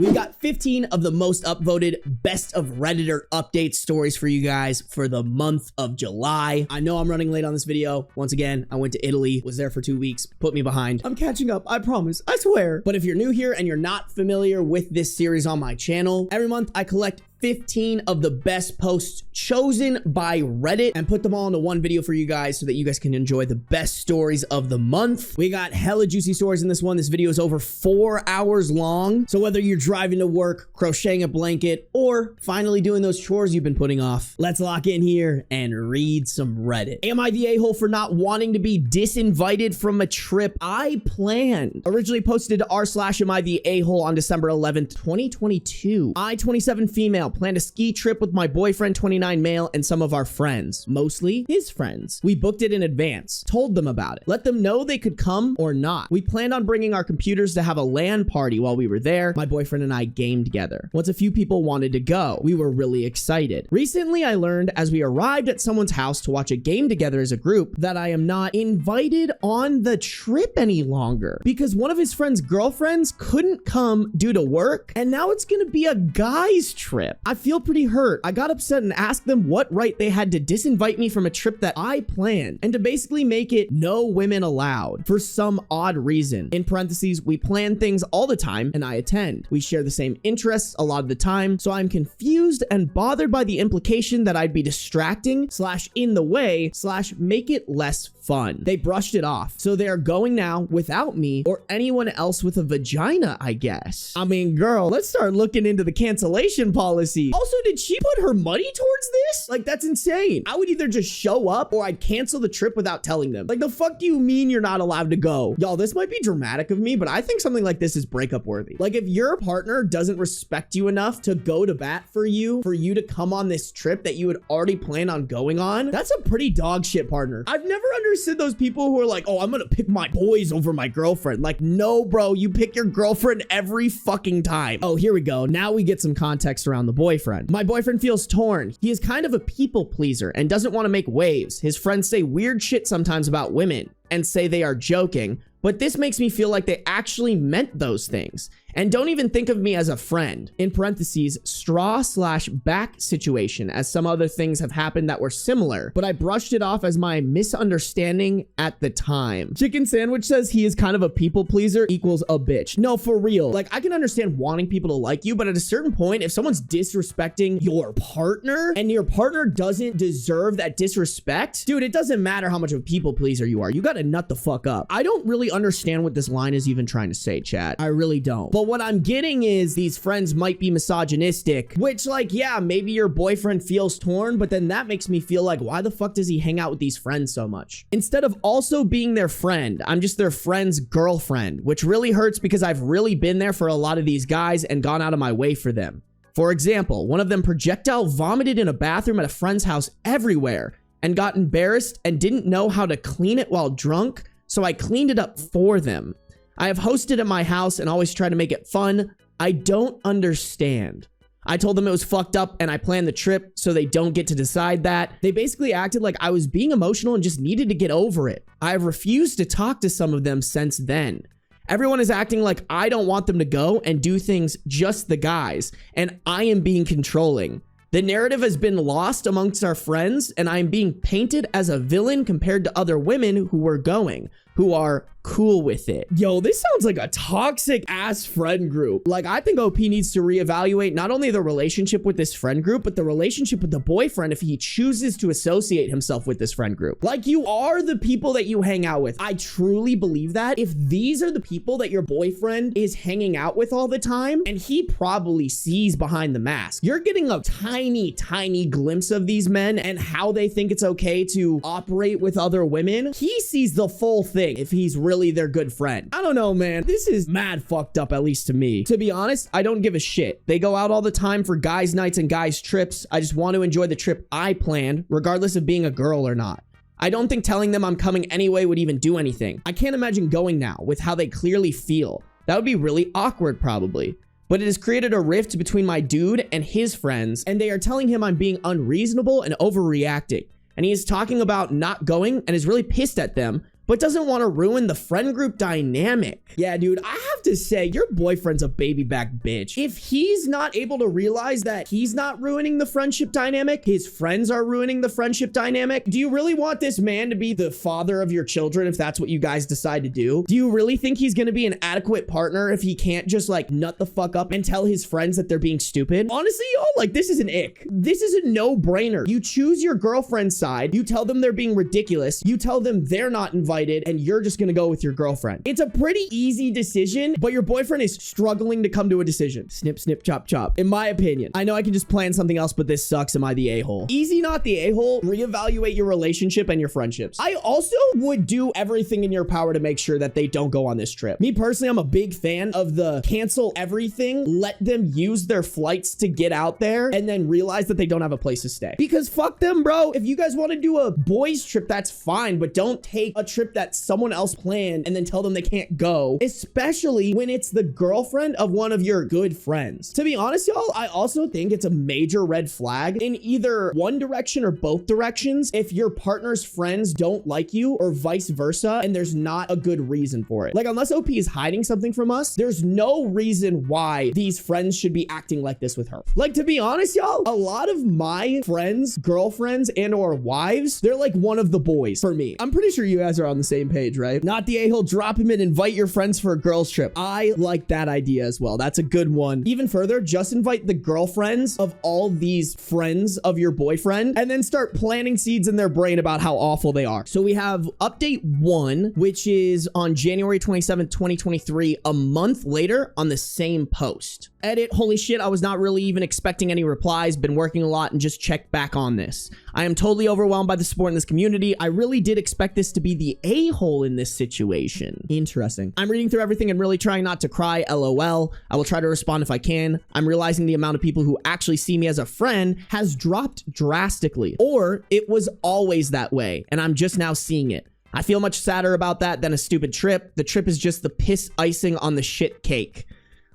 We've got 15 of the most upvoted best of Redditor update stories for you guys for the month of July. I know I'm running late on this video. Once again, I went to Italy, was there for 2 weeks, put me behind. I'm catching up, I promise, I swear. But if you're new here and you're not familiar with this series on my channel, every month I collect 15 of the best posts chosen by Reddit and put them all into one video for you guys so that you guys can enjoy the best stories of the month. We got hella juicy stories in this one. This video is over 4 hours long. So whether you're driving to work, crocheting a blanket, or finally doing those chores you've been putting off, let's lock in here and read some Reddit. Am I the a-hole for not wanting to be disinvited from a trip I planned? Originally posted to r/am I the a-hole on December 11th, 2022. I, 27 female, planned a ski trip with my boyfriend, 29 male, and some of our friends, mostly his friends. We booked it in advance, told them about it, let them know they could come or not. We planned on bringing our computers to have a LAN party while we were there. My boyfriend and I gamed together. Once a few people wanted to go, we were really excited. Recently, I learned as we arrived at someone's house to watch a game together as a group that I am not invited on the trip any longer because one of his friend's girlfriends couldn't come due to work, and now it's gonna be a guy's trip. I feel pretty hurt. I got upset and asked them what right they had to disinvite me from a trip that I planned and to basically make it no women allowed for some odd reason. In parentheses, we plan things all the time and I attend. We share the same interests a lot of the time, so I'm confused and bothered by the implication that I'd be distracting / in the way / make it less fun. They brushed it off, so they are going now without me or anyone else with a vagina, I guess. I mean, girl, let's start looking into the cancellation policy. Also, did she put her money towards this? Like, that's insane. I would either just show up or I'd cancel the trip without telling them. Like, the fuck do you mean you're not allowed to go? Y'all, this might be dramatic of me, but I think something like this is breakup worthy. Like, if your partner doesn't respect you enough to go to bat for you to come on this trip that you had already planned on going on, that's a pretty dog shit partner. I've never understood those people who are like, oh, I'm gonna pick my boys over my girlfriend. Like, no, bro, you pick your girlfriend every fucking time. Oh, here we go. Now we get some context around the boyfriend. My boyfriend feels torn. He is kind of a people pleaser and doesn't want to make waves. His friends say weird shit sometimes about women and say they are joking, but this makes me feel like they actually meant those things and don't even think of me as a friend. In parentheses, straw / back situation, as some other things have happened that were similar, but I brushed it off as my misunderstanding at the time. Chicken Sandwich says he is kind of a people pleaser equals a bitch. No, for real. Like, I can understand wanting people to like you, but at a certain point, if someone's disrespecting your partner and your partner doesn't deserve that disrespect, dude, it doesn't matter how much of a people pleaser you are. You gotta nut the fuck up. I don't really understand what this line is even trying to say, chat. I really don't. But what I'm getting is these friends might be misogynistic, which, like, yeah, maybe your boyfriend feels torn, but then that makes me feel like, why the fuck does he hang out with these friends so much? Instead of also being their friend, I'm just their friend's girlfriend, which really hurts because I've really been there for a lot of these guys and gone out of my way for them. For example, one of them projectile vomited in a bathroom at a friend's house everywhere and got embarrassed and didn't know how to clean it while drunk, so I cleaned it up for them. I have hosted at my house and always try to make it fun. I don't understand. I told them it was fucked up and I planned the trip so they don't get to decide that. They basically acted like I was being emotional and just needed to get over it. I have refused to talk to some of them since then. Everyone is acting like I don't want them to go and do things just the guys, and I am being controlling. The narrative has been lost amongst our friends, and I am being painted as a villain compared to other women who were going, who are cool with it. Yo, this sounds like a toxic ass friend group. Like, I think OP needs to reevaluate not only the relationship with this friend group, but the relationship with the boyfriend if he chooses to associate himself with this friend group. Like, you are the people that you hang out with. I truly believe that. If these are the people that your boyfriend is hanging out with all the time, and he probably sees behind the mask, you're getting a tiny glimpse of these men and how they think it's okay to operate with other women. He sees the full thing if he's really their good friend. I don't know, man. This is mad fucked up, at least to me. To be honest, I don't give a shit. They go out all the time for guys' nights and guys' trips. I just want to enjoy the trip I planned, regardless of being a girl or not. I don't think telling them I'm coming anyway would even do anything. I can't imagine going now with how they clearly feel. That would be really awkward, probably. But it has created a rift between my dude and his friends, and they are telling him I'm being unreasonable and overreacting. And he is talking about not going and is really pissed at them, but doesn't want to ruin the friend group dynamic. Yeah, dude, I have to say, your boyfriend's a baby back bitch. If he's not able to realize that he's not ruining the friendship dynamic, his friends are ruining the friendship dynamic, do you really want this man to be the father of your children if that's what you guys decide to do? Do you really think he's gonna be an adequate partner if he can't just like nut the fuck up and tell his friends that they're being stupid? Honestly, y'all, like, this is an ick. This is a no-brainer. You choose your girlfriend's side, you tell them they're being ridiculous, you tell them they're not invited, and you're just gonna go with your girlfriend. It's a pretty easy decision, but your boyfriend is struggling to come to a decision. Snip, snip, chop, chop. In my opinion, I know I can just plan something else, but this sucks. Am I the a-hole? Easy, not the a-hole. Reevaluate your relationship and your friendships. I also would do everything in your power to make sure that they don't go on this trip. Me personally, I'm a big fan of the cancel everything, let them use their flights to get out there, and then realize that they don't have a place to stay. Because fuck them, bro. If you guys want to do a boys trip, that's fine, but don't take a trip that someone else planned and then tell them they can't go, especially when it's the girlfriend of one of your good friends. To be honest, y'all, I also think it's a major red flag in either one direction or both directions if your partner's friends don't like you or vice versa, and there's not a good reason for it. Like, unless OP is hiding something from us, there's no reason why these friends should be acting like this with her. Like, to be honest, y'all, a lot of my friends, girlfriends, and or wives, they're like one of the boys for me. I'm pretty sure you guys are on the same page, right? Not the a-hole, drop him and invite your friends for a girls trip. I like that idea as well. That's a good one. Even further, just invite the girlfriends of all these friends of your boyfriend and then start planting seeds in their brain about how awful they are. So we have update 1, which is on January 27th, 2023, a month later on the same post. Edit, holy shit, I was not really even expecting any replies, been working a lot and just checked back on this. I am totally overwhelmed by the support in this community. I really did expect this to be the a-hole in this situation. Interesting. I'm reading through everything and really trying not to cry, LOL. I will try to respond if I can. I'm realizing the amount of people who actually see me as a friend has dropped drastically, or it was always that way and I'm just now seeing it. I feel much sadder about that than a stupid trip. The trip is just the piss icing on the shit cake.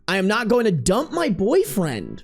I am not going to dump my boyfriend.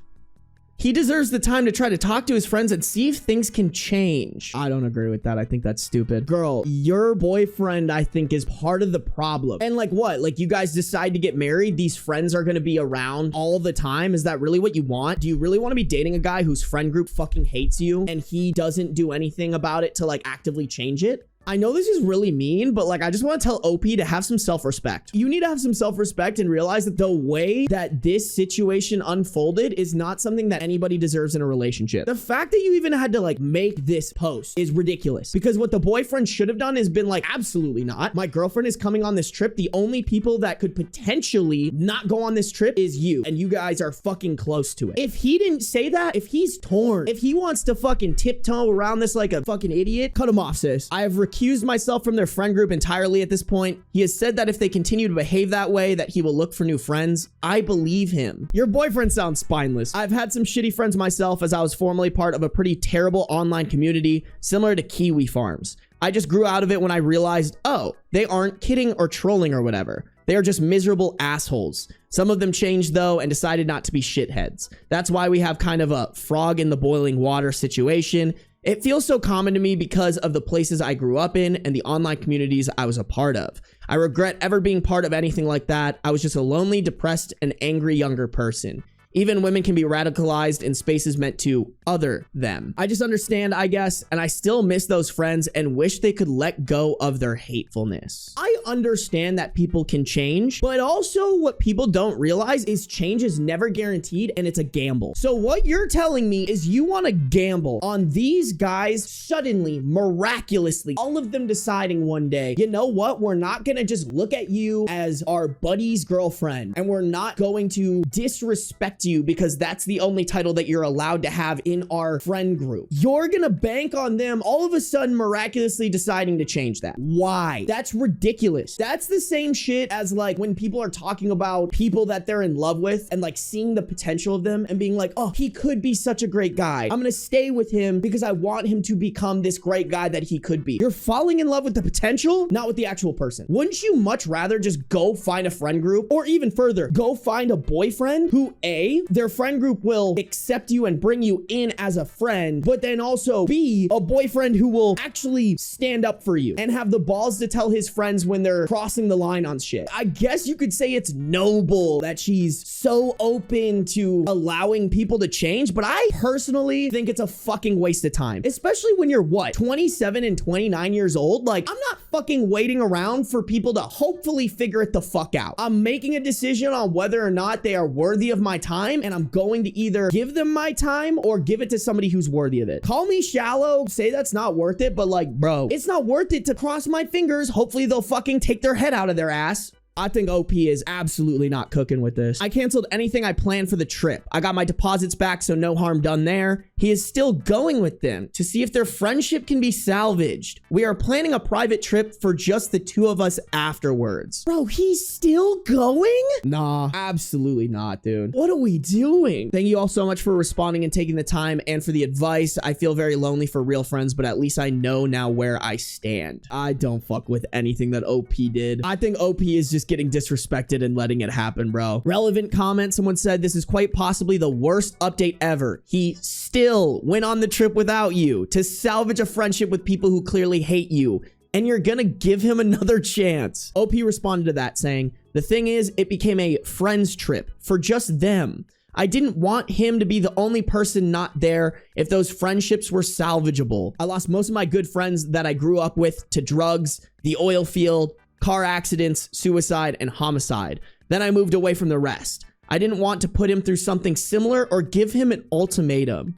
He deserves the time to try to talk to his friends and see if things can change. I don't agree with that. I think that's stupid. Girl, your boyfriend, I think, is part of the problem. And like what? Like you guys decide to get married, these friends are gonna be around all the time? Is that really what you want? Do you really want to be dating a guy whose friend group fucking hates you and he doesn't do anything about it to like actively change it? I know this is really mean, but like, I just want to tell OP to have some self-respect. You need to have some self-respect and realize that the way that this situation unfolded is not something that anybody deserves in a relationship. The fact that you even had to like make this post is ridiculous, because what the boyfriend should have done is been like, absolutely not. My girlfriend is coming on this trip. The only people that could potentially not go on this trip is you, and you guys are fucking close to it. If he didn't say that, if he's torn, if he wants to fucking tiptoe around this like a fucking idiot, cut him off, sis. I have recused myself from their friend group entirely at this point. He has said that if they continue to behave that way, that he will look for new friends. I believe him. Your boyfriend sounds spineless. I've had some shitty friends myself, as I was formerly part of a pretty terrible online community similar to Kiwi Farms. I just grew out of it when I realized, oh, they aren't kidding or trolling or whatever. They are just miserable assholes. Some of them changed though and decided not to be shitheads. That's why we have kind of a frog in the boiling water situation. It feels so common to me because of the places I grew up in and the online communities I was a part of. I regret ever being part of anything like that. I was just a lonely, depressed, and angry younger person. Even women can be radicalized in spaces meant to other them. I just understand, I guess, and I still miss those friends and wish they could let go of their hatefulness. I understand that people can change, but also what people don't realize is change is never guaranteed and it's a gamble. So what you're telling me is you want to gamble on these guys suddenly, miraculously, all of them deciding one day, you know what? We're not going to just look at you as our buddy's girlfriend, and we're not going to disrespect you because that's the only title that you're allowed to have in our friend group. You're gonna bank on them all of a sudden miraculously deciding to change that. Why? That's ridiculous. That's the same shit as like when people are talking about people that they're in love with and like seeing the potential of them and being like, oh, he could be such a great guy. I'm gonna stay with him because I want him to become this great guy that he could be. You're falling in love with the potential, not with the actual person. Wouldn't you much rather just go find a friend group, or even further, go find a boyfriend who A, A, their friend group will accept you and bring you in as a friend, but then also B, a boyfriend who will actually stand up for you and have the balls to tell his friends when they're crossing the line on shit. I guess you could say it's noble that she's so open to allowing people to change, but I personally think it's a fucking waste of time, especially when you're what, 27 and 29 years old? Like, I'm not fucking waiting around for people to hopefully figure it the fuck out. I'm making a decision on whether or not they are worthy of my time, and I'm going to either give them my time or give it to somebody who's worthy of it. Call me shallow, say that's not worth it, but like, bro, it's not worth it to cross my fingers. Hopefully they'll fucking take their head out of their ass. I think OP is absolutely not cooking with this. I canceled anything I planned for the trip. I got my deposits back, so no harm done there. He is still going with them to see if their friendship can be salvaged. We are planning a private trip for just the two of us afterwards. Bro, he's still going? Nah, absolutely not, dude. What are we doing? Thank you all so much for responding and taking the time and for the advice. I feel very lonely for real friends, but at least I know now where I stand. I don't fuck with anything that OP did. I think OP is just getting disrespected and letting it happen, bro. Relevant comment. Someone said this is quite possibly the worst update ever. He still went on the trip without you to salvage a friendship with people who clearly hate you, and you're gonna give him another chance. OP responded to that saying, the thing is, it became a friends trip for just them. I didn't want him to be the only person not there if those friendships were salvageable. I lost most of my good friends that I grew up with to drugs, the oil field, car accidents, suicide, and homicide. Then I moved away from the rest. I didn't want to put him through something similar or give him an ultimatum.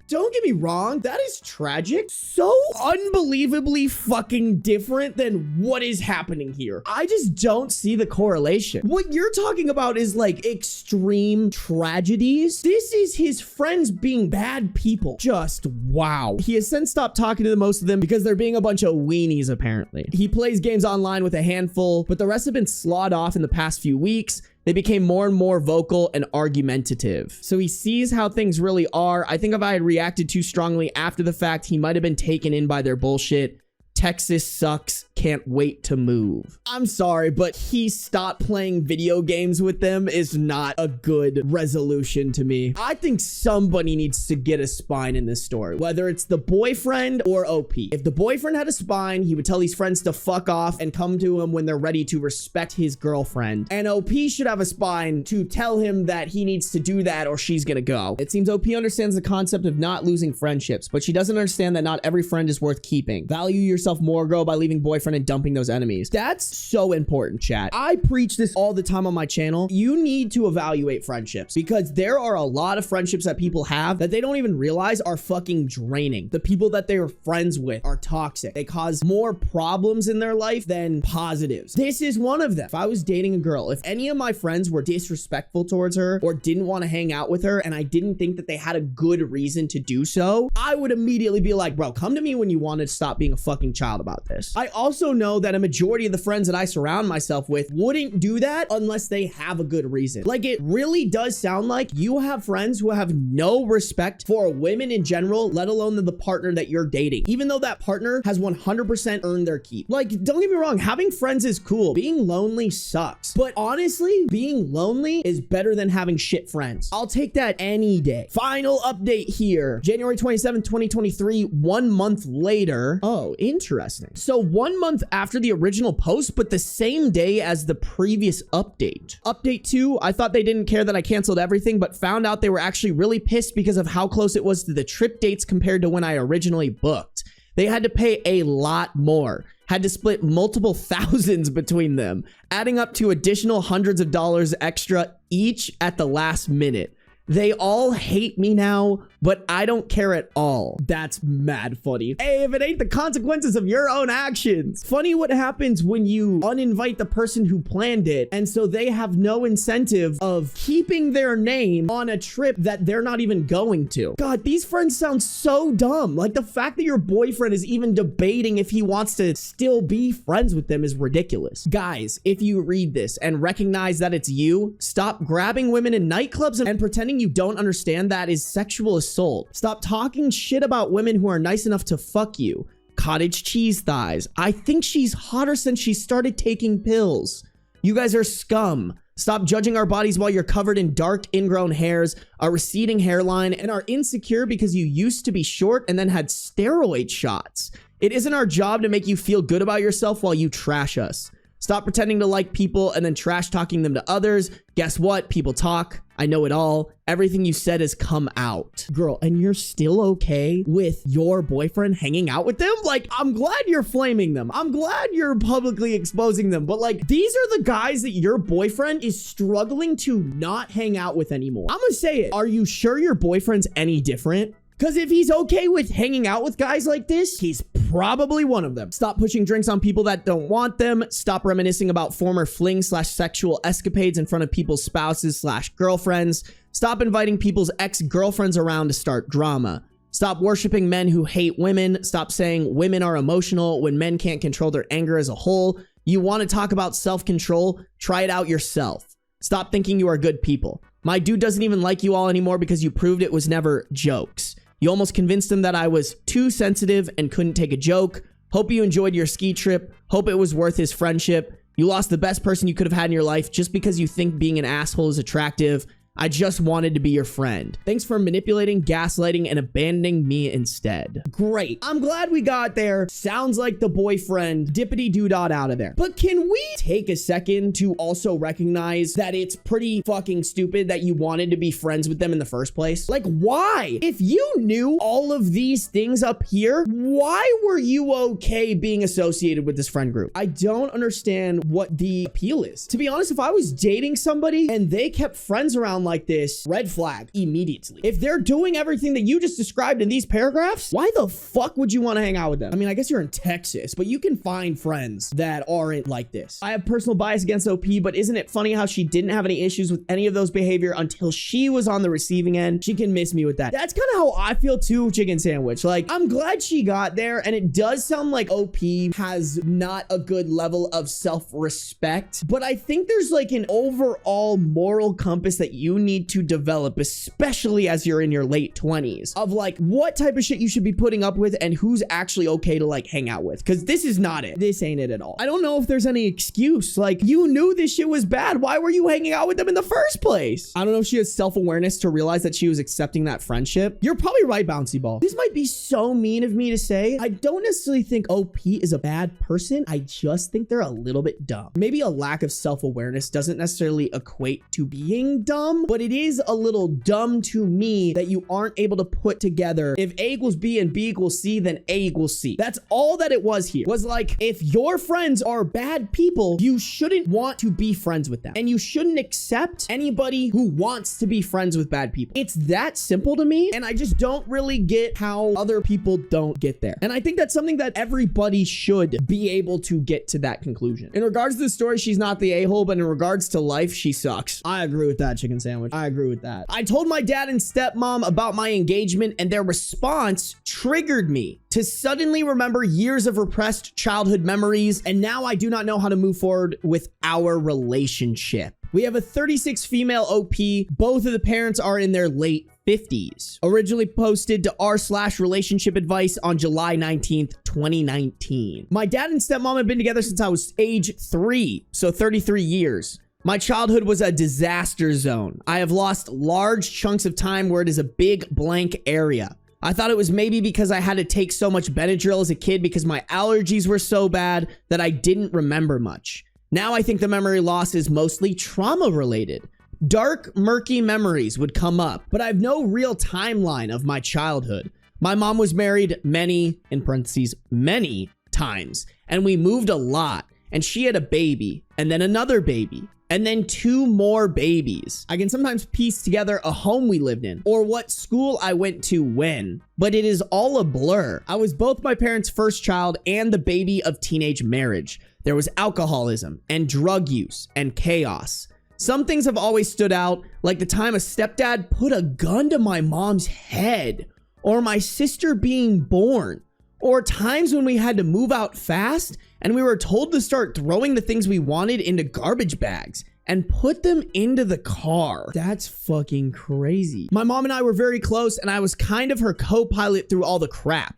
Don't get me wrong, that is tragic. So unbelievably fucking different than what is happening here. I just don't see the correlation. What you're talking about is like extreme tragedies. This is his friends being bad people. Just wow. He has since stopped talking to the most of them because they're being a bunch of weenies apparently. He plays games online with a handful, but the rest have been slawed off in the past few weeks. They became more and more vocal and argumentative. So he sees how things really are. I think if I had reacted too strongly after the fact, he might have been taken in by their bullshit. Texas sucks. Can't wait to move. I'm sorry, but he stopped playing video games with them is not a good resolution to me. I think somebody needs to get a spine in this story, whether it's the boyfriend or OP. If the boyfriend had a spine, he would tell these friends to fuck off and come to him when they're ready to respect his girlfriend. And OP should have a spine to tell him that he needs to do that or she's gonna go. It seems OP understands the concept of not losing friendships, but she doesn't understand that not every friend is worth keeping. Value yourself more, girl, by leaving boyfriend and dumping those enemies. That's so important, chat. I preach this all the time on my channel. You need to evaluate friendships because there are a lot of friendships that people have that they don't even realize are fucking draining. The people that they're friends with are toxic. They cause more problems in their life than positives. This is one of them. If I was dating a girl, if any of my friends were disrespectful towards her or didn't want to hang out with her and I didn't think that they had a good reason to do so, I would immediately be like, bro, come to me when you want to stop being a fucking child about this. I also know that a majority of the friends that I surround myself with wouldn't do that unless they have a good reason. Like, it really does sound like you have friends who have no respect for women in general, let alone the partner that you're dating, even though that partner has 100% earned their keep. Like, don't get me wrong, having friends is cool. Being lonely sucks. But honestly, being lonely is better than having shit friends. I'll take that any day. Final update here. January 27th, 2023, 1 month later. Oh, interesting. So 1 month after the original post, but the same day as the previous update. Update 2, I thought they didn't care that I canceled everything, but found out they were actually really pissed because of how close it was to the trip dates compared to when I originally booked. They had to pay a lot more, had to split multiple thousands between them, adding up to additional hundreds of dollars extra each at the last minute. They all hate me now, but I don't care at all. That's mad funny. Hey, if it ain't the consequences of your own actions. Funny what happens when you uninvite the person who planned it, and so they have no incentive of keeping their name on a trip that they're not even going to. God, these friends sound so dumb. Like, the fact that your boyfriend is even debating if he wants to still be friends with them is ridiculous. Guys, if you read this and recognize that it's you, stop grabbing women in nightclubs and pretending you don't understand that is sexual assault. Stop talking shit about women who are nice enough to fuck you. Cottage cheese thighs. I think she's hotter since she started taking pills. You guys are scum. Stop judging our bodies while you're covered in dark ingrown hairs, a receding hairline, and are insecure because you used to be short and then had steroid shots. It isn't our job to make you feel good about yourself while you trash us. Stop pretending to like people and then trash talking them to others. Guess what? People talk. I know it all. Everything you said has come out. Girl, and you're still okay with your boyfriend hanging out with them? Like, I'm glad you're flaming them. I'm glad you're publicly exposing them. But like, these are the guys that your boyfriend is struggling to not hang out with anymore. I'm gonna say it. Are you sure your boyfriend's any different? Because if he's okay with hanging out with guys like this, he's probably one of them. Stop pushing drinks on people that don't want them. Stop reminiscing about former fling/sexual escapades in front of people's spouses/girlfriends. Stop inviting people's ex-girlfriends around to start drama. Stop worshiping men who hate women. Stop saying women are emotional when men can't control their anger as a whole. You want to talk about self-control? Try it out yourself. Stop thinking you are good people. My dude doesn't even like you all anymore because you proved it was never jokes. You almost convinced him that I was too sensitive and couldn't take a joke. Hope you enjoyed your ski trip. Hope it was worth his friendship. You lost the best person you could have had in your life just because you think being an asshole is attractive. I just wanted to be your friend. Thanks for manipulating, gaslighting, and abandoning me instead. Great. I'm glad we got there. Sounds like the boyfriend dippity-doo-dot out of there. But can we take a second to also recognize that it's pretty fucking stupid that you wanted to be friends with them in the first place? Like, why? If you knew all of these things up here, why were you okay being associated with this friend group? I don't understand what the appeal is. To be honest, if I was dating somebody and they kept friends around like this, red flag immediately. If they're doing everything that you just described in these paragraphs, why the fuck would you want to hang out with them? I mean, I guess you're in Texas, but you can find friends that aren't like this. I have personal bias against OP, but isn't it funny how she didn't have any issues with any of those behavior until she was on the receiving end? She can miss me with that. That's kind of how I feel too, Chicken Sandwich. Like, I'm glad she got there, and it does sound like OP has not a good level of self-respect, but I think there's like an overall moral compass that you need to develop, especially as you're in your late 20s, of like what type of shit you should be putting up with and who's actually okay to like hang out with, because this is not it. This ain't it at all. I don't know if there's any excuse. Like, you knew this shit was bad. Why were you hanging out with them in the first place? I don't know if she has self-awareness to realize that she was accepting that friendship. You're probably right, Bouncy Ball. This might be so mean of me to say. I don't necessarily think OP is a bad person. I just think they're a little bit dumb. Maybe a lack of self-awareness doesn't necessarily equate to being dumb, but it is a little dumb to me that you aren't able to put together if A equals B and B equals C, then A equals C. That's all that it was here. Was like, if your friends are bad people, you shouldn't want to be friends with them. And you shouldn't accept anybody who wants to be friends with bad people. It's that simple to me. And I just don't really get how other people don't get there. And I think that's something that everybody should be able to get to that conclusion. In regards to the story, she's not the a-hole, but in regards to life, she sucks. I agree with that, Chicken Sandwich. I agree with that. I told my dad and stepmom about my engagement, and their response triggered me to suddenly remember years of repressed childhood memories, and now I do not know how to move forward with our relationship. We have a 36 female OP. Both of the parents are in their late 50s. Originally posted to r/relationship advice on July 19th, 2019. My dad and stepmom have been together since I was age 3, so 33 years. My childhood was a disaster zone. I have lost large chunks of time where it is a big blank area. I thought it was maybe because I had to take so much Benadryl as a kid because my allergies were so bad that I didn't remember much. Now I think the memory loss is mostly trauma related. Dark, murky memories would come up, but I have no real timeline of my childhood. My mom was married many, in parentheses, many times, and we moved a lot, and she had a baby, and then another baby, and then 2 more babies. I can sometimes piece together a home we lived in or what school I went to when, but it is all a blur. I was both my parents' first child and the baby of teenage marriage. There was alcoholism and drug use and chaos. Some things have always stood out, like the time a stepdad put a gun to my mom's head, or my sister being born, or times when we had to move out fast and we were told to start throwing the things we wanted into garbage bags and put them into the car. That's fucking crazy. My mom and I were very close, and I was kind of her co-pilot through all the crap.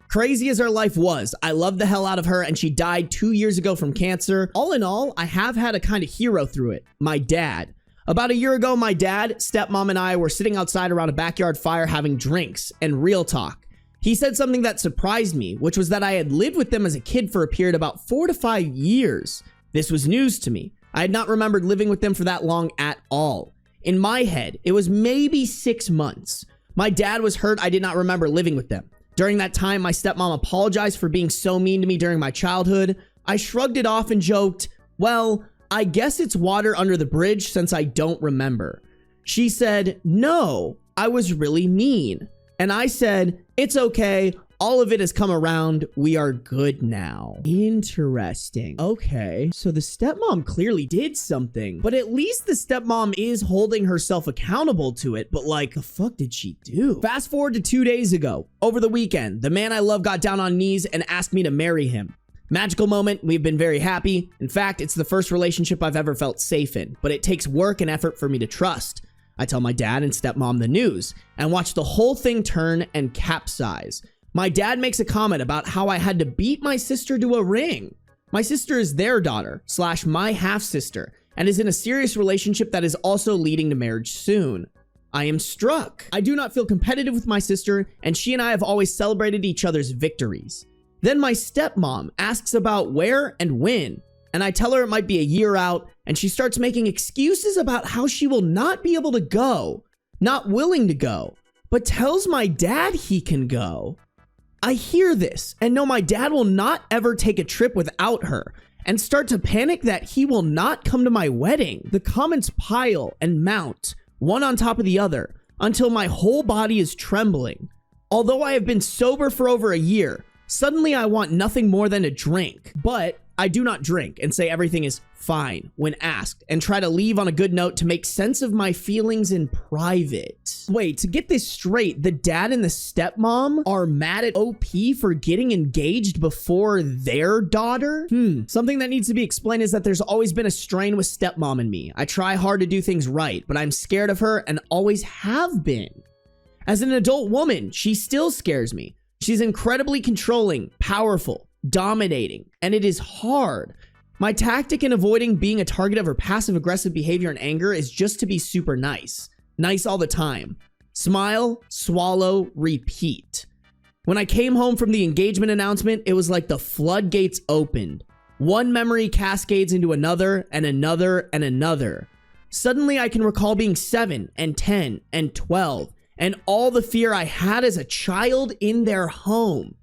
Crazy as her life was, I love the hell out of her, and she died 2 years ago from cancer. All in all, I have had a kind of hero through it, my dad. About a year ago, my dad, stepmom, and I were sitting outside around a backyard fire having drinks, and real talk. He said something that surprised me, which was that I had lived with them as a kid for a period about 4 to 5 years. This was news to me. I had not remembered living with them for that long at all. In my head, it was maybe 6 months. My dad was hurt I did not remember living with them. During that time, my stepmom apologized for being so mean to me during my childhood. I shrugged it off and joked, well, I guess it's water under the bridge since I don't remember. She said, no, I was really mean. And I said, it's okay. All of it has come around. We are good now. Interesting. Okay, so the stepmom clearly did something, but at least the stepmom is holding herself accountable to it. But like, the fuck did she do? Fast forward to 2 days ago. Over the weekend, the man I love got down on knees and asked me to marry him. Magical moment. We've been very happy. In fact, it's the first relationship I've ever felt safe in, but it takes work and effort for me to trust. I tell my dad and stepmom the news and watch the whole thing turn and capsize. My dad makes a comment about how I had to beat my sister to a ring. My sister is their daughter / my half-sister and is in a serious relationship that is also leading to marriage soon. I am struck. I do not feel competitive with my sister, and she and I have always celebrated each other's victories. Then my stepmom asks about where and when, and I tell her it might be a year out, and she starts making excuses about how she will not be able to go, not willing to go, but tells my dad he can go. I hear this and know my dad will not ever take a trip without her and start to panic that he will not come to my wedding. The comments pile and mount, one on top of the other, until my whole body is trembling. Although I have been sober for over a year, suddenly I want nothing more than a drink. But I do not drink and say everything is fine when asked and try to leave on a good note to make sense of my feelings in private. Wait, to get this straight, the dad and the stepmom are mad at OP for getting engaged before their daughter? Something that needs to be explained is that there's always been a strain with stepmom and me. I try hard to do things right, but I'm scared of her and always have been. As an adult woman, she still scares me. She's incredibly controlling, powerful, dominating, and it is hard. My tactic in avoiding being a target of her passive-aggressive behavior and anger is just to be super nice. Nice all the time. Smile, swallow, repeat. When I came home from the engagement announcement, it was like the floodgates opened. One memory cascades into another and another and another. Suddenly I can recall being 7 and 10 and 12 and all the fear I had as a child in their home.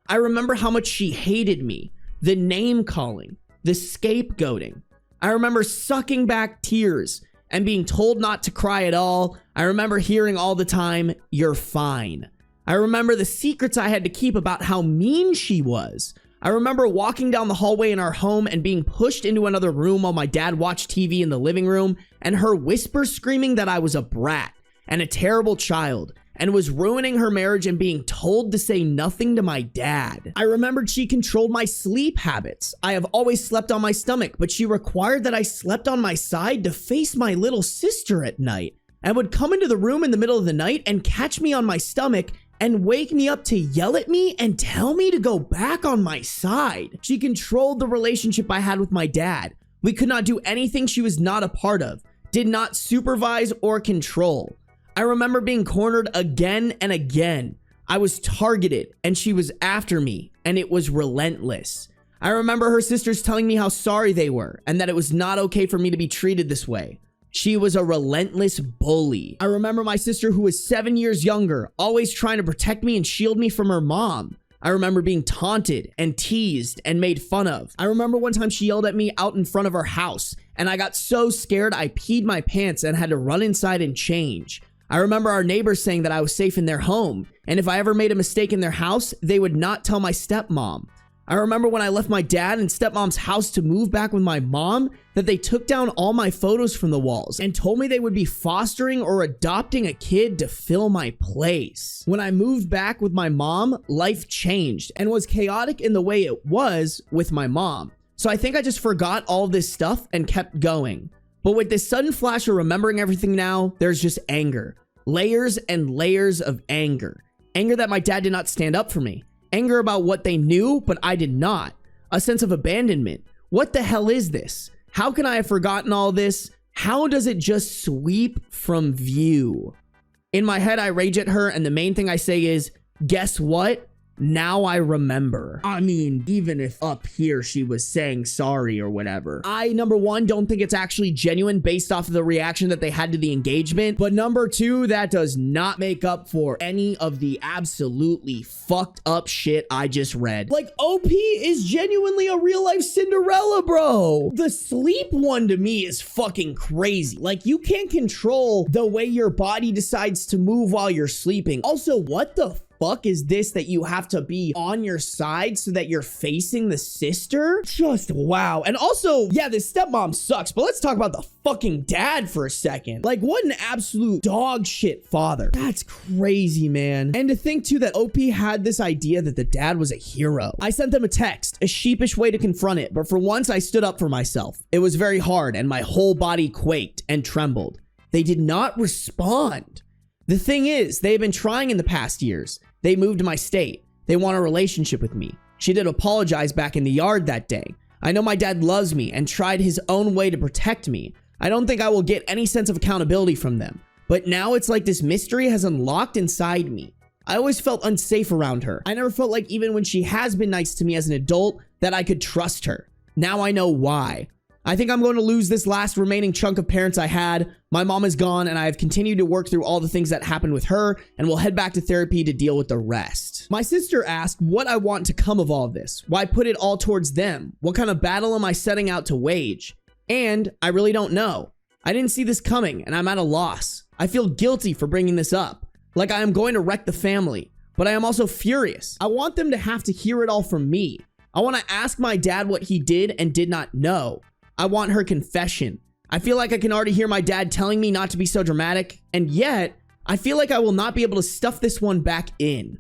I remember how much she hated me, the name calling, the scapegoating. I remember sucking back tears and being told not to cry at all. I remember hearing all the time, "You're fine." I remember the secrets I had to keep about how mean she was. I remember walking down the hallway in our home and being pushed into another room while my dad watched TV in the living room, and her whisper screaming that I was a brat and a terrible child and was ruining her marriage and being told to say nothing to my dad. I remembered she controlled my sleep habits. I have always slept on my stomach, but she required that I slept on my side to face my little sister at night and would come into the room in the middle of the night and catch me on my stomach and wake me up to yell at me and tell me to go back on my side. She controlled the relationship I had with my dad. We could not do anything she was not a part of, did not supervise or control. I remember being cornered again and again. I was targeted and she was after me, and it was relentless. I remember her sisters telling me how sorry they were and that it was not okay for me to be treated this way. She was a relentless bully. I remember my sister, who was 7 years younger, always trying to protect me and shield me from her mom. I remember being taunted and teased and made fun of. I remember one time she yelled at me out in front of her house, and I got so scared I peed my pants and had to run inside and change. I remember our neighbors saying that I was safe in their home, and if I ever made a mistake in their house, they would not tell my stepmom. I remember when I left my dad and stepmom's house to move back with my mom, that they took down all my photos from the walls and told me they would be fostering or adopting a kid to fill my place. When I moved back with my mom, life changed and was chaotic in the way it was with my mom. So I think I just forgot all this stuff and kept going. But with this sudden flash of remembering everything now, there's just anger. Layers and layers of anger. Anger that my dad did not stand up for me. Anger about what they knew, but I did not. A sense of abandonment. What the hell is this? How can I have forgotten all this? How does it just sweep from view? In my head, I rage at her, and the main thing I say is, guess what? Now I remember. I mean, even if up here she was saying sorry or whatever. I, number one, don't think it's actually genuine based off of the reaction that they had to the engagement. But number two, that does not make up for any of the absolutely fucked up shit I just read. Like, OP is genuinely a real life Cinderella, bro. The sleep one to me is fucking crazy. Like, you can't control the way your body decides to move while you're sleeping. Also, what the fuck is this that you have to be on your side so that you're facing the sister? Just wow. And also, yeah, this stepmom sucks, but let's talk about the fucking dad for a second. Like, what an absolute dog shit father. That's crazy, man. And to think too that OP had this idea that the dad was a hero. I sent them a text, a sheepish way to confront it, but for once I stood up for myself. It was very hard and my whole body quaked and trembled. They did not respond. The thing is, they've been trying in the past years. They moved to my state. They want a relationship with me. She did apologize back in the yard that day. I know my dad loves me and tried his own way to protect me. I don't think I will get any sense of accountability from them. But now it's like this mystery has unlocked inside me. I always felt unsafe around her. I never felt like even when she has been nice to me as an adult that I could trust her. Now I know why. I think I'm going to lose this last remaining chunk of parents I had. My mom is gone and I have continued to work through all the things that happened with her and will head back to therapy to deal with the rest. My sister asked what I want to come of all this. Why put it all towards them? What kind of battle am I setting out to wage? And I really don't know. I didn't see this coming and I'm at a loss. I feel guilty for bringing this up. Like I am going to wreck the family, but I am also furious. I want them to have to hear it all from me. I want to ask my dad what he did and did not know. I want her confession. I feel like I can already hear my dad telling me not to be so dramatic, and yet I feel like I will not be able to stuff this one back in.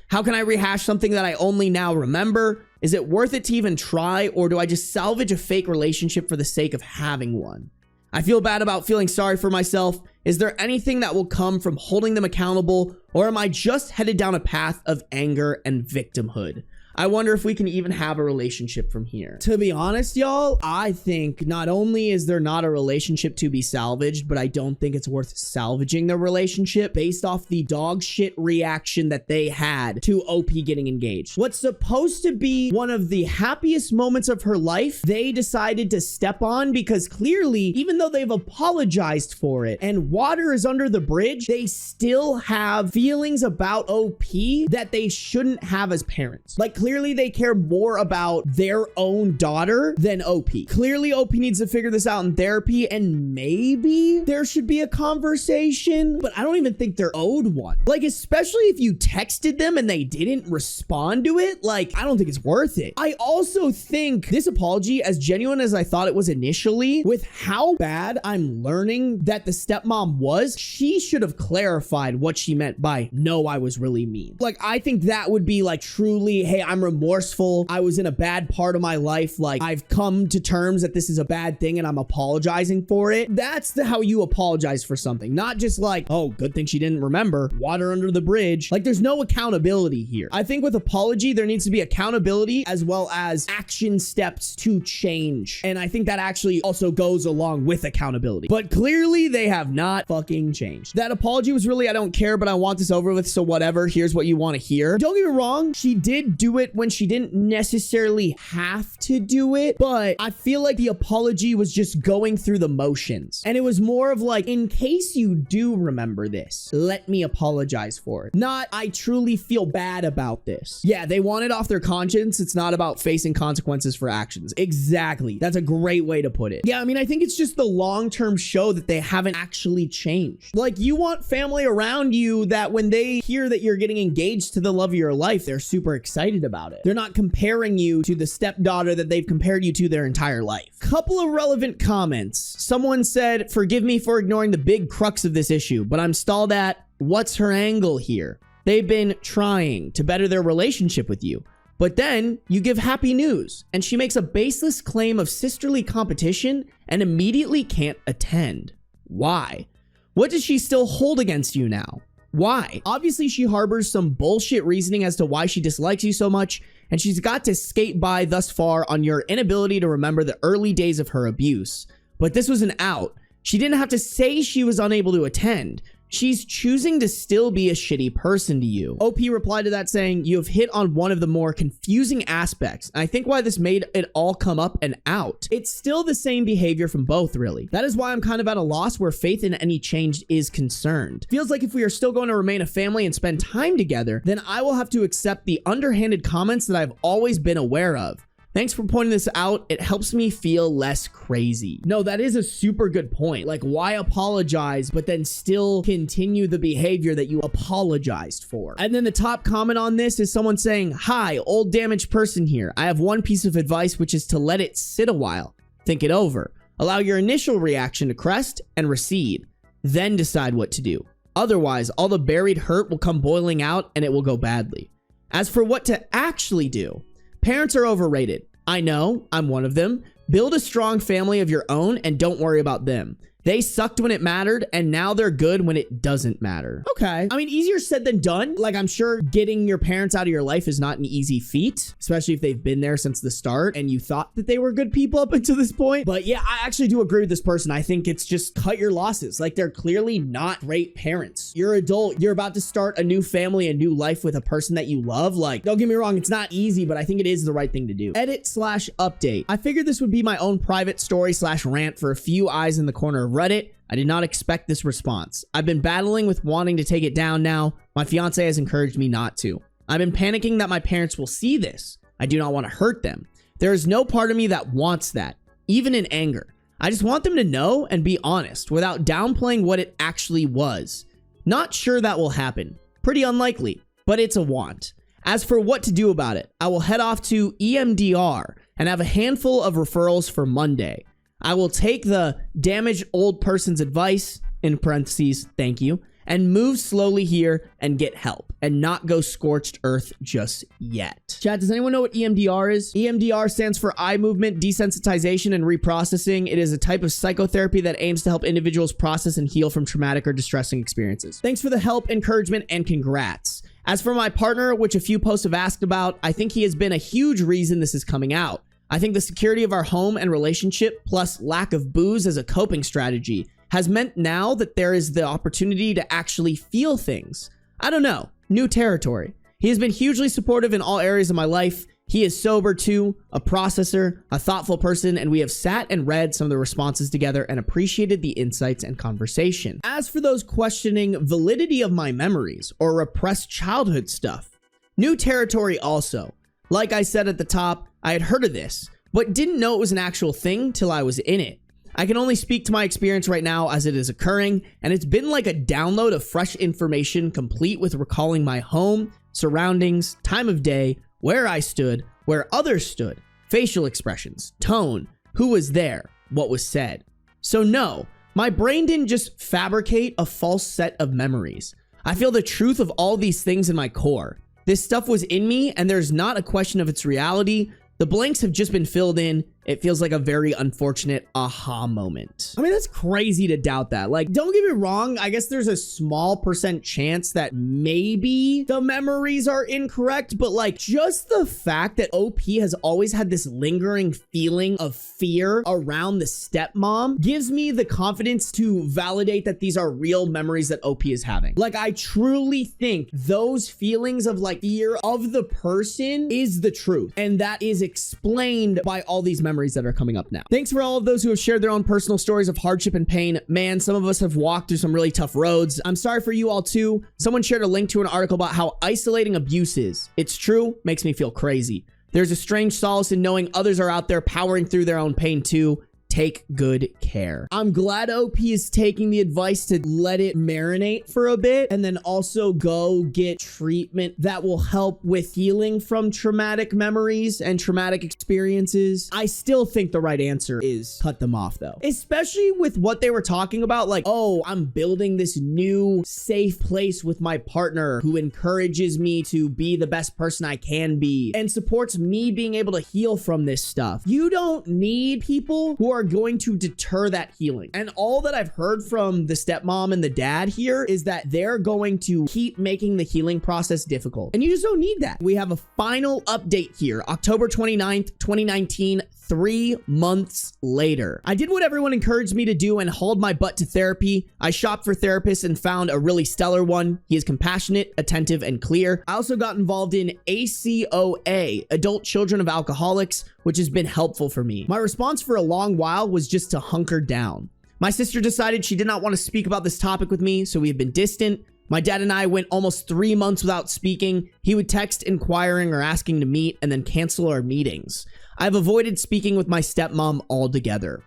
How can I rehash something that I only now remember? Is it worth it to even try, or do I just salvage a fake relationship for the sake of having one? I feel bad about feeling sorry for myself. Is there anything that will come from holding them accountable, or am I just headed down a path of anger and victimhood? I wonder if we can even have a relationship from here. To be honest, y'all, I think not only is there not a relationship to be salvaged, but I don't think it's worth salvaging the relationship based off the dog shit reaction that they had to OP getting engaged. What's supposed to be one of the happiest moments of her life, they decided to step on because clearly, even though they've apologized for it and water is under the bridge, they still have feelings about OP that they shouldn't have as parents. Like, clearly they care more about their own daughter than OP. Clearly OP needs to figure this out in therapy and maybe there should be a conversation, but I don't even think they're owed one. Like, especially if you texted them and they didn't respond to it, like, I don't think it's worth it. I also think this apology, as genuine as I thought it was initially, with how bad I'm learning that the stepmom was, she should have clarified what she meant by, no, I was really mean. Like, I think that would be like truly, hey, I'm remorseful. I was in a bad part of my life. Like, I've come to terms that this is a bad thing and I'm apologizing for it. That's how you apologize for something. Not just like, oh, good thing she didn't remember. Water under the bridge. Like, there's no accountability here. I think with apology, there needs to be accountability as well as action steps to change. And I think that actually also goes along with accountability. But clearly they have not fucking changed. That apology was really, I don't care, but I want this over with. So whatever, here's what you want to hear. Don't get me wrong. She did do it when she didn't necessarily have to do it, but I feel like the apology was just going through the motions. And it was more of like, in case you do remember this, let me apologize for it. Not, I truly feel bad about this. Yeah, they want it off their conscience. It's not about facing consequences for actions. Exactly. That's a great way to put it. Yeah, I mean, I think it's just the long-term show that they haven't actually changed. Like, you want family around you that when they hear that you're getting engaged to the love of your life, they're super excited about it. They're not comparing you to the stepdaughter that they've compared you to their entire life. Couple of relevant comments. Someone said, forgive me for ignoring the big crux of this issue, but I'm stalled at, what's her angle here? They've been trying to better their relationship with you. But then you give happy news and she makes a baseless claim of sisterly competition and immediately can't attend. Why? What does she still hold against you now? Why? Obviously, she harbors some bullshit reasoning as to why she dislikes you so much, and she's got to skate by thus far on your inability to remember the early days of her abuse. But this was an out. She didn't have to say she was unable to attend. She's choosing to still be a shitty person to you. OP replied to that saying, you have hit on one of the more confusing aspects, and I think why this made it all come up and out. It's still the same behavior from both, really. That is why I'm kind of at a loss where faith in any change is concerned. Feels like if we are still going to remain a family and spend time together, then I will have to accept the underhanded comments that I've always been aware of. Thanks for pointing this out. It helps me feel less crazy. No, that is a super good point. Like, why apologize, but then still continue the behavior that you apologized for? And then the top comment on this is someone saying, hi, old damaged person here. I have one piece of advice, which is to let it sit a while. Think it over. Allow your initial reaction to crest and recede. Then decide what to do. Otherwise, all the buried hurt will come boiling out and it will go badly. As for what to actually do, parents are overrated. I know, I'm one of them. Build a strong family of your own and don't worry about them. They sucked when it mattered, and now they're good when it doesn't matter. Okay. I mean, easier said than done. Like, I'm sure getting your parents out of your life is not an easy feat, especially if they've been there since the start and you thought that they were good people up until this point. But yeah, I actually do agree with this person. I think it's just cut your losses. Like, they're clearly not great parents. You're adult. You're about to start a new family, a new life with a person that you love. Like, don't get me wrong, it's not easy, but I think it is the right thing to do. Edit/update. I figured this would be my own private story/rant for a few eyes in the corner of Reddit. I did not expect this response. I've been battling with wanting to take it down now. My fiance has encouraged me not to. I've been panicking that my parents will see this. I do not want to hurt them. There is no part of me that wants that, even in anger. I just want them to know and be honest without downplaying what it actually was. Not sure that will happen. Pretty unlikely, but it's a want. As for what to do about it, I will head off to EMDR and have a handful of referrals for Monday. I will take the damaged old person's advice, in parentheses, thank you, and move slowly here and get help and not go scorched earth just yet. Chat, does anyone know what EMDR is? EMDR stands for eye movement desensitization and reprocessing. It is a type of psychotherapy that aims to help individuals process and heal from traumatic or distressing experiences. Thanks for the help, encouragement, and congrats. As for my partner, which a few posts have asked about, I think he has been a huge reason this is coming out. I think the security of our home and relationship, plus lack of booze as a coping strategy, has meant now that there is the opportunity to actually feel things. I don't know, new territory. He has been hugely supportive in all areas of my life. He is sober too, a processor, a thoughtful person, and we have sat and read some of the responses together and appreciated the insights and conversation. As for those questioning validity of my memories or repressed childhood stuff, new territory also. Like I said at the top, I had heard of this, but didn't know it was an actual thing till I was in it. I can only speak to my experience right now as it is occurring, and it's been like a download of fresh information complete with recalling my home, surroundings, time of day, where I stood, where others stood, facial expressions, tone, who was there, what was said. So no, my brain didn't just fabricate a false set of memories. I feel the truth of all these things in my core. This stuff was in me, and there's not a question of its reality. The blanks have just been filled in. It feels like a very unfortunate aha moment. I mean, that's crazy to doubt that. Like, don't get me wrong. I guess there's a small % chance that maybe the memories are incorrect, but like just the fact that OP has always had this lingering feeling of fear around the stepmom gives me the confidence to validate that these are real memories that OP is having. Like, I truly think those feelings of like fear of the person is the truth. And that is explained by all these memories that are coming up now. Thanks for all of those who have shared their own personal stories of hardship and pain. Man, some of us have walked through some really tough roads. I'm sorry for you all too. Someone shared a link to an article about how isolating abuse is. It's true, makes me feel crazy. There's a strange solace in knowing others are out there powering through their own pain too. Take good care. I'm glad OP is taking the advice to let it marinate for a bit and then also go get treatment that will help with healing from traumatic memories and traumatic experiences. I still think the right answer is cut them off though, especially with what they were talking about. Like, oh, I'm building this new safe place with my partner who encourages me to be the best person I can be and supports me being able to heal from this stuff. You don't need people who are are going to deter that healing. And all that I've heard from the stepmom and the dad here is that they're going to keep making the healing process difficult. And you just don't need that. We have a final update here, October 29th, 2019, 3 months later. I did what everyone encouraged me to do and hauled my butt to therapy. I shopped for therapists and found a really stellar one. He is compassionate, attentive, and clear. I also got involved in ACOA, Adult Children of Alcoholics, which has been helpful for me. My response for a long while was just to hunker down. My sister decided she did not want to speak about this topic with me, so we have been distant. My dad and I went almost 3 months without speaking. He would text inquiring or asking to meet and then cancel our meetings. I've avoided speaking with my stepmom altogether.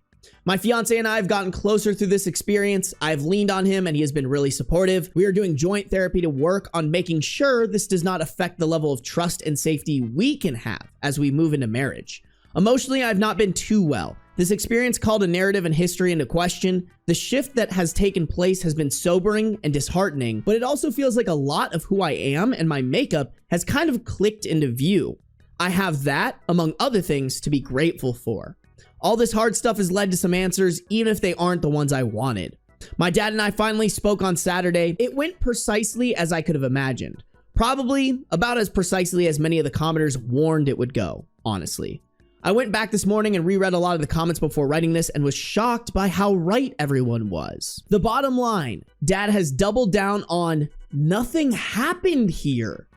My fiance and I have gotten closer through this experience. I've leaned on him and he has been really supportive. We are doing joint therapy to work on making sure this does not affect the level of trust and safety we can have as we move into marriage. Emotionally, I've not been too well. This experience called a narrative and history into question. The shift that has taken place has been sobering and disheartening, but it also feels like a lot of who I am and my makeup has kind of clicked into view. I have that, among other things, to be grateful for. All this hard stuff has led to some answers, even if they aren't the ones I wanted. My dad and I finally spoke on Saturday. It went precisely as I could have imagined. Probably about as precisely as many of the commenters warned it would go, honestly. I went back this morning and reread a lot of the comments before writing this and was shocked by how right everyone was. The bottom line, Dad has doubled down on nothing happened here.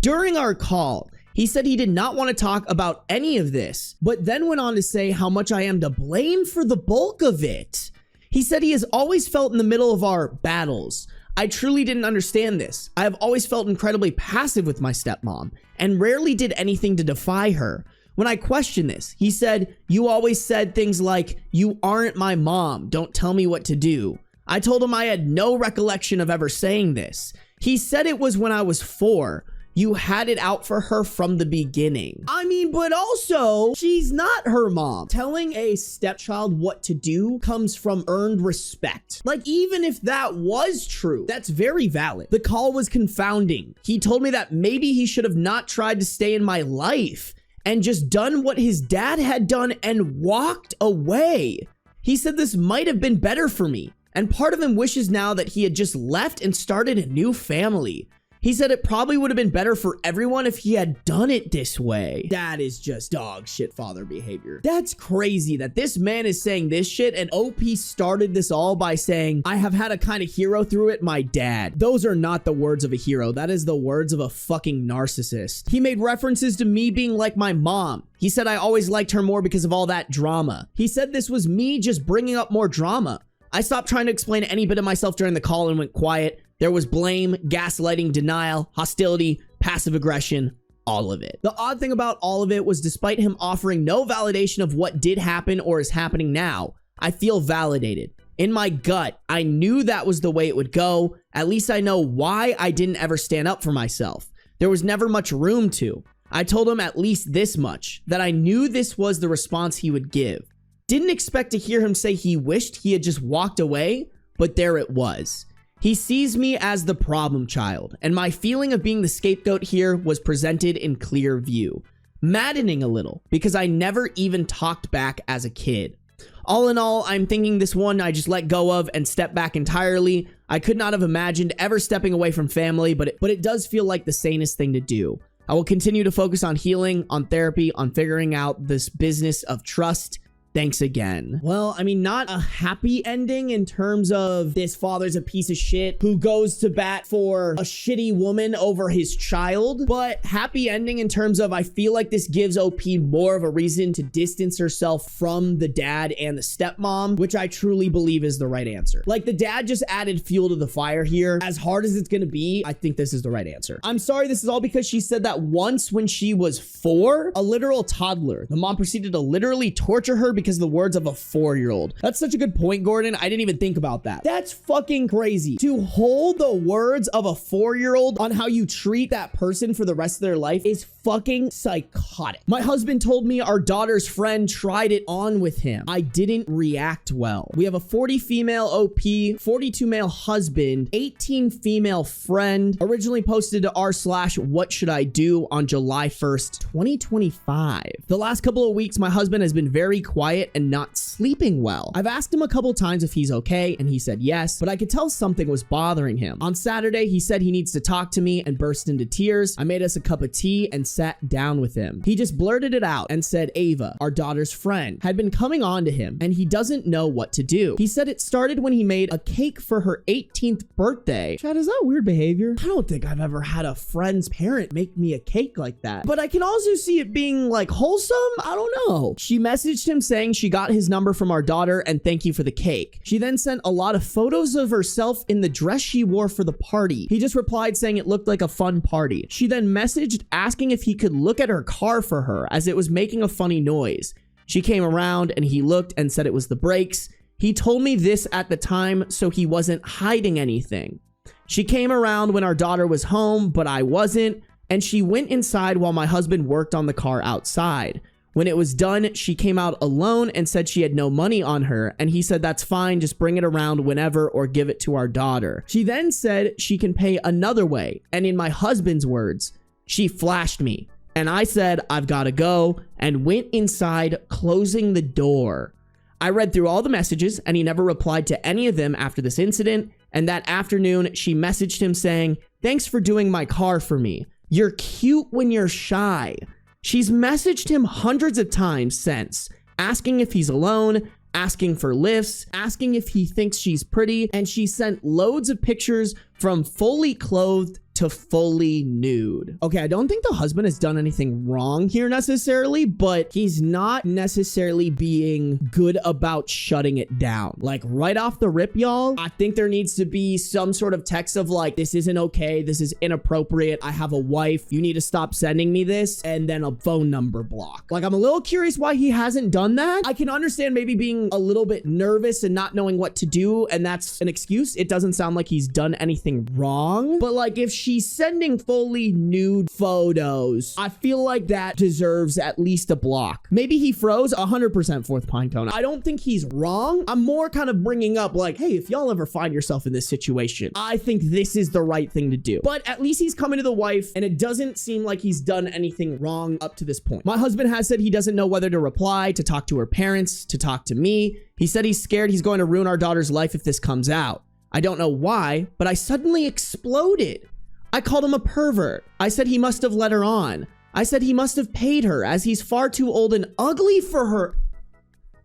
During our call, he said he did not want to talk about any of this, but then went on to say how much I am to blame for the bulk of it. He said he has always felt in the middle of our battles. I truly didn't understand this. I have always felt incredibly passive with my stepmom and rarely did anything to defy her. When I questioned this, he said, "You always said things like, 'You aren't my mom, don't tell me what to do.' I told him I had no recollection of ever saying this. He said it was when I was 4. You had it out for her from the beginning." I mean, but also, she's not her mom. Telling a stepchild what to do comes from earned respect. Like, even if that was true, that's very valid. The call was confounding. He told me that maybe he should have not tried to stay in my life and just done what his dad had done and walked away. He said this might have been better for me, and part of him wishes now that he had just left and started a new family. He said it probably would have been better for everyone if he had done it this way. That is just dog shit father behavior. That's crazy that this man is saying this shit, and OP started this all by saying, "I have had a kind of hero through it, my dad." Those are not the words of a hero. That is the words of a fucking narcissist. He made references to me being like my mom. He said I always liked her more because of all that drama. He said this was me just bringing up more drama. I stopped trying to explain any bit of myself during the call and went quiet. There was blame, gaslighting, denial, hostility, passive aggression, all of it. The odd thing about all of it was despite him offering no validation of what did happen or is happening now, I feel validated. In my gut, I knew that was the way it would go. At least I know why I didn't ever stand up for myself. There was never much room to. I told him at least this much, that I knew this was the response he would give. Didn't expect to hear him say he wished he had just walked away, but there it was. He sees me as the problem child, and my feeling of being the scapegoat here was presented in clear view. Maddening a little, because I never even talked back as a kid. All in all, I'm thinking this one I just let go of and step back entirely. I could not have imagined ever stepping away from family, but it does feel like the sanest thing to do. I will continue to focus on healing, on therapy, on figuring out this business of trust. Thanks again. Well, I mean, not a happy ending in terms of this father's a piece of shit who goes to bat for a shitty woman over his child, but happy ending in terms of I feel like this gives OP more of a reason to distance herself from the dad and the stepmom, which I truly believe is the right answer. Like, the dad just added fuel to the fire here. As hard as it's gonna be, I think this is the right answer. I'm sorry this is all because she said that once when she was 4, a literal toddler, the mom proceeded to literally torture her because of the words of a 4-year-old. That's such a good point, Gordon. I didn't even think about that. That's fucking crazy. To hold the words of a 4-year-old on how you treat that person for the rest of their life is fucking psychotic. My husband told me our daughter's friend tried it on with him. I didn't react well. We have a 40 female OP, 42 male husband, 18 female friend. Originally posted to r/what should I do on July 1st, 2025. The last couple of weeks, my husband has been very quiet quiet and not sleeping well. I've asked him a couple times if he's okay, and he said yes, but I could tell something was bothering him. On Saturday, he said he needs to talk to me and burst into tears. I made us a cup of tea and sat down with him. He just blurted it out and said Ava, our daughter's friend, had been coming on to him, and he doesn't know what to do. He said it started when he made a cake for her 18th birthday. Chad, is that weird behavior? I don't think I've ever had a friend's parent make me a cake like that, but I can also see it being like wholesome. I don't know. She messaged him saying she got his number from our daughter and thank you for the cake. She then sent a lot of photos of herself in the dress she wore for the party. He just replied saying it looked like a fun party. She then messaged asking if he could look at her car for her as it was making a funny noise. She came around and he looked and said it was the brakes. He told me this at the time, so he wasn't hiding anything. She came around when our daughter was home, but I wasn't, and she went inside while my husband worked on the car outside. When it was done, she came out alone and said she had no money on her, and he said that's fine, just bring it around whenever or give it to our daughter. She then said she can pay another way, and in my husband's words, she flashed me, and I said I've gotta go, and went inside, closing the door. I read through all the messages, and he never replied to any of them after this incident, and that afternoon, she messaged him saying, thanks for doing my car for me. You're cute when you're shy. She's messaged him hundreds of times since, asking if he's alone, asking for lifts, asking if he thinks she's pretty, and she sent loads of pictures from fully clothed to fully nude. Okay, I don't think the husband has done anything wrong here necessarily, but he's not necessarily being good about shutting it down. Like right off the rip, y'all, I think there needs to be some sort of text of like, this isn't okay, this is inappropriate, I have a wife, you need to stop sending me this, and then a phone number block. Like, I'm a little curious why he hasn't done that. I can understand maybe being a little bit nervous and not knowing what to do, and that's an excuse. It doesn't sound like he's done anything wrong, but like if she's sending fully nude photos, I feel like that deserves at least a block. Maybe he froze. 100% fourth pine cone. I don't think he's wrong. I'm more kind of bringing up like, hey, if y'all ever find yourself in this situation, I think this is the right thing to do. But at least he's coming to the wife, and it doesn't seem like he's done anything wrong up to this point. My husband has said he doesn't know whether to reply, to talk to her parents, to talk to me. He said he's scared he's going to ruin our daughter's life if this comes out. I don't know why, but I suddenly exploded. I called him a pervert. I said he must have let her on. I said he must have paid her as he's far too old and ugly for her.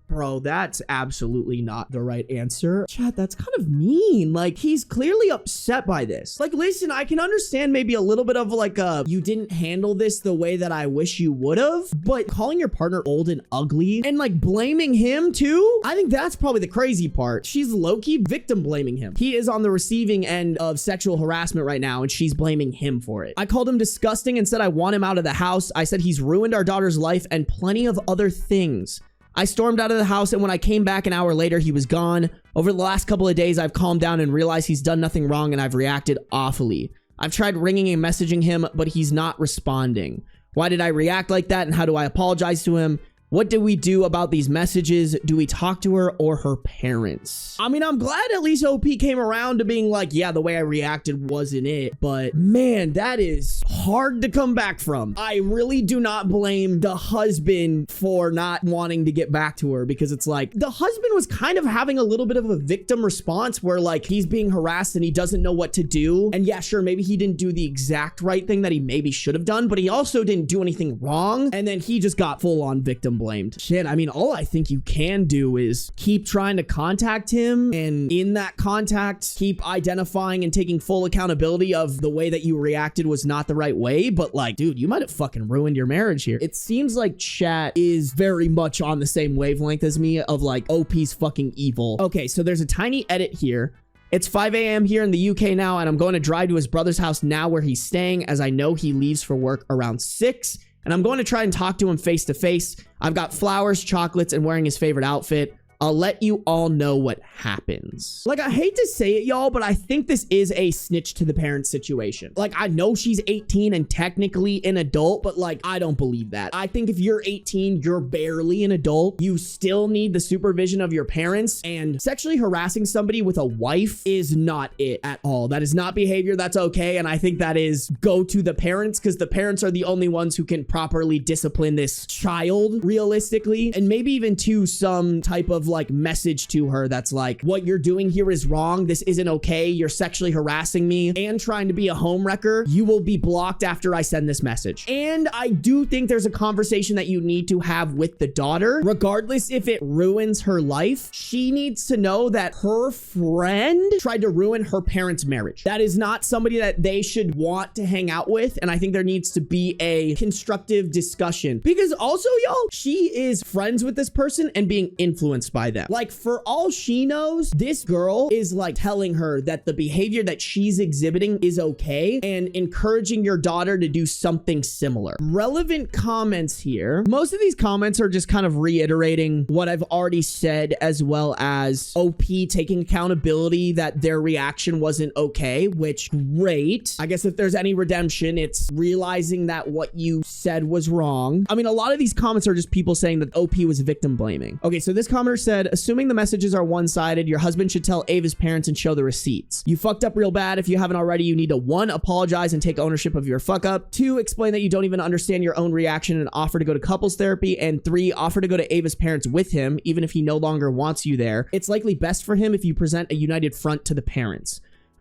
Bro, that's absolutely not the right answer. Chat, that's kind of mean. Like, he's clearly upset by this. Like, listen, I can understand maybe a little bit of like you didn't handle this the way that I wish you would have, but calling your partner old and ugly and like blaming him too, I think that's probably the crazy part. She's low-key victim blaming him. He is on the receiving end of sexual harassment right now, and she's blaming him for it. I called him disgusting and said I want him out of the house. I said he's ruined our daughter's life and plenty of other things. I stormed out of the house, and when I came back an hour later, he was gone. Over the last couple of days, I've calmed down and realized he's done nothing wrong, and I've reacted awfully. I've tried ringing and messaging him, but he's not responding. Why did I react like that, and how do I apologize to him? What do we do about these messages? Do we talk to her or her parents? I mean, I'm glad at least OP came around to being like, yeah, the way I reacted wasn't it. But man, that is hard to come back from. I really do not blame the husband for not wanting to get back to her, because it's like the husband was kind of having a little bit of a victim response where like he's being harassed and he doesn't know what to do. And yeah, sure, maybe he didn't do the exact right thing that he maybe should have done, but he also didn't do anything wrong. And then he just got full on victim blamed. Shit, I mean, all I think you can do is keep trying to contact him, and in that contact, keep identifying and taking full accountability of the way that you reacted was not the right way. But like, dude, you might have fucking ruined your marriage here. It seems like chat is very much on the same wavelength as me of like, OP's fucking evil. Okay, so there's a tiny edit here. It's 5 a.m. here in the UK now, and I'm going to drive to his brother's house now where he's staying, as I know he leaves for work around 6. And I'm going to try and talk to him face to face. I've got flowers, chocolates, and wearing his favorite outfit. I'll let you all know what happens. Like, I hate to say it, y'all, but I think this is a snitch to the parents situation. Like, I know she's 18 and technically an adult, but like, I don't believe that. I think if you're 18, you're barely an adult. You still need the supervision of your parents, and sexually harassing somebody with a wife is not it at all. That is not behavior that's okay, and I think that is go to the parents, because the parents are the only ones who can properly discipline this child realistically, and maybe even to some type of like message to her that's like, what you're doing here is wrong. This isn't okay. You're sexually harassing me and trying to be a homewrecker. You will be blocked after I send this message. And I do think there's a conversation that you need to have with the daughter, regardless if it ruins her life. She needs to know that her friend tried to ruin her parents' marriage. That is not somebody that they should want to hang out with. And I think there needs to be a constructive discussion, because also, y'all, she is friends with this person and being influenced by them. Like, for all she knows, this girl is like telling her that the behavior that she's exhibiting is okay and encouraging your daughter to do something similar. Relevant comments here. Most of these comments are just kind of reiterating what I've already said, as well as OP taking accountability that their reaction wasn't okay, which great. I guess if there's any redemption, it's realizing that what you said was wrong. I mean, a lot of these comments are just people saying that OP was victim blaming. Okay, so this commenter said, assuming the messages are one-sided, your husband should tell Ava's parents and show the receipts. You fucked up real bad. If you haven't already, you need to 1, apologize and take ownership of your fuck up. 2, explain that you don't even understand your own reaction and offer to go to couples therapy. And 3, offer to go to Ava's parents with him, even if he no longer wants you there. It's likely best for him if you present a united front to the parents.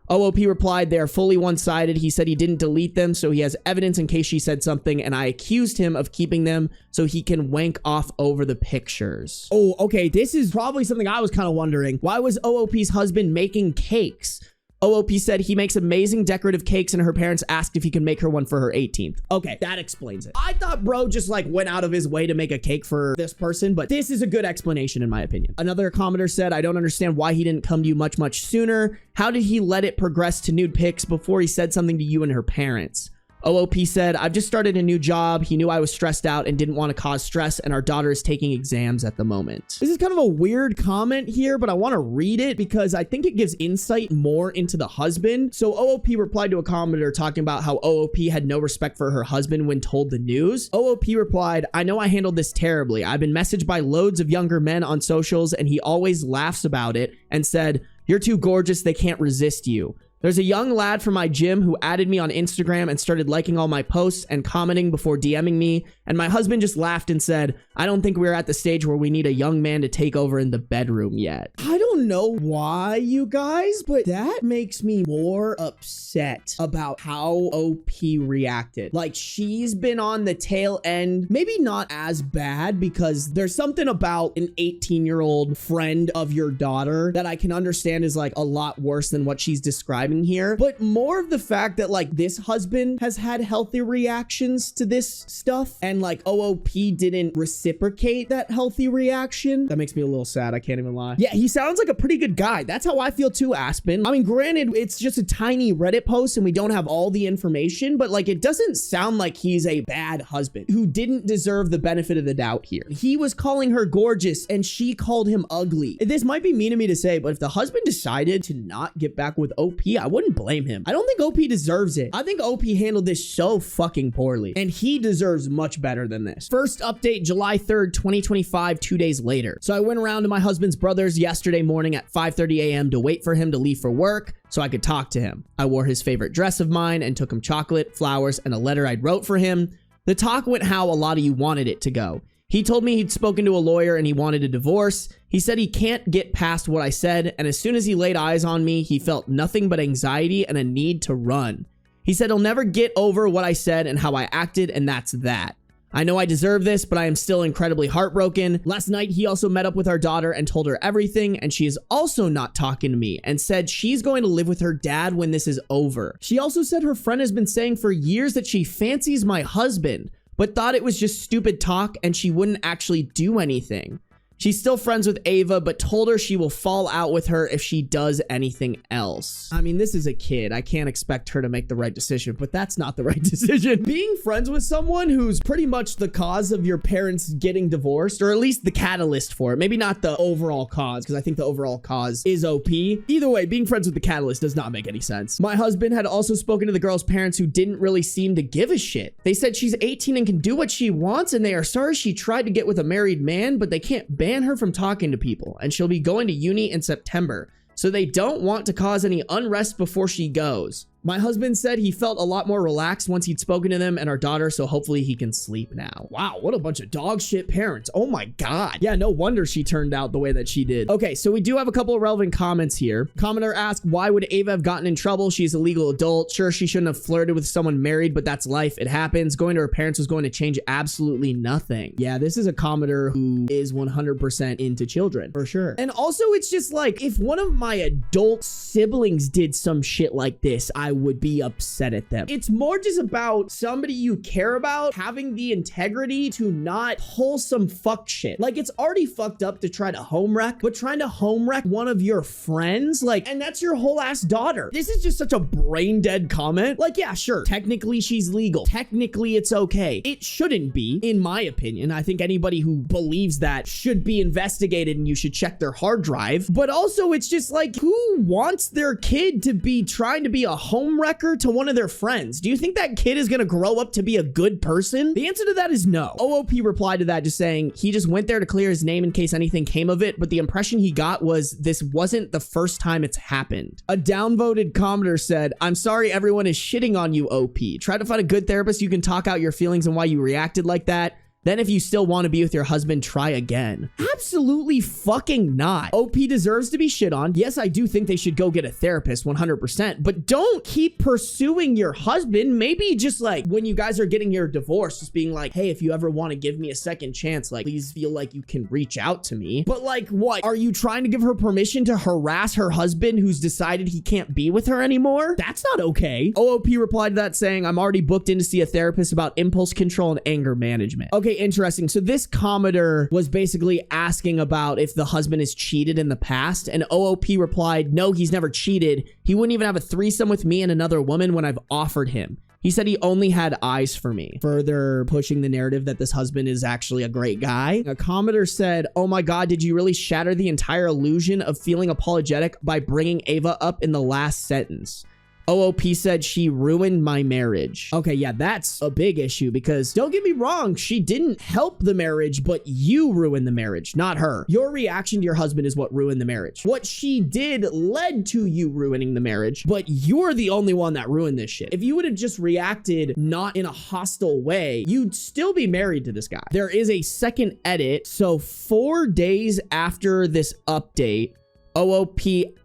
OOP replied, they are fully one-sided. He said he didn't delete them, so he has evidence in case she said something, and I accused him of keeping them so he can wank off over the pictures. Oh, okay, this is probably something I was kind of wondering. Why was OOP's husband making cakes? OOP said he makes amazing decorative cakes, and her parents asked if he can make her one for her 18th. Okay, that explains it. I thought bro just like went out of his way to make a cake for this person, but this is a good explanation in my opinion. Another commenter said, I don't understand why he didn't come to you much sooner. How did he let it progress to nude pics before he said something to you and her parents? OOP said, I've just started a new job. He knew I was stressed out and didn't want to cause stress, and our daughter is taking exams at the moment. This is kind of a weird comment here, but I want to read it because I think it gives insight more into the husband. So OOP replied to a commenter talking about how OOP had no respect for her husband when told the news. OOP replied, I know I handled this terribly. I've been messaged by loads of younger men on socials, and he always laughs about it and said, you're too gorgeous, they can't resist you. There's a young lad from my gym who added me on Instagram and started liking all my posts and commenting before DMing me. And my husband just laughed and said, I don't think we're at the stage where we need a young man to take over in the bedroom yet. I don't know why, you guys, but that makes me more upset about how OP reacted. Like, she's been on the tail end, maybe not as bad, because there's something about an 18-year-old friend of your daughter that I can understand is like a lot worse than what she's describing here, but more of the fact that like this husband has had healthy reactions to this stuff, and like OOP didn't reciprocate that healthy reaction. That makes me a little sad. I can't even lie. Yeah, he sounds like a pretty good guy. That's how I feel too, Aspen. I mean, granted, it's just a tiny Reddit post and we don't have all the information, but like, it doesn't sound like he's a bad husband who didn't deserve the benefit of the doubt here. He was calling her gorgeous and she called him ugly. This might be mean of me to say, but if the husband decided to not get back with OP, I wouldn't blame him. I don't think OP deserves it. I think OP handled this so fucking poorly, and he deserves much better than this. First update, July 3rd, 2025, 2 days later. So I went around to my husband's brother's yesterday morning at 5:30 a.m. to wait for him to leave for work so I could talk to him. I wore his favorite dress of mine and took him chocolate, flowers, and a letter I'd wrote for him. The talk went how a lot of you wanted it to go. He told me he'd spoken to a lawyer and he wanted a divorce. He said he can't get past what I said, and as soon as he laid eyes on me, he felt nothing but anxiety and a need to run. He said he'll never get over what I said and how I acted, and that's that. I know I deserve this, but I am still incredibly heartbroken. Last night, he also met up with our daughter and told her everything, and she is also not talking to me and said she's going to live with her dad when this is over. She also said her friend has been saying for years that she fancies my husband, but thought it was just stupid talk and she wouldn't actually do anything. She's still friends with Ava, but told her she will fall out with her if she does anything else. I mean, this is a kid. I can't expect her to make the right decision, but that's not the right decision. Being friends with someone who's pretty much the cause of your parents getting divorced, or at least the catalyst for it. Maybe not the overall cause, because I think the overall cause is OP. Either way, being friends with the catalyst does not make any sense. My husband had also spoken to the girl's parents, who didn't really seem to give a shit. They said she's 18 and can do what she wants, and they are sorry she tried to get with a married man, but they can't ban her from talking to people, and she'll be going to uni in September, so they don't want to cause any unrest before she goes. My husband said he felt a lot more relaxed once he'd spoken to them and our daughter, so hopefully he can sleep now. Wow, what a bunch of dog shit parents. Oh my God. Yeah, no wonder she turned out the way that she did. Okay, so we do have a couple of relevant comments here. Commenter asked, why would Ava have gotten in trouble? She's a legal adult. Sure, she shouldn't have flirted with someone married, but that's life. It happens. Going to her parents was going to change absolutely nothing. Yeah, this is a commenter who is 100% into children, for sure. And also, it's just like, if one of my adult siblings did some shit like this, I would be upset at them. It's more just about somebody you care about having the integrity to not pull some fuck shit. Like, it's already fucked up to try to home wreck, but trying to home wreck one of your friends, like, and that's your whole ass daughter. This is just such a brain dead comment. Like, yeah, sure, technically she's legal. Technically it's okay. It shouldn't be, in my opinion. I think anybody who believes that should be investigated and you should check their hard drive. But also, it's just like, who wants their kid to be trying to be a home wrecker to one of their friends? Do you think that kid is gonna grow up to be a good person? The answer to that is no. OOP replied to that just saying he just went there to clear his name in case anything came of it, but the impression he got was this wasn't the first time it's happened. A downvoted commenter said, I'm sorry everyone is shitting on you, OP. Try to find a good therapist you can talk out your feelings and why you reacted like that. Then if you still want to be with your husband, try again. Absolutely fucking not. OP deserves to be shit on. Yes, I do think they should go get a therapist 100%, but don't keep pursuing your husband. Maybe just like when you guys are getting your divorce, just being like, hey, if you ever want to give me a second chance, like, please feel like you can reach out to me. But like, what? Are you trying to give her permission to harass her husband who's decided he can't be with her anymore? That's not okay. OOP replied to that saying, I'm already booked in to see a therapist about impulse control and anger management. Okay, interesting. So this commenter was basically asking about if the husband has cheated in the past, and OOP replied, no, he's never cheated. He wouldn't even have a threesome with me and another woman when I've offered him. He said he only had eyes for me, further pushing the narrative that this husband is actually a great guy. A commenter said, oh my God, did you really shatter the entire illusion of feeling apologetic by bringing Ava up in the last sentence? OOP said she ruined my marriage. Okay, yeah, that's a big issue because don't get me wrong, she didn't help the marriage, but you ruined the marriage, not her. Your reaction to your husband is what ruined the marriage. What she did led to you ruining the marriage, but you're the only one that ruined this shit. If you would have just reacted not in a hostile way, you'd still be married to this guy. There is a second edit. So 4 days after this update, OOP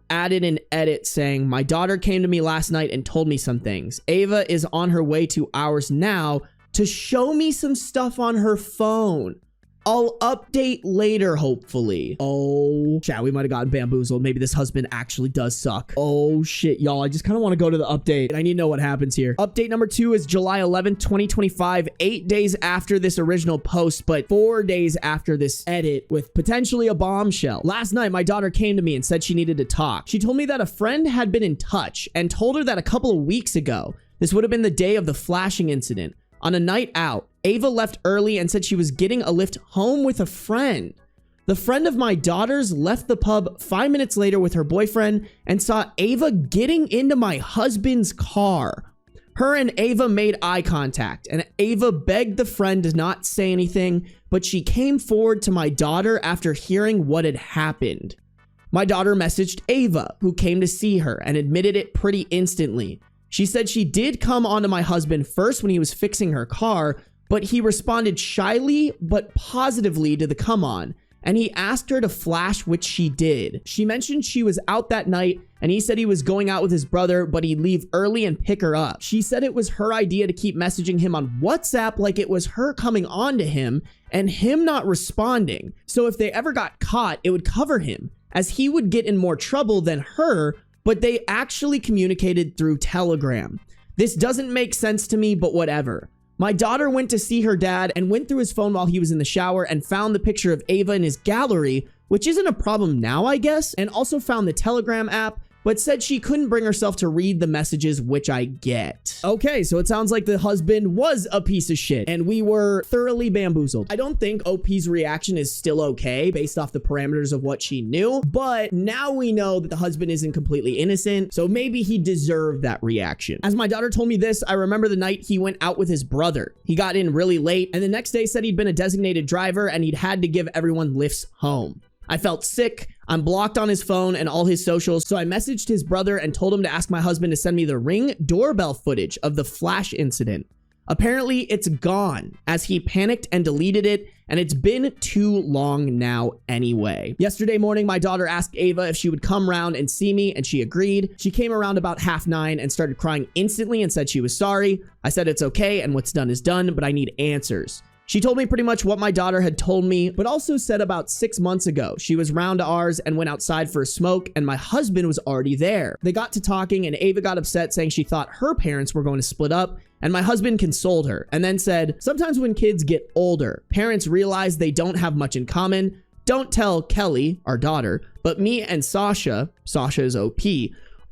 added an edit saying, my daughter came to me last night and told me some things. Ava is on her way to ours now to show me some stuff on her phone. I'll update later, hopefully. Oh, chat, we might have gotten bamboozled. Maybe this husband actually does suck. Oh, shit, y'all. I just kind of want to go to the update. I need to know what happens here. Update number 2 is July 11th, 2025. 8 days after this original post, but 4 days after this edit with potentially a bombshell. Last night, my daughter came to me and said she needed to talk. She told me that a friend had been in touch and told her that a couple of weeks ago, this would have been the day of the flashing incident, on a night out, Ava left early and said she was getting a lift home with a friend. The friend of my daughter's left the pub 5 minutes later with her boyfriend and saw Ava getting into my husband's car. Her and Ava made eye contact, and Ava begged the friend to not say anything, but she came forward to my daughter after hearing what had happened. My daughter messaged Ava, who came to see her, and admitted it pretty instantly. She said she did come onto my husband first when he was fixing her car, but he responded shyly but positively to the come on, and he asked her to flash, which she did. She mentioned she was out that night, and he said he was going out with his brother, but he'd leave early and pick her up. She said it was her idea to keep messaging him on WhatsApp like it was her coming on to him, and him not responding. So if they ever got caught, it would cover him, as he would get in more trouble than her, but they actually communicated through Telegram. This doesn't make sense to me, but whatever. My daughter went to see her dad and went through his phone while he was in the shower and found the picture of Ava in his gallery, which isn't a problem now, I guess, and also found the Telegram app, but said she couldn't bring herself to read the messages, which I get. Okay, so it sounds like the husband was a piece of shit, and we were thoroughly bamboozled. I don't think OP's reaction is still okay based off the parameters of what she knew, but now we know that the husband isn't completely innocent, so maybe he deserved that reaction. As my daughter told me this, I remember the night he went out with his brother. He got in really late, and the next day said he'd been a designated driver and he'd had to give everyone lifts home. I felt sick. I'm blocked on his phone and all his socials, so I messaged his brother and told him to ask my husband to send me the Ring doorbell footage of the flash incident. Apparently, it's gone, as he panicked and deleted it, and it's been too long now anyway. Yesterday morning, my daughter asked Ava if she would come around and see me, and she agreed. She came around about 9:30 and started crying instantly and said she was sorry. I said it's okay, and what's done is done, but I need answers. She told me pretty much what my daughter had told me, but also said about 6 months ago, she was round to ours and went outside for a smoke, and my husband was already there. They got to talking, and Ava got upset, saying she thought her parents were going to split up, and my husband consoled her, and then said, sometimes when kids get older, parents realize they don't have much in common. Don't tell Kelly, our daughter, but me and Sasha is OP,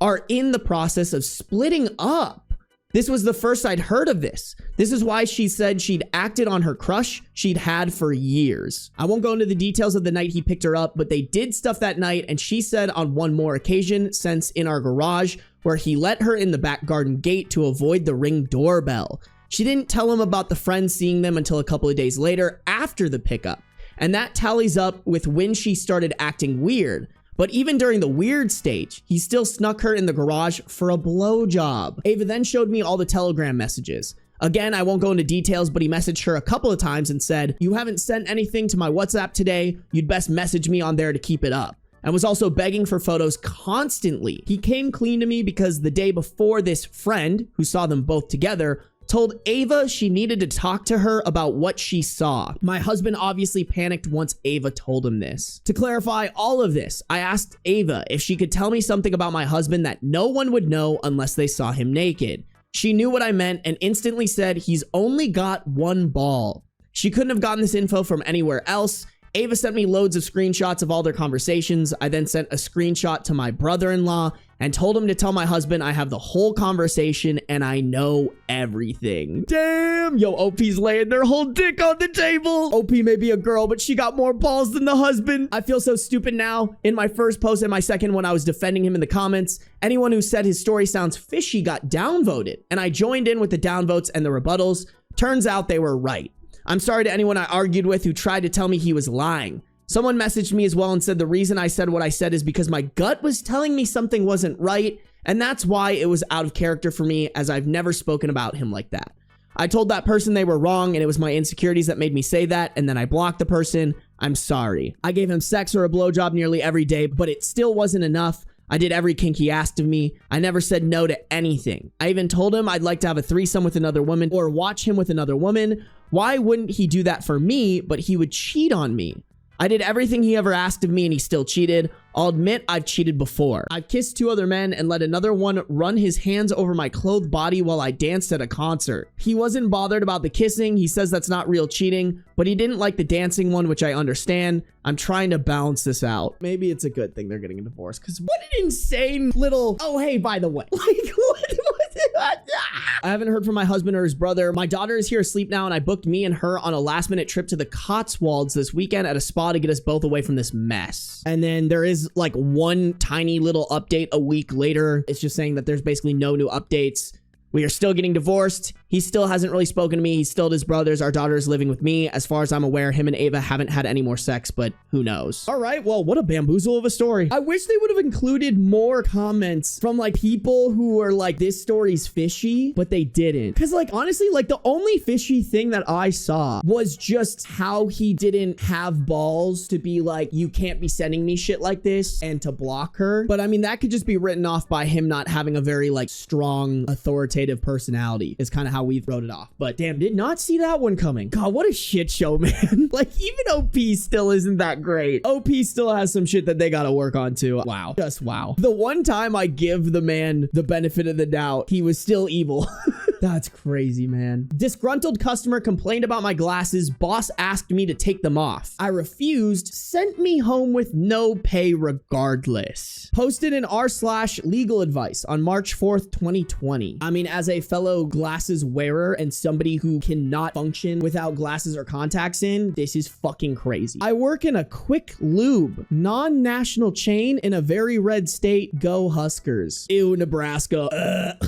are in the process of splitting up. This was the first I'd heard of this. This is why she said she'd acted on her crush she'd had for years. I won't go into the details of the night he picked her up, but they did stuff that night, and she said on one more occasion since in our garage, where he let her in the back garden gate to avoid the Ring doorbell. She didn't tell him about the friends seeing them until a couple of days later after the pickup, and that tallies up with when she started acting weird. But even during the weird stage, he still snuck her in the garage for a blowjob. Ava then showed me all the Telegram messages. Again, I won't go into details, but he messaged her a couple of times and said, "You haven't sent anything to my WhatsApp today. You'd best message me on there to keep it up." And was also begging for photos constantly. He came clean to me because the day before, this friend, who saw them both together, told Ava she needed to talk to her about what she saw. My husband obviously panicked once Ava told him this. To clarify all of this, I asked Ava if she could tell me something about my husband that no one would know unless they saw him naked. She knew what I meant and instantly said he's only got one ball. She couldn't have gotten this info from anywhere else. Ava sent me loads of screenshots of all their conversations. I then sent a screenshot to my brother-in-law and told him to tell my husband I have the whole conversation and I know everything. Damn, yo, OP's laying their whole dick on the table. OP may be a girl, but she got more balls than the husband. I feel so stupid now. In my first post and my second one, I was defending him in the comments. Anyone who said his story sounds fishy got downvoted, and I joined in with the downvotes and the rebuttals. Turns out they were right. I'm sorry to anyone I argued with who tried to tell me he was lying. Someone messaged me as well and said the reason I said what I said is because my gut was telling me something wasn't right, and that's why it was out of character for me, as I've never spoken about him like that. I told that person they were wrong and it was my insecurities that made me say that, and then I blocked the person. I'm sorry. I gave him sex or a blowjob nearly every day, but it still wasn't enough. I did every kink he asked of me. I never said no to anything. I even told him I'd like to have a threesome with another woman or watch him with another woman. Why wouldn't he do that for me, but he would cheat on me? I did everything he ever asked of me and he still cheated. I'll admit I've cheated before. I've kissed 2 other men and let another one run his hands over my clothed body while I danced at a concert. He wasn't bothered about the kissing. He says that's not real cheating, but he didn't like the dancing one, which I understand. I'm trying to balance this out. Maybe it's a good thing they're getting a divorce, because what an insane little, oh, hey, by the way, like, what? I haven't heard from my husband or his brother. My daughter is here asleep now, and I booked me and her on a last-minute trip to the Cotswolds this weekend at a spa to get us both away from this mess. And then there is like one tiny little update a week later. It's just saying that there's basically no new updates. We are still getting divorced. He still hasn't really spoken to me. He's still at his brother's. Our daughter is living with me. As far as I'm aware, him and Ava haven't had any more sex, but who knows? All right, well, what a bamboozle of a story. I wish they would have included more comments from like people who were like, this story's fishy, but they didn't. Because like, honestly, like the only fishy thing that I saw was just how he didn't have balls to be like, you can't be sending me shit like this, and to block her. But I mean, that could just be written off by him not having a very like strong, authoritative personality is kind of how we wrote it off. But damn, did not see that one coming. God, what a shit show, man. Like even OP still isn't that great. OP still has some shit that they gotta work on too. Wow. Just wow. The one time I give the man the benefit of the doubt, he was still evil. That's crazy, man. Disgruntled customer complained about my glasses. Boss asked me to take them off. I refused, sent me home with no pay regardless. Posted an r/legal advice on March 4th, 2020. I mean, as a fellow glasses wearer and somebody who cannot function without glasses or contacts in, this is fucking crazy. I work in a quick lube, non-national chain in a very red state. Go Huskers. Ew, Nebraska.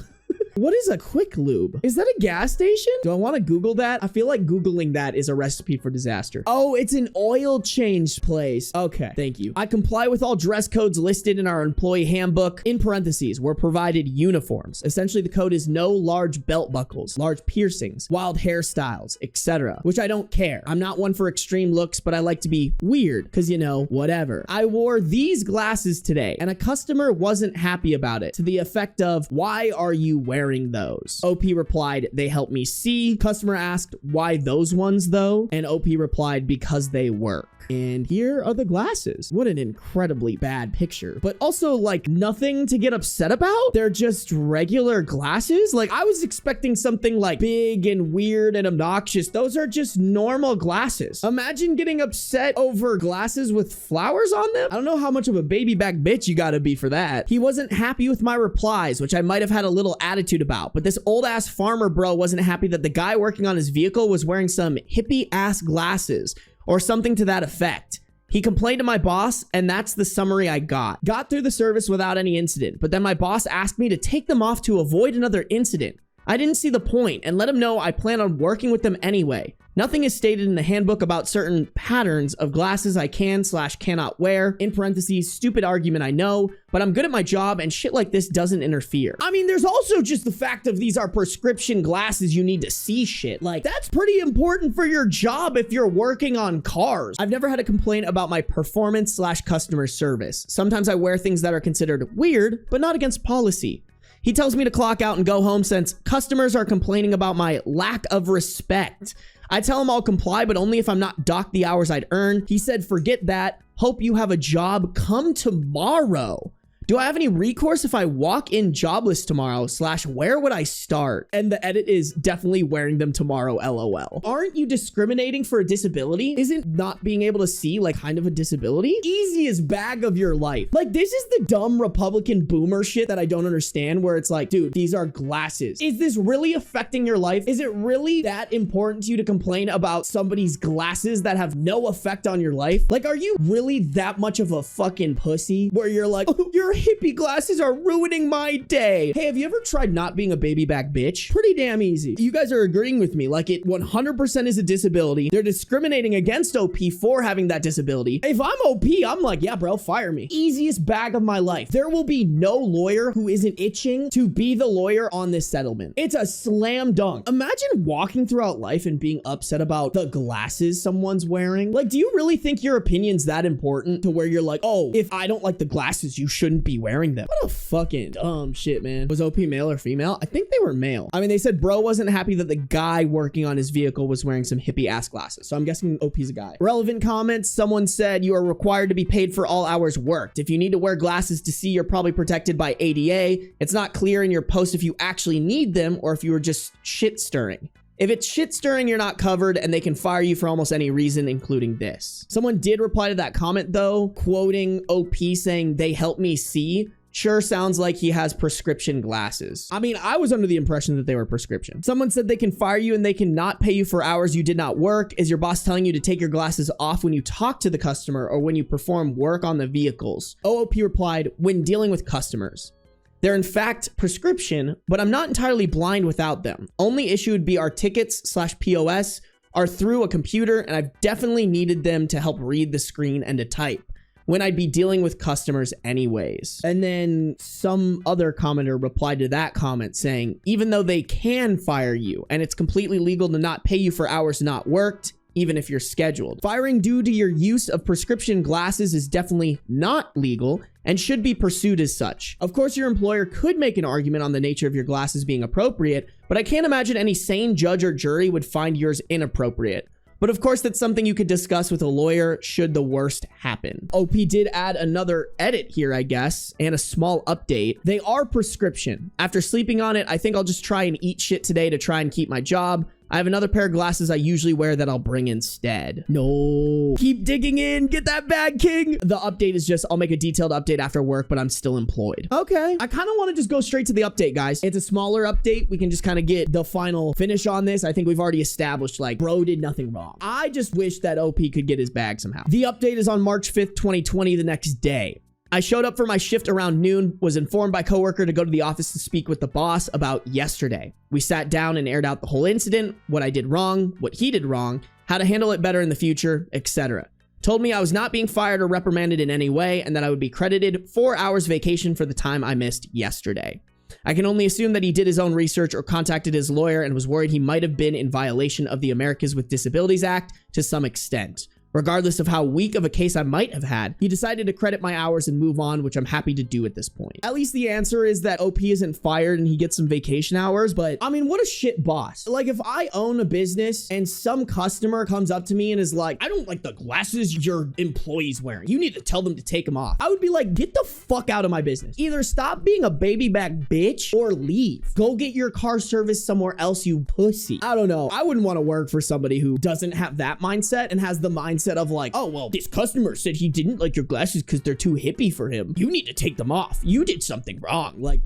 What is a quick lube? Is that a gas station? Do I want to Google that? I feel like Googling that is a recipe for disaster. Oh, it's an oil change place. Okay, thank you. I comply with all dress codes listed in our employee handbook. In parentheses, we're provided uniforms. Essentially, the code is no large belt buckles, large piercings, wild hairstyles, etc. Which I don't care. I'm not one for extreme looks, but I like to be weird because, you know, whatever. I wore these glasses today and a customer wasn't happy about it, to the effect of, why are you wearing those? OP replied, they help me see. Customer asked, why those ones though? And OP replied, because they work. And here are the glasses. What an incredibly bad picture, but also like nothing to get upset about. They're just regular glasses. Like I was expecting something like big and weird and obnoxious. Those are just normal glasses. Imagine getting upset over glasses with flowers on them. I don't know how much of a baby back bitch you gotta be for that. He wasn't happy with my replies, which I might have had a little attitude about, but this old ass farmer bro wasn't happy that the guy working on his vehicle was wearing some hippie ass glasses or something to that effect. He complained to my boss, and that's the summary I got. Got through the service without any incident, but then my boss asked me to take them off to avoid another incident. I didn't see the point and let him know I plan on working with them anyway. Nothing is stated in the handbook about certain patterns of glasses I can/cannot wear. In parentheses, stupid argument I know, but I'm good at my job and shit like this doesn't interfere. I mean, there's also just the fact of these are prescription glasses you need to see shit. Like, that's pretty important for your job if you're working on cars. I've never had a complaint about my performance/customer service. Sometimes I wear things that are considered weird, but not against policy. He tells me to clock out and go home since customers are complaining about my lack of respect. I tell him I'll comply, but only if I'm not docked the hours I'd earn. He said, forget that. Hope you have a job. Come tomorrow. Do I have any recourse if I walk in jobless tomorrow / where would I start? And the edit is definitely wearing them tomorrow, LOL. Aren't you discriminating for a disability? Isn't not being able to see like kind of a disability? Easiest bag of your life. Like this is the dumb Republican boomer shit that I don't understand, where it's like, dude, these are glasses. Is this really affecting your life? Is it really that important to you to complain about somebody's glasses that have no effect on your life? Like, are you really that much of a fucking pussy where you're like, oh, your hippie glasses are ruining my day? Hey, have you ever tried not being a baby back bitch? Pretty damn easy. You guys are agreeing with me. Like it 100% is a disability. They're discriminating against OP for having that disability. If I'm OP, I'm like, yeah, bro, fire me. Easiest bag of my life. There will be no lawyer who isn't itching to be the lawyer on this settlement. It's a slam dunk. Imagine walking throughout life and being upset about the glasses someone's wearing. Like, do you really think your opinion's that important to where you're like, oh, if I don't like the glasses, you shouldn't be wearing them? What a fucking dumb shit, man. Was OP male or female? I think they were male. I mean, they said bro wasn't happy that the guy working on his vehicle was wearing some hippie ass glasses. So I'm guessing OP's a guy. Relevant comments. Someone said you are required to be paid for all hours worked. If you need to wear glasses to see, you're probably protected by ADA. It's not clear in your post if you actually need them or if you were just shit stirring. If it's shit stirring, you're not covered and they can fire you for almost any reason, including this. Someone did reply to that comment though, quoting OP saying they help me see. Sure sounds like he has prescription glasses. I mean, I was under the impression that they were prescription. Someone said they can fire you and they cannot pay you for hours you did not work. Is your boss telling you to take your glasses off when you talk to the customer or when you perform work on the vehicles? OOP replied, when dealing with customers. They're in fact prescription, but I'm not entirely blind without them. Only issue would be our tickets/POS are through a computer, and I've definitely needed them to help read the screen and to type when I'd be dealing with customers anyways. And then some other commenter replied to that comment saying, even though they can fire you and it's completely legal to not pay you for hours not worked, even if you're scheduled. Firing due to your use of prescription glasses is definitely not legal and should be pursued as such. Of course, your employer could make an argument on the nature of your glasses being appropriate, but I can't imagine any sane judge or jury would find yours inappropriate. But of course, that's something you could discuss with a lawyer should the worst happen. OP did add another edit here, I guess, and a small update. They are prescription. After sleeping on it, I think I'll just try and eat shit today to try and keep my job. I have another pair of glasses I usually wear that I'll bring instead. No. Keep digging in. Get that bag, king. The update is just, I'll make a detailed update after work, but I'm still employed. Okay. I kind of want to just go straight to the update, guys. It's a smaller update. We can just kind of get the final finish on this. I think we've already established, like, bro did nothing wrong. I just wish that OP could get his bag somehow. The update is on March 5th, 2020, the next day. I showed up for my shift around noon, was informed by coworker to go to the office to speak with the boss about yesterday. We sat down and aired out the whole incident, what I did wrong, what he did wrong, how to handle it better in the future, etc. Told me I was not being fired or reprimanded in any way and that I would be credited 4 hours vacation for the time I missed yesterday. I can only assume that he did his own research or contacted his lawyer and was worried he might have been in violation of the Americans with Disabilities Act to some extent. Regardless of how weak of a case I might have had, he decided to credit my hours and move on, which I'm happy to do at this point. At least the answer is that OP isn't fired and he gets some vacation hours, but I mean, what a shit boss. Like, if I own a business and some customer comes up to me and is like, I don't like the glasses your employee's wearing. You need to tell them to take them off. I would be like, get the fuck out of my business. Either stop being a baby back bitch or leave. Go get your car serviced somewhere else, you pussy. I don't know. I wouldn't want to work for somebody who doesn't have that mindset and has the mindset of like, oh, well, this customer said he didn't like your glasses because they're too hippie for him. You need to take them off. You did something wrong. Like,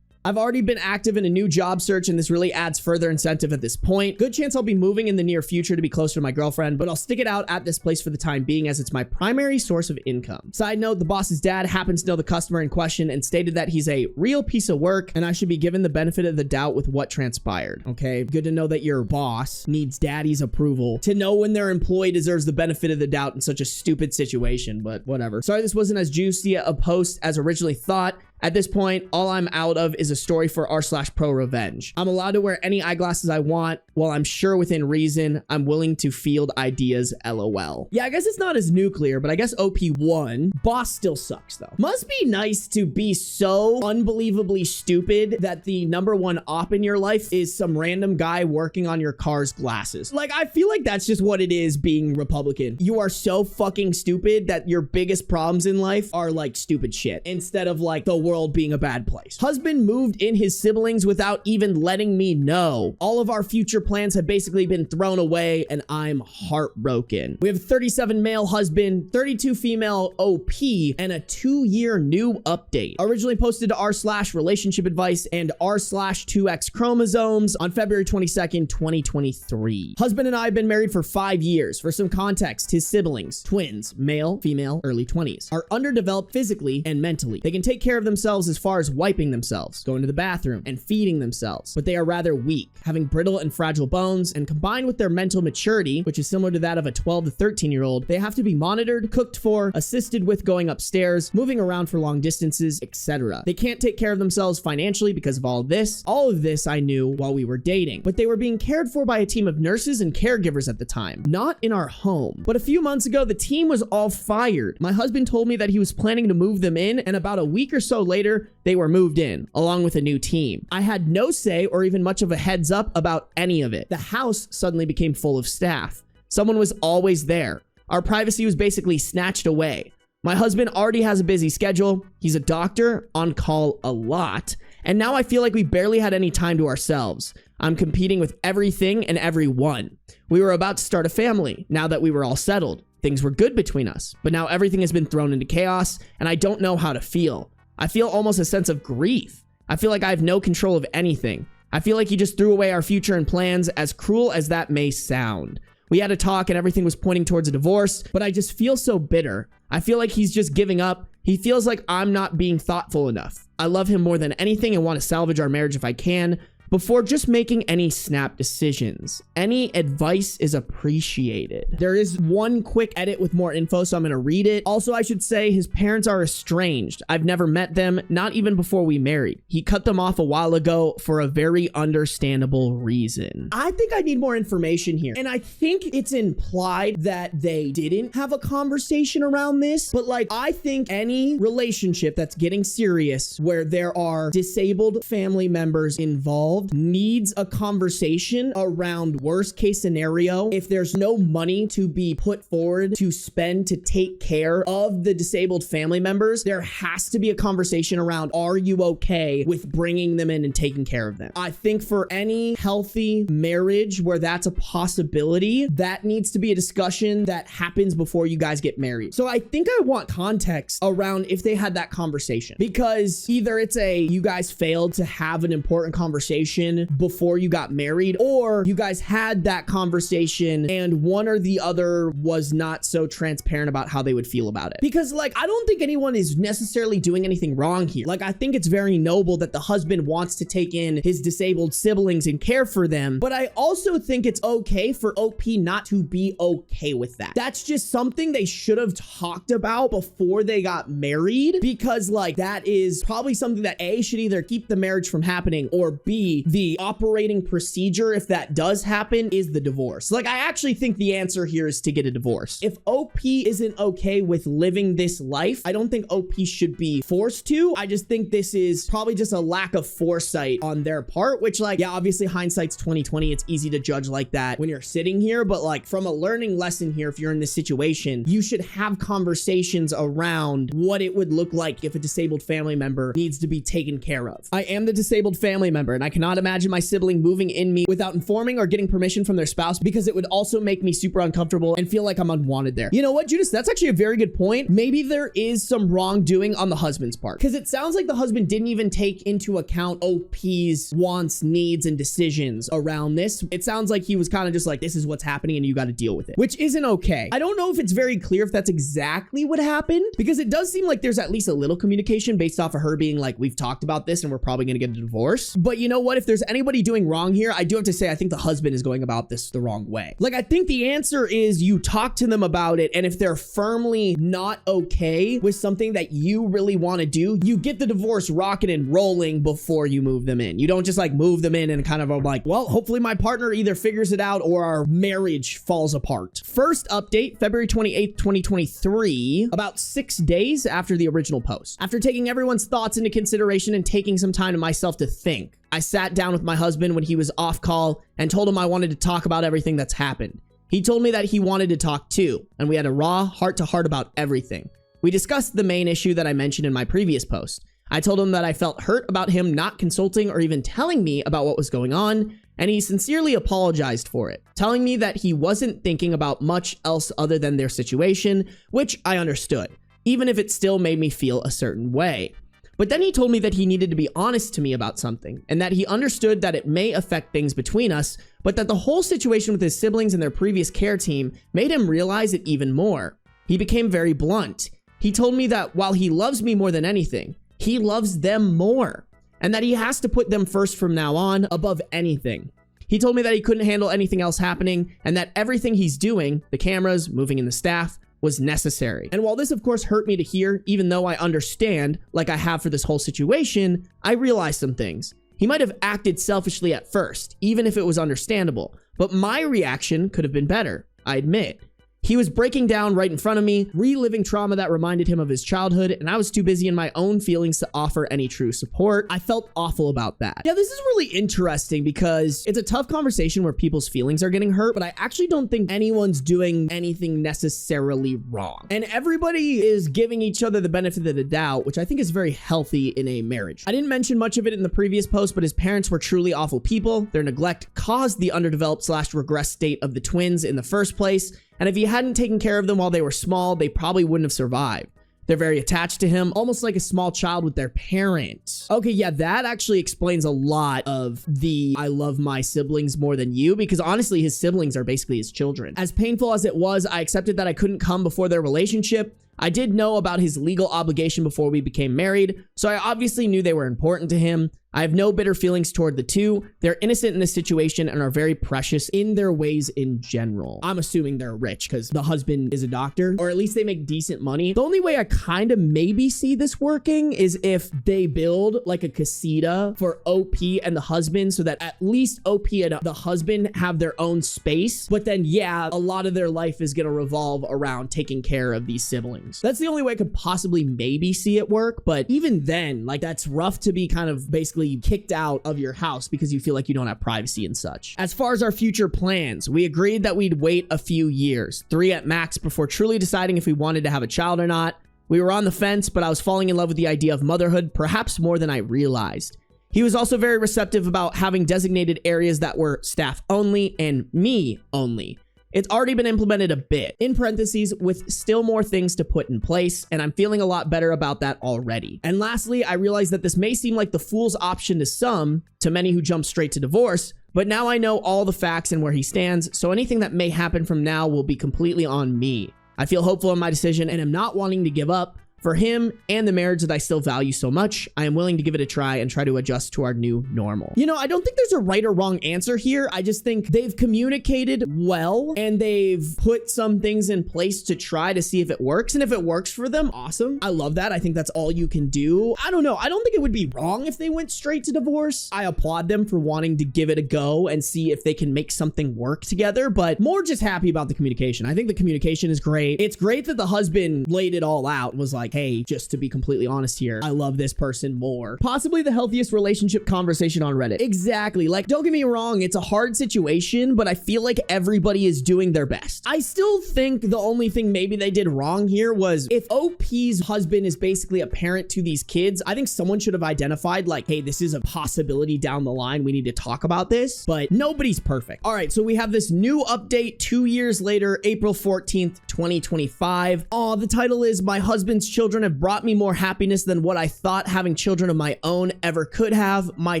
I've already been active in a new job search and this really adds further incentive at this point. Good chance I'll be moving in the near future to be closer to my girlfriend, but I'll stick it out at this place for the time being as it's my primary source of income. Side note, the boss's dad happens to know the customer in question and stated that he's a real piece of work and I should be given the benefit of the doubt with what transpired. Okay, good to know that your boss needs daddy's approval to know when their employee deserves the benefit of the doubt in such a stupid situation, but whatever. Sorry this wasn't as juicy a post as originally thought. At this point, all I'm out of is a story for r/pro revenge. I'm allowed to wear any eyeglasses I want. While I'm sure within reason, I'm willing to field ideas, LOL. Yeah, I guess it's not as nuclear, but I guess OP won. Boss still sucks though. Must be nice to be so unbelievably stupid that the #1 op in your life is some random guy working on your car's glasses. Like, I feel like that's just what it is being Republican. You are so fucking stupid that your biggest problems in life are like stupid shit instead of like the world being a bad place. Husband moved in his siblings without even letting me know. All of our future plans have basically been thrown away and I'm heartbroken. We have 37 male husband, 32 female OP, and a 2-year new update. Originally posted to r/relationship advice and r/2x chromosomes on February 22nd, 2023. Husband and I have been married for 5 years. For some context, his siblings, twins, male, female, early 20s, are underdeveloped physically and mentally. They can take care of themselves as far as wiping themselves, going to the bathroom, and feeding themselves, but they are rather weak, having brittle and fragile bones, and combined with their mental maturity, which is similar to that of a 12 to 13-year-old, they have to be monitored, cooked for, assisted with going upstairs, moving around for long distances, etc. They can't take care of themselves financially because of all of this. All of this I knew while we were dating, but they were being cared for by a team of nurses and caregivers at the time, not in our home. But a few months ago, the team was all fired. My husband told me that he was planning to move them in, and about a week or so later, they were moved in, along with a new team. I had no say or even much of a heads up about any of it. The house suddenly became full of staff. Someone was always there. Our privacy was basically snatched away. My husband already has a busy schedule. He's a doctor, on call a lot. And now I feel like we barely had any time to ourselves. I'm competing with everything and everyone. We were about to start a family now that we were all settled. Things were good between us, but now everything has been thrown into chaos and I don't know how to feel. I feel almost a sense of grief. I feel like I have no control of anything. I feel like he just threw away our future and plans, as cruel as that may sound. We had a talk and everything was pointing towards a divorce, but I just feel so bitter. I feel like he's just giving up. He feels like I'm not being thoughtful enough. I love him more than anything and want to salvage our marriage if I can, before just making any snap decisions. Any advice is appreciated. There is one quick edit with more info, so I'm gonna read it. Also, I should say his parents are estranged. I've never met them, not even before we married. He cut them off a while ago for a very understandable reason. I think I need more information here. And I think it's implied that they didn't have a conversation around this, but like, I think any relationship that's getting serious where there are disabled family members involved involved needs a conversation around worst case scenario. If there's no money to be put forward to spend to take care of the disabled family members, there has to be a conversation around, are you okay with bringing them in and taking care of them? I think for any healthy marriage where that's a possibility, that needs to be a discussion that happens before you guys get married. So I think I want context around if they had that conversation, because either it's you guys failed to have an important conversation before you got married, or you guys had that conversation and one or the other was not so transparent about how they would feel about it. Because like, I don't think anyone is necessarily doing anything wrong here. Like, I think it's very noble that the husband wants to take in his disabled siblings and care for them, but I also think it's okay for OP not to be okay with that. That's just something they should have talked about before they got married, because like, that is probably something that A, should either keep the marriage from happening, or B, the operating procedure, if that does happen, is the divorce. Like, I actually think the answer here is to get a divorce. If OP isn't okay with living this life, I don't think OP should be forced to. I just think this is probably just a lack of foresight on their part, which like, yeah, obviously hindsight's 2020. It's easy to judge like that when you're sitting here, but like, from a learning lesson here, if you're in this situation, you should have conversations around what it would look like if a disabled family member needs to be taken care of. I am the disabled family member, and I cannot imagine my sibling moving in me without informing or getting permission from their spouse, because it would also make me super uncomfortable and feel like I'm unwanted there. You know what, Judas? That's actually a very good point. Maybe there is some wrongdoing on the husband's part, because it sounds like the husband didn't even take into account OP's wants, needs, and decisions around this. It sounds like he was kind of just like, this is what's happening and you got to deal with it, which isn't okay. I don't know if it's very clear if that's exactly what happened, because it does seem like there's at least a little communication based off of her being like, we've talked about this and we're probably going to get a divorce. But you know what? If there's anybody doing wrong here, I do have to say, I think the husband is going about this the wrong way. Like, I think the answer is you talk to them about it, and if they're firmly not okay with something that you really want to do, you get the divorce rocking and rolling before you move them in. You don't just like move them in and kind of like, well, hopefully my partner either figures it out or our marriage falls apart. First update, February 28th, 2023, about 6 days after the original post. After taking everyone's thoughts into consideration and taking some time to myself to think, I sat down with my husband when he was off call and told him I wanted to talk about everything that's happened. He told me that he wanted to talk too, and we had a raw heart-to-heart about everything. We discussed the main issue that I mentioned in my previous post. I told him that I felt hurt about him not consulting or even telling me about what was going on, and he sincerely apologized for it, telling me that he wasn't thinking about much else other than their situation, which I understood, even if it still made me feel a certain way. But then he told me that he needed to be honest to me about something, and that he understood that it may affect things between us, but that the whole situation with his siblings and their previous care team made him realize it even more. He became very blunt. He told me that while he loves me more than anything, he loves them more, and that he has to put them first from now on above anything. He told me that he couldn't handle anything else happening, and that everything he's doing, the cameras, moving in the staff, was necessary. And while this of course hurt me to hear, even though I understand, like I have for this whole situation, I realized some things. He might have acted selfishly at first, even if it was understandable, but my reaction could have been better, I admit. He was breaking down right in front of me, reliving trauma that reminded him of his childhood, and I was too busy in my own feelings to offer any true support. I felt awful about that. Yeah, this is really interesting because it's a tough conversation where people's feelings are getting hurt, but I actually don't think anyone's doing anything necessarily wrong. And everybody is giving each other the benefit of the doubt, which I think is very healthy in a marriage. I didn't mention much of it in the previous post, but his parents were truly awful people. Their neglect caused the underdeveloped / regressed state of the twins in the first place. And if he hadn't taken care of them while they were small, they probably wouldn't have survived. They're very attached to him, almost like a small child with their parents. Okay, yeah, that actually explains a lot of the I love my siblings more than you, because honestly, his siblings are basically his children. As painful as it was, I accepted that I couldn't come before their relationship. I did know about his legal obligation before we became married, so I obviously knew they were important to him. I have no bitter feelings toward the two. They're innocent in this situation and are very precious in their ways in general. I'm assuming they're rich because the husband is a doctor, or at least they make decent money. The only way I kind of maybe see this working is if they build like a casita for OP and the husband, so that at least OP and the husband have their own space. But then, yeah, a lot of their life is going to revolve around taking care of these siblings. That's the only way I could possibly maybe see it work. But even then, like, that's rough to be kind of basically literally kicked out of your house because you feel like you don't have privacy and such. As far as our future plans, we agreed that we'd wait a few years, 3 at max, before truly deciding if we wanted to have a child or not. We were on the fence, but I was falling in love with the idea of motherhood, perhaps more than I realized. He was also very receptive about having designated areas that were staff only and me only. It's already been implemented a bit, in parentheses, with still more things to put in place, and I'm feeling a lot better about that already. And lastly, I realized that this may seem like the fool's option to some, to many who jump straight to divorce, but now I know all the facts and where he stands, so anything that may happen from now will be completely on me. I feel hopeful in my decision and am not wanting to give up. For him and the marriage that I still value so much, I am willing to give it a try and try to adjust to our new normal. You know, I don't think there's a right or wrong answer here. I just think they've communicated well and they've put some things in place to try to see if it works. And if it works for them, awesome. I love that. I think that's all you can do. I don't know. I don't think it would be wrong if they went straight to divorce. I applaud them for wanting to give it a go and see if they can make something work together, but more just happy about the communication. I think the communication is great. It's great that the husband laid it all out and was like, hey, just to be completely honest here, I love this person more. Possibly the healthiest relationship conversation on Reddit. Exactly. Like, don't get me wrong, it's a hard situation, but I feel like everybody is doing their best. I still think the only thing maybe they did wrong here was if OP's husband is basically a parent to these kids, I think someone should have identified like, hey, this is a possibility down the line. We need to talk about this, but nobody's perfect. All right, so we have this new update 2 years later, April 14th, 2025. Oh, the title is My Husband's Children have brought me more happiness than what I thought having children of my own ever could have. My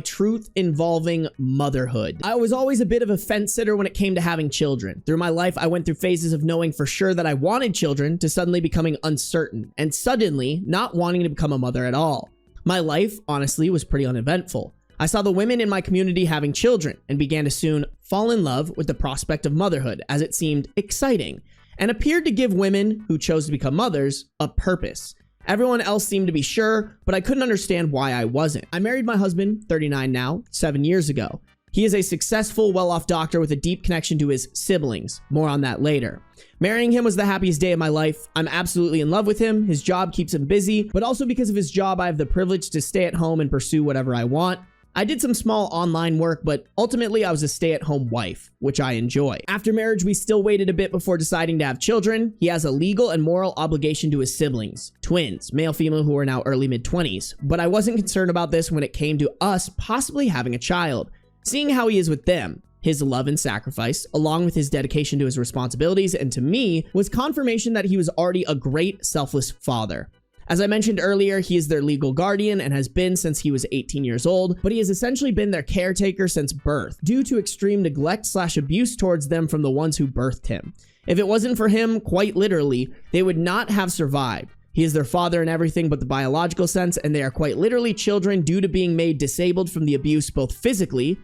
truth involving motherhood. I was always a bit of a fence sitter when it came to having children. Through my life, I went through phases of knowing for sure that I wanted children to suddenly becoming uncertain and suddenly not wanting to become a mother at all. My life, honestly, was pretty uneventful. I saw the women in my community having children and began to soon fall in love with the prospect of motherhood as it seemed exciting and appeared to give women who chose to become mothers a purpose. Everyone else seemed to be sure, but I couldn't understand why I wasn't. I married my husband, 39 now, 7 years ago. He is a successful, well-off doctor with a deep connection to his siblings. More on that later. Marrying him was the happiest day of my life. I'm absolutely in love with him. His job keeps him busy, but also because of his job, I have the privilege to stay at home and pursue whatever I want. I did some small online work, but ultimately I was a stay-at-home wife, which I enjoy. After marriage, we still waited a bit before deciding to have children. He has a legal and moral obligation to his siblings, twins, male, female, who are now early mid-20s. But I wasn't concerned about this when it came to us possibly having a child. Seeing how he is with them, his love and sacrifice, along with his dedication to his responsibilities and to me, was confirmation that he was already a great, selfless father. As I mentioned earlier, he is their legal guardian and has been since he was 18 years old, but he has essentially been their caretaker since birth, due to extreme neglect/abuse towards them from the ones who birthed him. If it wasn't for him, quite literally, they would not have survived. He is their father in everything but the biological sense, and they are quite literally children due to being made disabled from the abuse both physically,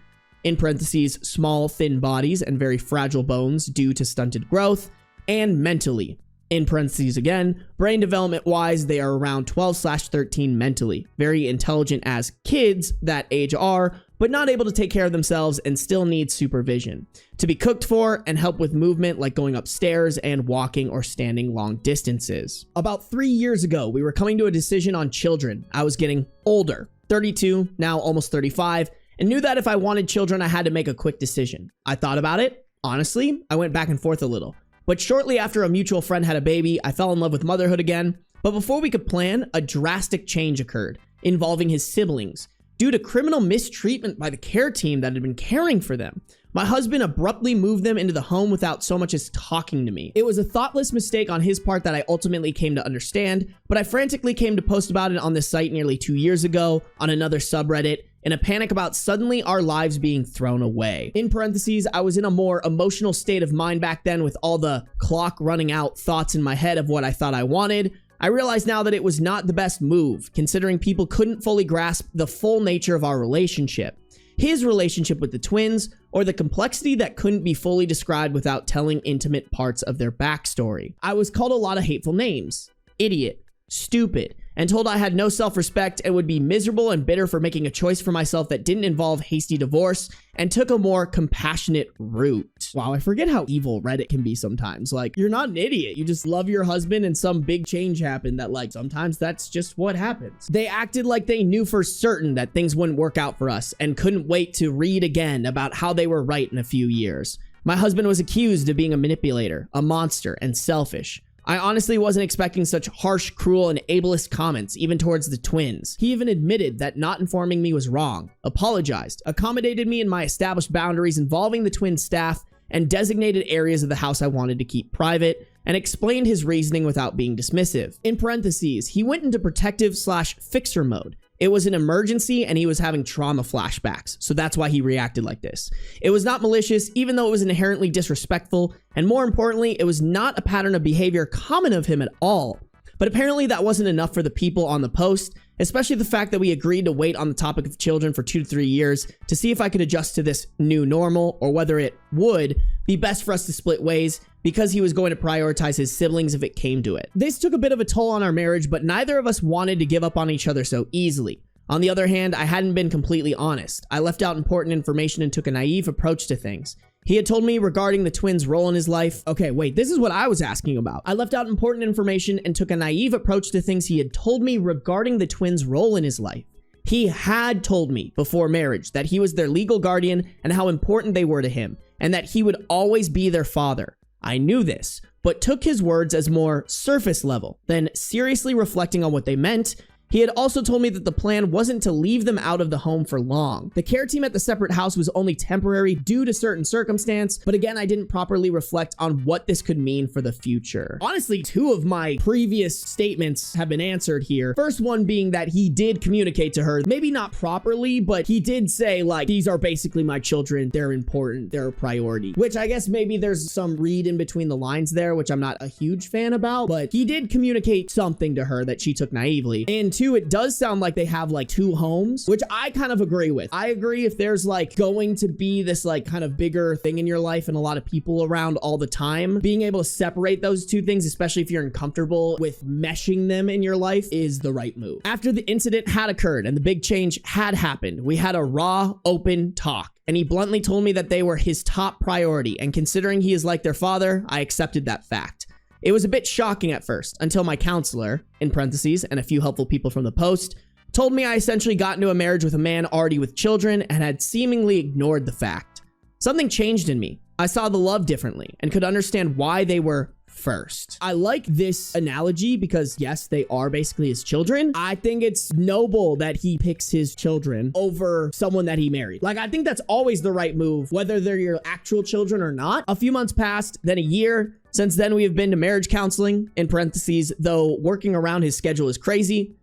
in parentheses, small, thin bodies and very fragile bones due to stunted growth, and mentally. In parentheses again, brain development wise, they are around 12/13 mentally. Very intelligent as kids that age are, but not able to take care of themselves and still need supervision. To be cooked for and help with movement like going upstairs and walking or standing long distances. About 3 years ago, we were coming to a decision on children. I was getting older, 32, now almost 35, and knew that if I wanted children, I had to make a quick decision. I thought about it. Honestly, I went back and forth a little. But shortly after a mutual friend had a baby, I fell in love with motherhood again. But before we could plan, a drastic change occurred, involving his siblings, due to criminal mistreatment by the care team that had been caring for them. My husband abruptly moved them into the home without so much as talking to me. It was a thoughtless mistake on his part that I ultimately came to understand, but I frantically came to post about it on this site nearly 2 years ago on another subreddit, in a panic about suddenly our lives being thrown away. In parentheses, I was in a more emotional state of mind back then with all the clock running out thoughts in my head of what I thought I wanted. I realize now that it was not the best move, considering people couldn't fully grasp the full nature of our relationship. His relationship with the twins, or the complexity that couldn't be fully described without telling intimate parts of their backstory. I was called a lot of hateful names. Idiot. Stupid. and told I had no self-respect and would be miserable and bitter for making a choice for myself that didn't involve hasty divorce and took a more compassionate route. Wow, I forget how evil Reddit can be sometimes. Like, you're not an idiot. You just love your husband and some big change happened that, like, sometimes that's just what happens. They acted like they knew for certain that things wouldn't work out for us and couldn't wait to read again about how they were right in a few years. My husband was accused of being a manipulator, a monster, and selfish. I honestly wasn't expecting such harsh, cruel, and ableist comments, even towards the twins. He even admitted that not informing me was wrong, apologized, accommodated me in my established boundaries involving the twin staff, and designated areas of the house I wanted to keep private, and explained his reasoning without being dismissive. In parentheses, he went into protective/fixer mode. It was an emergency and he was having trauma flashbacks, so that's why he reacted like this. It was not malicious, even though it was inherently disrespectful, and more importantly, it was not a pattern of behavior common of him at all. But apparently that wasn't enough for the people on the post, especially the fact that we agreed to wait on the topic of children for 2 to 3 years to see if I could adjust to this new normal, or whether it would be best for us to split ways, because he was going to prioritize his siblings if it came to it. This took a bit of a toll on our marriage, but neither of us wanted to give up on each other so easily. On the other hand, I hadn't been completely honest. I left out important information and took a naive approach to things. He had told me regarding the twins' role in his life. Okay, wait, this is what I was asking about. I left out important information and took a naive approach to things he had told me regarding the twins' role in his life. He had told me before marriage that he was their legal guardian and how important they were to him, and that he would always be their father. I knew this, but took his words as more surface level than seriously reflecting on what they meant. He had also told me that the plan wasn't to leave them out of the home for long. The care team at the separate house was only temporary due to certain circumstance, but again, I didn't properly reflect on what this could mean for the future. Honestly, 2 of my previous statements have been answered here. First one being that he did communicate to her, maybe not properly, but he did say, like, these are basically my children, they're important, they're a priority, which I guess maybe there's some read in between the lines there, which I'm not a huge fan about, but he did communicate something to her that she took naively. And 2, it does sound like they have like 2 homes, which I kind of agree with. I agree if there's like going to be this like kind of bigger thing in your life and a lot of people around all the time, being able to separate those 2 things, especially if you're uncomfortable with meshing them in your life, is the right move. After the incident had occurred and the big change had happened, we had a raw, open talk. And he bluntly told me that they were his top priority, and considering he is like their father, I accepted that fact. It was a bit shocking at first, until my counselor, in parentheses, and a few helpful people from the post, told me I essentially got into a marriage with a man already with children and had seemingly ignored the fact. Something changed in me. I saw the love differently and could understand why they were first. I like this analogy because yes, they are basically his children. I think it's noble that he picks his children over someone that he married. Like, I think that's always the right move, whether they're your actual children or not. A few months passed, then a year. Since then, we have been to marriage counseling, in parentheses, though working around his schedule is crazy.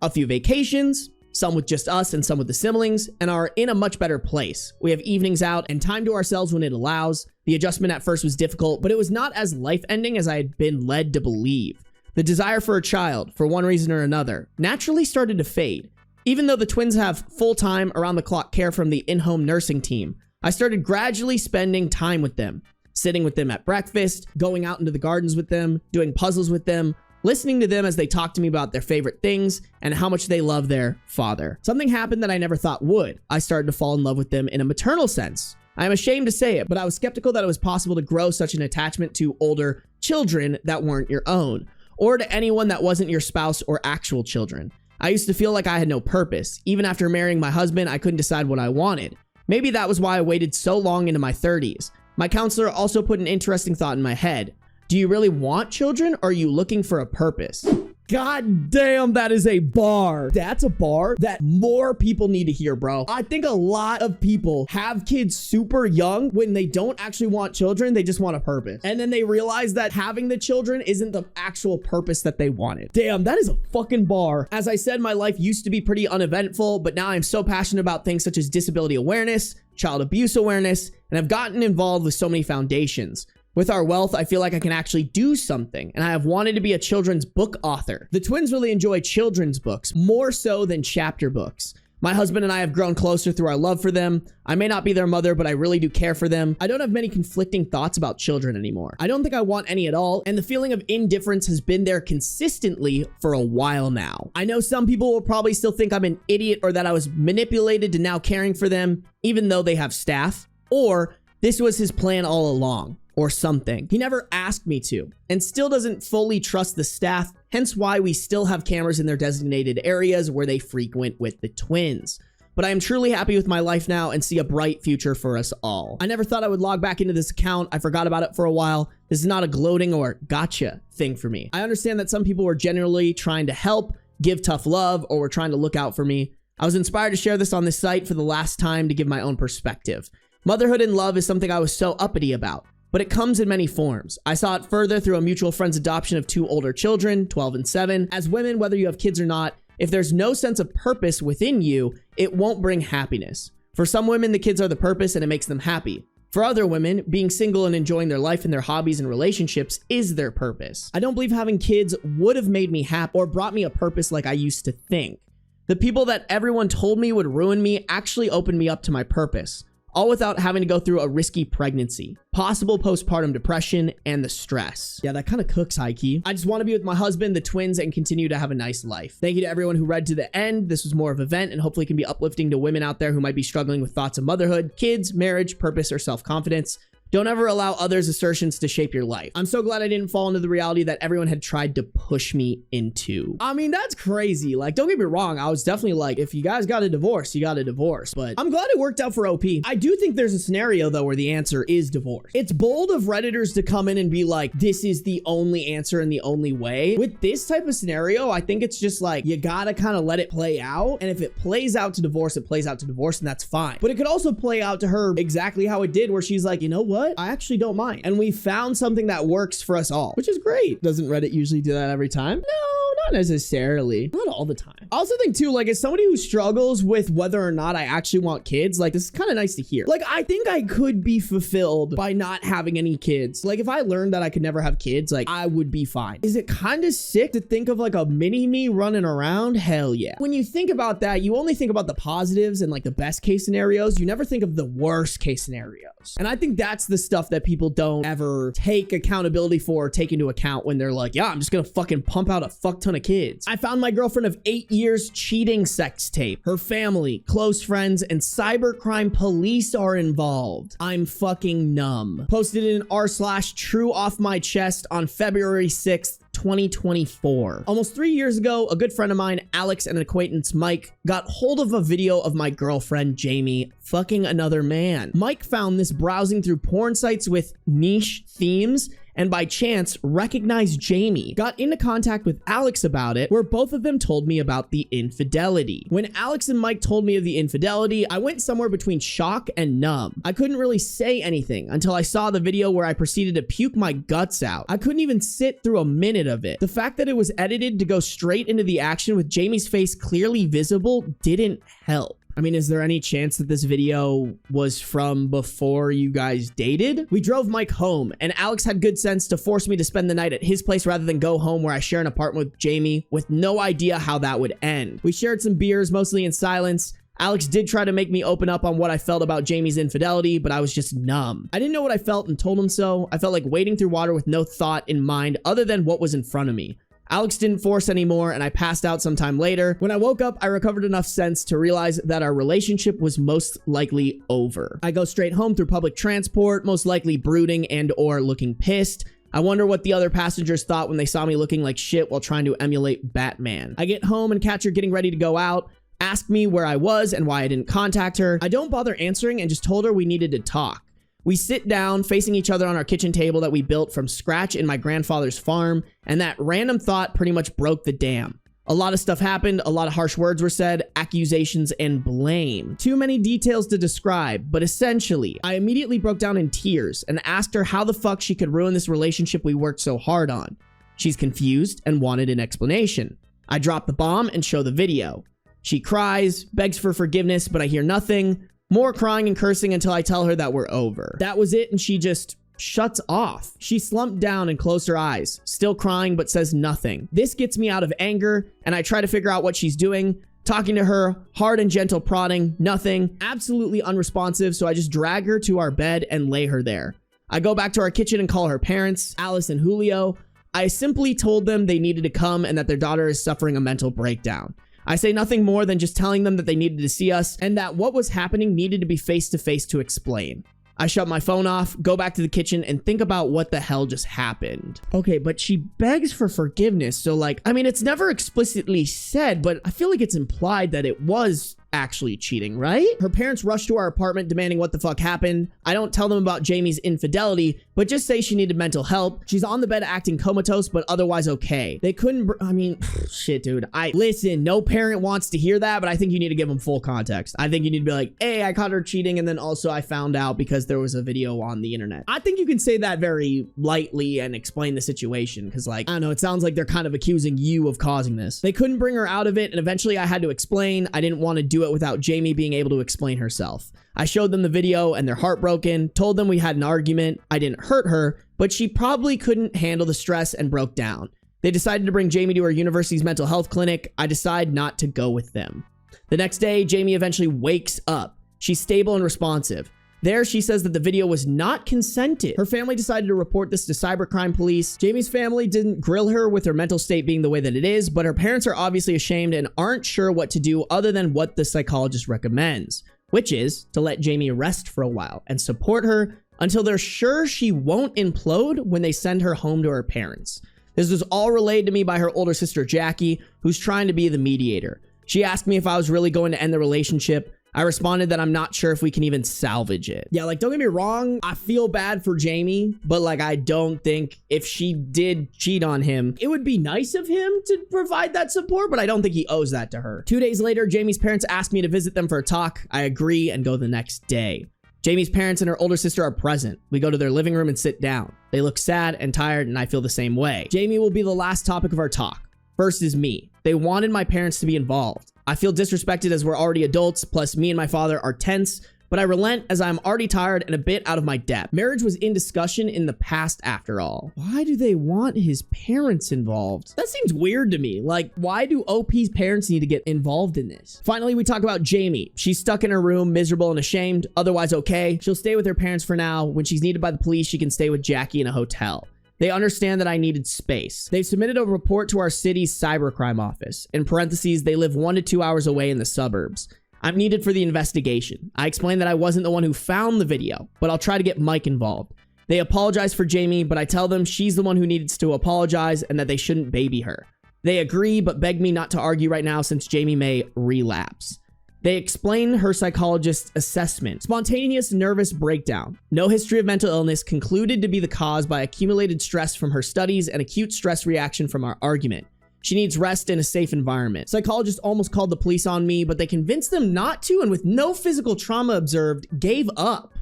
A few vacations, some with just us and some with the siblings, and are in a much better place. We have evenings out and time to ourselves when it allows. The adjustment at first was difficult, but it was not as life-ending as I had been led to believe. The desire for a child, for one reason or another, naturally started to fade. Even though the twins have full-time, around-the-clock care from the in-home nursing team, I started gradually spending time with them, sitting with them at breakfast, going out into the gardens with them, doing puzzles with them, listening to them as they talk to me about their favorite things and how much they love their father. Something happened that I never thought would. I started to fall in love with them in a maternal sense. I am ashamed to say it, but I was skeptical that it was possible to grow such an attachment to older children that weren't your own, or to anyone that wasn't your spouse or actual children. I used to feel like I had no purpose. Even after marrying my husband, I couldn't decide what I wanted. Maybe that was why I waited so long into my 30s. My counselor also put an interesting thought in my head. Do you really want children, or are you looking for a purpose? God damn, that is a bar. That's a bar that more people need to hear, bro. I think a lot of people have kids super young when they don't actually want children. They just want a purpose. And then they realize that having the children isn't the actual purpose that they wanted. Damn, that is a fucking bar. As I said, my life used to be pretty uneventful, but now I'm so passionate about things such as disability awareness, child abuse awareness, and I've gotten involved with so many foundations. With our wealth, I feel like I can actually do something, and I have wanted to be a children's book author. The twins really enjoy children's books, more so than chapter books. My husband and I have grown closer through our love for them. I may not be their mother, but I really do care for them. I don't have many conflicting thoughts about children anymore. I don't think I want any at all, and the feeling of indifference has been there consistently for a while now. I know some people will probably still think I'm an idiot or that I was manipulated to now caring for them, even though they have staff, or this was his plan all along, or something. He never asked me to, and still doesn't fully trust the staff, hence why we still have cameras in their designated areas where they frequent with the twins. But I am truly happy with my life now and see a bright future for us all. I never thought I would log back into this account. I forgot about it for a while. This is not a gloating or gotcha thing for me. I understand that some people were generally trying to help, give tough love, or were trying to look out for me. I was inspired to share this on this site for the last time to give my own perspective. Motherhood and love is something I was so uppity about, but it comes in many forms. I saw it further through a mutual friend's adoption of 2 older children, 12 and 7. As women, whether you have kids or not, if there's no sense of purpose within you, it won't bring happiness. For some women, the kids are the purpose and it makes them happy. For other women, being single and enjoying their life and their hobbies and relationships is their purpose. I don't believe having kids would have made me happy or brought me a purpose like I used to think. The people that everyone told me would ruin me actually opened me up to my purpose, all without having to go through a risky pregnancy, possible postpartum depression, and the stress. Yeah, that kind of cooks, high-key. I just want to be with my husband, the twins, and continue to have a nice life. Thank you to everyone who read to the end. This was more of an event and hopefully can be uplifting to women out there who might be struggling with thoughts of motherhood, kids, marriage, purpose, or self-confidence. Don't ever allow others' assertions to shape your life. I'm so glad I didn't fall into the reality that everyone had tried to push me into. I mean, that's crazy. Like, don't get me wrong. I was definitely like, if you guys got a divorce, you got a divorce. But I'm glad it worked out for OP. I do think there's a scenario, though, where the answer is divorce. It's bold of Redditors to come in and be like, this is the only answer and the only way. With this type of scenario, I think it's just like, you gotta kind of let it play out. And if it plays out to divorce, it plays out to divorce, and that's fine. But it could also play out to her exactly how it did, where she's like, you know what? I actually don't mind. And we found something that works for us all, which is great. Doesn't Reddit usually do that every time? No, not necessarily. Not all the time. I also think too, like, as somebody who struggles with whether or not I actually want kids, like, this is kind of nice to hear. Like, I think I could be fulfilled by not having any kids. Like, if I learned that I could never have kids, like, I would be fine. Is it kind of sick to think of like a mini me running around? Hell yeah. When you think about that, you only think about the positives and like the best case scenarios. You never think of the worst case scenarios. And I think that's the stuff that people don't ever take accountability for or take into account when they're like, yeah, I'm just gonna fucking pump out a fuck ton of kids. I found my girlfriend of 8 years cheating sex tape. Her family, close friends, and cybercrime police are involved. I'm fucking numb. Posted in r/true off my chest on February 6th, 2024. Almost 3 years ago, a good friend of mine, Alex, and an acquaintance, Mike, got hold of a video of my girlfriend, Jamie, fucking another man. Mike found this browsing through porn sites with niche themes and by chance recognized Jamie. Got into contact with Alex about it, where both of them told me about the infidelity. When Alex and Mike told me of the infidelity, I went somewhere between shock and numb. I couldn't really say anything until I saw the video where I proceeded to puke my guts out. I couldn't even sit through a minute of it. The fact that it was edited to go straight into the action with Jamie's face clearly visible didn't help. I mean, is there any chance that this video was from before you guys dated? We drove Mike home, and Alex had good sense to force me to spend the night at his place rather than go home where I share an apartment with Jamie, with no idea how that would end. We shared some beers, mostly in silence. Alex did try to make me open up on what I felt about Jamie's infidelity, but I was just numb. I didn't know what I felt and told him so. I felt like wading through water with no thought in mind other than what was in front of me. Alex didn't force anymore, and I passed out sometime later. When I woke up, I recovered enough sense to realize that our relationship was most likely over. I go straight home through public transport, most likely brooding and or looking pissed. I wonder what the other passengers thought when they saw me looking like shit while trying to emulate Batman. I get home and catch her getting ready to go out, ask me where I was and why I didn't contact her. I don't bother answering and just told her we needed to talk. We sit down facing each other on our kitchen table that we built from scratch in my grandfather's farm, and that random thought pretty much broke the dam. A lot of stuff happened, a lot of harsh words were said, accusations, and blame. Too many details to describe, but essentially, I immediately broke down in tears and asked her how the fuck she could ruin this relationship we worked so hard on. She's confused and wanted an explanation. I drop the bomb and show the video. She cries, begs for forgiveness, but I hear nothing. More crying and cursing until I tell her that we're over. That was it, and she just shuts off. She slumped down and closed her eyes, still crying but says nothing. This gets me out of anger, and I try to figure out what she's doing. Talking to her, hard and gentle prodding, nothing, absolutely unresponsive, so I just drag her to our bed and lay her there. I go back to our kitchen and call her parents, Alice and Julio. I simply told them they needed to come and that their daughter is suffering a mental breakdown. I say nothing more than just telling them that they needed to see us and that what was happening needed to be face to face to explain. I shut my phone off, go back to the kitchen, and think about what the hell just happened. Okay, but she begs for forgiveness, so like, I mean, it's never explicitly said, but I feel like it's implied that it was actually cheating, right? Her parents rush to our apartment demanding what the fuck happened. I don't tell them about Jamie's infidelity, but just say she needed mental help. She's on the bed acting comatose, but otherwise okay. They couldn't, I mean, shit, dude. Listen, no parent wants to hear that, but I think you need to give them full context. I think you need to be like, hey, I caught her cheating, and then also I found out because there was a video on the internet. I think you can say that very lightly and explain the situation, because like, I don't know, it sounds like they're kind of accusing you of causing this. They couldn't bring her out of it, and eventually I had to explain. I didn't want to do it without Jamie being able to explain herself. I showed them the video and they're heartbroken, told them we had an argument. I didn't hurt her, but she probably couldn't handle the stress and broke down. They decided to bring Jamie to her university's mental health clinic. I decide not to go with them. The next day, Jamie eventually wakes up. She's stable and responsive. There, she says that the video was not consented. Her family decided to report this to cybercrime police. Jamie's family didn't grill her with her mental state being the way that it is, but her parents are obviously ashamed and aren't sure what to do other than what the psychologist recommends, which is to let Jamie rest for a while and support her until they're sure she won't implode when they send her home to her parents. This was all relayed to me by her older sister, Jackie, who's trying to be the mediator. She asked me if I was really going to end the relationship. I responded that I'm not sure if we can even salvage it. Yeah, like, don't get me wrong, I feel bad for Jamie, but like, I don't think if she did cheat on him, it would be nice of him to provide that support, but I don't think he owes that to her. 2 days later, Jamie's parents asked me to visit them for a talk. I agree and go the next day. Jamie's parents and her older sister are present. We go to their living room and sit down. They look sad and tired, and I feel the same way. Jamie will be the last topic of our talk. First is me. They wanted my parents to be involved. I feel disrespected as we're already adults, plus me and my father are tense, but I relent as I'm already tired and a bit out of my depth. Marriage was in discussion in the past after all. Why do they want his parents involved? That seems weird to me. Like, why do OP's parents need to get involved in this? Finally, we talk about Jamie. She's stuck in her room, miserable and ashamed, otherwise okay. She'll stay with her parents for now. When she's needed by the police, she can stay with Jackie in a hotel. They understand that I needed space. They've submitted a report to our city's cybercrime office. In parentheses, they live 1 to 2 hours away in the suburbs. I'm needed for the investigation. I explained that I wasn't the one who found the video, but I'll try to get Mike involved. They apologize for Jamie, but I tell them she's the one who needs to apologize and that they shouldn't baby her. They agree, but beg me not to argue right now since Jamie may relapse. They explain her psychologist's assessment. Spontaneous nervous breakdown. No history of mental illness, concluded to be the cause by accumulated stress from her studies and acute stress reaction from our argument. She needs rest in a safe environment. Psychologist almost called the police on me, but they convinced them not to, and with no physical trauma observed, gave up.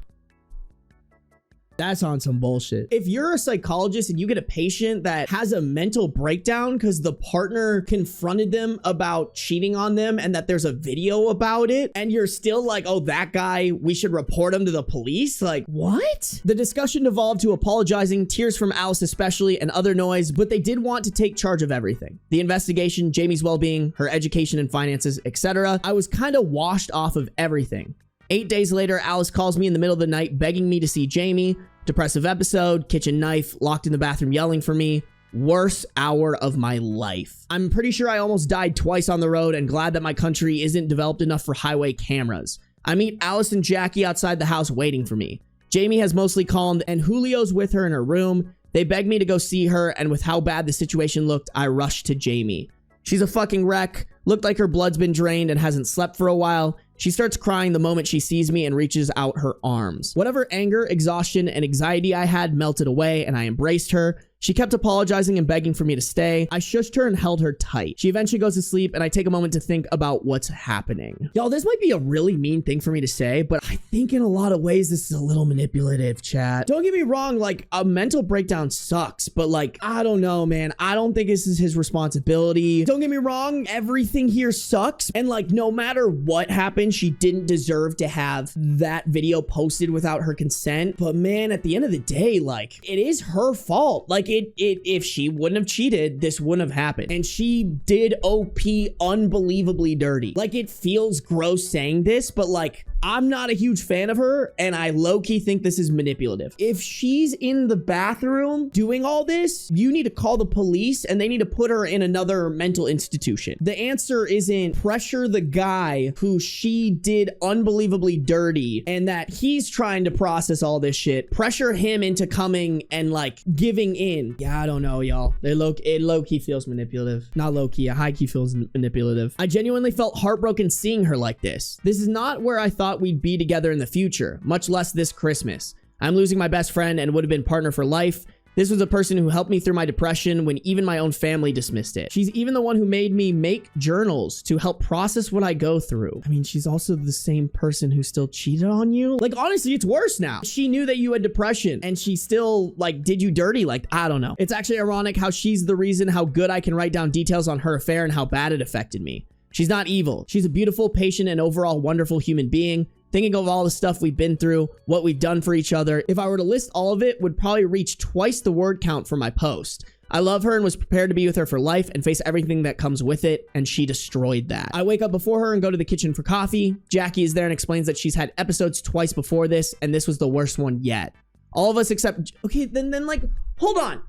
That's on some bullshit. If you're a psychologist and you get a patient that has a mental breakdown because the partner confronted them about cheating on them and that there's a video about it, and you're still like, oh, that guy, we should report him to the police? Like, what? The discussion devolved to apologizing, tears from Alice especially, and other noise, but they did want to take charge of everything. The investigation, Jamie's well-being, her education and finances, etc. I was kind of washed off of everything. 8 days later, Alice calls me in the middle of the night begging me to see Jamie. Depressive episode, kitchen knife, locked in the bathroom yelling for me. Worst hour of my life. I'm pretty sure I almost died twice on the road and glad that my country isn't developed enough for highway cameras. I meet Alice and Jackie outside the house waiting for me. Jamie has mostly calmed and Julio's with her in her room. They beg me to go see her, and with how bad the situation looked, I rushed to Jamie. She's a fucking wreck, looked like her blood's been drained and hasn't slept for a while. She starts crying the moment she sees me and reaches out her arms. Whatever anger, exhaustion, and anxiety I had melted away, and I embraced her. She kept apologizing and begging for me to stay. I shushed her and held her tight. She eventually goes to sleep, and I take a moment to think about what's happening. Y'all, this might be a really mean thing for me to say, but I think in a lot of ways this is a little manipulative, chat. Don't get me wrong, like, a mental breakdown sucks, but like, I don't know, man. I don't think this is his responsibility. Don't get me wrong, everything here sucks, and like, no matter what happened, she didn't deserve to have that video posted without her consent. But man, at the end of the day, like, it is her fault. Like, if she wouldn't have cheated, this wouldn't have happened. And she did OP unbelievably dirty. Like, it feels gross saying this, but like, I'm not a huge fan of her, and I low-key think this is manipulative. If she's in the bathroom doing all this, you need to call the police, and they need to put her in another mental institution. The answer isn't pressure the guy who she did unbelievably dirty, and that he's trying to process all this shit. Pressure him into coming and like giving in. Yeah, I don't know, y'all. It low-key feels manipulative. Not low-key, a high-key feels manipulative. I genuinely felt heartbroken seeing her like this. This is not where I thought we'd be together in the future, much less this Christmas. I'm losing my best friend and would have been partner for life. This was a person who helped me through my depression when even my own family dismissed it. She's even the one who made me make journals to help process what I go through. I mean, she's also the same person who still cheated on you. Like, honestly, it's worse now. She knew that you had depression and she still like did you dirty. Like, I don't know. It's actually ironic how she's the reason how good I can write down details on her affair and how bad it affected me. She's not evil. She's a beautiful, patient, and overall wonderful human being. Thinking of all the stuff we've been through, what we've done for each other, if I were to list all of it, would probably reach twice the word count for my post. I love her and was prepared to be with her for life and face everything that comes with it, and she destroyed that. I wake up before her and go to the kitchen for coffee. Jackie is there and explains that she's had episodes twice before this, and this was the worst one yet. All of us except, okay, then like, hold on.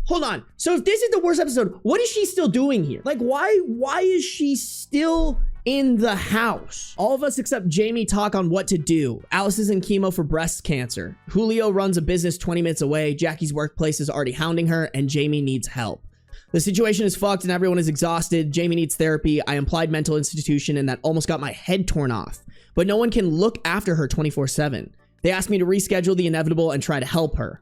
So if this is the worst episode, what is she still doing here? Like, why is she still in the house? All of us except Jamie talk on what to do. Alice is in chemo for breast cancer. Julio runs a business 20 minutes away. Jackie's workplace is already hounding her, and Jamie needs help. The situation is fucked and everyone is exhausted. Jamie needs therapy. I implied mental institution, and that almost got my head torn off. But no one can look after her 24/7. They asked me to reschedule the inevitable and try to help her.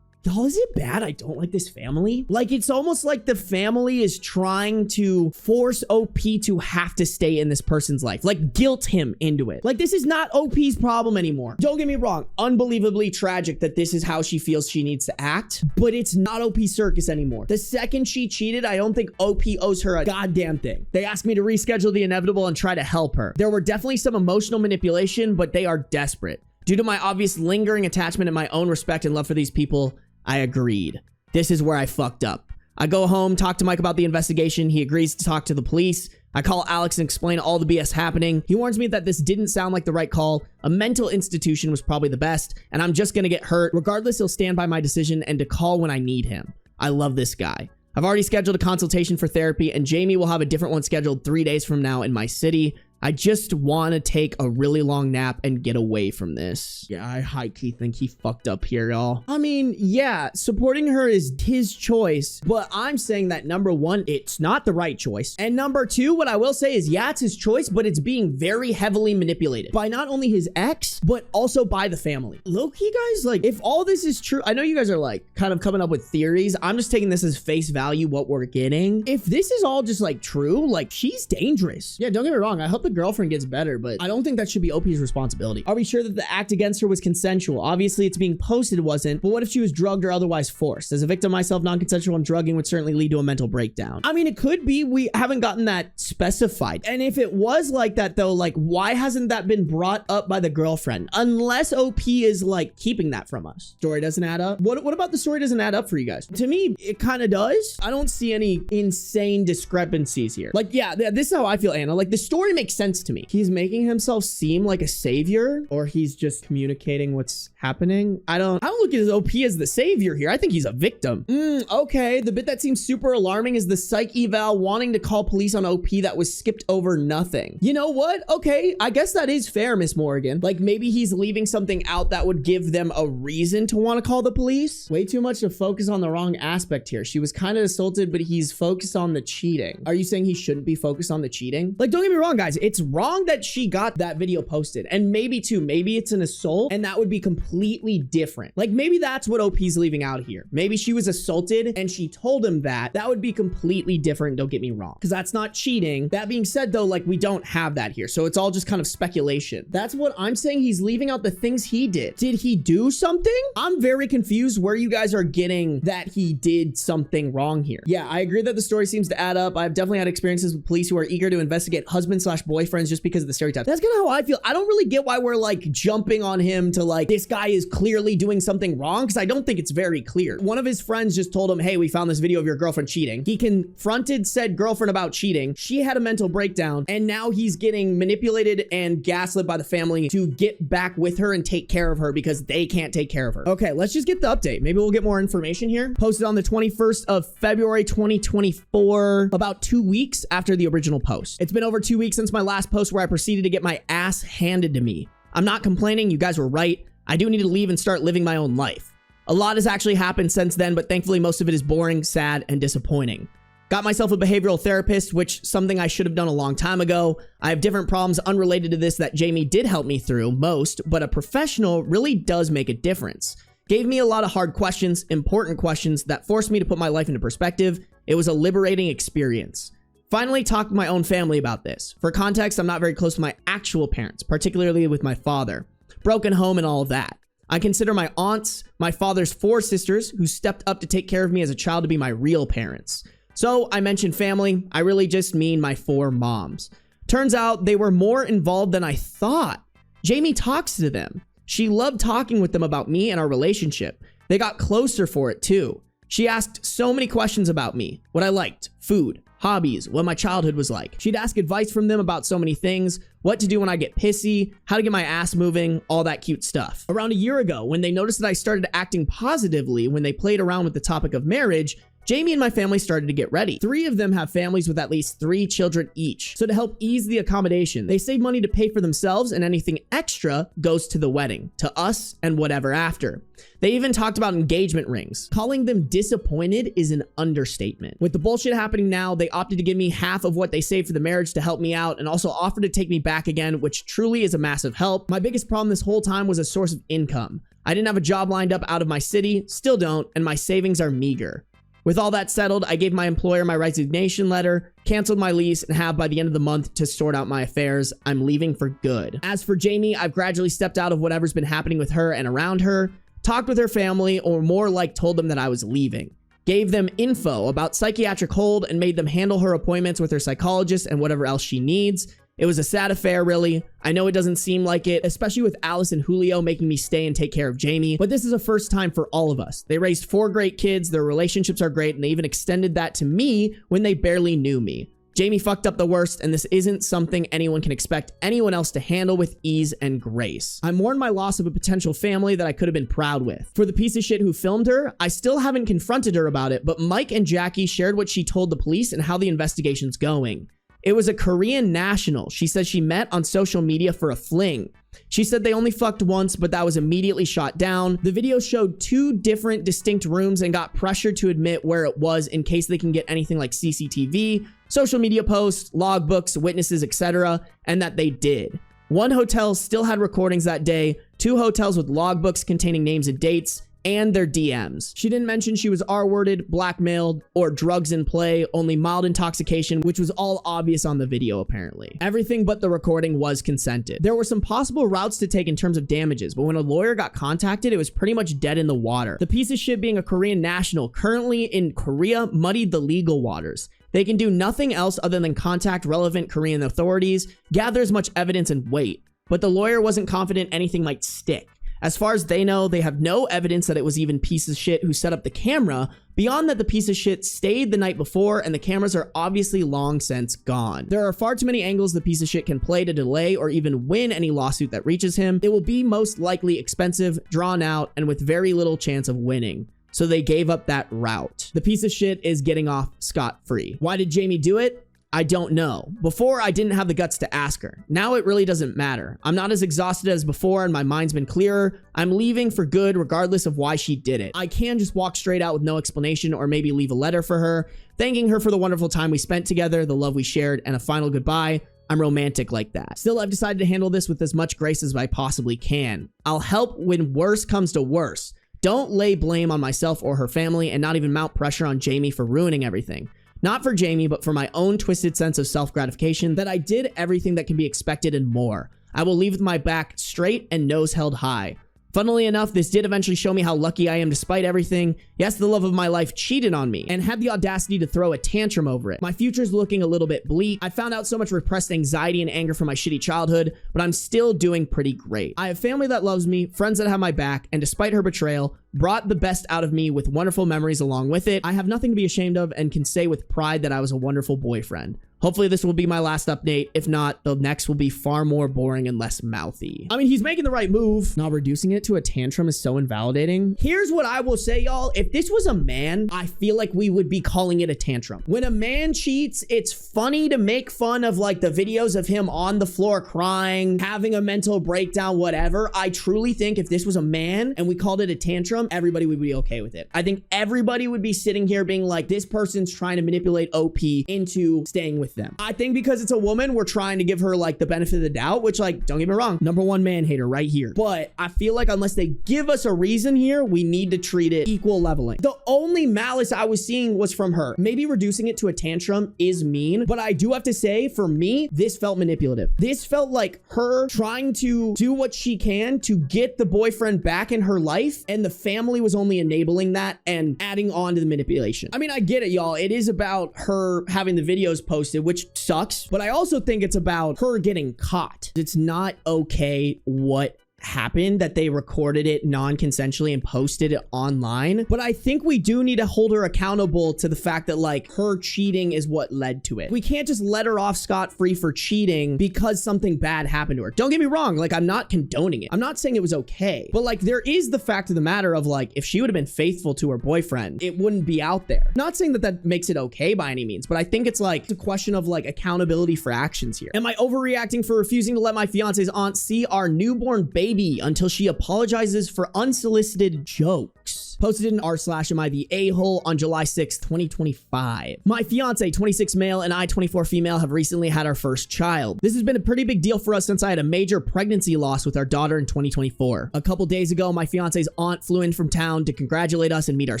Y'all, is it bad I don't like this family? Like, it's almost like the family is trying to force OP to have to stay in this person's life. Like, guilt him into it. Like, this is not OP's problem anymore. Don't get me wrong. Unbelievably tragic that this is how she feels she needs to act. But it's not OP's circus anymore. The second she cheated, I don't think OP owes her a goddamn thing. They asked me to reschedule the inevitable and try to help her. There were definitely some emotional manipulation, but they are desperate. Due to my obvious lingering attachment and my own respect and love for these people, I agreed. This is where I fucked up. I go home, talk to Mike about the investigation. He agrees to talk to the police. I call Alex and explain all the BS happening. He warns me that this didn't sound like the right call. A mental institution was probably the best, and I'm just gonna get hurt. Regardless, he'll stand by my decision and to call when I need him. I love this guy. I've already scheduled a consultation for therapy, and Jamie will have a different one scheduled 3 days from now in my city. I just want to take a really long nap and get away from this. Yeah, I high-key think he fucked up here, y'all. I mean, yeah, supporting her is his choice, but I'm saying that number one, it's not the right choice. And number two, what I will say is, yeah, it's his choice, but it's being very heavily manipulated by not only his ex, but also by the family. Low-key, guys, like, if all this is true, I know you guys are like kind of coming up with theories. I'm just taking this as face value, what we're getting. If this is all just like true, like, she's dangerous. Yeah, don't get me wrong. I hope the girlfriend gets better, but I don't think that should be OP's responsibility. Are we sure that the act against her was consensual? Obviously, it's being posted wasn't, but what if she was drugged or otherwise forced? As a victim myself, non-consensual and drugging would certainly lead to a mental breakdown. I mean, it could be. We haven't gotten that specified. And if it was like that, though, like, why hasn't that been brought up by the girlfriend? Unless OP is, like, keeping that from us. Story doesn't add up. What about the story doesn't add up for you guys? To me, it kind of does. I don't see any insane discrepancies here. Like, yeah, this is how I feel, Anna. Like, the story makes sense to me. He's making himself seem like a savior, or he's just communicating what's happening. I don't look at his OP as the savior here. I think he's a victim. Okay. The bit that seems super alarming is the psych eval wanting to call police on OP that was skipped over nothing. You know what? Okay. I guess that is fair, Miss Morgan. Like, maybe he's leaving something out that would give them a reason to want to call the police. Way too much to focus on the wrong aspect here. She was kind of assaulted, but he's focused on the cheating. Are you saying he shouldn't be focused on the cheating? Like, don't get me wrong, guys. It's wrong that she got that video posted, and maybe it's an assault, and that would be completely different. Like, maybe that's what OP's leaving out here. Maybe she was assaulted and she told him that would be completely different. Don't get me wrong, because that's not cheating. That being said, though, like, we don't have that here, so it's all just kind of speculation. That's what I'm saying. He's leaving out the things he did. Did he do something? I'm very confused where you guys are getting that he did something wrong here. Yeah, I agree that the story seems to add up. I've definitely had experiences with police who are eager to investigate husband/boyfriend boyfriends just because of the stereotype. That's kind of how I feel. I don't really get why we're like jumping on him to like, this guy is clearly doing something wrong, because I don't think it's very clear. One of his friends just told him, hey, we found this video of your girlfriend cheating. He confronted said girlfriend about cheating. She had a mental breakdown, and now he's getting manipulated and gaslit by the family to get back with her and take care of her because they can't take care of her. Okay, let's just get the update. Maybe we'll get more information here. Posted on the 21st of February 2024, about 2 weeks after the original post. It's been over 2 weeks since my last post where I proceeded to get my ass handed to me. I'm not complaining, you guys were right. I do need to leave and start living my own life. A lot has actually happened since then, but thankfully most of it is boring, sad, and disappointing. Got myself a behavioral therapist, which something I should have done a long time ago. I have different problems unrelated to this that Jamie did help me through most, but a professional really does make a difference. Gave me a lot of hard questions, important questions that forced me to put my life into perspective. It was a liberating experience. Finally talked to my own family about this. For context, I'm not very close to my actual parents, particularly with my father. Broken home and all of that. I consider my aunts, my father's 4 sisters who stepped up to take care of me as a child to be my real parents. So I mentioned family, I really just mean my 4 moms. Turns out they were more involved than I thought. Jamie talks to them. She loved talking with them about me and our relationship. They got closer for it too. She asked so many questions about me, what I liked, food, hobbies, what my childhood was like. She'd ask advice from them about so many things, what to do when I get pissy, how to get my ass moving, all that cute stuff. Around a year ago, when they noticed that I started acting positively when they played around with the topic of marriage, Jamie and my family started to get ready. 3 of them have families with at least 3 children each. So to help ease the accommodation, they save money to pay for themselves, and anything extra goes to the wedding, to us, and whatever after. They even talked about engagement rings. Calling them disappointed is an understatement. With the bullshit happening now, they opted to give me half of what they saved for the marriage to help me out, and also offered to take me back again, which truly is a massive help. My biggest problem this whole time was a source of income. I didn't have a job lined up out of my city, still don't, and my savings are meager. With all that settled, I gave my employer my resignation letter, canceled my lease, and have by the end of the month to sort out my affairs. I'm leaving for good. As for Jamie, I've gradually stepped out of whatever's been happening with her and around her, talked with her family, or more like told them that I was leaving. Gave them info about psychiatric hold and made them handle her appointments with her psychologist and whatever else she needs. It was a sad affair, really. I know it doesn't seem like it, especially with Alice and Julio making me stay and take care of Jamie, but this is a first time for all of us. They raised 4 great kids, their relationships are great, and they even extended that to me when they barely knew me. Jamie fucked up the worst, and this isn't something anyone can expect anyone else to handle with ease and grace. I mourn my loss of a potential family that I could have been proud with. For the piece of shit who filmed her, I still haven't confronted her about it, but Mike and Jackie shared what she told the police and how the investigation's going. It was a Korean national she says she met on social media for a fling. She said they only fucked once, but that was immediately shot down. The video showed 2 different distinct rooms and got pressured to admit where it was in case they can get anything like CCTV, social media posts, logbooks, witnesses, etc., and that they did. 1 hotel still had recordings that day, 2 hotels with logbooks containing names and dates, and their DMs. She didn't mention she was R-worded, blackmailed, or drugs in play, only mild intoxication, which was all obvious on the video apparently. Everything but the recording was consented. There were some possible routes to take in terms of damages, but when a lawyer got contacted, it was pretty much dead in the water. The piece of shit being a Korean national currently in Korea muddied the legal waters. They can do nothing else other than contact relevant Korean authorities, gather as much evidence, and wait. But the lawyer wasn't confident anything might stick. As far as they know, they have no evidence that it was even piece of shit who set up the camera, beyond that the piece of shit stayed the night before and the cameras are obviously long since gone. There are far too many angles the piece of shit can play to delay or even win any lawsuit that reaches him. It will be most likely expensive, drawn out, and with very little chance of winning. So they gave up that route. The piece of shit is getting off scot-free. Why did Jamie do it? I don't know. Before, I didn't have the guts to ask her. Now it really doesn't matter. I'm not as exhausted as before and my mind's been clearer. I'm leaving for good regardless of why she did it. I can just walk straight out with no explanation or maybe leave a letter for her, thanking her for the wonderful time we spent together, the love we shared, and a final goodbye. I'm romantic like that. Still, I've decided to handle this with as much grace as I possibly can. I'll help when worse comes to worse. Don't lay blame on myself or her family and not even mount pressure on Jamie for ruining everything. Not for Jamie, but for my own twisted sense of self-gratification that I did everything that can be expected and more. I will leave with my back straight and nose held high. Funnily enough, this did eventually show me how lucky I am despite everything. Yes, the love of my life cheated on me and had the audacity to throw a tantrum over it. My future's looking a little bit bleak. I found out so much repressed anxiety and anger from my shitty childhood, but I'm still doing pretty great. I have family that loves me, friends that have my back, and despite her betrayal, brought the best out of me with wonderful memories along with it. I have nothing to be ashamed of and can say with pride that I was a wonderful boyfriend. Hopefully this will be my last update. If not, the next will be far more boring and less mouthy. I mean, he's making the right move. Now, reducing it to a tantrum is so invalidating. Here's what I will say, y'all. If this was a man, I feel like we would be calling it a tantrum. When a man cheats, it's funny to make fun of like the videos of him on the floor crying, having a mental breakdown, whatever. I truly think if this was a man and we called it a tantrum, everybody would be okay with it. I think everybody would be sitting here being like, this person's trying to manipulate OP into staying with them. I think because it's a woman, we're trying to give her like the benefit of the doubt, which like, don't get me wrong, #1 man hater right here. But I feel like unless they give us a reason here, we need to treat it equal leveling. The only malice I was seeing was from her. Maybe reducing it to a tantrum is mean, but I do have to say, for me, this felt manipulative. This felt like her trying to do what she can to get the boyfriend back in her life, and the family was only enabling that and adding on to the manipulation. I mean, I get it, y'all. It is about her having the videos posted, which sucks, but I also think it's about her getting caught. It's not okay what happened, that they recorded it non-consensually and posted it online, but I think we do need to hold her accountable to the fact that like her cheating is what led to it. We can't just let her off scot-free for cheating because something bad happened to her. Don't get me wrong, like I'm not condoning it. I'm not saying it was okay, but like there is the fact of the matter of like, if she would have been faithful to her boyfriend, it wouldn't be out there. Not saying that that makes it okay by any means, but I think it's like, it's a question of like accountability for actions here. Am I overreacting for refusing to let my fiance's aunt see our newborn baby until she apologizes for unsolicited jokes? Posted in r/am I the a-hole on July 6th, 2025. My fiance, 26 male, and I, 24 female, have recently had our first child. This has been a pretty big deal for us since I had a major pregnancy loss with our daughter in 2024. A couple days ago, my fiance's aunt flew in from town to congratulate us and meet our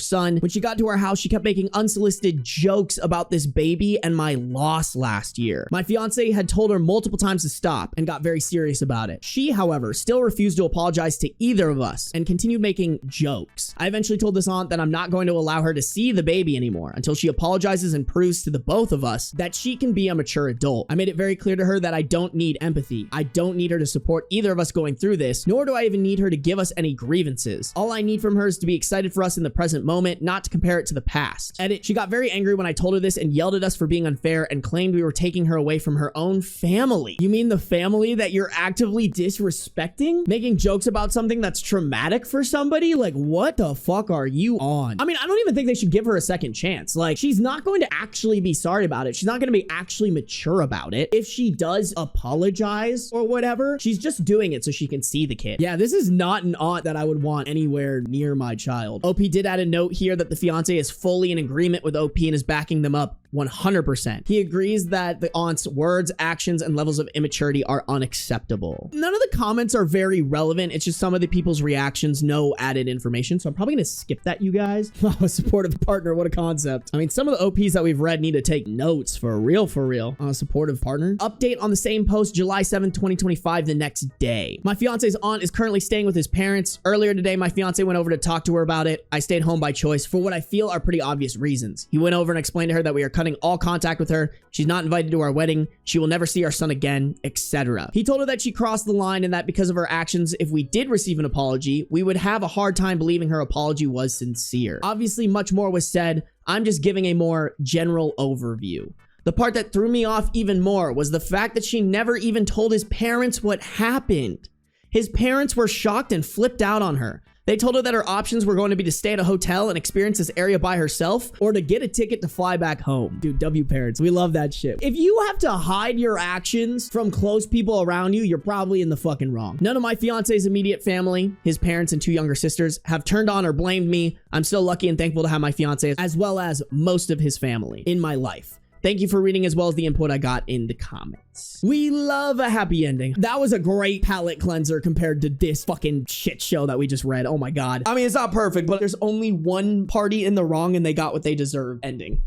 son. When she got to our house, she kept making unsolicited jokes about this baby and my loss last year. My fiance had told her multiple times to stop and got very serious about it. She, however, still refused to apologize to either of us and continued making jokes. I eventually told this aunt that I'm not going to allow her to see the baby anymore until she apologizes and proves to the both of us that she can be a mature adult. I made it very clear to her that I don't need empathy. I don't need her to support either of us going through this, nor do I even need her to give us any grievances. All I need from her is to be excited for us in the present moment, not to compare it to the past. Edit, she got very angry when I told her this and yelled at us for being unfair and claimed we were taking her away from her own family. You mean the family that you're actively disrespecting? Making jokes about something that's traumatic for somebody? Like, what the fuck are you on? I mean, I don't even think they should give her a second chance. Like, she's not going to actually be sorry about it. She's not going to be actually mature about it. If she does apologize or whatever, she's just doing it so she can see the kid. Yeah, this is not an aunt that I would want anywhere near my child. OP did add a note here that the fiance is fully in agreement with OP and is backing them up 100%. He agrees that the aunt's words, actions, and levels of immaturity are unacceptable. None of the comments are very relevant. It's just some of the people's reactions, no added information. So I'm probably gonna skip that, you guys. Wow, a supportive partner, what a concept. I mean, some of the OPs that we've read need to take notes for real on a supportive partner. Update on the same post, July 7th, 2025, the next day. My fiance's aunt is currently staying with his parents. Earlier today, my fiance went over to talk to her about it. I stayed home by choice for what I feel are pretty obvious reasons. He went over and explained to her that we are cutting all contact with her. She's not invited to our wedding. She will never see our son again, etc. He told her that she crossed the line and that because of her actions, if we did receive an apology, we would have a hard time believing her apology was sincere. Obviously, much more was said. I'm just giving a more general overview. The part that threw me off even more was the fact that she never even told his parents what happened. His parents were shocked and flipped out on her. They told her that her options were going to be to stay at a hotel and experience this area by herself or to get a ticket to fly back home. Dude, W parents, we love that shit. If you have to hide your actions from close people around you, you're probably in the fucking wrong. None of my fiance's immediate family, his parents and 2 younger sisters, have turned on or blamed me. I'm still lucky and thankful to have my fiance as well as most of his family in my life. Thank you for reading as well as the input I got in the comments. We love a happy ending. That was a great palate cleanser compared to this fucking shit show that we just read. Oh my God. I mean, it's not perfect, but there's only one party in the wrong and they got what they deserve ending.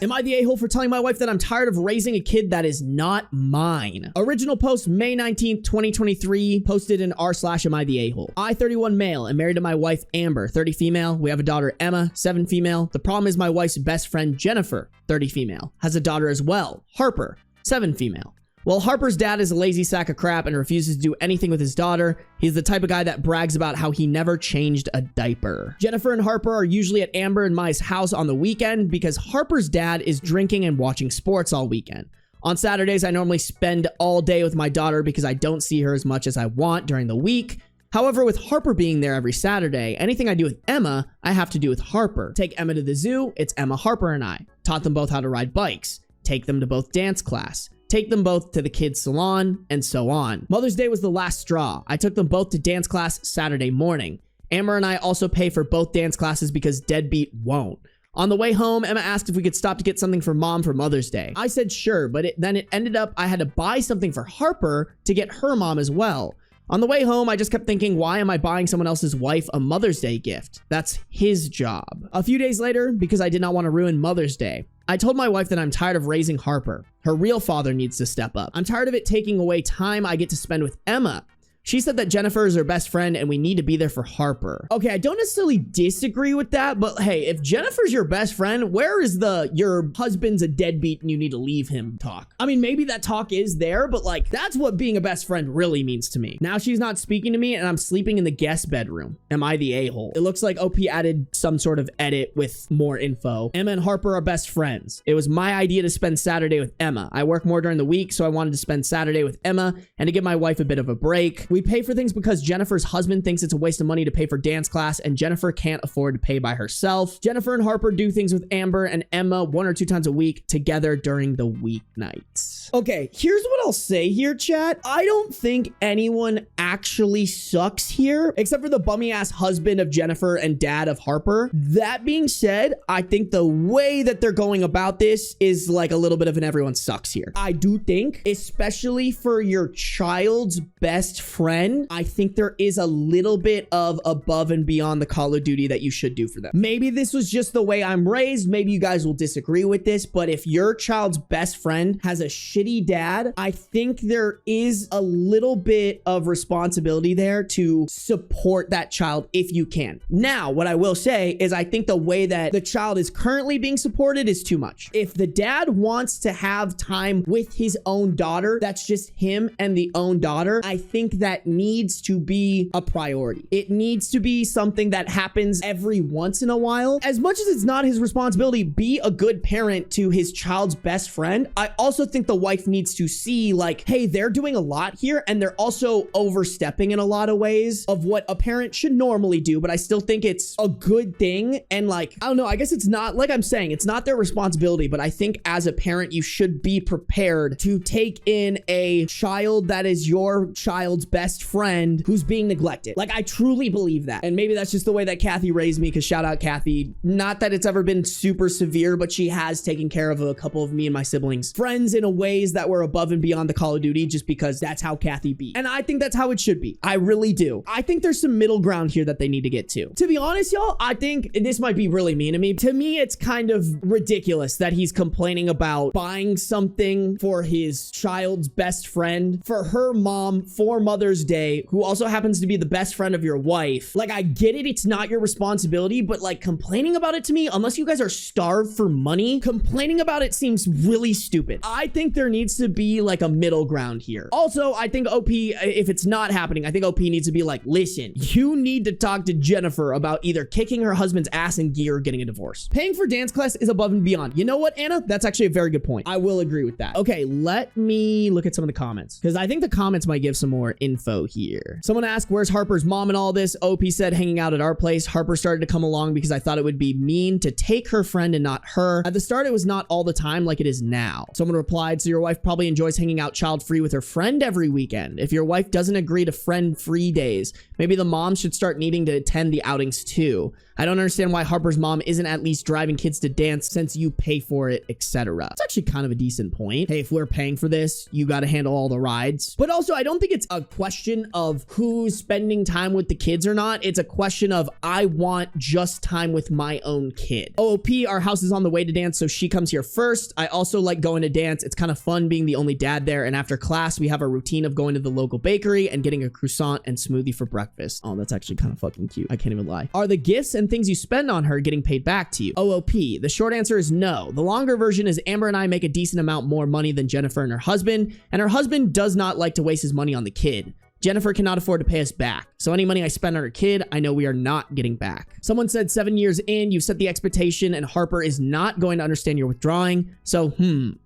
Am I the a-hole for telling my wife that I'm tired of raising a kid that is not mine? Original post May 19th, 2023, posted in r/am I the a-hole. I, 31 male, am married to my wife Amber, 30 female. We have a daughter Emma, 7 female. The problem is my wife's best friend Jennifer, 30 female, has a daughter as well, Harper, 7 female. Well, Harper's dad is a lazy sack of crap and refuses to do anything with his daughter. He's the type of guy that brags about how he never changed a diaper. Jennifer and Harper are usually at Amber and Mai's house on the weekend because Harper's dad is drinking and watching sports all weekend. On Saturdays, I normally spend all day with my daughter because I don't see her as much as I want during the week. However, with Harper being there every Saturday, anything I do with Emma, I have to do with Harper. Take Emma to the zoo, it's Emma, Harper, and I. Taught them both how to ride bikes. Take them to both dance class. Take them both to the kids' salon, and so on. Mother's Day was the last straw. I took them both to dance class Saturday morning. Amber and I also pay for both dance classes because Deadbeat won't. On the way home, Emma asked if we could stop to get something for Mom for Mother's Day. I said sure, but then it ended up I had to buy something for Harper to get her mom as well. On the way home, I just kept thinking, why am I buying someone else's wife a Mother's Day gift? That's his job. A few days later, because I did not want to ruin Mother's Day, I told my wife that I'm tired of raising Harper. Her real father needs to step up. I'm tired of it taking away time I get to spend with Emma. She said that Jennifer is her best friend and we need to be there for Harper. Okay, I don't necessarily disagree with that, but hey, if Jennifer's your best friend, where is the your husband's a deadbeat and you need to leave him talk? I mean, maybe that talk is there, but like, that's what being a best friend really means to me. Now she's not speaking to me and I'm sleeping in the guest bedroom. Am I the a-hole? It looks like OP added some sort of edit with more info. Emma and Harper are best friends. It was my idea to spend Saturday with Emma. I work more during the week, so I wanted to spend Saturday with Emma and to give my wife a bit of a break. We pay for things because Jennifer's husband thinks it's a waste of money to pay for dance class and Jennifer can't afford to pay by herself. Jennifer and Harper do things with Amber and Emma 1 or 2 times a week together during the weeknights. Okay, here's what I'll say here, chat. I don't think anyone actually sucks here, except for the bummy ass husband of Jennifer and dad of Harper. That being said, I think the way that they're going about this is like a little bit of an everyone sucks here. I do think, especially for your child's best friend, I think there is a little bit of above and beyond the Call of Duty that you should do for them. Maybe this was just the way I'm raised. Maybe you guys will disagree with this, but if your child's best friend has a shitty dad, I think there is a little bit of responsibility there to support that child if you can. Now, what I will say is I think the way that the child is currently being supported is too much. If the dad wants to have time with his own daughter, that's just him and the own daughter, I think that needs to be a priority. It needs to be something that happens every once in a while. As much as it's not his responsibility, be a good parent to his child's best friend. I also think the wife needs to see like, hey, they're doing a lot here and they're also overstepping in a lot of ways of what a parent should normally do, but I still think it's a good thing. And like, I don't know, I guess it's not, like I'm saying, it's not their responsibility, but I think as a parent, you should be prepared to take in a child that is your child's best friend who's being neglected. Like, I truly believe that. And maybe that's just the way that Kathy raised me, because shout out Kathy. Not that it's ever been super severe, but she has taken care of a couple of me and my siblings' friends in a ways that were above and beyond the Call of Duty, just because that's how Kathy be. And I think that's how it should be. I really do. I think there's some middle ground here that they need to get to. To be honest, y'all, I think this might be really mean to me. To me, it's kind of ridiculous that he's complaining about buying something for his child's best friend for her mom for Mother's Day, who also happens to be the best friend of your wife. Like, I get it, it's not your responsibility, but like complaining about it to me, unless you guys are starved for money, complaining about it seems really stupid. I think there needs to be like a middle ground here. Also, I think OP, if it's not happening, I think OP needs to be like, listen, you need to talk to Jennifer about either kicking her husband's ass in gear or getting a divorce. Paying for dance class is above and beyond. You know what, Anna? That's actually a very good point. I will agree with that. Okay, let me look at some of the comments, because I think the comments might give some more info here. Someone asked, where's Harper's mom and all this? OP said, hanging out at our place. Harper started to come along because I thought it would be mean to take her friend and not her. At the start, it was not all the time like it is now. Someone replied, so your wife probably enjoys hanging out child-free with her friend every weekend. If your wife doesn't agree to friend-free days, maybe the mom should start needing to attend the outings too. I don't understand why Harper's mom isn't at least driving kids to dance since you pay for it, etc. It's actually kind of a decent point. Hey, if we're paying for this, you got to handle all the rides. But also, I don't think it's a question of who's spending time with the kids or not. It's a question of, I want just time with my own kid. OOP, our house is on the way to dance, so she comes here first. I also like going to dance. It's kind of fun being the only dad there. And after class, we have a routine of going to the local bakery and getting a croissant and smoothie for breakfast. Oh, that's actually kind of fucking cute. I can't even lie. Are the gifts and things you spend on her getting paid back to you? OOP, the short answer is no. The longer version is Amber and I make a decent amount more money than Jennifer and her husband does not like to waste his money on the kid. Jennifer cannot afford to pay us back. So any money I spend on her kid, I know we are not getting back. Someone said 7 years in, you've set the expectation and Harper is not going to understand your withdrawing. So,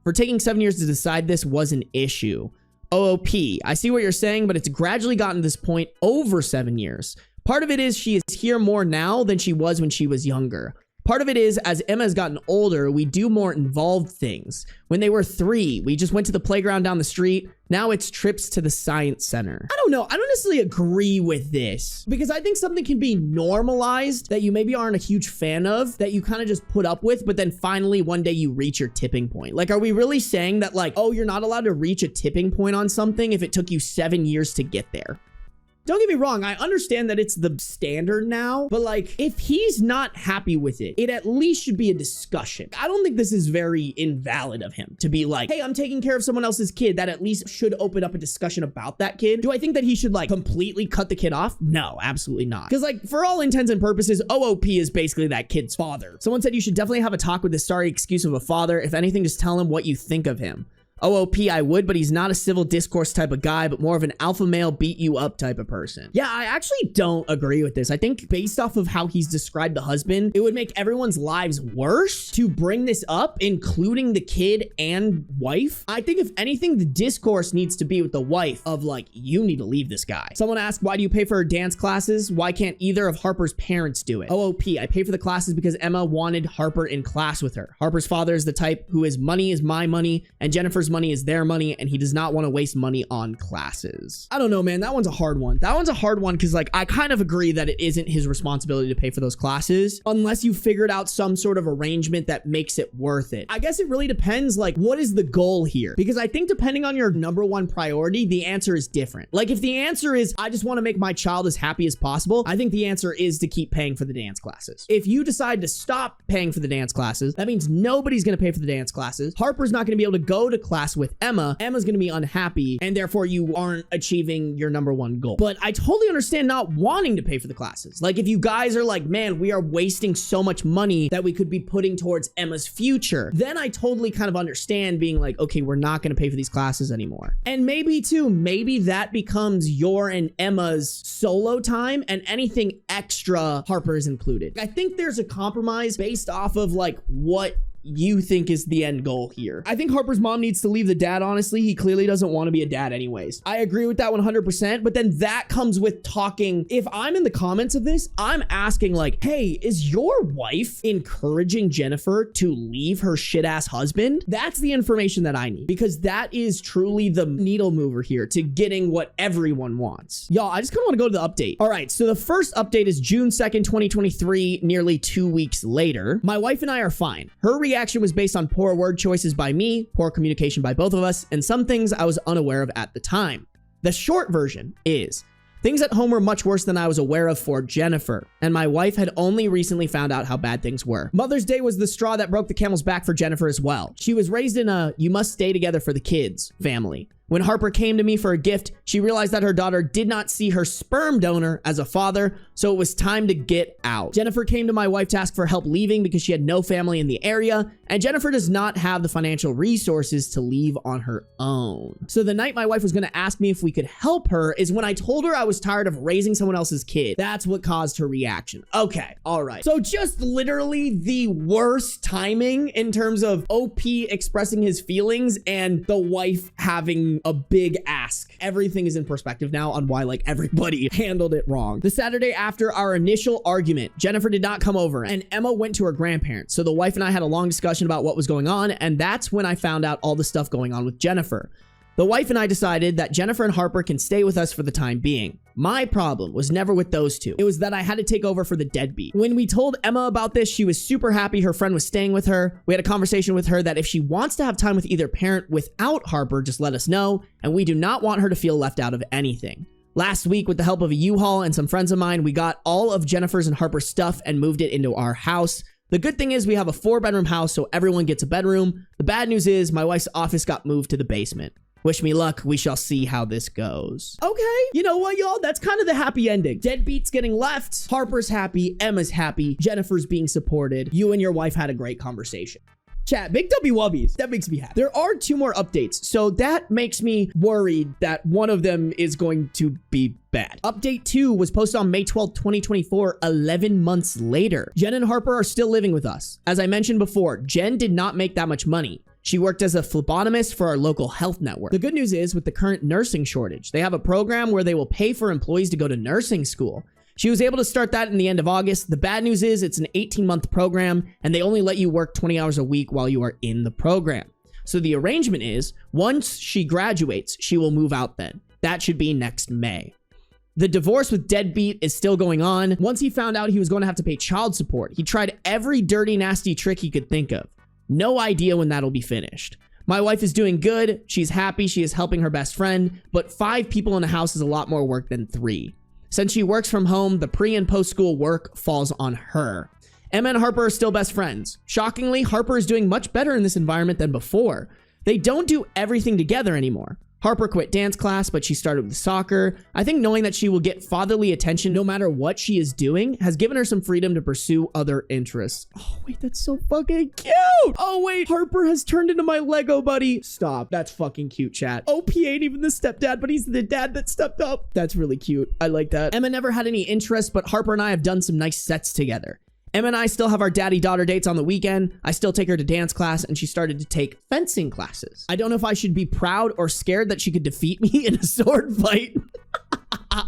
for taking 7 years to decide this was an issue. OOP, I see what you're saying, but it's gradually gotten to this point over 7 years. Part of it is she is here more now than she was when she was younger. Part of it is, as Emma has gotten older, we do more involved things. When they were 3, we just went to the playground down the street. Now it's trips to the science center. I don't know. I don't necessarily agree with this because I think something can be normalized that you maybe aren't a huge fan of, that you kind of just put up with, but then finally one day you reach your tipping point. Like, are we really saying that, like, oh, you're not allowed to reach a tipping point on something if it took you 7 years to get there? Don't get me wrong, I understand that it's the standard now, but like, if he's not happy with it, it at least should be a discussion. I don't think this is very invalid of him to be like, hey, I'm taking care of someone else's kid. That at least should open up a discussion about that kid. Do I think that he should like completely cut the kid off? No, absolutely not. Because like, for all intents and purposes, OOP is basically that kid's father. Someone said you should definitely have a talk with the sorry excuse of a father. If anything, just tell him what you think of him. OOP, I would, but he's not a civil discourse type of guy, but more of an alpha male beat you up type of person. Yeah, I actually don't agree with this. I think based off of how he's described the husband, it would make everyone's lives worse to bring this up, including the kid and wife. I think if anything, the discourse needs to be with the wife of like, you need to leave this guy. Someone asked, why do you pay for her dance classes? Why can't either of Harper's parents do it? OOP, I pay for the classes because Emma wanted Harper in class with her. Harper's father is the type who is money is my money and Jennifer's money is their money, and he does not want to waste money on classes. I don't know, man. That one's a hard one. That one's a hard one because like, I kind of agree that it isn't his responsibility to pay for those classes unless you figured out some sort of arrangement that makes it worth it. I guess it really depends, like, what is the goal here? Because I think depending on your number one priority, the answer is different. Like, if the answer is, I just want to make my child as happy as possible, I think the answer is to keep paying for the dance classes. If you decide to stop paying for the dance classes, that means nobody's going to pay for the dance classes. Harper's not going to be able to go to class with Emma. Emma's going to be unhappy, and therefore you aren't achieving your number one goal. But I totally understand not wanting to pay for the classes. Like, if you guys are like, man, we are wasting so much money that we could be putting towards Emma's future, then I totally kind of understand being like, okay, we're not going to pay for these classes anymore. And maybe too, maybe that becomes your and Emma's solo time, and anything extra Harper is included. I think there's a compromise based off of like what you think is the end goal here. I think Harper's mom needs to leave the dad, honestly. He clearly doesn't want to be a dad anyways. I agree with that 100%, but then that comes with talking. If I'm in the comments of this, I'm asking like, hey, is your wife encouraging Jennifer to leave her shit ass husband? That's the information that I need, because that is truly the needle mover here to getting what everyone wants. Y'all, I just kind of want to go to the update. All right, so the first update is June 2nd, 2023, nearly 2 weeks later. My wife and I are fine. Her reaction was based on poor word choices by me, poor communication by both of us, and some things I was unaware of at the time. The short version is, things at home were much worse than I was aware of for Jennifer, and my wife had only recently found out how bad things were. Mother's Day was the straw that broke the camel's back for Jennifer as well. She was raised in a you must stay together for the kids family. When Harper came to me for a gift, she realized that her daughter did not see her sperm donor as a father, so it was time to get out. Jennifer came to my wife to ask for help leaving because she had no family in the area, and Jennifer does not have the financial resources to leave on her own. So the night my wife was going to ask me if we could help her is when I told her I was tired of raising someone else's kid. That's what caused her reaction. Okay, all right. So just literally the worst timing in terms of OP expressing his feelings and the wife having a big ask. Everything is in perspective now on why like everybody handled it wrong. The Saturday after our initial argument, Jennifer did not come over and Emma went to her grandparents. So the wife and I had a long discussion about what was going on, and that's when I found out all the stuff going on with Jennifer. The wife and I decided that Jennifer and Harper can stay with us for the time being. My problem was never with those two. It was that I had to take over for the deadbeat. When we told Emma about this, she was super happy her friend was staying with her. We had a conversation with her that if she wants to have time with either parent without Harper, just let us know, and we do not want her to feel left out of anything. Last week, with the help of a U-Haul and some friends of mine, we got all of Jennifer's and Harper's stuff and moved it into our house. The good thing is we have a 4-bedroom house, so everyone gets a bedroom. The bad news is my wife's office got moved to the basement. Wish me luck. We shall see how this goes. Okay. You know what, y'all? That's kind of the happy ending. Deadbeat's getting left. Harper's happy. Emma's happy. Jennifer's being supported. You and your wife had a great conversation. Chat, big W wubbies. That makes me happy. There are 2 more updates, so that makes me worried that one of them is going to be bad. Update 2 was posted on May 12th, 2024, 11 months later. Jen and Harper are still living with us. As I mentioned before, Jen did not make that much money. She worked as a phlebotomist for our local health network. The good news is, with the current nursing shortage, they have a program where they will pay for employees to go to nursing school. She was able to start that in the end of August. The bad news is it's an 18-month program, and they only let you work 20 hours a week while you are in the program. So the arrangement is, once she graduates, she will move out then. That should be next May. The divorce with Deadbeat is still going on. Once he found out he was going to have to pay child support, he tried every dirty, nasty trick he could think of. No idea when that'll be finished. My wife is doing good. She's happy. She is helping her best friend, but 5 people in the house is a lot more work than 3. Since she works from home, the pre and post school work falls on her. Emma and Harper are still best friends. Shockingly, Harper is doing much better in this environment than before. They don't do everything together anymore. Harper quit dance class, but she started with soccer. I think knowing that she will get fatherly attention no matter what she is doing has given her some freedom to pursue other interests. Oh, wait, that's so fucking cute. Oh, wait, Harper has turned into my Lego buddy. Stop. That's fucking cute, chat. OP ain't even the stepdad, but he's the dad that stepped up. That's really cute. I like that. Emma never had any interest, but Harper and I have done some nice sets together. Emma and I still have our daddy-daughter dates on the weekend. I still take her to dance class, and she started to take fencing classes. I don't know if I should be proud or scared that she could defeat me in a sword fight.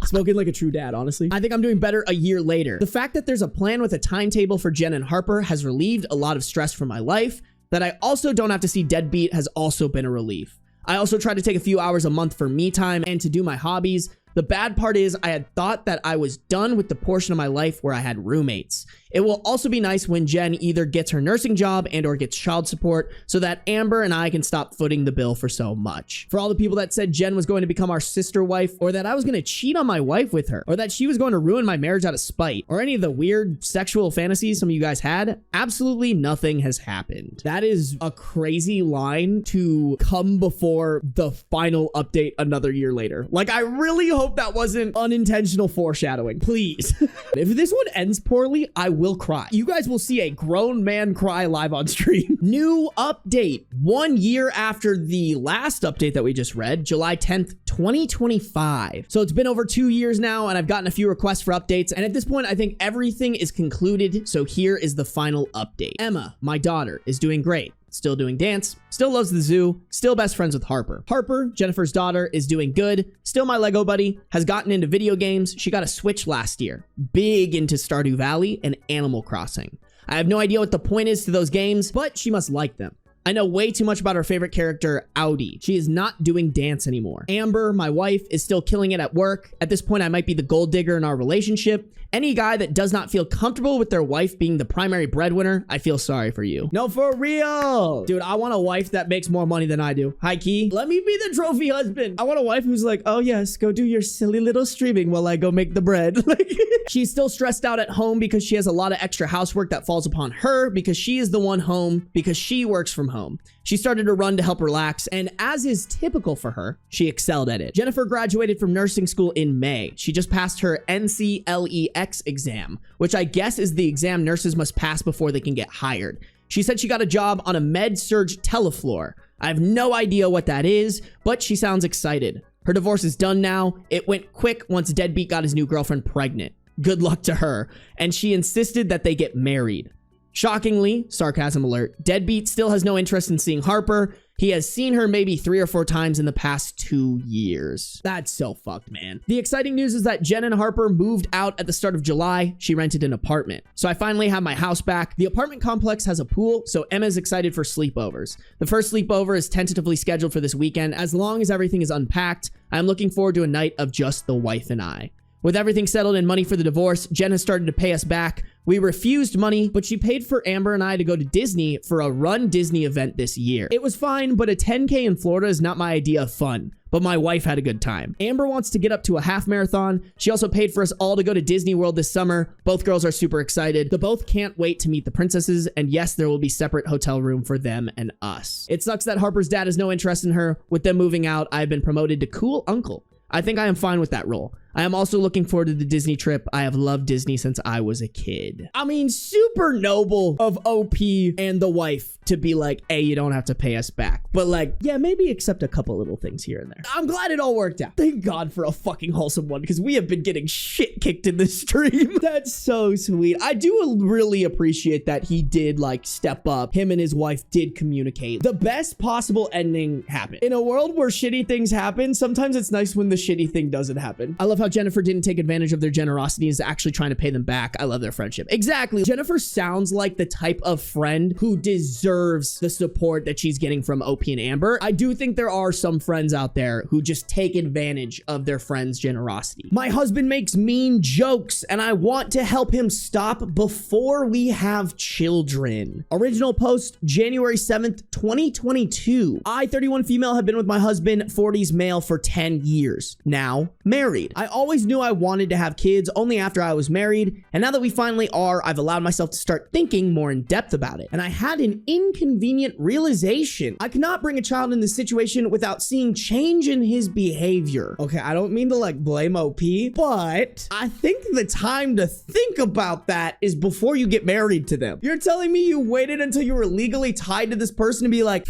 Spoken like a true dad, honestly. I think I'm doing better a year later. The fact that there's a plan with a timetable for Jen and Harper has relieved a lot of stress from my life. That I also don't have to see Deadbeat has also been a relief. I also try to take a few hours a month for me time and to do my hobbies. The bad part is I had thought that I was done with the portion of my life where I had roommates. It will also be nice when Jen either gets her nursing job and or gets child support so that Amber and I can stop footing the bill for so much. For all the people that said Jen was going to become our sister wife, or that I was going to cheat on my wife with her, or that she was going to ruin my marriage out of spite, or any of the weird sexual fantasies some of you guys had, absolutely nothing has happened. That is a crazy line to come before the final update another year later. Like, I really hope that wasn't unintentional foreshadowing. Please. If this one ends poorly, I will cry. You guys will see a grown man cry live on stream. New update. 1 year after the last update that we just read, July 10th, 2025. So it's been over 2 years now, and I've gotten a few requests for updates. And at this point, I think everything is concluded. So here is the final update. Emma, my daughter, is doing great. Still doing dance, still loves the zoo, still best friends with Harper. Harper, Jennifer's daughter, is doing good, still my Lego buddy, has gotten into video games. She got a Switch last year, big into Stardew Valley and Animal Crossing. I have no idea what the point is to those games, but she must like them. I know way too much about her favorite character, Audi. She is not doing dance anymore. Amber, my wife, is still killing it at work. At this point, I might be the gold digger in our relationship. Any guy that does not feel comfortable with their wife being the primary breadwinner, I feel sorry for you. No, for real. Dude, I want a wife that makes more money than I do. High key. Let me be the trophy husband. I want a wife who's like, oh yes, go do your silly little streaming while I go make the bread. Like, she's still stressed out at home because she has a lot of extra housework that falls upon her because she is the one home because she works from home. She started to run to help relax, and as is typical for her, she excelled at it. Jennifer graduated from nursing school in May. She just passed her NCLEX exam, which I guess is the exam nurses must pass before they can get hired. She said she got a job on a med-surg telefloor. I have no idea what that is, but she sounds excited. Her divorce is done now. It went quick once Deadbeat got his new girlfriend pregnant. Good luck to her. And she insisted that they get married. Shockingly, sarcasm alert, Deadbeat still has no interest in seeing Harper. He has seen her maybe 3 or 4 times in the past 2 years. That's so fucked, man. The exciting news is that Jen and Harper moved out at the start of July. She rented an apartment. So I finally have my house back. The apartment complex has a pool, so Emma's excited for sleepovers. The first sleepover is tentatively scheduled for this weekend. As long as everything is unpacked, I'm looking forward to a night of just the wife and I. With everything settled and money for the divorce, Jen has started to pay us back. We refused money, but she paid for Amber and I to go to Disney for a Run Disney event this year. It was fine, but a 10K in Florida is not my idea of fun. But my wife had a good time. Amber wants to get up to a half marathon. She also paid for us all to go to Disney World this summer. Both girls are super excited. The both can't wait to meet the princesses. And yes, there will be separate hotel room for them and us. It sucks that Harper's dad has no interest in her. With them moving out, I've been promoted to cool uncle. I think I am fine with that role. I am also looking forward to the Disney trip. I have loved Disney since I was a kid. I mean, super noble of OP and the wife to be like, hey, you don't have to pay us back. But like, yeah, maybe accept a couple little things here and there. I'm glad it all worked out. Thank God for a fucking wholesome one, because we have been getting shit kicked in this stream. That's so sweet. I do really appreciate that he did like step up. Him and his wife did communicate. The best possible ending happened. In a world where shitty things happen, sometimes it's nice when the shitty thing doesn't happen. I love how Jennifer didn't take advantage of their generosity, is actually trying to pay them back. I love their friendship. Exactly. Jennifer sounds like the type of friend who deserves the support that she's getting from OP and Amber. I do think there are some friends out there who just take advantage of their friends' generosity. My husband makes mean jokes and I want to help him stop before we have children. Original post, January 7th, 2022. I, 31 female, have been with my husband, 40s male, for 10 years. Now married. I always knew I wanted to have kids only after I was married. And now that we finally are, I've allowed myself to start thinking more in depth about it. And I had an inconvenient realization. I cannot bring a child in this situation without seeing change in his behavior. Okay, I don't mean to like blame OP, but I think the time to think about that is before you get married to them. You're telling me you waited until you were legally tied to this person to be like,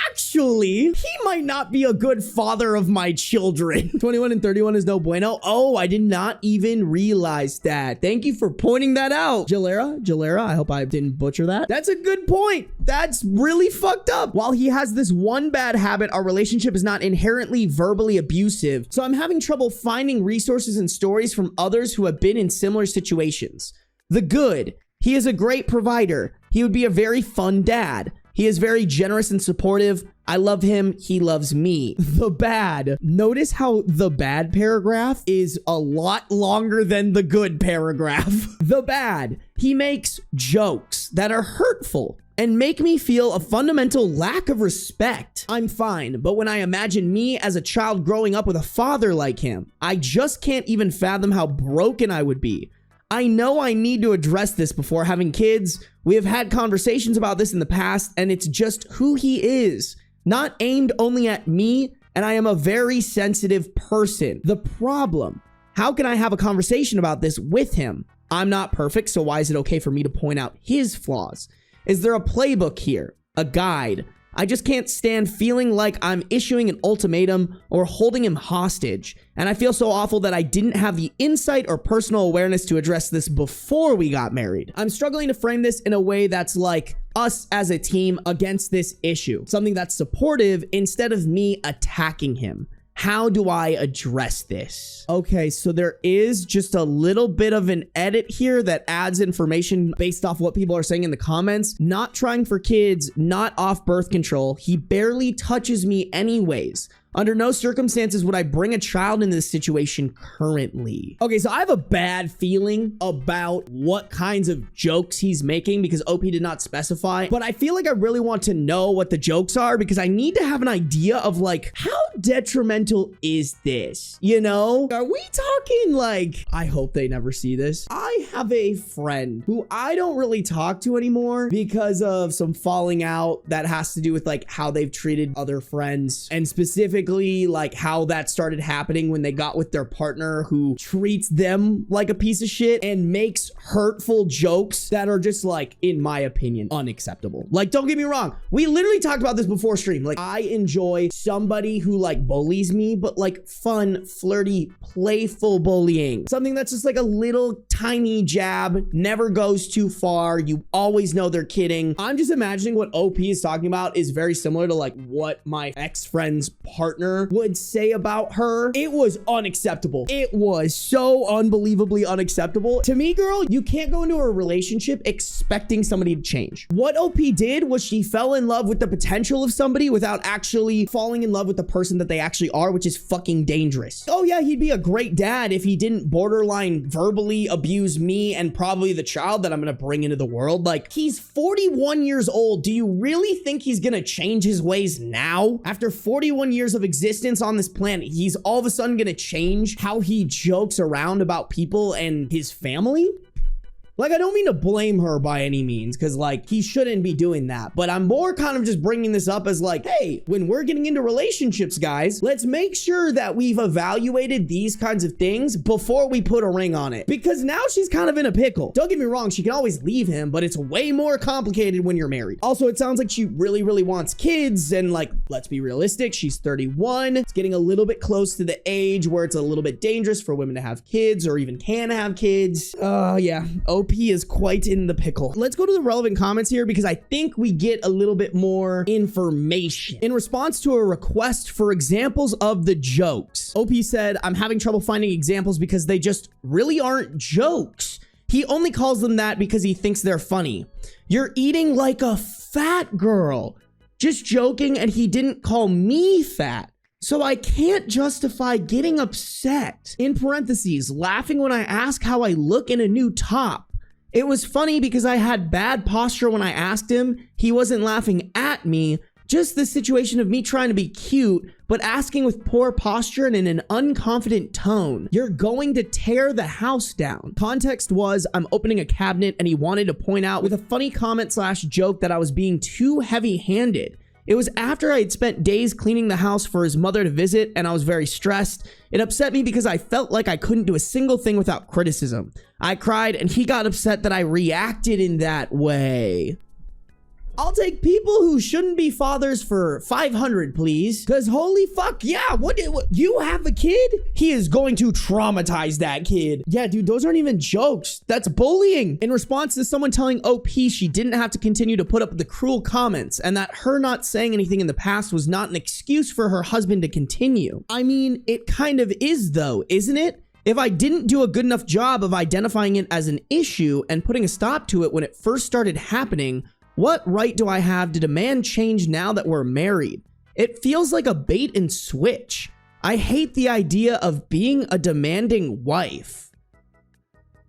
actually, he might not be a good father of my children. 21 and 31 is no bueno. Oh, I did not even realize that. Thank you for pointing that out. Jalera, I hope I didn't butcher that. That's a good point. That's really fucked up. While he has this one bad habit, our relationship is not inherently verbally abusive. So I'm having trouble finding resources and stories from others who have been in similar situations. The good, he is a great provider. He would be a very fun dad. He is very generous and supportive. I love him. He loves me. The bad. Notice how the bad paragraph is a lot longer than the good paragraph. The bad. He makes jokes that are hurtful and make me feel a fundamental lack of respect. I'm fine, but when I imagine me as a child growing up with a father like him, I just can't even fathom how broken I would be. I know I need to address this before having kids. We have had conversations about this in the past, and it's just who he is, not aimed only at me, and I am a very sensitive person. The problem, how can I have a conversation about this with him? I'm not perfect, so why is it okay for me to point out his flaws? Is there a playbook here? A guide? I just can't stand feeling like I'm issuing an ultimatum or holding him hostage. And I feel so awful that I didn't have the insight or personal awareness to address this before we got married. I'm struggling to frame this in a way that's like us as a team against this issue. Something that's supportive instead of me attacking him. How do I address this? Okay, so there is just a little bit of an edit here that adds information based off what people are saying in the comments. Not trying for kids, not off birth control. He barely touches me anyways. Under no circumstances would I bring a child in this situation currently. Okay, so I have a bad feeling about what kinds of jokes he's making because OP did not specify, but I feel like I really want to know what the jokes are because I need to have an idea of like, how detrimental is this? You know, are we talking like, I hope they never see this. I have a friend who I don't really talk to anymore because of some falling out that has to do with like how they've treated other friends and specifically specifically like how that started happening when they got with their partner who treats them like a piece of shit and makes hurtful jokes that are just like, in my opinion, unacceptable. Like, don't get me wrong. We literally talked about this before stream. Like, I enjoy somebody who like bullies me, but like fun, flirty, playful bullying. Something that's just like a little tiny jab, never goes too far. You always know they're kidding. I'm just imagining what OP is talking about is very similar to like what my ex-friend's partner would say about her. It was unacceptable. It was so unbelievably unacceptable. To me, girl, you can't go into a relationship expecting somebody to change. What OP did was she fell in love with the potential of somebody without actually falling in love with the person that they actually are, which is fucking dangerous. Oh yeah, he'd be a great dad if he didn't borderline verbally abuse me and probably the child that I'm gonna bring into the world. Like, he's 41 years old. Do you really think he's gonna change his ways now? After 41 years of existence on this planet, he's all of a sudden gonna change how he jokes around about people and his family? Like, I don't mean to blame her by any means, because like he shouldn't be doing that, but I'm more kind of just bringing this up as like, hey, when we're getting into relationships, guys, let's make sure that we've evaluated these kinds of things before we put a ring on it, because now she's kind of in a pickle. Don't get me wrong, she can always leave him, but it's way more complicated when you're married. Also, it sounds like she really wants kids, and like, let's be realistic, she's 31. It's getting a little bit close to the age where it's a little bit dangerous for women to have kids or even can have kids. Yeah, OP is quite in the pickle. Let's go to the relevant comments here because I think we get a little bit more information. In response to a request for examples of the jokes, OP said, I'm having trouble finding examples because they just really aren't jokes. He only calls them that because he thinks they're funny. You're eating like a fat girl. Just joking, and he didn't call me fat. So I can't justify getting upset. In parentheses, laughing when I ask how I look in a new top. It was funny because I had bad posture when I asked him. He wasn't laughing at me. Just the situation of me trying to be cute, but asking with poor posture and in an unconfident tone. You're going to tear the house down. Context was, I'm opening a cabinet and he wanted to point out with a funny comment / joke that I was being too heavy-handed. It was after I had spent days cleaning the house for his mother to visit and I was very stressed. It upset me because I felt like I couldn't do a single thing without criticism. I cried and he got upset that I reacted in that way. I'll take people who shouldn't be fathers for 500, please. Because holy fuck, yeah, what you have a kid? He is going to traumatize that kid. Yeah, dude, those aren't even jokes. That's bullying. In response to someone telling OP she didn't have to continue to put up with the cruel comments and that her not saying anything in the past was not an excuse for her husband to continue. I mean, it kind of is though, isn't it? If I didn't do a good enough job of identifying it as an issue and putting a stop to it when it first started happening, what right do I have to demand change now that we're married? It feels like a bait and switch. I hate the idea of being a demanding wife.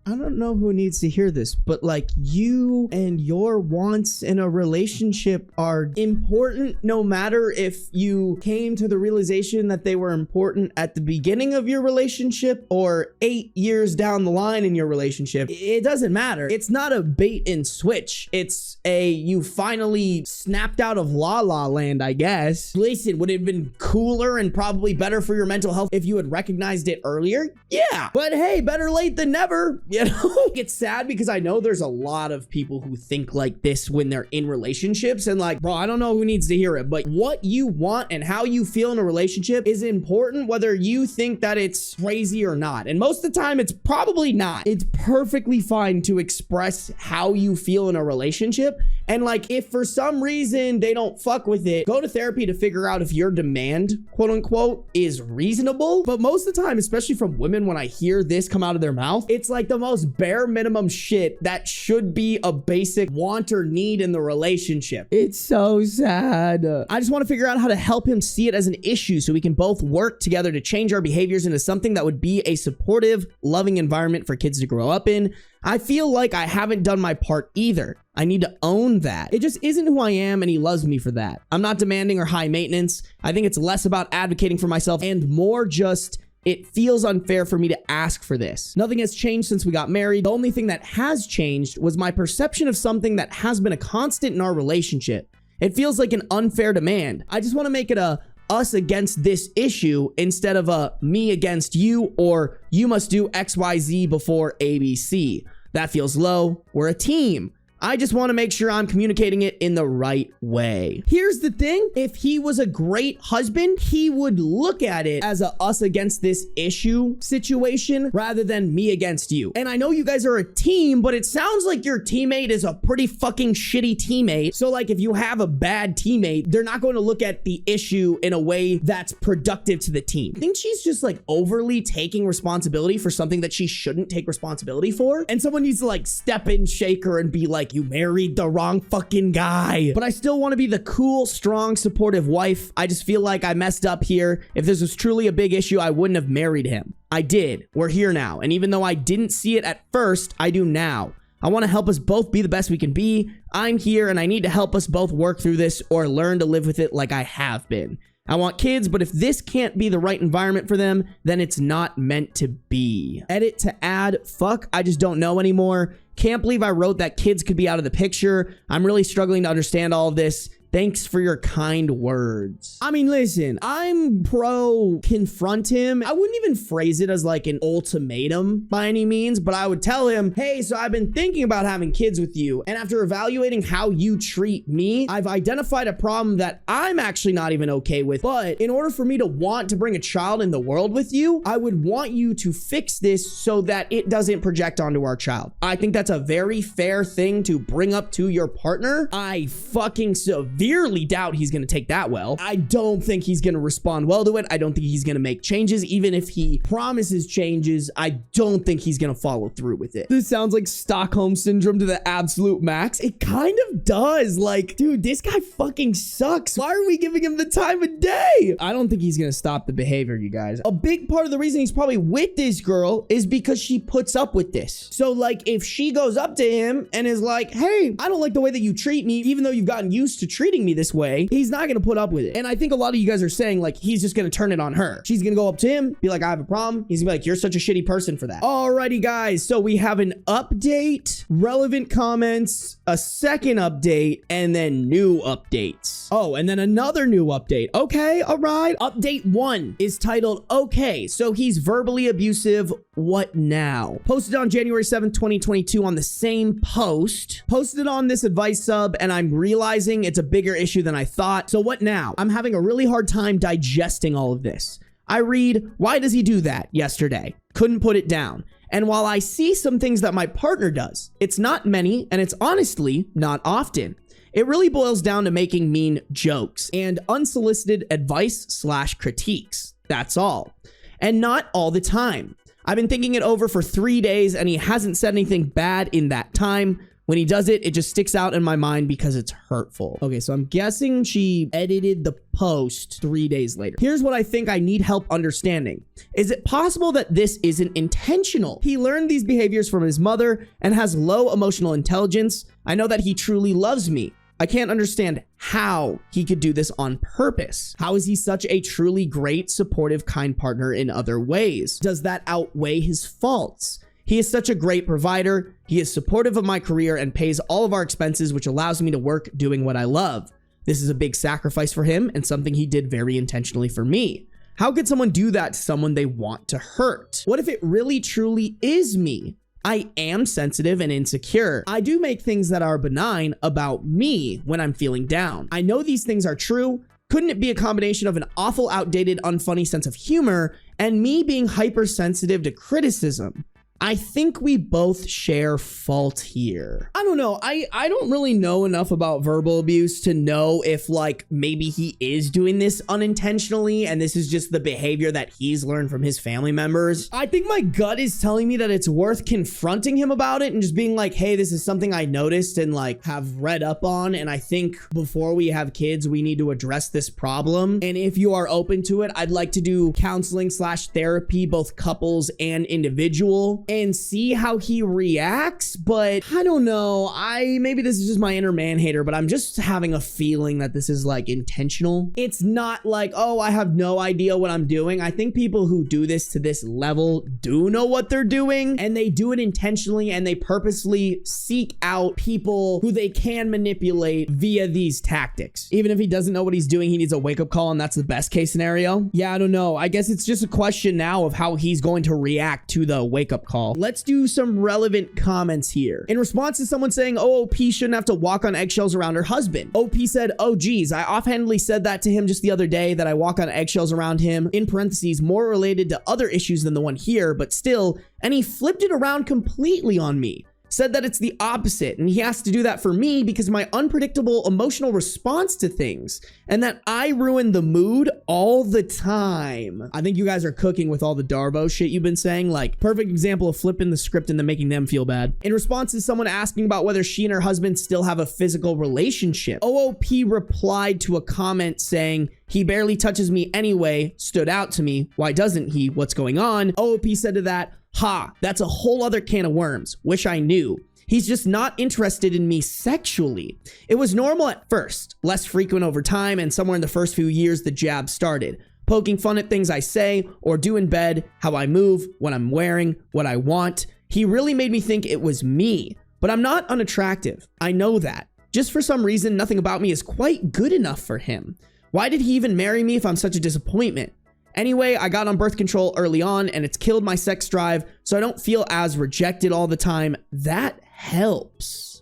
I don't know who needs to hear this, but like, you and your wants in a relationship are important no matter if you came to the realization that they were important at the beginning of your relationship or 8 years down the line in your relationship. It doesn't matter. It's not a bait and switch. It's a, you finally snapped out of La La Land, I guess. Listen, would it have been cooler and probably better for your mental health if you had recognized it earlier? Yeah, but hey, better late than never. You know, it's sad because I know there's a lot of people who think like this when they're in relationships and like, bro, I don't know who needs to hear it, but what you want and how you feel in a relationship is important whether you think that it's crazy or not. And most of the time it's probably not. It's perfectly fine to express how you feel in a relationship. And like, if for some reason they don't fuck with it, go to therapy to figure out if your demand, quote unquote, is reasonable. But most of the time, especially from women, when I hear this come out of their mouth, it's like the most bare minimum shit that should be a basic want or need in the relationship. It's so sad. I just want to figure out how to help him see it as an issue so we can both work together to change our behaviors into something that would be a supportive, loving environment for kids to grow up in. I feel like I haven't done my part either. I need to own that. It just isn't who I am, and he loves me for that. I'm not demanding or high maintenance. I think it's less about advocating for myself and more just, it feels unfair for me to ask for this. Nothing has changed since we got married. The only thing that has changed was my perception of something that has been a constant in our relationship. It feels like an unfair demand. I just want to make it a us against this issue instead of a me against you or you must do XYZ before ABC. That feels low. We're a team. I just want to make sure I'm communicating it in the right way. Here's the thing. If he was a great husband, he would look at it as a us against this issue situation rather than me against you. And I know you guys are a team, but it sounds like your teammate is a pretty fucking shitty teammate. So like if you have a bad teammate, they're not going to look at the issue in a way that's productive to the team. I think she's just like overly taking responsibility for something that she shouldn't take responsibility for. And someone needs to like step in, shake her and be like, you married the wrong fucking guy. But I still want to be the cool, strong, supportive wife. I just feel like I messed up here. If this was truly a big issue, I wouldn't have married him. I did. We're here now. And even though I didn't see it at first, I do now. I want to help us both be the best we can be. I'm here and I need to help us both work through this or learn to live with it like I have been. I want kids, but if this can't be the right environment for them, then it's not meant to be. Edit to add, fuck, I just don't know anymore. Can't believe I wrote that kids could be out of the picture. I'm really struggling to understand all of this. Thanks for your kind words. I mean, listen, I'm pro confront him. I wouldn't even phrase it as like an ultimatum by any means, but I would tell him, hey, so I've been thinking about having kids with you. And after evaluating how you treat me, I've identified a problem that I'm actually not even okay with. But in order for me to want to bring a child in the world with you, I would want you to fix this so that it doesn't project onto our child. I think that's a very fair thing to bring up to your partner. I fucking severely doubt he's going to take that well. I don't think he's going to respond well to it. I don't think he's going to make changes. Even if he promises changes, I don't think he's going to follow through with it. This sounds like Stockholm syndrome to the absolute max. It kind of does. Like, dude, this guy fucking sucks. Why are we giving him the time of day? I don't think he's going to stop the behavior, you guys. A big part of the reason he's probably with this girl is because she puts up with this. So like if she goes up to him and is like, hey, I don't like the way that you treat me, even though you've gotten used to treating me this way, he's not gonna put up with it. And I think a lot of you guys are saying like he's just gonna turn it on her. She's gonna go up to him, be like, I have a problem. He's gonna be like, you're such a shitty person for that. Alrighty guys, so we have an update, relevant comments, a second update, and then new updates. Oh, and then another new update. Okay, all right. Update 1 is titled, okay, so he's verbally abusive. What now? Posted on January 7th, 2022 on the same post. Posted on this advice sub, and I'm realizing it's a bigger issue than I thought. So what now? I'm having a really hard time digesting all of this. I read, why does he do that yesterday? Couldn't put it down. And while I see some things that my partner does, it's not many, and it's honestly not often. It really boils down to making mean jokes and unsolicited advice/critiques. That's all. And not all the time. I've been thinking it over for 3 days and he hasn't said anything bad in that time. When he does it, it just sticks out in my mind because it's hurtful. Okay, so I'm guessing she edited the post 3 days later. Here's what I think I need help understanding. Is it possible that this isn't intentional? He learned these behaviors from his mother and has low emotional intelligence. I know that he truly loves me. I can't understand how he could do this on purpose. How is he such a truly great, supportive, kind partner in other ways? Does that outweigh his faults? He is such a great provider. He is supportive of my career and pays all of our expenses, which allows me to work doing what I love. This is a big sacrifice for him and something he did very intentionally for me. How could someone do that to someone they want to hurt? What if it really truly is me? I am sensitive and insecure. I do make things that are benign about me when I'm feeling down. I know these things are true. Couldn't it be a combination of an awful, outdated, unfunny sense of humor and me being hypersensitive to criticism? I think we both share fault here. I don't know. I don't really know enough about verbal abuse to know if like maybe he is doing this unintentionally and this is just the behavior that he's learned from his family members. I think my gut is telling me that it's worth confronting him about it and just being like, hey, this is something I noticed and like have read up on. And I think before we have kids, we need to address this problem. And if you are open to it, I'd like to do counseling/therapy, both couples and individual. and see how he reacts, but I don't know. Maybe this is just my inner man hater, but I'm just having a feeling that this is like intentional. It's not like, oh, I have no idea what I'm doing. I think people who do this to this level do know what they're doing, and they do it intentionally, and they purposely seek out people who they can manipulate via these tactics. Even if he doesn't know what he's doing, he needs a wake-up call, and that's the best case scenario. Yeah, I don't know. I guess it's just a question now of how he's going to react to the wake-up call. Let's do some relevant comments here. In response to someone saying, OOP shouldn't have to walk on eggshells around her husband, OP said, oh geez, I offhandedly said that to him just the other day, that I walk on eggshells around him, in parentheses, more related to other issues than the one here, but still, and he flipped it around completely on me. Said that it's the opposite, and he has to do that for me because of my unpredictable emotional response to things, and that I ruin the mood all the time. I think you guys are cooking with all the Darbo shit you've been saying. Like, perfect example of flipping the script and then making them feel bad. In response to someone asking about whether she and her husband still have a physical relationship, OOP replied to a comment saying, he barely touches me anyway, stood out to me. Why doesn't he? What's going on? OOP said to that, ha, that's a whole other can of worms. Wish I knew. He's just not interested in me sexually. It was normal at first, less frequent over time, and somewhere in the first few years the jab started. Poking fun at things I say or do in bed, how I move, what I'm wearing, what I want. He really made me think it was me. But I'm not unattractive. I know that. Just for some reason, nothing about me is quite good enough for him. Why did he even marry me if I'm such a disappointment? Anyway, I got on birth control early on and it's killed my sex drive, so I don't feel as rejected all the time. That helps.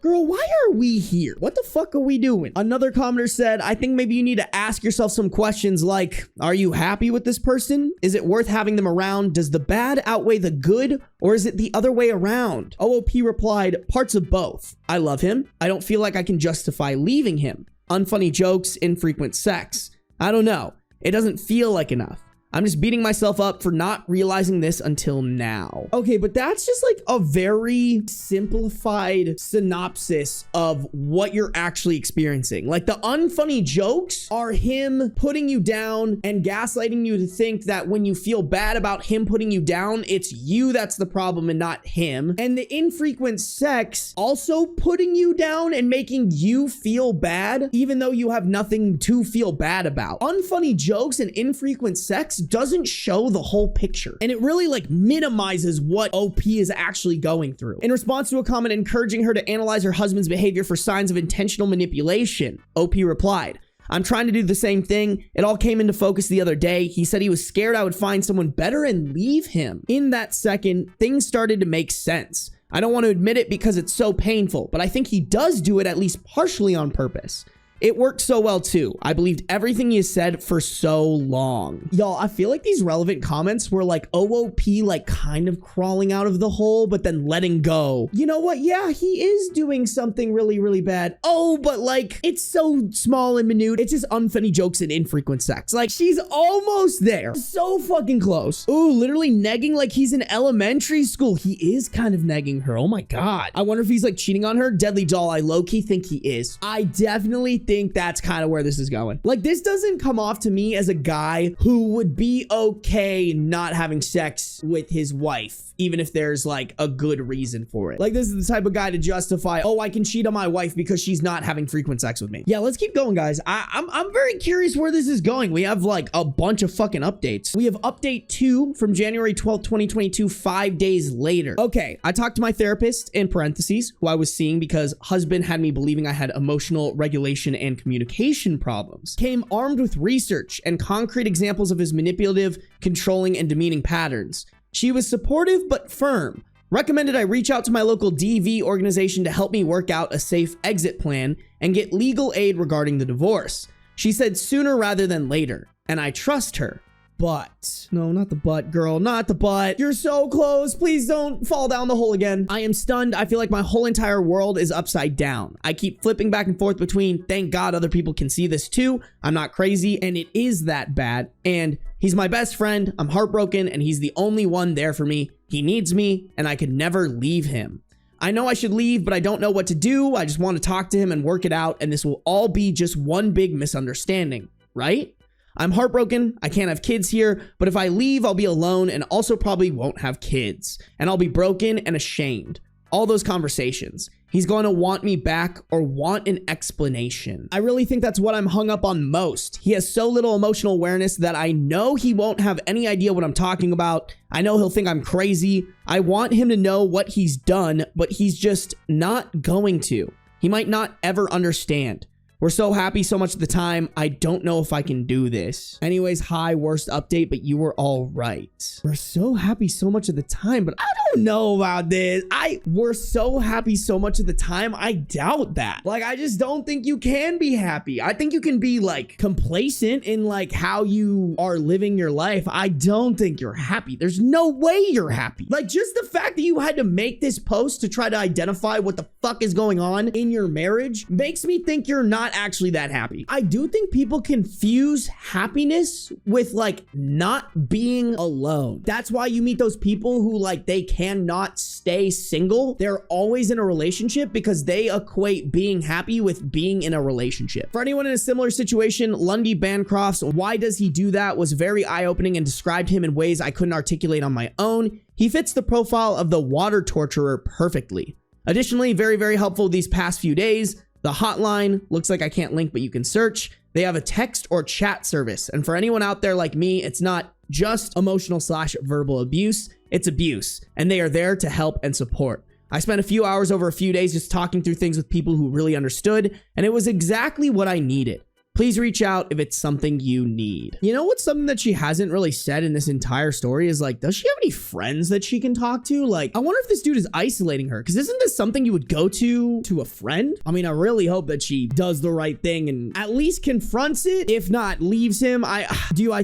Girl, why are we here? What the fuck are we doing? Another commenter said, I think maybe you need to ask yourself some questions like, are you happy with this person? Is it worth having them around? Does the bad outweigh the good? Or is it the other way around? OOP replied, parts of both. I love him. I don't feel like I can justify leaving him. Unfunny jokes, infrequent sex. I don't know. It doesn't feel like enough. I'm just beating myself up for not realizing this until now. Okay, but that's just like a very simplified synopsis of what you're actually experiencing. Like, the unfunny jokes are him putting you down and gaslighting you to think that when you feel bad about him putting you down, it's you that's the problem and not him. And the infrequent sex also putting you down and making you feel bad, even though you have nothing to feel bad about. Unfunny jokes and infrequent sex doesn't show the whole picture, and it really like minimizes what OP is actually going through. In response to a comment encouraging her to analyze her husband's behavior for signs of intentional manipulation, OP replied, I'm trying to do the same thing. It all came into focus the other day. He said he was scared I would find someone better and leave him. In that second, things started to make sense. I don't want to admit it because it's so painful, but I think he does do it at least partially on purpose. It worked so well too. I believed everything you said for so long. Y'all, I feel like these relevant comments were like OOP like kind of crawling out of the hole, but then letting go. You know what? Yeah, he is doing something really, really bad. Oh, but like, it's so small and minute. It's just unfunny jokes and infrequent sex. Like, she's almost there. So fucking close. Ooh, literally negging like he's in elementary school. He is kind of negging her. Oh my God. I wonder if he's like cheating on her. Deadly doll, I low-key think he is. I definitely think that's kind of where this is going. Like, this doesn't come off to me as a guy who would be okay not having sex with his wife, even if there's like a good reason for it. Like, this is the type of guy to justify, oh, I can cheat on my wife because she's not having frequent sex with me. Yeah, let's keep going, guys. I'm very curious where this is going. We have like a bunch of fucking updates. We have update 2 from January 12th, 2022, 5 days later. Okay, I talked to my therapist, in parentheses, who I was seeing because husband had me believing I had emotional regulation and communication problems. Came armed with research and concrete examples of his manipulative, controlling, and demeaning patterns. She was supportive but firm. Recommended I reach out to my local DV organization to help me work out a safe exit plan and get legal aid regarding the divorce. She said sooner rather than later, and I trust her. But, no, not the butt, girl, not the butt. You're so close. Please don't fall down the hole again. I am stunned. I feel like my whole entire world is upside down. I keep flipping back and forth between, thank God other people can see this too. I'm not crazy, and it is that bad. And he's my best friend. I'm heartbroken, and he's the only one there for me. He needs me, and I could never leave him. I know I should leave, but I don't know what to do. I just want to talk to him and work it out, and this will all be just one big misunderstanding, right? I'm heartbroken. I can't have kids here, but if I leave, I'll be alone and also probably won't have kids. And I'll be broken and ashamed. All those conversations. He's going to want me back or want an explanation. I really think that's what I'm hung up on most. He has so little emotional awareness that I know he won't have any idea what I'm talking about. I know he'll think I'm crazy. I want him to know what he's done, but he's just not going to. He might not ever understand. We're so happy so much of the time, I don't know if I can do this. Anyways, hi, worst update, but you were all right. We're so happy so much of the time, but I don't know about this. We're so happy so much of the time, I doubt that. Like, I just don't think you can be happy. I think you can be like complacent in like how you are living your life. I don't think you're happy. There's no way you're happy. Like, just the fact that you had to make this post to try to identify what the fuck is going on in your marriage makes me think you're not actually that happy. I do think people confuse happiness with like not being alone. That's why you meet those people who like they cannot stay single. They're always in a relationship because they equate being happy with being in a relationship. For anyone in a similar situation, Lundy Bancroft's "Why Does He Do That" was very eye-opening and described him in ways I couldn't articulate on my own. He fits the profile of the water torturer perfectly. Additionally, very, very helpful these past few days. The hotline looks like I can't link, but you can search. They have a text or chat service. And for anyone out there like me, it's not just emotional/verbal abuse, it's abuse. And they are there to help and support. I spent a few hours over a few days just talking through things with people who really understood, and it was exactly what I needed. Please reach out if it's something you need. You know what's something that she hasn't really said in this entire story is like, does she have any friends that she can talk to? Like, I wonder if this dude is isolating her, because isn't this something you would go to a friend? I mean, I really hope that she does the right thing and at least confronts it. If not, leaves him. I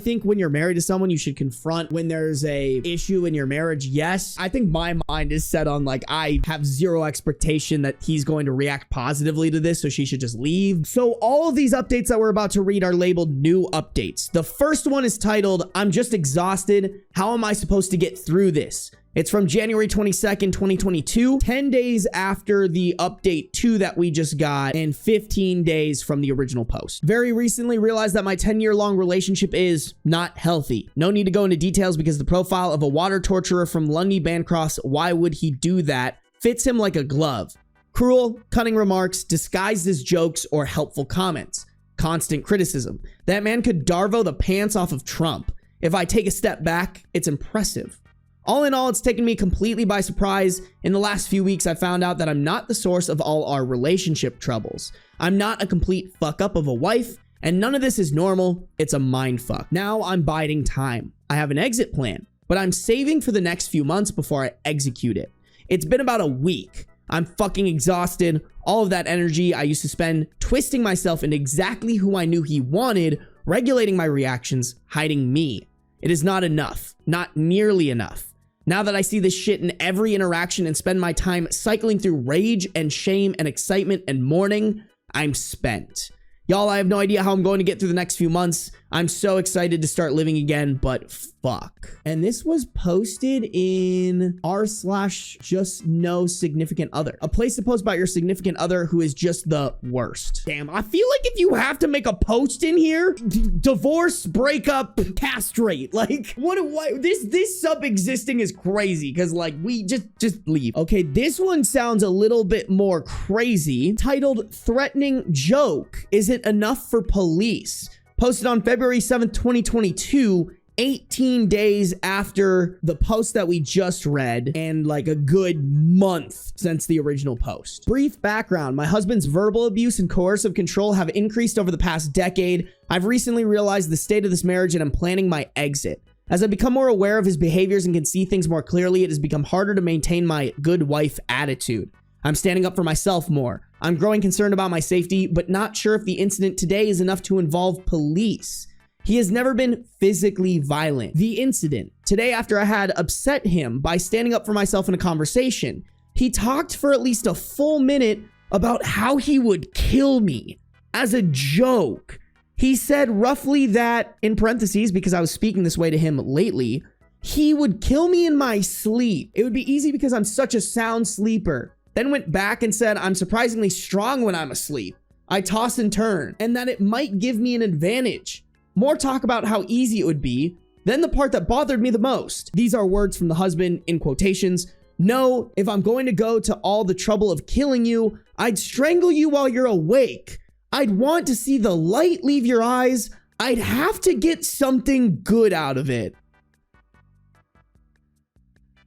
think when you're married to someone, you should confront when there's a issue in your marriage. Yes. I think my mind is set on like, I have zero expectation that he's going to react positively to this, so she should just leave. So all of these updates that we're about to read are labeled new updates. The first one is titled, "I'm just exhausted. How am I supposed to get through this?" It's from January 22nd, 2022, 10 days after the update 2 that we just got and 15 days from the original post. Very recently realized that my 10-year-long relationship is not healthy. No need to go into details because the profile of a water torturer from Lundy Bancroft's "Why Would He Do That" fits him like a glove. Cruel, cunning remarks disguised as jokes or helpful comments. Constant criticism. That man could Darvo the pants off of Trump. If I take a step back, it's impressive. All in all, it's taken me completely by surprise. In the last few weeks, I found out that I'm not the source of all our relationship troubles. I'm not a complete fuck up of a wife, and none of this is normal. It's a mind fuck. Now I'm biding time. I have an exit plan, but I'm saving for the next few months before I execute it. It's been about a week. I'm fucking exhausted. All of that energy I used to spend twisting myself into exactly who I knew he wanted, regulating my reactions, hiding me. It is not enough. Not nearly enough. Now that I see this shit in every interaction and spend my time cycling through rage and shame and excitement and mourning, I'm spent. Y'all, I have no idea how I'm going to get through the next few months. I'm so excited to start living again, but fuck. And this was posted in r/just-no-significant-other. A place to post about your significant other who is just the worst. Damn, I feel like if you have to make a post in here, divorce, breakup, castrate. Like, what this sub existing is crazy, because like, we just leave. Okay, this one sounds a little bit more crazy. Titled, "Threatening Joke. Is it enough for police?" Posted on February 7th, 2022, 18 days after the post that we just read, and like a good month since the original post. Brief background: my husband's verbal abuse and coercive control have increased over the past decade. I've recently realized the state of this marriage and I'm planning my exit. As I become more aware of his behaviors and can see things more clearly, it has become harder to maintain my good wife attitude. I'm standing up for myself more. I'm growing concerned about my safety, but not sure if the incident today is enough to involve police. He has never been physically violent. The incident today, after I had upset him by standing up for myself in a conversation, he talked for at least a full minute about how he would kill me as a joke. He said roughly that, in parentheses, because I was speaking this way to him lately, he would kill me in my sleep. It would be easy because I'm such a sound sleeper. Then went back and said, I'm surprisingly strong when I'm asleep. I toss and turn, and that it might give me an advantage. More talk about how easy it would be. Then the part that bothered me the most. These are words from the husband in quotations. No, if I'm going to go to all the trouble of killing you, I'd strangle you while you're awake. I'd want to see the light leave your eyes. I'd have to get something good out of it.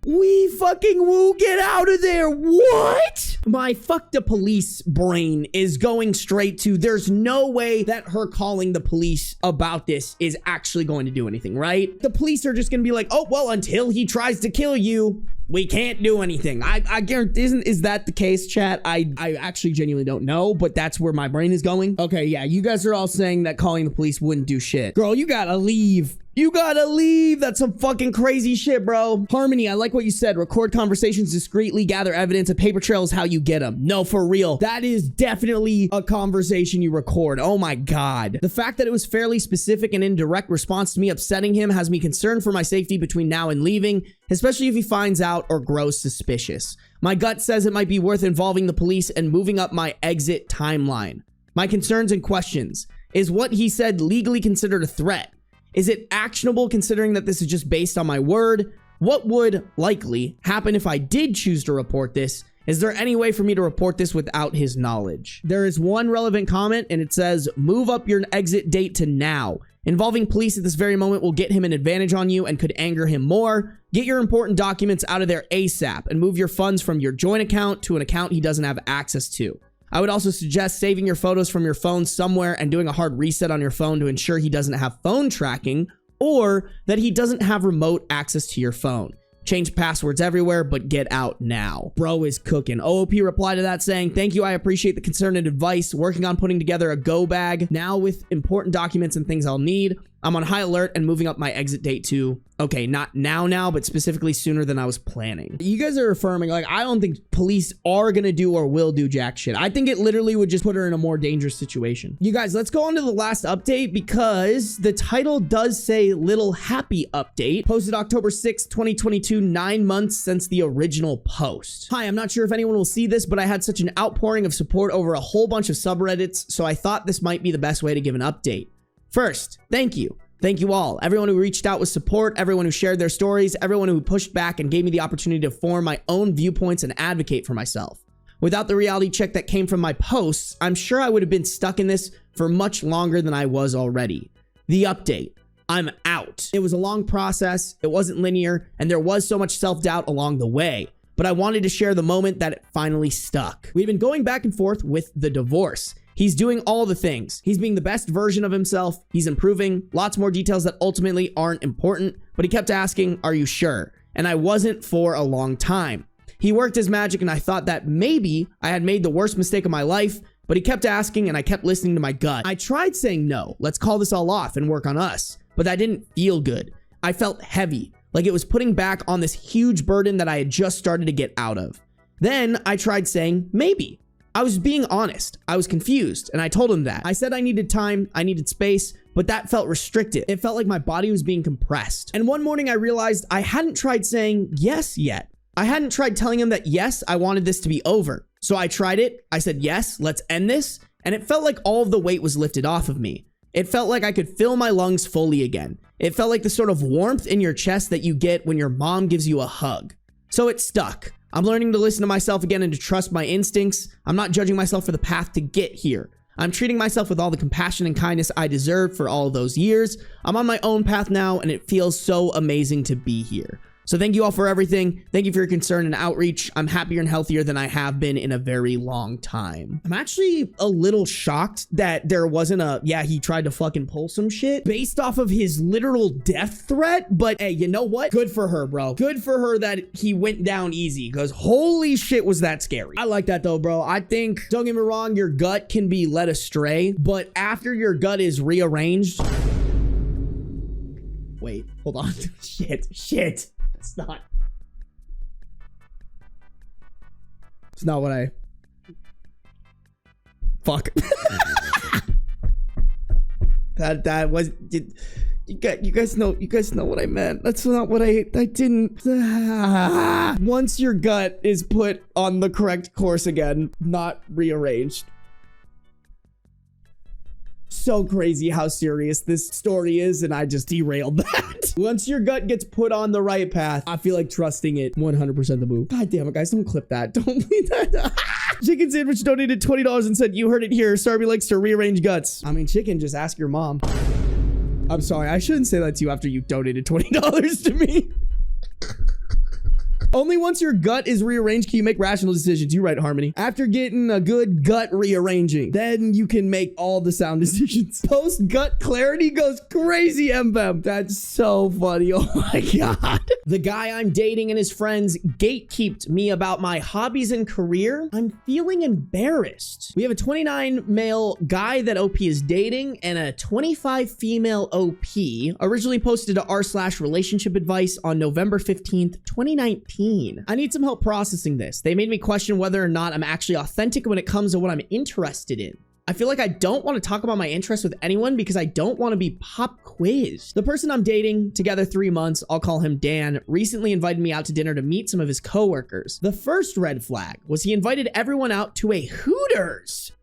We fucking woo, get out of there. What? My fuck the police brain is going straight to there's no way that her calling the police about this is actually going to do anything, right? The police are just gonna be like, oh, well, until he tries to kill you, we can't do anything. I guarantee, is that the case, chat? I actually genuinely don't know, but that's where my brain is going. Okay, yeah, you guys are all saying that calling the police wouldn't do shit. Girl, you gotta leave. You gotta leave. That's some fucking crazy shit, bro. Harmony, I like what you said. Record conversations discreetly, gather evidence. A paper trail is how you get them. No, for real. That is definitely a conversation you record. Oh my God. The fact that it was fairly specific and in direct response to me upsetting him has me concerned for my safety between now and leaving, especially if he finds out or grows suspicious. My gut says it might be worth involving the police and moving up my exit timeline. My concerns and questions. Is what he said legally considered a threat? Is it actionable considering that this is just based on my word? What would likely happen if I did choose to report this? Is there any way for me to report this without his knowledge? There is one relevant comment and it says, move up your exit date to now. Involving police at this very moment will get him an advantage on you and could anger him more. Get your important documents out of there ASAP and move your funds from your joint account to an account he doesn't have access to. I would also suggest saving your photos from your phone somewhere and doing a hard reset on your phone to ensure he doesn't have phone tracking or that he doesn't have remote access to your phone. Change passwords everywhere, but get out now. Bro is cooking. OOP replied to that saying, thank you, I appreciate the concern and advice. Working on putting together a go bag now with important documents and things I'll need. I'm on high alert and moving up my exit date to, okay, not now, but specifically sooner than I was planning. You guys are affirming, like, I don't think police are gonna do or will do jack shit. I think it literally would just put her in a more dangerous situation. You guys, let's go on to the last update because the title does say little happy update. Posted October 6th, 2022, 9 months since the original post. Hi, I'm not sure if anyone will see this, but I had such an outpouring of support over a whole bunch of subreddits, so I thought this might be the best way to give an update. First, thank you. Thank you all. Everyone who reached out with support, everyone who shared their stories, everyone who pushed back and gave me the opportunity to form my own viewpoints and advocate for myself. Without the reality check that came from my posts, I'm sure I would have been stuck in this for much longer than I was already. The update. I'm out. It was a long process, it wasn't linear, and there was so much self-doubt along the way. But I wanted to share the moment that it finally stuck. We've been going back and forth with the divorce. He's doing all the things. He's being the best version of himself. He's improving. Lots more details that ultimately aren't important. But he kept asking, are you sure? And I wasn't for a long time. He worked his magic and I thought that maybe I had made the worst mistake of my life. But he kept asking and I kept listening to my gut. I tried saying no. Let's call this all off and work on us. But that didn't feel good. I felt heavy. Like it was putting back on this huge burden that I had just started to get out of. Then I tried saying maybe. I was being honest. I was confused, and I told him that. I said I needed time, I needed space, but that felt restricted. It felt like my body was being compressed. And one morning I realized I hadn't tried saying yes yet. I hadn't tried telling him that yes, I wanted this to be over. So I tried it. I said, yes, let's end this. And it felt like all of the weight was lifted off of me. It felt like I could fill my lungs fully again. It felt like the sort of warmth in your chest that you get when your mom gives you a hug. So it stuck. I'm learning to listen to myself again and to trust my instincts. I'm not judging myself for the path to get here. I'm treating myself with all the compassion and kindness I deserved for all of those years. I'm on my own path now, and it feels so amazing to be here. So thank you all for everything. Thank you for your concern and outreach. I'm happier and healthier than I have been in a very long time. I'm actually a little shocked that there wasn't a, yeah, he tried to fucking pull some shit based off of his literal death threat. But hey, you know what? Good for her, bro. Good for her that he went down easy because holy shit was that scary. I like that though, bro. I think, don't get me wrong, your gut can be led astray, but after your gut is rearranged. Wait, hold on. Shit. It's not what I... Fuck. that was... You guys know what I meant. That's not what I didn't... Once your gut is put on the correct course again, not rearranged. so crazy how serious this story is, and I just derailed that. Once your gut gets put on the right path, I feel like trusting it 100% the move. God damn it, guys. Don't clip that. Don't leave that. Chicken Sandwich donated $20 and said, you heard it here. Sarby likes to rearrange guts. I mean, Chicken, just ask your mom. I'm sorry. I shouldn't say that to you after you donated $20 to me. Only once your gut is rearranged can you make rational decisions. You're right, Harmony. After getting a good gut rearranging, then you can make all the sound decisions. Post-gut clarity goes crazy, MBM. That's so funny. Oh my God. The guy I'm dating and his friends gatekeeped me about my hobbies and career. I'm feeling embarrassed. We have a 29 male guy that OP is dating and a 25 female OP. Originally posted to r/relationship advice on November 15th, 2019. I need some help processing this. They made me question whether or not I'm actually authentic when it comes to what I'm interested in. I feel like I don't want to talk about my interests with anyone because I don't want to be pop quizzed. The person I'm dating, together 3 months, I'll call him Dan, recently invited me out to dinner to meet some of his coworkers. The first red flag was he invited everyone out to a Hooters.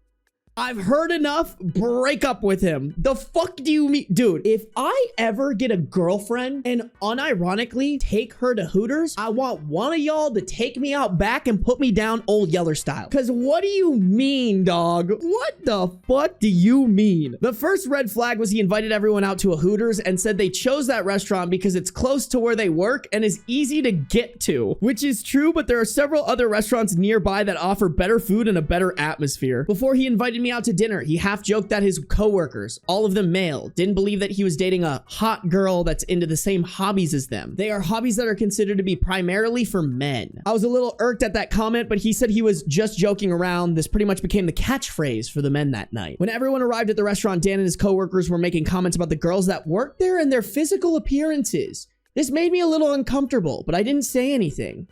I've heard enough. Break up with him. The fuck do you mean? Dude, if I ever get a girlfriend and unironically take her to Hooters, I want one of y'all to take me out back and put me down Old Yeller style. Because what do you mean, dog? What the fuck do you mean? The first red flag was he invited everyone out to a Hooters and said they chose that restaurant because it's close to where they work and is easy to get to. Which is true, but there are several other restaurants nearby that offer better food and a better atmosphere. Before he invited me out to dinner, he half joked that his coworkers, all of them male, didn't believe that he was dating a hot girl that's into the same hobbies as them. They are hobbies that are considered to be primarily for men. I was a little irked at that comment, but he said he was just joking around. This pretty much became the catchphrase for the men that night. When everyone arrived at the restaurant, Dan and his coworkers were making comments about the girls that worked there and their physical appearances. This made me a little uncomfortable, but I didn't say anything.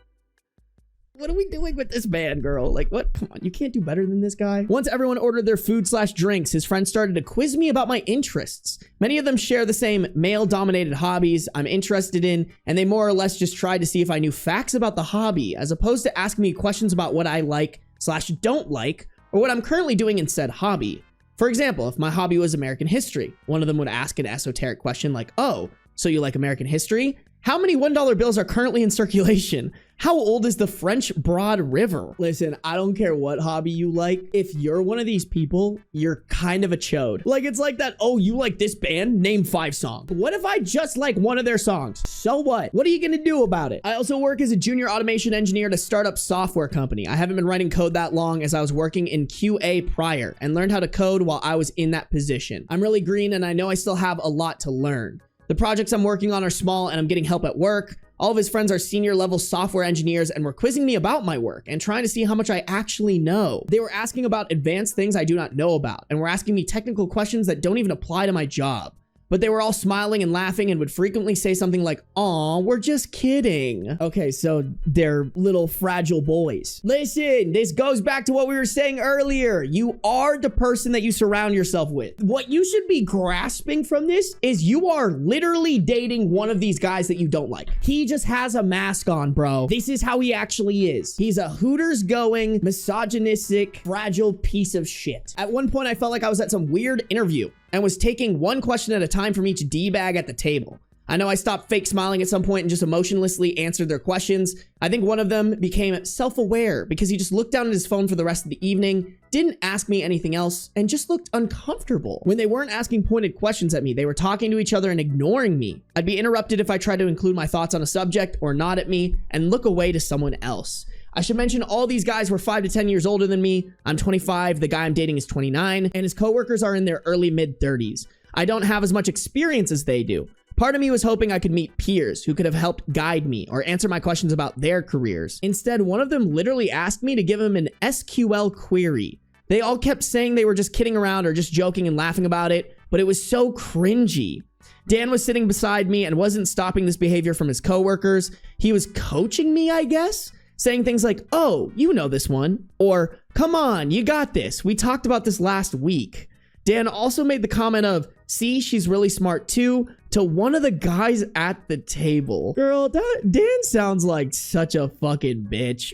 What are we doing with this man, girl? Like, what? Come on, you can't do better than this guy. Once everyone ordered their food/drinks, his friends started to quiz me about my interests. Many of them share the same male-dominated hobbies I'm interested in, and they more or less just tried to see if I knew facts about the hobby, as opposed to asking me questions about what I like/don't like, or what I'm currently doing in said hobby. For example, if my hobby was American history, one of them would ask an esoteric question like, oh, so you like American history? How many $1 bills are currently in circulation? How old is the French Broad River? Listen, I don't care what hobby you like. If you're one of these people, you're kind of a chode. Like, it's like that, oh, you like this band? Name 5 songs. What if I just like one of their songs? So what? What are you gonna do about it? I also work as a junior automation engineer at a startup software company. I haven't been writing code that long as I was working in QA prior and learned how to code while I was in that position. I'm really green and I know I still have a lot to learn. The projects I'm working on are small and I'm getting help at work. All of his friends are senior level software engineers and were quizzing me about my work and trying to see how much I actually know. They were asking about advanced things I do not know about and were asking me technical questions that don't even apply to my job. But they were all smiling and laughing and would frequently say something like, aw, we're just kidding. Okay, so they're little fragile boys. Listen, this goes back to what we were saying earlier. You are the person that you surround yourself with. What you should be grasping from this is you are literally dating one of these guys that you don't like. He just has a mask on, bro. This is how he actually is. He's a Hooters going, misogynistic, fragile piece of shit. At one point, I felt like I was at some weird interview and was taking one question at a time from each D-bag at the table. I know I stopped fake smiling at some point and just emotionlessly answered their questions. I think one of them became self-aware because he just looked down at his phone for the rest of the evening, didn't ask me anything else, and just looked uncomfortable. When they weren't asking pointed questions at me, they were talking to each other and ignoring me. I'd be interrupted if I tried to include my thoughts on a subject or nod at me and look away to someone else. I should mention all these guys were 5 to 10 years older than me. I'm 25, the guy I'm dating is 29, and his coworkers are in their early mid-30s. I don't have as much experience as they do. Part of me was hoping I could meet peers who could have helped guide me or answer my questions about their careers. Instead, one of them literally asked me to give him an SQL query. They all kept saying they were just kidding around or just joking and laughing about it, but it was so cringy. Dan was sitting beside me and wasn't stopping this behavior from his coworkers. He was coaching me, I guess? Saying things like, oh, you know this one, or come on, you got this. We talked about this last week. Dan also made the comment of, see, she's really smart too, to one of the guys at the table. Girl, Dan sounds like such a fucking bitch.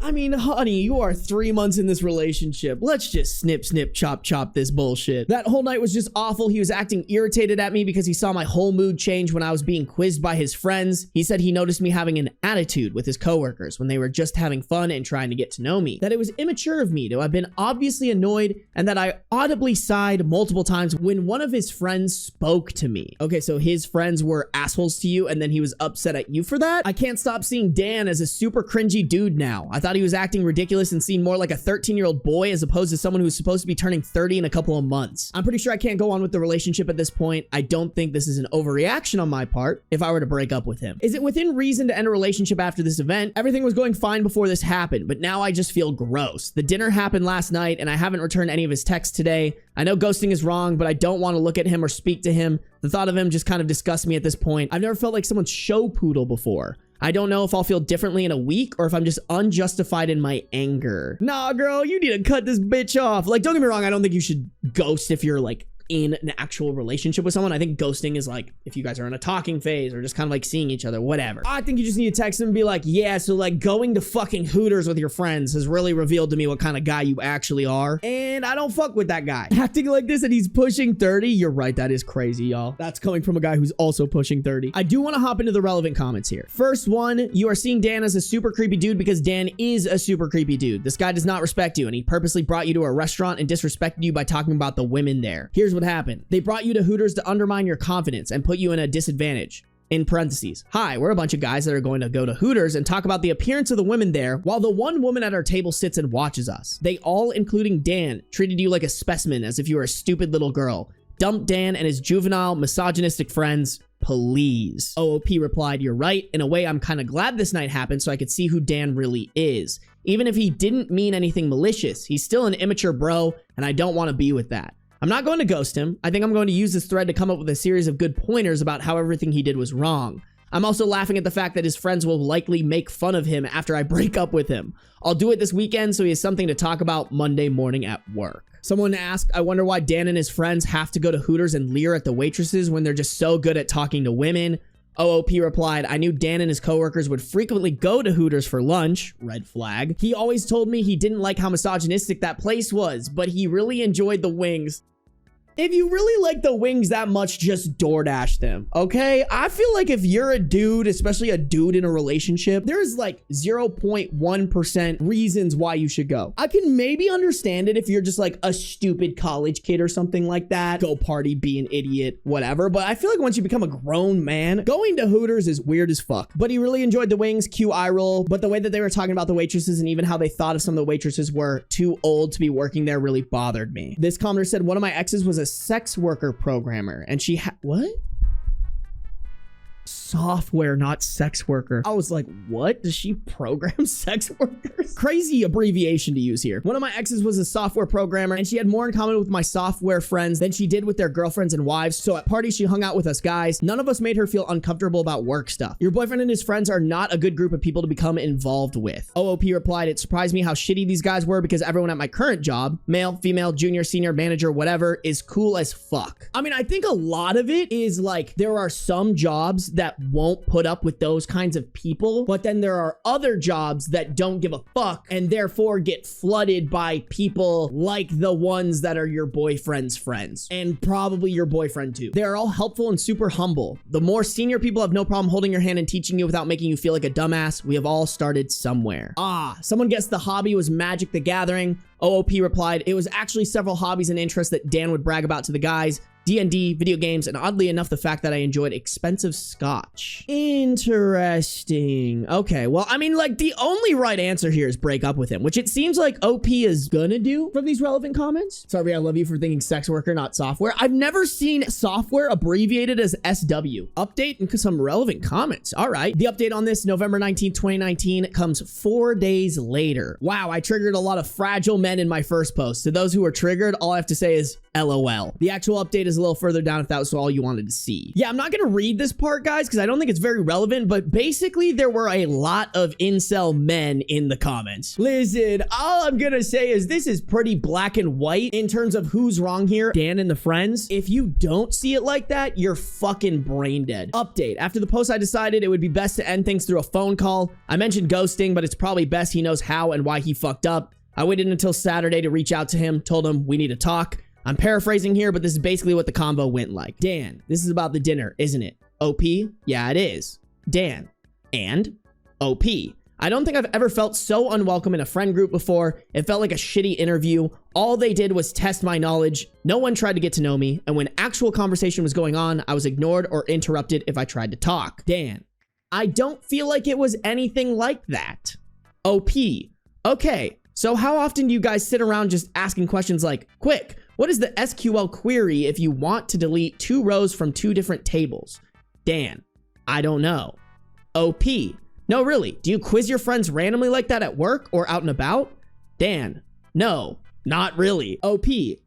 I mean, honey, you are 3 months in this relationship. Let's just snip, snip, chop, chop this bullshit. That whole night was just awful. He was acting irritated at me because he saw my whole mood change when I was being quizzed by his friends. He said he noticed me having an attitude with his coworkers when they were just having fun and trying to get to know me. That it was immature of me to have been obviously annoyed, and that I audibly sighed multiple times when one of his friends spoke to me. Okay, so his friends were assholes to you, and then he was upset at you for that? I can't stop seeing Dan as a super cringy dude now. I thought he was acting ridiculous and seemed more like a 13-year-old boy as opposed to someone who's supposed to be turning 30 in a couple of months. I'm pretty sure I can't go on with the relationship at this point. I don't think this is an overreaction on my part if I were to break up with him. Is it within reason to end a relationship after this event? Everything was going fine before this happened, but now I just feel gross. The dinner happened last night and I haven't returned any of his texts today. I know ghosting is wrong, but I don't want to look at him or speak to him. The thought of him just kind of disgusts me at this point. I've never felt like someone's show poodle before. I don't know if I'll feel differently in a week or if I'm just unjustified in my anger. Nah, girl, you need to cut this bitch off. Like, don't get me wrong, I don't think you should ghost if you're like in an actual relationship with someone. I think ghosting is like if you guys are in a talking phase or just kind of like seeing each other, whatever. I think you just need to text them and be like, yeah, so like going to fucking Hooters with your friends has really revealed to me what kind of guy you actually are, and I don't fuck with that guy. Acting like this and he's pushing 30, you're right, that is crazy, y'all. That's coming from a guy who's also pushing 30. I do want to hop into the relevant comments here. First one, you are seeing Dan as a super creepy dude because Dan is a super creepy dude. This guy does not respect you, and he purposely brought you to a restaurant and disrespected you by talking about the women there. Here's what happened. They brought you to Hooters to undermine your confidence and put you in a disadvantage. In parentheses, hi, we're a bunch of guys that are going to go to Hooters and talk about the appearance of the women there while the one woman at our table sits and watches us. They all, including Dan, treated you like a specimen as if you were a stupid little girl. Dump Dan and his juvenile, misogynistic friends, please. OOP replied, you're right. In a way, I'm kind of glad this night happened so I could see who Dan really is. Even if he didn't mean anything malicious, he's still an immature bro, and I don't want to be with that. I'm not going to ghost him. I think I'm going to use this thread to come up with a series of good pointers about how everything he did was wrong. I'm also laughing at the fact that his friends will likely make fun of him after I break up with him. I'll do it this weekend so he has something to talk about Monday morning at work. Someone asked, I wonder why Dan and his friends have to go to Hooters and leer at the waitresses when they're just so good at talking to women. OOP replied, I knew Dan and his coworkers would frequently go to Hooters for lunch, red flag. He always told me he didn't like how misogynistic that place was, but he really enjoyed the wings. If you really like the wings that much, just DoorDash them, okay? I feel like if you're a dude, especially a dude in a relationship, there's like 0.1% reasons why you should go. I can maybe understand it if you're just like a stupid college kid or something like that. Go party, be an idiot, whatever. But I feel like once you become a grown man, going to Hooters is weird as fuck. But he really enjoyed the wings, cue eye roll. But the way that they were talking about the waitresses and even how they thought of some of the waitresses were too old to be working there really bothered me. This commenter said, one of my exes was a sex worker programmer and she what? Software, not sex worker. I was like, what? Does she program sex workers? Crazy abbreviation to use here. One of my exes was a software programmer and she had more in common with my software friends than she did with their girlfriends and wives. So at parties, she hung out with us guys. None of us made her feel uncomfortable about work stuff. Your boyfriend and his friends are not a good group of people to become involved with. OOP replied, it surprised me how shitty these guys were because everyone at my current job, male, female, junior, senior, manager, whatever, is cool as fuck. I mean, I think a lot of it is like there are some jobs that won't put up with those kinds of people, but then there are other jobs that don't give a fuck and therefore get flooded by people like the ones that are your boyfriend's friends and probably your boyfriend too. They're all helpful and super humble. The more senior people have no problem holding your hand and teaching you without making you feel like a dumbass. We have all started somewhere. Someone guessed the hobby was Magic the Gathering. OOP replied, it was actually several hobbies and interests that Dan would brag about to the guys. D&D, video games, and oddly enough, the fact that I enjoyed expensive scotch. Interesting. Okay, well, I mean, like, the only right answer here is break up with him, which it seems like OP is gonna do from these relevant comments. Sorry, I love you for thinking sex worker, not software. I've never seen software abbreviated as SW. Update and some relevant comments. All right. The update on this, November 19th, 2019, comes 4 days later. Wow, I triggered a lot of fragile men in my first post. To those who were triggered, all I have to say is LOL. The actual update is a little further down if that was all you wanted to see. Yeah, I'm not gonna read this part, guys, because I don't think it's very relevant, but basically there were a lot of incel men in the comments. Listen, all I'm gonna say is this is pretty black and white in terms of who's wrong here. Dan and the friends. If you don't see it like that, you're fucking brain dead. Update. After the post, I decided it would be best to end things through a phone call. I mentioned ghosting, but it's probably best he knows how and why he fucked up. I waited until Saturday to reach out to him, told him we need to talk. I'm paraphrasing here, but this is basically what the convo went like. Dan, this is about the dinner, isn't it? OP? Yeah, it is. Dan. And? OP. I don't think I've ever felt so unwelcome in a friend group before. It felt like a shitty interview. All they did was test my knowledge. No one tried to get to know me. And when actual conversation was going on, I was ignored or interrupted if I tried to talk. Dan. I don't feel like it was anything like that. OP. Okay, so how often do you guys sit around just asking questions like, quick, what is the SQL query if you want to delete 2 rows from 2 different tables? Dan. I don't know. OP. No, really, do you quiz your friends randomly like that at work or out and about? Dan. No, not really. OP.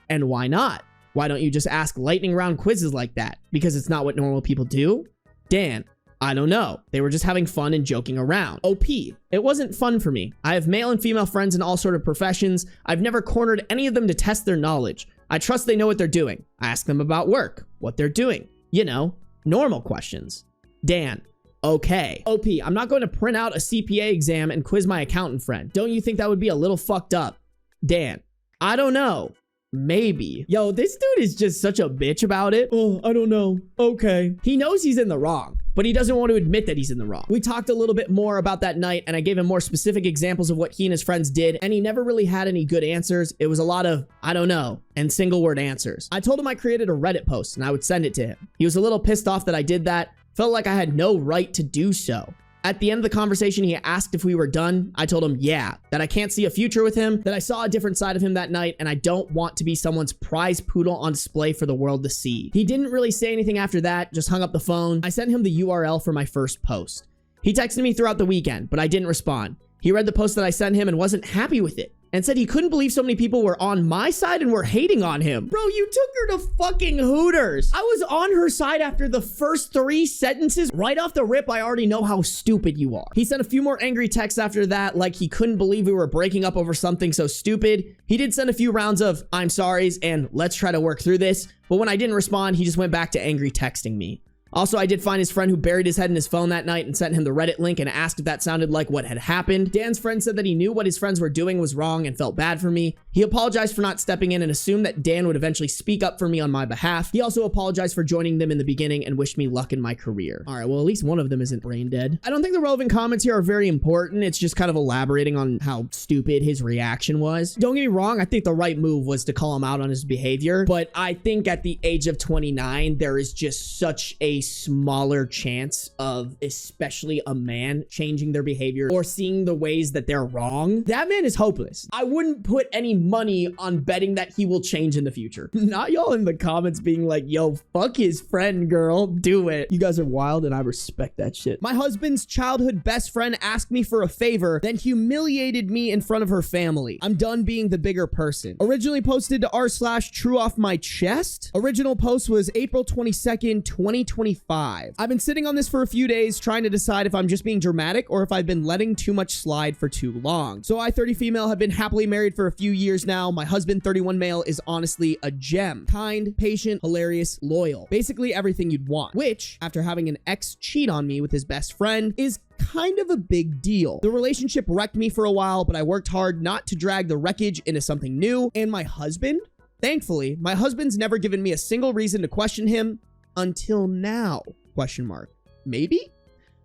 And why not? Why don't you just ask lightning round quizzes like that? Because it's not what normal people do? Dan. I don't know. They were just having fun and joking around. OP. It wasn't fun for me. I have male and female friends in all sort of professions. I've never cornered any of them to test their knowledge. I trust they know what they're doing. I ask them about work, what they're doing. You know, normal questions. Dan. Okay. OP, I'm not going to print out a CPA exam and quiz my accountant friend. Don't you think that would be a little fucked up? Dan. I don't know. Maybe. Yo, this dude is just such a bitch about it. Oh, I don't know. Okay. He knows he's in the wrong, but he doesn't want to admit that he's in the wrong. We talked a little bit more about that night, and I gave him more specific examples of what he and his friends did, and he never really had any good answers. It was a lot of, I don't know, and single word answers. I told him I created a Reddit post, and I would send it to him. He was a little pissed off that I did that, felt like I had no right to do so. At the end of the conversation, he asked if we were done. I told him, yeah, that I can't see a future with him, that I saw a different side of him that night, and I don't want to be someone's prize poodle on display for the world to see. He didn't really say anything after that, just hung up the phone. I sent him the URL for my first post. He texted me throughout the weekend, but I didn't respond. He read the post that I sent him and wasn't happy with it, and said he couldn't believe so many people were on my side and were hating on him. Bro, you took her to fucking Hooters. I was on her side after the first 3 sentences. Right off the rip, I already know how stupid you are. He sent a few more angry texts after that, like he couldn't believe we were breaking up over something so stupid. He did send a few rounds of I'm sorries and let's try to work through this. But when I didn't respond, he just went back to angry texting me. Also, I did find his friend who buried his head in his phone that night and sent him the Reddit link and asked if that sounded like what had happened. Dan's friend said that he knew what his friends were doing was wrong and felt bad for me. He apologized for not stepping in and assumed that Dan would eventually speak up for me on my behalf. He also apologized for joining them in the beginning and wished me luck in my career. All right, well, at least one of them isn't brain dead. I don't think the relevant comments here are very important. It's just kind of elaborating on how stupid his reaction was. Don't get me wrong, I think the right move was to call him out on his behavior, but I think at the age of 29, there is just such a smaller chance of especially a man changing their behavior or seeing the ways that they're wrong. That man is hopeless. I wouldn't put any money on betting that he will change in the future. Not y'all in the comments being like, yo, fuck his friend, girl. Do it. You guys are wild and I respect that shit. My husband's childhood best friend asked me for a favor, then humiliated me in front of her family. I'm done being the bigger person. Originally posted to r/true off my chest. Original post was April 22nd, 2025. I've been sitting on this for a few days trying to decide if I'm just being dramatic or if I've been letting too much slide for too long. So I, 30 female, have been happily married for a few years now. My husband, 31 male, is honestly a gem. Kind, patient, hilarious, loyal. Basically everything you'd want. Which, after having an ex cheat on me with his best friend, is kind of a big deal. The relationship wrecked me for a while, but I worked hard not to drag the wreckage into something new. And my husband? Thankfully, my husband's never given me a single reason to question him until now. Question mark. Maybe?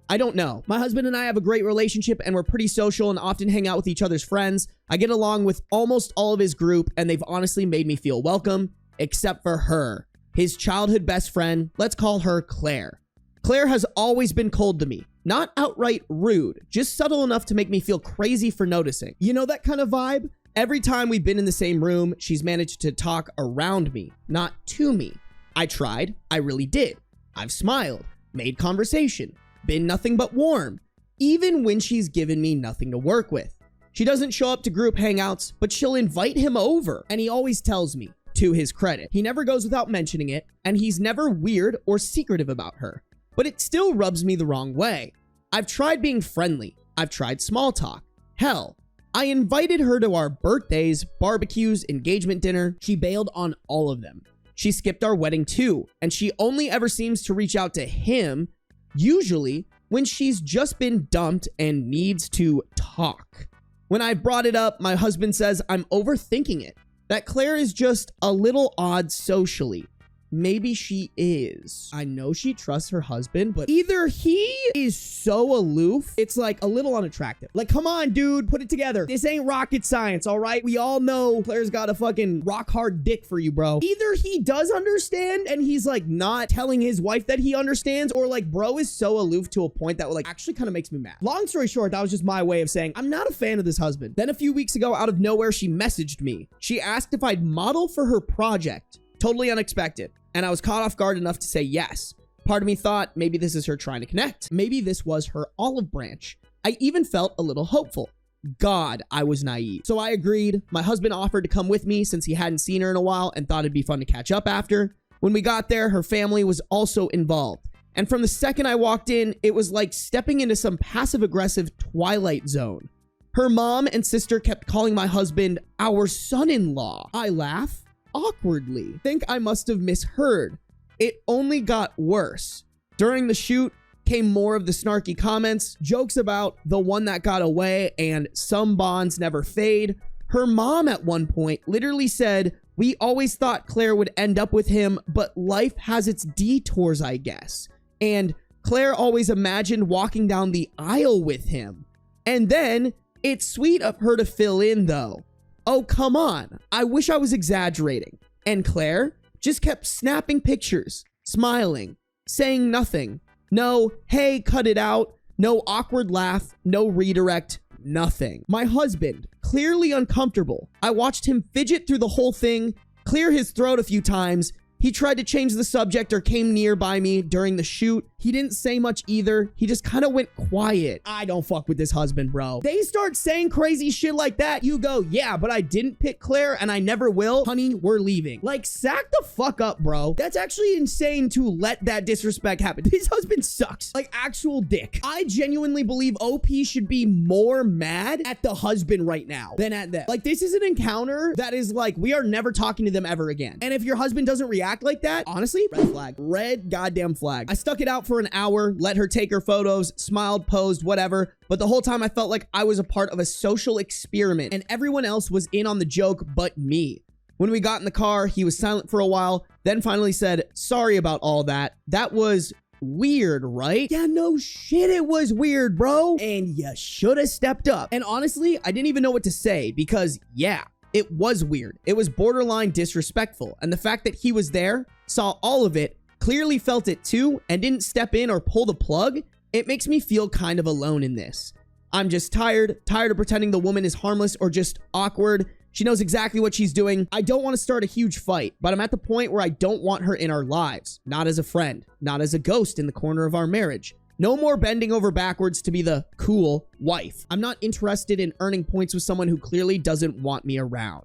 I don't know. My husband and I have a great relationship and we're pretty social and often hang out with each other's friends. I get along with almost all of his group and they've honestly made me feel welcome, except for her, his childhood best friend. Let's call her Claire. Claire has always been cold to me. Not outright rude, just subtle enough to make me feel crazy for noticing. You know that kind of vibe? Every time we've been in the same room, she's managed to talk around me, not to me. I tried. I really did. I've smiled, made conversation, been nothing but warm, even when she's given me nothing to work with. She doesn't show up to group hangouts, but she'll invite him over. And he always tells me, to his credit. He never goes without mentioning it, and he's never weird or secretive about her. But it still rubs me the wrong way. I've tried being friendly. I've tried small talk. Hell, I invited her to our birthdays, barbecues, engagement dinner. She bailed on all of them. She skipped our wedding too, and she only ever seems to reach out to him, usually when she's just been dumped and needs to talk. When I brought it up, my husband says I'm overthinking it, that Claire is just a little odd socially. Maybe she is. I know she trusts her husband, but either he is so aloof, it's like a little unattractive. Like, come on, dude, put it together. This ain't rocket science, all right? We all know Claire's got a fucking rock hard dick for you, bro. Either he does understand and he's like not telling his wife that he understands, or like bro is so aloof to a point that like actually kind of makes me mad. Long story short, that was just my way of saying I'm not a fan of this husband. Then a few weeks ago, out of nowhere, she messaged me. She asked if I'd model for her project. Totally unexpected. And I was caught off guard enough to say yes. Part of me thought maybe this is her trying to connect. Maybe this was her olive branch. I even felt a little hopeful. God, I was naive. So I agreed. My husband offered to come with me since he hadn't seen her in a while and thought it'd be fun to catch up after. When we got there, her family was also involved. And from the second I walked in, it was like stepping into some passive-aggressive Twilight Zone. Her mom and sister kept calling my husband our son-in-law. I laugh awkwardly. Think I must have misheard. It only got worse. During the shoot came more of the snarky comments, jokes about the one that got away and some bonds never fade. Her mom at one point literally said, "We always thought Claire would end up with him, but life has its detours, I guess." And Claire always imagined walking down the aisle with him. And then, it's sweet of her to fill in though. Oh, come on. I wish I was exaggerating. And Claire just kept snapping pictures, smiling, saying nothing. No, hey, cut it out. No awkward laugh, no redirect, nothing. My husband, clearly uncomfortable. I watched him fidget through the whole thing, clear his throat a few times. He tried to change the subject or came nearby me during the shoot. He didn't say much either. He just kind of went quiet. I don't fuck with this husband, bro. They start saying crazy shit like that. You go, yeah, but I didn't pick Claire and I never will. Honey, we're leaving. Like, sack the fuck up, bro. That's actually insane to let that disrespect happen. This husband sucks. Like, actual dick. I genuinely believe OP should be more mad at the husband right now than at them. Like, this is an encounter that is like, we are never talking to them ever again. And if your husband doesn't react like that, honestly, red flag. Red goddamn flag. I stuck it out for an hour, let her take her photos, smiled, posed, whatever. But the whole time I felt like I was a part of a social experiment and everyone else was in on the joke but me. When we got in the car, he was silent for a while, then finally said, "Sorry about all that. That was weird, right?" Yeah, no shit, it was weird, bro. And you should have stepped up. And honestly, I didn't even know what to say because, yeah, it was weird. It was borderline disrespectful. And the fact that he was there, saw all of it, clearly felt it too, and didn't step in or pull the plug, it makes me feel kind of alone in this. I'm just tired of pretending the woman is harmless or just awkward. She knows exactly what she's doing. I don't want to start a huge fight, but I'm at the point where I don't want her in our lives. Not as a friend, not as a ghost in the corner of our marriage. No more bending over backwards to be the cool wife. I'm not interested in earning points with someone who clearly doesn't want me around.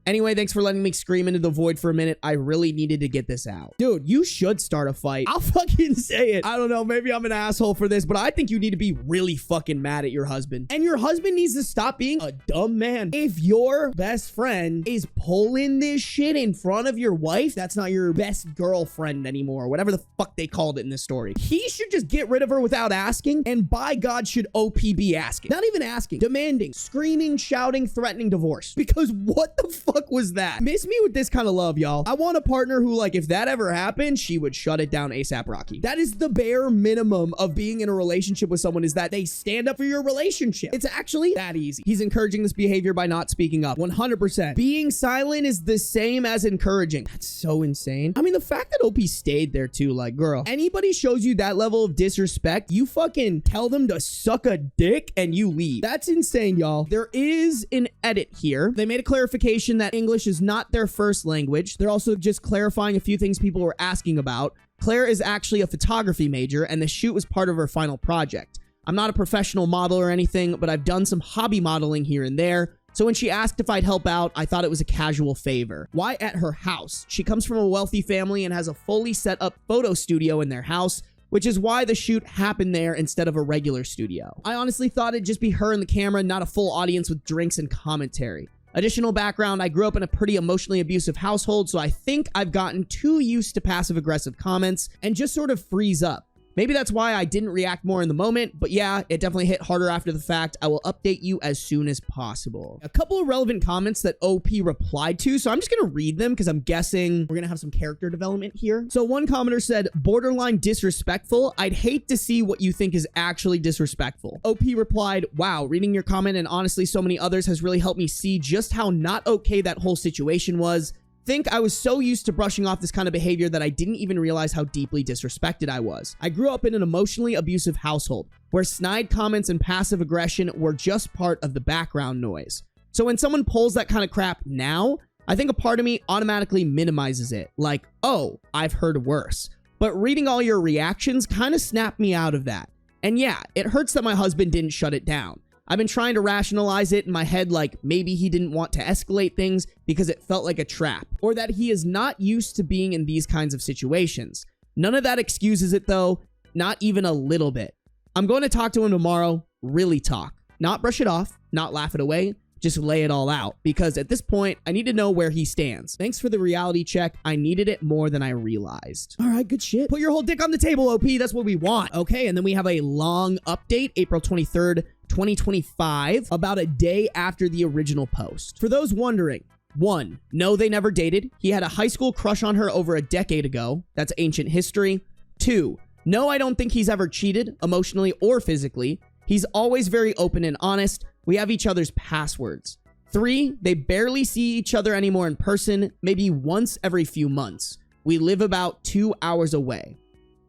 Anyway, thanks for letting me scream into the void for a minute. I really needed to get this out. Dude, you should start a fight. I'll fucking say it. I don't know, maybe I'm an asshole for this, but I think you need to be really fucking mad at your husband. And your husband needs to stop being a dumb man. If your best friend is pulling this shit in front of your wife, that's not your best girlfriend anymore, whatever the fuck they called it in this story. He should just get rid of her without asking, and by God should OP be asking. Not even asking, demanding, screaming, shouting, threatening divorce. Because what the fuck was that? Miss me with this kind of love, y'all. I want a partner who, like, if that ever happened, she would shut it down ASAP Rocky. That is the bare minimum of being in a relationship with someone, is that they stand up for your relationship. It's actually that easy. He's encouraging this behavior by not speaking up. 100%. Being silent is the same as encouraging. That's so insane. I mean, the fact that OP stayed there too, like, girl, anybody shows you that level of disrespect, you fucking tell them to suck a dick and you leave. That's insane, y'all. There is an edit here. They made a clarification that English is not their first language. They're also just clarifying a few things people were asking about. Claire is actually a photography major, and the shoot was part of her final project. I'm not a professional model or anything, but I've done some hobby modeling here and there. So when she asked if I'd help out, I thought it was a casual favor. Why at her house? She comes from a wealthy family and has a fully set up photo studio in their house, which is why the shoot happened there instead of a regular studio. I honestly thought it'd just be her and the camera, not a full audience with drinks and commentary. Additional background, I grew up in a pretty emotionally abusive household, so I think I've gotten too used to passive-aggressive comments and just sort of freeze up. Maybe that's why I didn't react more in the moment, but yeah, it definitely hit harder after the fact. I will update you as soon as possible. A couple of relevant comments that OP replied to, so I'm just gonna read them because I'm guessing we're gonna have some character development here. So one commenter said, borderline disrespectful. I'd hate to see what you think is actually disrespectful. OP replied, wow, reading your comment and honestly so many others has really helped me see just how not okay that whole situation was. Think I was so used to brushing off this kind of behavior that I didn't even realize how deeply disrespected I was. I grew up in an emotionally abusive household where snide comments and passive aggression were just part of the background noise. So when someone pulls that kind of crap now, I think a part of me automatically minimizes it. Like, oh, I've heard worse. But reading all your reactions kind of snapped me out of that. And yeah, it hurts that my husband didn't shut it down. I've been trying to rationalize it in my head like maybe he didn't want to escalate things because it felt like a trap, or that he is not used to being in these kinds of situations. None of that excuses it though, not even a little bit. I'm going to talk to him tomorrow, really talk. Not brush it off, not laugh it away, just lay it all out, because at this point, I need to know where he stands. Thanks for the reality check. I needed it more than I realized. All right, good shit. Put your whole dick on the table, OP. That's what we want. Okay, and then we have a long update, April 23rd, 2025, about a day after the original post. For those wondering, 1, no, they never dated. He had a high school crush on her over a decade ago. That's ancient history. 2, no, I don't think he's ever cheated, emotionally or physically. He's always very open and honest. We have each other's passwords. 3, they barely see each other anymore in person, maybe once every few months. We live about 2 hours away.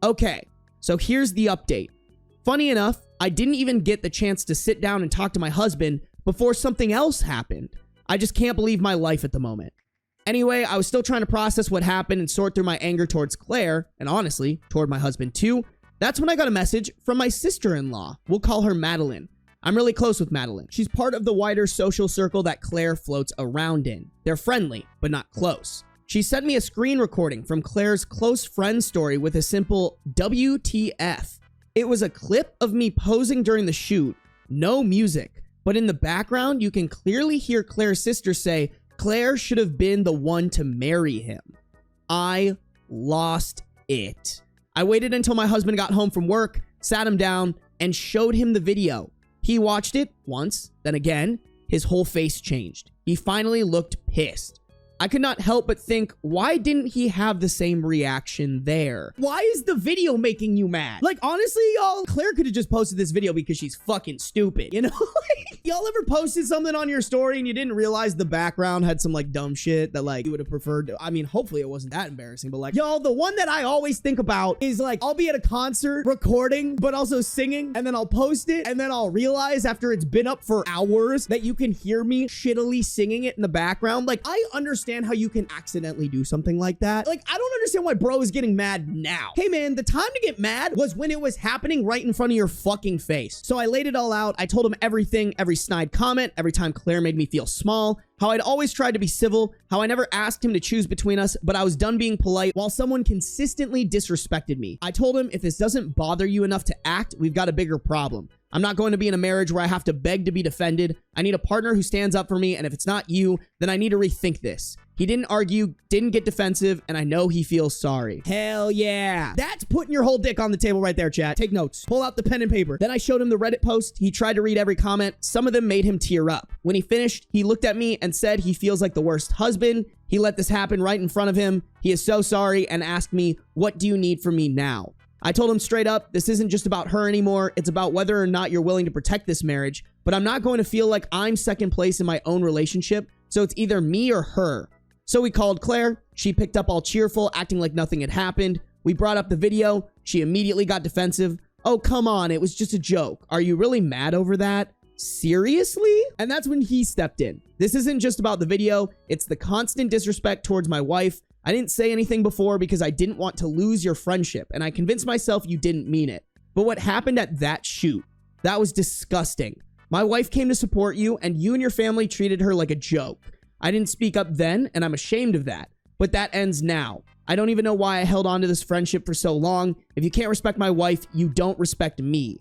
Okay, so here's the update. Funny enough, I didn't even get the chance to sit down and talk to my husband before something else happened. I just can't believe my life at the moment. Anyway, I was still trying to process what happened and sort through my anger towards Claire, and honestly, toward my husband too. That's when I got a message from my sister-in-law. We'll call her Madeline. I'm really close with Madeline. She's part of the wider social circle that Claire floats around in. They're friendly, but not close. She sent me a screen recording from Claire's close friend story with a simple WTF. It was a clip of me posing during the shoot, no music, but in the background, you can clearly hear Claire's sister say, Claire should have been the one to marry him. I lost it. I waited until my husband got home from work, sat him down, and showed him the video. He watched it once, then again, his whole face changed. He finally looked pissed. I could not help but think, why didn't he have the same reaction there? Why is the video making you mad? Like, honestly, y'all, Claire could have just posted this video because she's fucking stupid, you know? Y'all ever posted something on your story and you didn't realize the background had some, like, dumb shit that, like, you would have preferred to? I mean, hopefully it wasn't that embarrassing, but, like, y'all, the one that I always think about is, like, I'll be at a concert recording, but also singing, and then I'll post it, and then I'll realize after it's been up for hours that you can hear me shittily singing it in the background. Like, I understand how you can accidentally do something like that. Like, I don't understand why bro is getting mad now. Hey man, the time to get mad was when it was happening right in front of your fucking face. So I laid it all out. I told him everything, every snide comment, every time Claire made me feel small, how I'd always tried to be civil, how I never asked him to choose between us, but I was done being polite while someone consistently disrespected me. I told him, if this doesn't bother you enough to act, we've got a bigger problem. I'm not going to be in a marriage where I have to beg to be defended. I need a partner who stands up for me, and if it's not you, then I need to rethink this. He didn't argue, didn't get defensive, and I know he feels sorry. Hell yeah. That's putting your whole dick on the table right there, chat. Take notes. Pull out the pen and paper. Then I showed him the Reddit post. He tried to read every comment. Some of them made him tear up. When he finished, he looked at me and said he feels like the worst husband. He let this happen right in front of him. He is so sorry and asked me, what do you need from me now? I told him straight up, this isn't just about her anymore. It's about whether or not you're willing to protect this marriage, but I'm not going to feel like I'm second place in my own relationship, so it's either me or her. So we called Claire. She picked up all cheerful, acting like nothing had happened. We brought up the video. She immediately got defensive. Oh, come on. It was just a joke. Are you really mad over that? Seriously? And that's when he stepped in. This isn't just about the video. It's the constant disrespect towards my wife. I didn't say anything before because I didn't want to lose your friendship, and I convinced myself you didn't mean it. But what happened at that shoot, that was disgusting. My wife came to support you, and you and your family treated her like a joke. I didn't speak up then, and I'm ashamed of that. But that ends now. I don't even know why I held on to this friendship for so long. If you can't respect my wife, you don't respect me."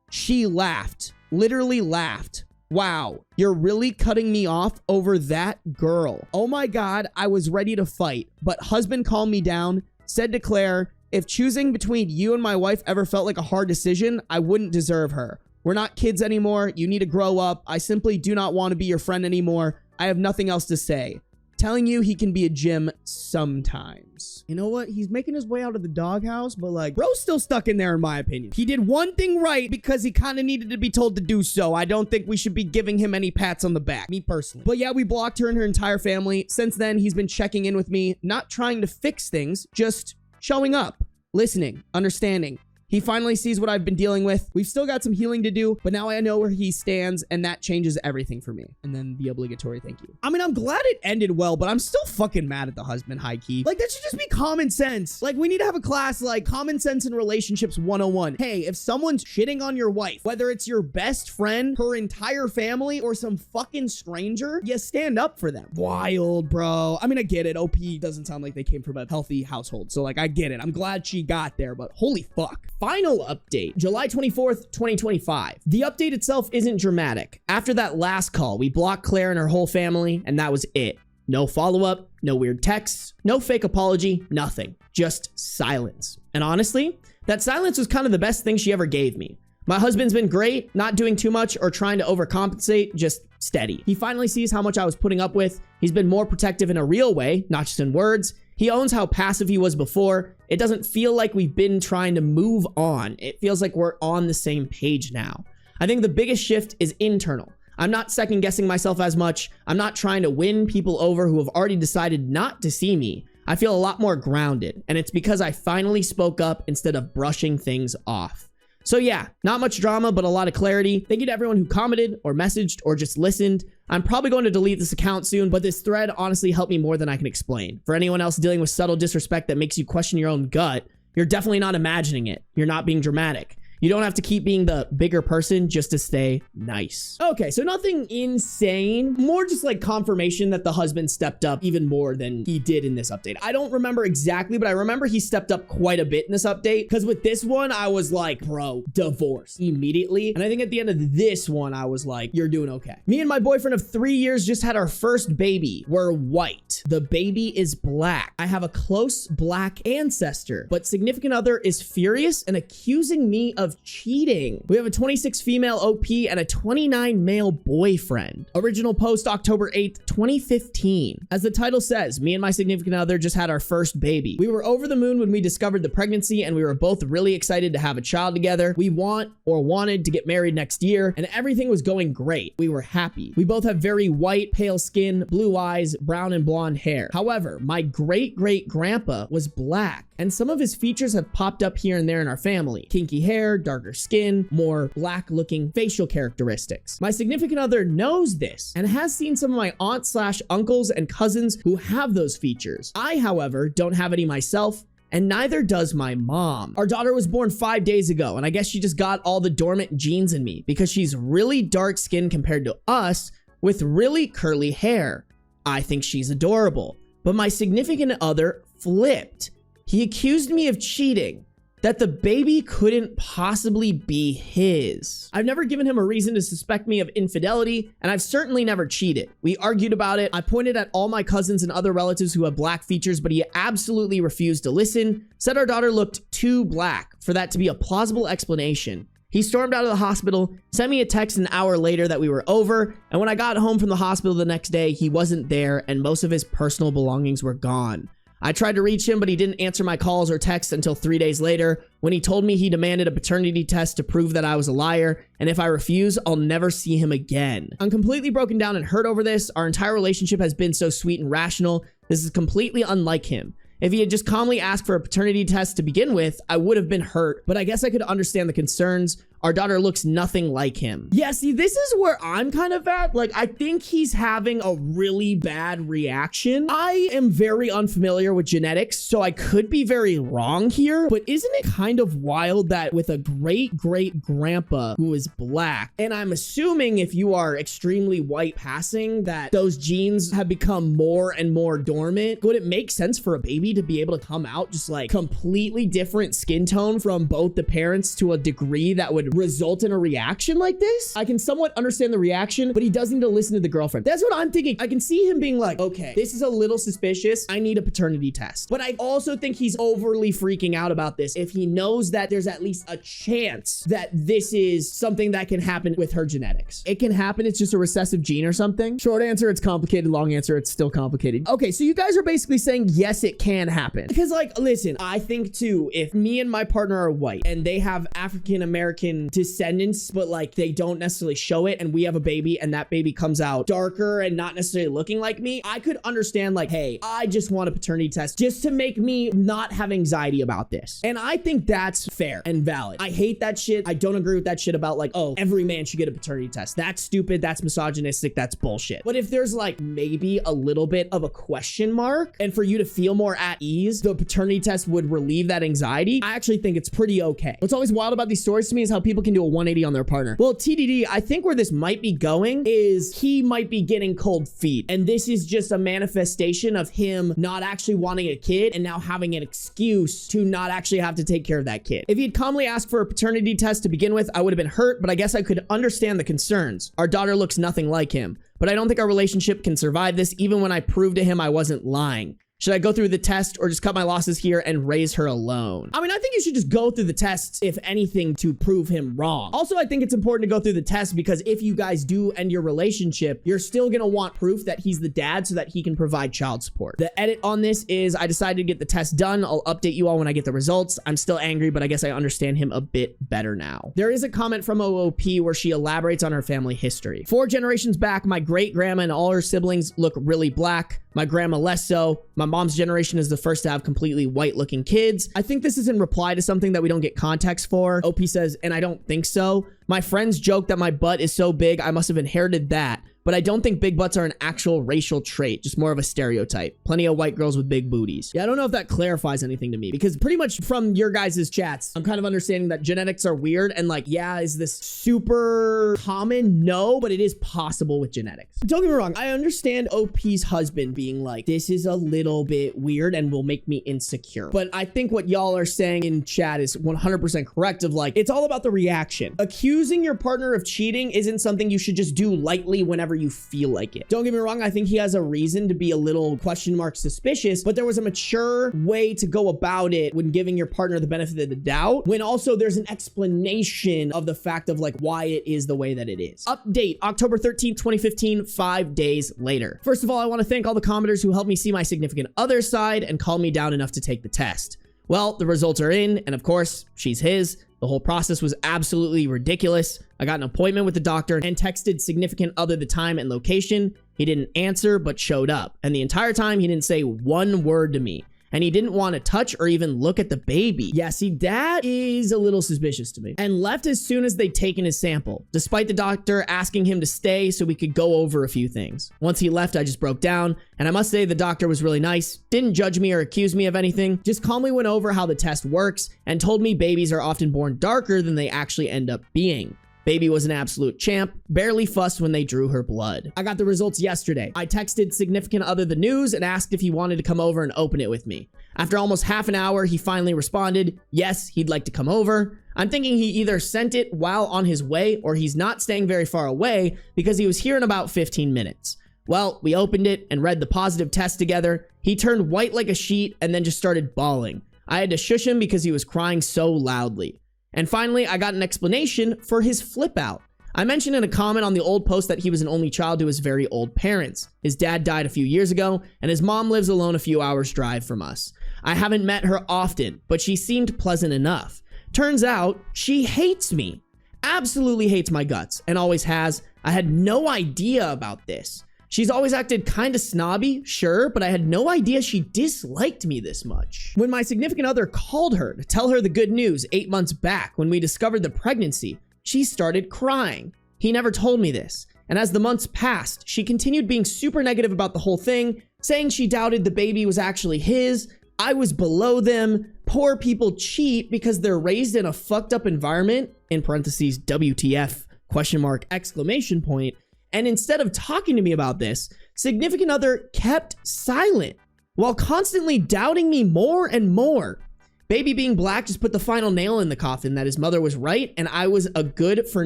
She laughed. Literally laughed. Wow, you're really cutting me off over that girl. Oh my God, I was ready to fight, but husband calmed me down, said to Claire, "If choosing between you and my wife ever felt like a hard decision, I wouldn't deserve her. We're not kids anymore. You need to grow up. I simply do not want to be your friend anymore. I have nothing else to say. Telling you he can be a gym sometimes." You know what? He's making his way out of the doghouse, but like, bro's still stuck in there in my opinion. He did one thing right because he kind of needed to be told to do so. I don't think we should be giving him any pats on the back, me personally. But yeah, we blocked her and her entire family. Since then, he's been checking in with me, not trying to fix things, just showing up, listening, understanding. He finally sees what I've been dealing with. We've still got some healing to do, but now I know where he stands, and that changes everything for me. And then the obligatory thank you. I mean, I'm glad it ended well, but I'm still fucking mad at the husband, high key. Like, that should just be common sense. Like, we need to have a class like Common Sense in Relationships 101. Hey, if someone's shitting on your wife, whether it's your best friend, her entire family, or some fucking stranger, you stand up for them. Wild, bro. I mean, I get it. OP doesn't sound like they came from a healthy household, so like, I get it. I'm glad she got there, but holy fuck. Final update, July 24th, 2025. The update itself isn't dramatic. After that last call, we blocked Claire and her whole family, and that was it. No follow-up, no weird texts, no fake apology, nothing. Just silence. And honestly, that silence was kind of the best thing she ever gave me. My husband's been great, not doing too much or trying to overcompensate, just steady. He finally sees how much I was putting up with. He's been more protective in a real way, not just in words. He owns how passive he was before. It doesn't feel like we've been trying to move on. It feels like we're on the same page now. I think the biggest shift is internal. I'm not second guessing myself as much. I'm not trying to win people over who have already decided not to see me. I feel a lot more grounded, and it's because I finally spoke up instead of brushing things off. So yeah, not much drama, but a lot of clarity. Thank you to everyone who commented or messaged or just listened. I'm probably going to delete this account soon, but this thread honestly helped me more than I can explain. For anyone else dealing with subtle disrespect that makes you question your own gut, you're definitely not imagining it. You're not being dramatic. You don't have to keep being the bigger person just to stay nice. Okay, so nothing insane. More just like confirmation that the husband stepped up even more than he did in this update. I don't remember exactly, but I remember he stepped up quite a bit in this update. Because with this one, I was like, bro, divorce immediately. And I think at the end of this one, I was like, you're doing okay. Me and my boyfriend of 3 years just had our first baby. We're white. The baby is black. I have a close black ancestor, but significant other is furious and accusing me of cheating. We have a 26 female OP and a 29 male boyfriend. Original post October 8th, 2015. As the title says, me and my significant other just had our first baby. We were over the moon when we discovered the pregnancy, and we were both really excited to have a child together. We wanted to get married next year, and everything was going great. We were happy. We both have very white, pale skin, blue eyes, brown and blonde hair. However, my great-great-grandpa was black, and some of his features have popped up here and there in our family. Kinky hair, darker skin, more black-looking facial characteristics. My significant other knows this and has seen some of my aunts/uncles and cousins who have those features. I, however, don't have any myself, and neither does my mom. Our daughter was born 5 days ago, and I guess she just got all the dormant genes in me because she's really dark-skinned compared to us with really curly hair. I think she's adorable, but my significant other flipped. He accused me of cheating, that the baby couldn't possibly be his. I've never given him a reason to suspect me of infidelity, and I've certainly never cheated. We argued about it. I pointed at all my cousins and other relatives who have black features, but he absolutely refused to listen, said our daughter looked too black for that to be a plausible explanation. He stormed out of the hospital, sent me a text an hour later that we were over, and when I got home from the hospital the next day, he wasn't there and most of his personal belongings were gone. I tried to reach him, but he didn't answer my calls or texts until 3 days later, when he told me he demanded a paternity test to prove that I was a liar, and if I refuse, I'll never see him again. I'm completely broken down and hurt over this. Our entire relationship has been so sweet and rational. This is completely unlike him. If he had just calmly asked for a paternity test to begin with, I would have been hurt, but I guess I could understand the concerns. Our daughter looks nothing like him. Yeah, see, this is where I'm kind of at. Like, I think he's having a really bad reaction. I am very unfamiliar with genetics, so I could be very wrong here, but isn't it kind of wild that with a great-great-grandpa who is black, and I'm assuming if you are extremely white passing, that those genes have become more and more dormant? Would it make sense for a baby to be able to come out just like completely different skin tone from both the parents to a degree that would result in a reaction like this? I can somewhat understand the reaction, but he does need to listen to the girlfriend. That's what I'm thinking. I can see him being like, okay, this is a little suspicious. I need a paternity test. But I also think he's overly freaking out about this if he knows that there's at least a chance that this is something that can happen with her genetics. It can happen. It's just a recessive gene or something. Short answer, it's complicated. Long answer, it's still complicated. Okay, so you guys are basically saying, yes, it can happen. Because like, listen, I think too, if me and my partner are white and they have African-American descendants, but like they don't necessarily show it, and we have a baby and that baby comes out darker and not necessarily looking like me, I could understand like, hey, I just want a paternity test just to make me not have anxiety about this. And I think that's fair and valid. I hate that shit. I don't agree with that shit about like, oh, every man should get a paternity test. That's stupid. That's misogynistic. That's bullshit. But if there's like maybe a little bit of a question mark, and for you to feel more at ease, the paternity test would relieve that anxiety, I actually think it's pretty okay. What's always wild about these stories to me is how people can do a 180 on their partner. Well, TDD, I think where this might be going is he might be getting cold feet. And this is just a manifestation of him not actually wanting a kid and now having an excuse to not actually have to take care of that kid. If he'd calmly asked for a paternity test to begin with, I would have been hurt, but I guess I could understand the concerns. Our daughter looks nothing like him, but I don't think our relationship can survive this even when I proved to him I wasn't lying. Should I go through the test or just cut my losses here and raise her alone? I mean, I think you should just go through the tests, if anything, to prove him wrong. Also, I think it's important to go through the test because if you guys do end your relationship, you're still gonna want proof that he's the dad so that he can provide child support. The edit on this is I decided to get the test done. I'll update you all when I get the results. I'm still angry, but I guess I understand him a bit better now. There is a comment from OOP where she elaborates on her family history. 4 generations back, my great grandma and all her siblings look really black. My grandma less so. My mom's generation is the first to have completely white looking kids. I think this is in reply to something that we don't get context for. OP says, and I don't think so. My friends joke that my butt is so big, I must have inherited that. But I don't think big butts are an actual racial trait, just more of a stereotype. Plenty of white girls with big booties. Yeah, I don't know if that clarifies anything to me, because pretty much from your guys' chats, I'm kind of understanding that genetics are weird, and like, yeah, is this super common? No, but it is possible with genetics. Don't get me wrong, I understand OP's husband being like, this is a little bit weird and will make me insecure. But I think what y'all are saying in chat is 100% correct of like, it's all about the reaction. Accusing your partner of cheating isn't something you should just do lightly whenever you feel like it. Don't get me wrong, I think he has a reason to be a little question mark suspicious, but there was a mature way to go about it when giving your partner the benefit of the doubt, when also there's an explanation of the fact of like why it is the way that it is. Update, October 13th, 2015, 5 days later. First of all, I want to thank all the commenters who helped me see my significant other's side and calm me down enough to take the test. Well, the results are in, and of course, she's his. The whole process was absolutely ridiculous. I got an appointment with the doctor and texted significant other the time and location. He didn't answer, but showed up. And the entire time, he didn't say one word to me. And he didn't want to touch or even look at the baby. Yeah, see, that is a little suspicious to me. And left as soon as they'd taken his sample, despite the doctor asking him to stay so we could go over a few things. Once he left, I just broke down. And I must say the doctor was really nice, didn't judge me or accuse me of anything, just calmly went over how the test works and told me babies are often born darker than they actually end up being. Baby was an absolute champ, barely fussed when they drew her blood. I got the results yesterday. I texted significant other the news and asked if he wanted to come over and open it with me. After almost half an hour, he finally responded, yes, he'd like to come over. I'm thinking he either sent it while on his way or he's not staying very far away because he was here in about 15 minutes. Well, we opened it and read the positive test together. He turned white like a sheet and then just started bawling. I had to shush him because he was crying so loudly. And finally, I got an explanation for his flip out. I mentioned in a comment on the old post that he was an only child to his very old parents. His dad died a few years ago, and his mom lives alone a few hours drive from us. I haven't met her often, but she seemed pleasant enough. Turns out, she hates me. Absolutely hates my guts, and always has. I had no idea about this. She's always acted kind of snobby, sure, but I had no idea she disliked me this much. When my significant other called her to tell her the good news 8 months back when we discovered the pregnancy, she started crying. He never told me this. And as the months passed, she continued being super negative about the whole thing, saying she doubted the baby was actually his. I was below them. Poor people cheat because they're raised in a fucked up environment, in parentheses, WTF, question mark, exclamation point. And instead of talking to me about this, significant other kept silent while constantly doubting me more and more. Baby being black just put the final nail in the coffin that his mother was right and I was a good for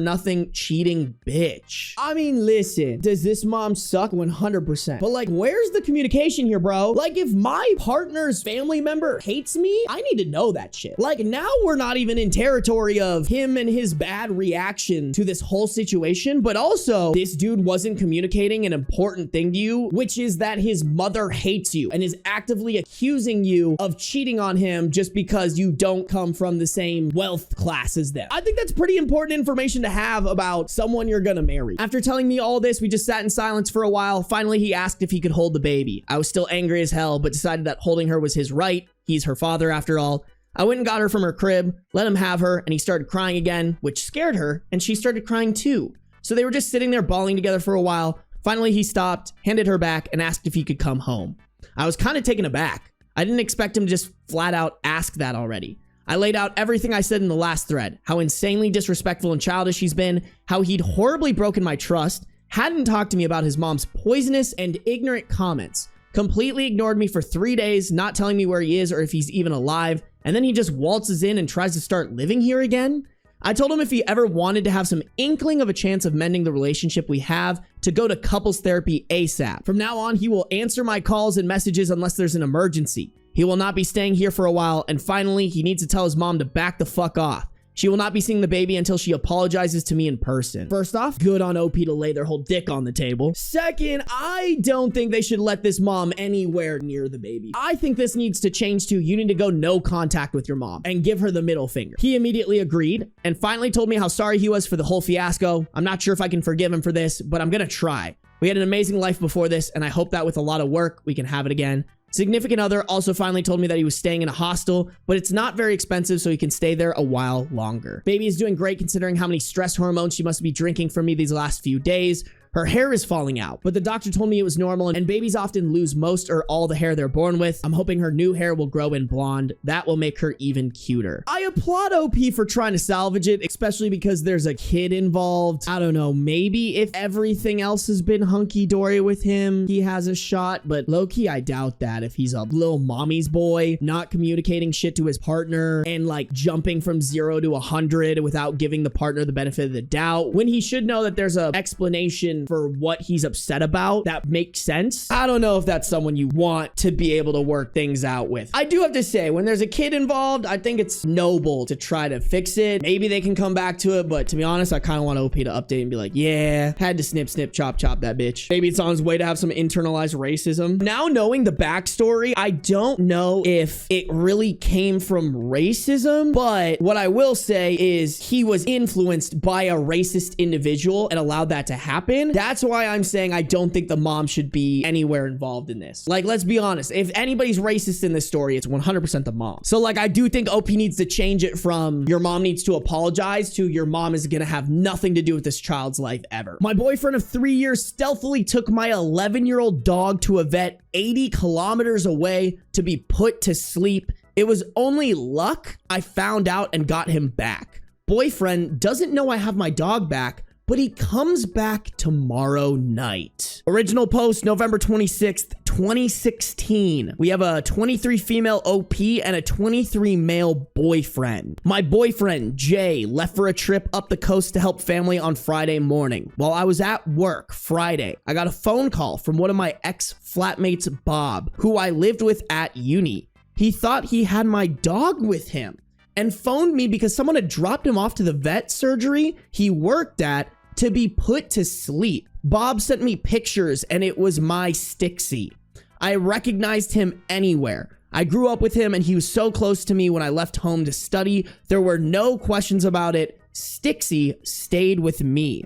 nothing cheating bitch. I mean, listen, does this mom suck? 100%. But like, where's the communication here, bro? Like, if my partner's family member hates me, I need to know that shit. Like, now we're not even in territory of him and his bad reaction to this whole situation, but also this dude wasn't communicating an important thing to you, which is that his mother hates you and is actively accusing you of cheating on him just because you don't come from the same wealth class as them. I think that's pretty important information to have about someone you're gonna marry. After telling me all this, we just sat in silence for a while. Finally, he asked if he could hold the baby. I was still angry as hell, but decided that holding her was his right. He's her father after all. I went and got her from her crib, let him have her, and he started crying again, which scared her, and she started crying too. So they were just sitting there bawling together for a while. Finally, he stopped, handed her back, and asked if he could come home. I was kind of taken aback. I didn't expect him to just flat out ask that already. I laid out everything I said in the last thread, how insanely disrespectful and childish he's been, how he'd horribly broken my trust, hadn't talked to me about his mom's poisonous and ignorant comments, completely ignored me for 3 days, not telling me where he is or if he's even alive, and then he just waltzes in and tries to start living here again. I told him if he ever wanted to have some inkling of a chance of mending the relationship we have, to go to couples therapy ASAP. From now on, he will answer my calls and messages unless there's an emergency. He will not be staying here for a while, and finally, he needs to tell his mom to back the fuck off. She will not be seeing the baby until she apologizes to me in person. First off, good on OP to lay their whole dick on the table. Second, I don't think they should let this mom anywhere near the baby. I think this needs to change to, you need to go no contact with your mom and give her the middle finger. He immediately agreed and finally told me how sorry he was for the whole fiasco. I'm not sure if I can forgive him for this, but I'm gonna try. We had an amazing life before this, and I hope that with a lot of work, we can have it again. Significant other also finally told me that he was staying in a hostel, but it's not very expensive, so he can stay there a while longer. Baby is doing great considering how many stress hormones she must be drinking from me these last few days. Her hair is falling out, but the doctor told me it was normal, and babies often lose most or all the hair they're born with. I'm hoping her new hair will grow in blonde. That will make her even cuter. I applaud OP for trying to salvage it, especially because there's a kid involved. I don't know, maybe if everything else has been hunky-dory with him, he has a shot, but low-key, I doubt that. If he's a little mommy's boy, not communicating shit to his partner, and like jumping from 0 to 100 without giving the partner the benefit of the doubt, when he should know that there's an explanation for what he's upset about that makes sense. I don't know if that's someone you want to be able to work things out with. I do have to say, when there's a kid involved, I think it's noble to try to fix it. Maybe they can come back to it, but to be honest, I kind of want OP to update and be like, yeah, had to snip, snip, chop, chop that bitch. Maybe it's on his way to have some internalized racism. Now knowing the backstory, I don't know if it really came from racism, but what I will say is he was influenced by a racist individual and allowed that to happen. That's why I'm saying I don't think the mom should be anywhere involved in this. Like, let's be honest. If anybody's racist in this story, it's 100% the mom. So like, I do think OP needs to change it from your mom needs to apologize to your mom is gonna have nothing to do with this child's life ever. My boyfriend of 3 years stealthily took my 11-year-old dog to a vet 80 kilometers away to be put to sleep. It was only luck I found out and got him back. Boyfriend doesn't know I have my dog back, but he comes back tomorrow night. Original post, November 26th, 2016. We have a 23 female OP and a 23 male boyfriend. My boyfriend, Jay, left for a trip up the coast to help family on Friday morning. While I was at work Friday, I got a phone call from one of my ex-flatmates, Bob, who I lived with at uni. He thought he had my dog with him and phoned me because someone had dropped him off to the vet surgery he worked at to be put to sleep. Bob sent me pictures and it was my Stixie. I recognized him anywhere. I grew up with him and he was so close to me when I left home to study. There were no questions about it. Stixie stayed with me.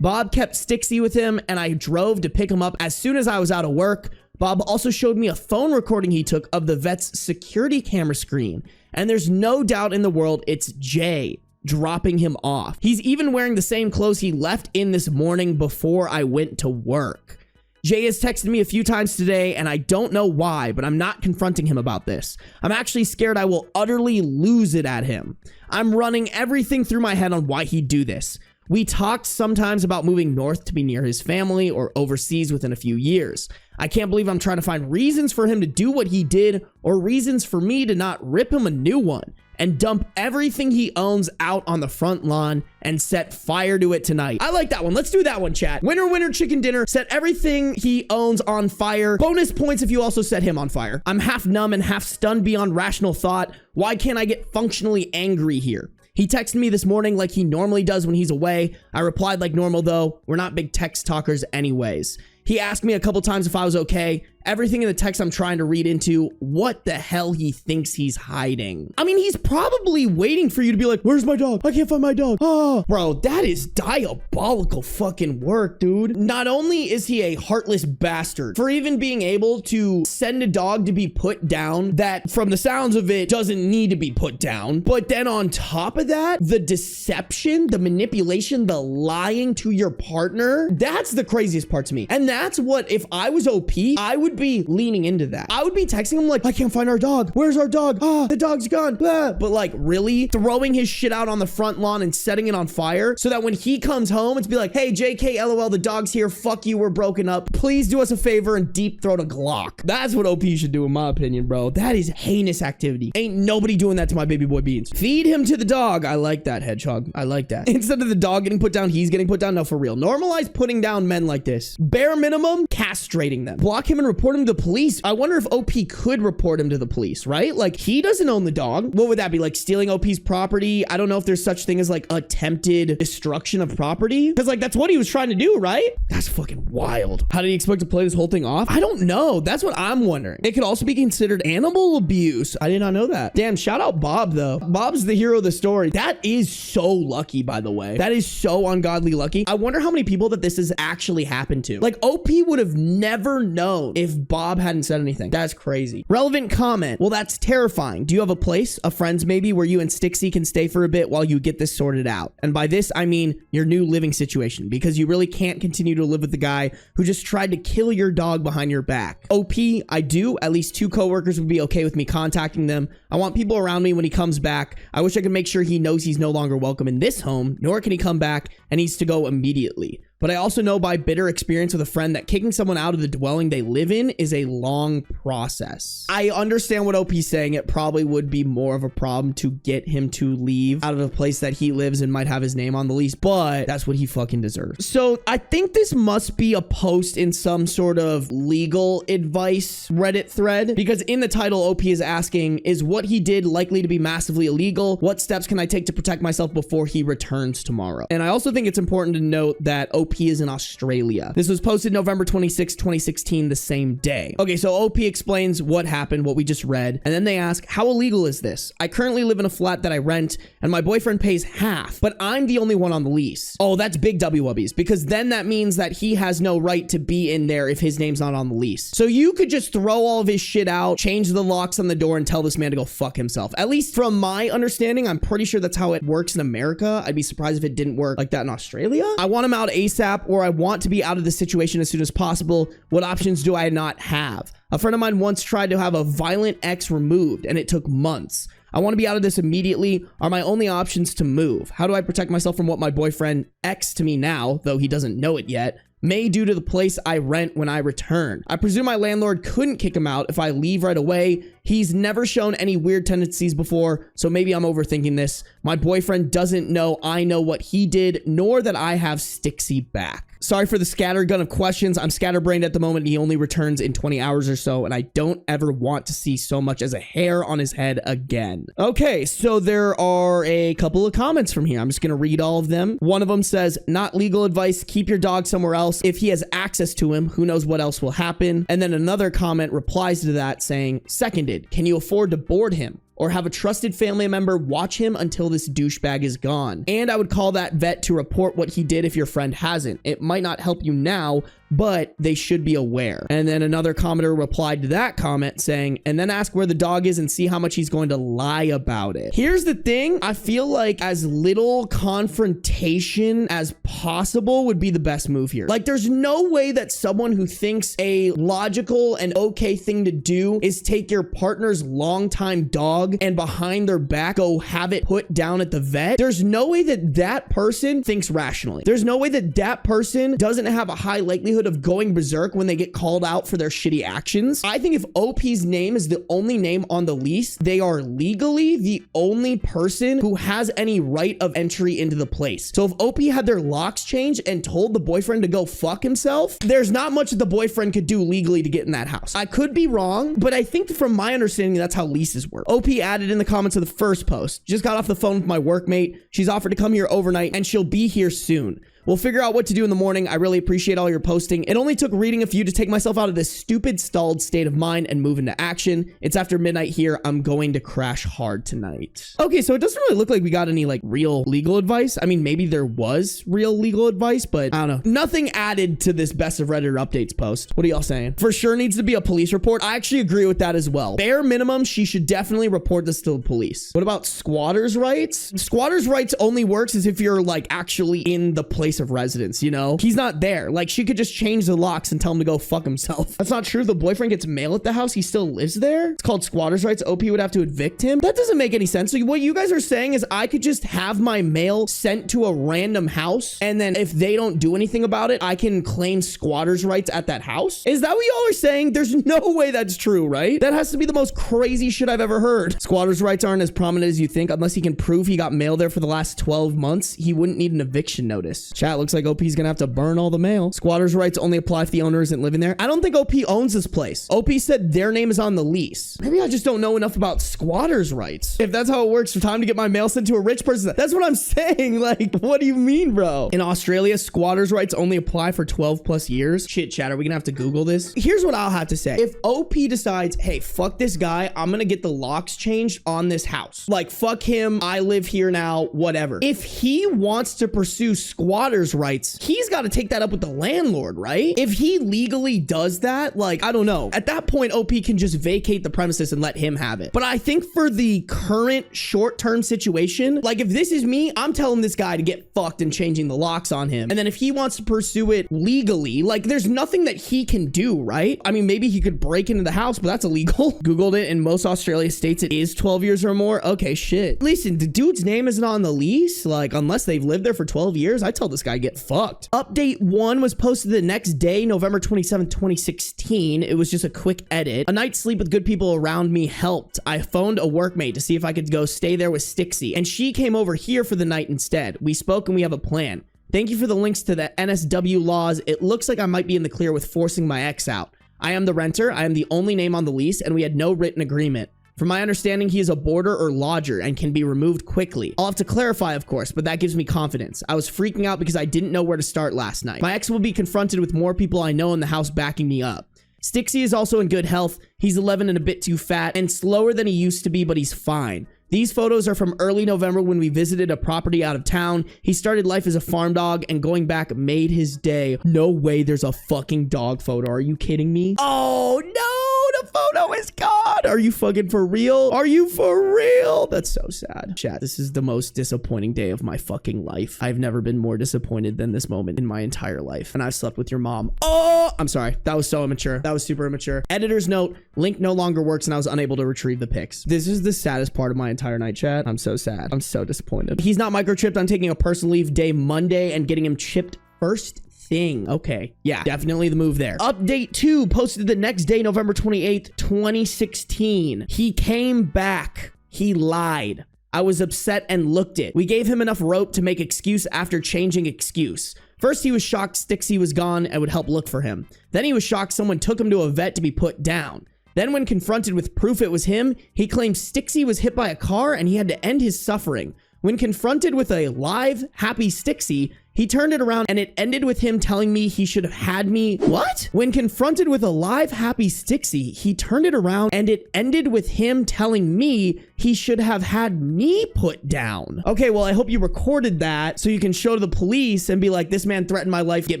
Bob kept Stixie with him and I drove to pick him up as soon as I was out of work. Bob also showed me a phone recording he took of the vet's security camera screen. And there's no doubt in the world it's Jay. dropping him off. He's even wearing the same clothes he left in this morning before I went to work. Jay has texted me a few times today, and I don't know why, but I'm not confronting him about this. I'm actually scared I will utterly lose it at him. I'm running everything through my head on why he'd do this. We talked sometimes about moving north to be near his family or overseas within a few years. I can't believe I'm trying to find reasons for him to do what he did or reasons for me to not rip him a new one and dump everything he owns out on the front lawn and set fire to it tonight. I like that one. Let's do that one, chat. Winner, winner, chicken dinner. Set everything he owns on fire. Bonus points if you also set him on fire. I'm half numb and half stunned beyond rational thought. Why can't I get functionally angry here? He texted me this morning like he normally does when he's away. I replied like normal though. We're not big text talkers anyways. He asked me a couple times if I was okay. Everything in the text I'm trying to read into what the hell he thinks he's hiding. I mean, he's probably waiting for you to be like, where's my dog? I can't find my dog. Oh, bro, that is diabolical fucking work, dude. Not only is he a heartless bastard for even being able to send a dog to be put down that from the sounds of it doesn't need to be put down, but then on top of that, the deception, the manipulation, the lying to your partner, that's the craziest part to me. And that's what, if I was OP, I would be leaning into that. I would be texting him like, I can't find our dog. Where's our dog? Ah, the dog's gone. Blah. But like really throwing his shit out on the front lawn and setting it on fire so that when he comes home, it's be like, hey, JK, LOL, the dog's here. Fuck you. We're broken up. Please do us a favor and deep throat a Glock. That's what OP should do in my opinion, bro. That is heinous activity. Ain't nobody doing that to my baby boy Beans. Feed him to the dog. I like that, Hedgehog. I like that. Instead of the dog getting put down, he's getting put down. No, for real. Normalize putting down men like this. Bare minimum, castrating them. Block him and report him to the police. I wonder if OP could report him to the police, right? Like he doesn't own the dog. What would that be? Like stealing OP's property? I don't know if there's such thing as like attempted destruction of property. Because like that's what he was trying to do, right? That's fucking wild. How did he expect to play this whole thing off? I don't know. That's what I'm wondering. It could also be considered animal abuse. I did not know that. Damn, shout out Bob though. Bob's the hero of the story. That is so lucky, by the way. That is so ungodly lucky. I wonder how many people that this has actually happened to. Like OP would have never known if Bob hadn't said anything. That's crazy. Relevant comment. Well, that's terrifying. Do you have a place, a friend's maybe, where you and Stixie can stay for a bit while you get this sorted out? And by this, I mean your new living situation, because you really can't continue to live with the guy who just tried to kill your dog behind your back. OP, I do. At least 2 coworkers would be okay with me contacting them. I want people around me when he comes back. I wish I could make sure he knows he's no longer welcome in this home, nor can he come back and needs to go immediately. But I also know by bitter experience with a friend that kicking someone out of the dwelling they live in is a long process. I understand what OP's saying. It probably would be more of a problem to get him to leave out of a place that he lives and might have his name on the lease, but that's what he fucking deserves. So I think this must be a post in some sort of legal advice Reddit thread, because in the title, OP is asking, is what he did likely to be massively illegal? What steps can I take to protect myself before he returns tomorrow? And I also think it's important to note that OP is in Australia. This was posted November 26, 2016, the same day. Okay, so OP explains what happened, what we just read, and then they ask, how illegal is this? I currently live in a flat that I rent, and my boyfriend pays half, but I'm the only one on the lease. Oh, that's big WWs, because then that means that he has no right to be in there if his name's not on the lease. So you could just throw all of his shit out, change the locks on the door, and tell this man to go fuck himself. At least from my understanding, I'm pretty sure that's how it works in America. I'd be surprised if it didn't work like that in Australia. I want him out ASAP, or I want to be out of the situation as soon as possible. What options do I not have? A friend of mine once tried to have a violent ex removed, and it took months. I want to be out of this immediately. Are my only options to move? How do I protect myself from what my boyfriend, ex to me now, though he doesn't know it yet, may do to the place I rent when I return? I presume my landlord couldn't kick him out if I leave right away. He's never shown any weird tendencies before, so maybe I'm overthinking this. My boyfriend doesn't know I know what he did, nor that I have Stixie back. Sorry for the scattergun of questions. I'm scatterbrained at the moment. He only returns in 20 hours or so, and I don't ever want to see so much as a hair on his head again. Okay, so there are a couple of comments from here. I'm just going to read all of them. One of them says, not legal advice. Keep your dog somewhere else. If he has access to him, who knows what else will happen. And then another comment replies to that saying, seconded. Can you afford to board him? Or have a trusted family member watch him until this douchebag is gone? And I would call that vet to report what he did if your friend hasn't. It might not help you now, but they should be aware. And then another commenter replied to that comment saying, and then ask where the dog is and see how much he's going to lie about it. Here's the thing. I feel like as little confrontation as possible would be the best move here. Like, there's no way that someone who thinks a logical and okay thing to do is take your partner's longtime dog and behind their back go have it put down at the vet. There's no way that that person thinks rationally. There's no way that that person doesn't have a high likelihood of going berserk when they get called out for their shitty actions. I think if OP's name is the only name on the lease, they are legally the only person who has any right of entry into the place. So if OP had their locks changed and told the boyfriend to go fuck himself, there's not much that the boyfriend could do legally to get in that house. I could be wrong, but I think from my understanding, that's how leases work. OP added in the comments of the first post, just got off the phone with my workmate. She's offered to come here overnight and she'll be here soon. We'll figure out what to do in the morning. I really appreciate all your posting. It only took reading a few to take myself out of this stupid stalled state of mind and move into action. It's after midnight here. I'm going to crash hard tonight. Okay, so it doesn't really look like we got any like real legal advice. I mean, maybe there was real legal advice, but I don't know. Nothing added to this best of Redditor updates post. What are y'all saying? For sure needs to be a police report. I actually agree with that as well. Bare minimum, she should definitely report this to the police. What about squatters' rights? Squatters' rights only works as if you're like actually in the place of residence, you know? He's not there. Like, she could just change the locks and tell him to go fuck himself. That's not true. The boyfriend gets mail at the house. He still lives there. It's called squatters' rights. OP would have to evict him. That doesn't make any sense. So what you guys are saying is I could just have my mail sent to a random house, and then if they don't do anything about it, I can claim squatters' rights at that house? Is that what y'all are saying? There's no way that's true, right? That has to be the most crazy shit I've ever heard. Squatters' rights aren't as prominent as you think. Unless he can prove he got mail there for the last 12 months, he wouldn't need an eviction notice. Chat, looks like OP's gonna have to burn all the mail. Squatters' rights only apply if the owner isn't living there. I don't think OP owns this place. OP said their name is on the lease. Maybe I just don't know enough about squatters' rights. If that's how it works, for time to get my mail sent to a rich person, that's what I'm saying. Like, what do you mean, bro? In Australia, squatters' rights only apply for 12 plus years. Shit, chat, are we gonna have to Google this? Here's what I'll have to say. If OP decides, hey, fuck this guy, I'm gonna get the locks changed on this house. Like, fuck him, I live here now, whatever. If he wants to pursue squatters' rights, he's got to take that up with the landlord, right? If he legally does that, like, I don't know. At that point, OP can just vacate the premises and let him have it. But I think for the current short-term situation, like, if this is me, I'm telling this guy to get fucked and changing the locks on him. And then if he wants to pursue it legally, like, there's nothing that he can do, right? I mean, maybe he could break into the house, but that's illegal. Googled it. In most Australia states, it is 12 years or more. Okay, shit. Listen, the dude's name isn't on the lease. Like, unless they've lived there for 12 years, I tell this guy get fucked. Update 1 was posted the next day, November 27th, 2016. It was just a quick edit. A night's sleep with good people around me helped. I phoned a workmate to see if I could go stay there with Stixie, and she came over here for the night instead. We spoke and we have a plan. Thank you for the links to the NSW laws. It looks like I might be in the clear with forcing my ex out. I am the renter. I am the only name on the lease, and we had no written agreement. From my understanding, he is a boarder or lodger and can be removed quickly. I'll have to clarify, of course, but that gives me confidence. I was freaking out because I didn't know where to start last night. My ex will be confronted with more people I know in the house backing me up. Stixie is also in good health. He's 11 and a bit too fat and slower than he used to be, but he's fine. These photos are from early November when we visited a property out of town. He started life as a farm dog and going back made his day. No way there's a fucking dog photo. Are you kidding me? Oh no, the photo is gone. Are you fucking for real? Are you for real? That's so sad. Chat, this is the most disappointing day of my fucking life. I've never been more disappointed than this moment in my entire life. And I've slept with your mom. Oh, I'm sorry. That was so immature. That was super immature. Editor's note, link no longer works and I was unable to retrieve the pics. This is the saddest part of my entire night, chat. I'm so sad. I'm so disappointed. He's not microchipped. I'm taking a personal leave day Monday and getting him chipped first thing. Okay. Yeah, definitely the move there. Update 2 posted the next day, November 28th, 2016. He came back. He lied. I was upset and looked it. We gave him enough rope to make excuse after changing excuse. First, he was shocked Stixie was gone and would help look for him. Then he was shocked someone took him to a vet to be put down. Then when confronted with proof it was him, he claimed Stixie was hit by a car and he had to end his suffering. When confronted with a live, happy Stixie, He turned it around and it ended with him telling me he should have had me. What? When confronted with a live happy Stixie, he turned it around and it ended with him telling me he should have had me put down. Okay, well, I hope you recorded that so you can show to the police and be like, this man threatened my life, get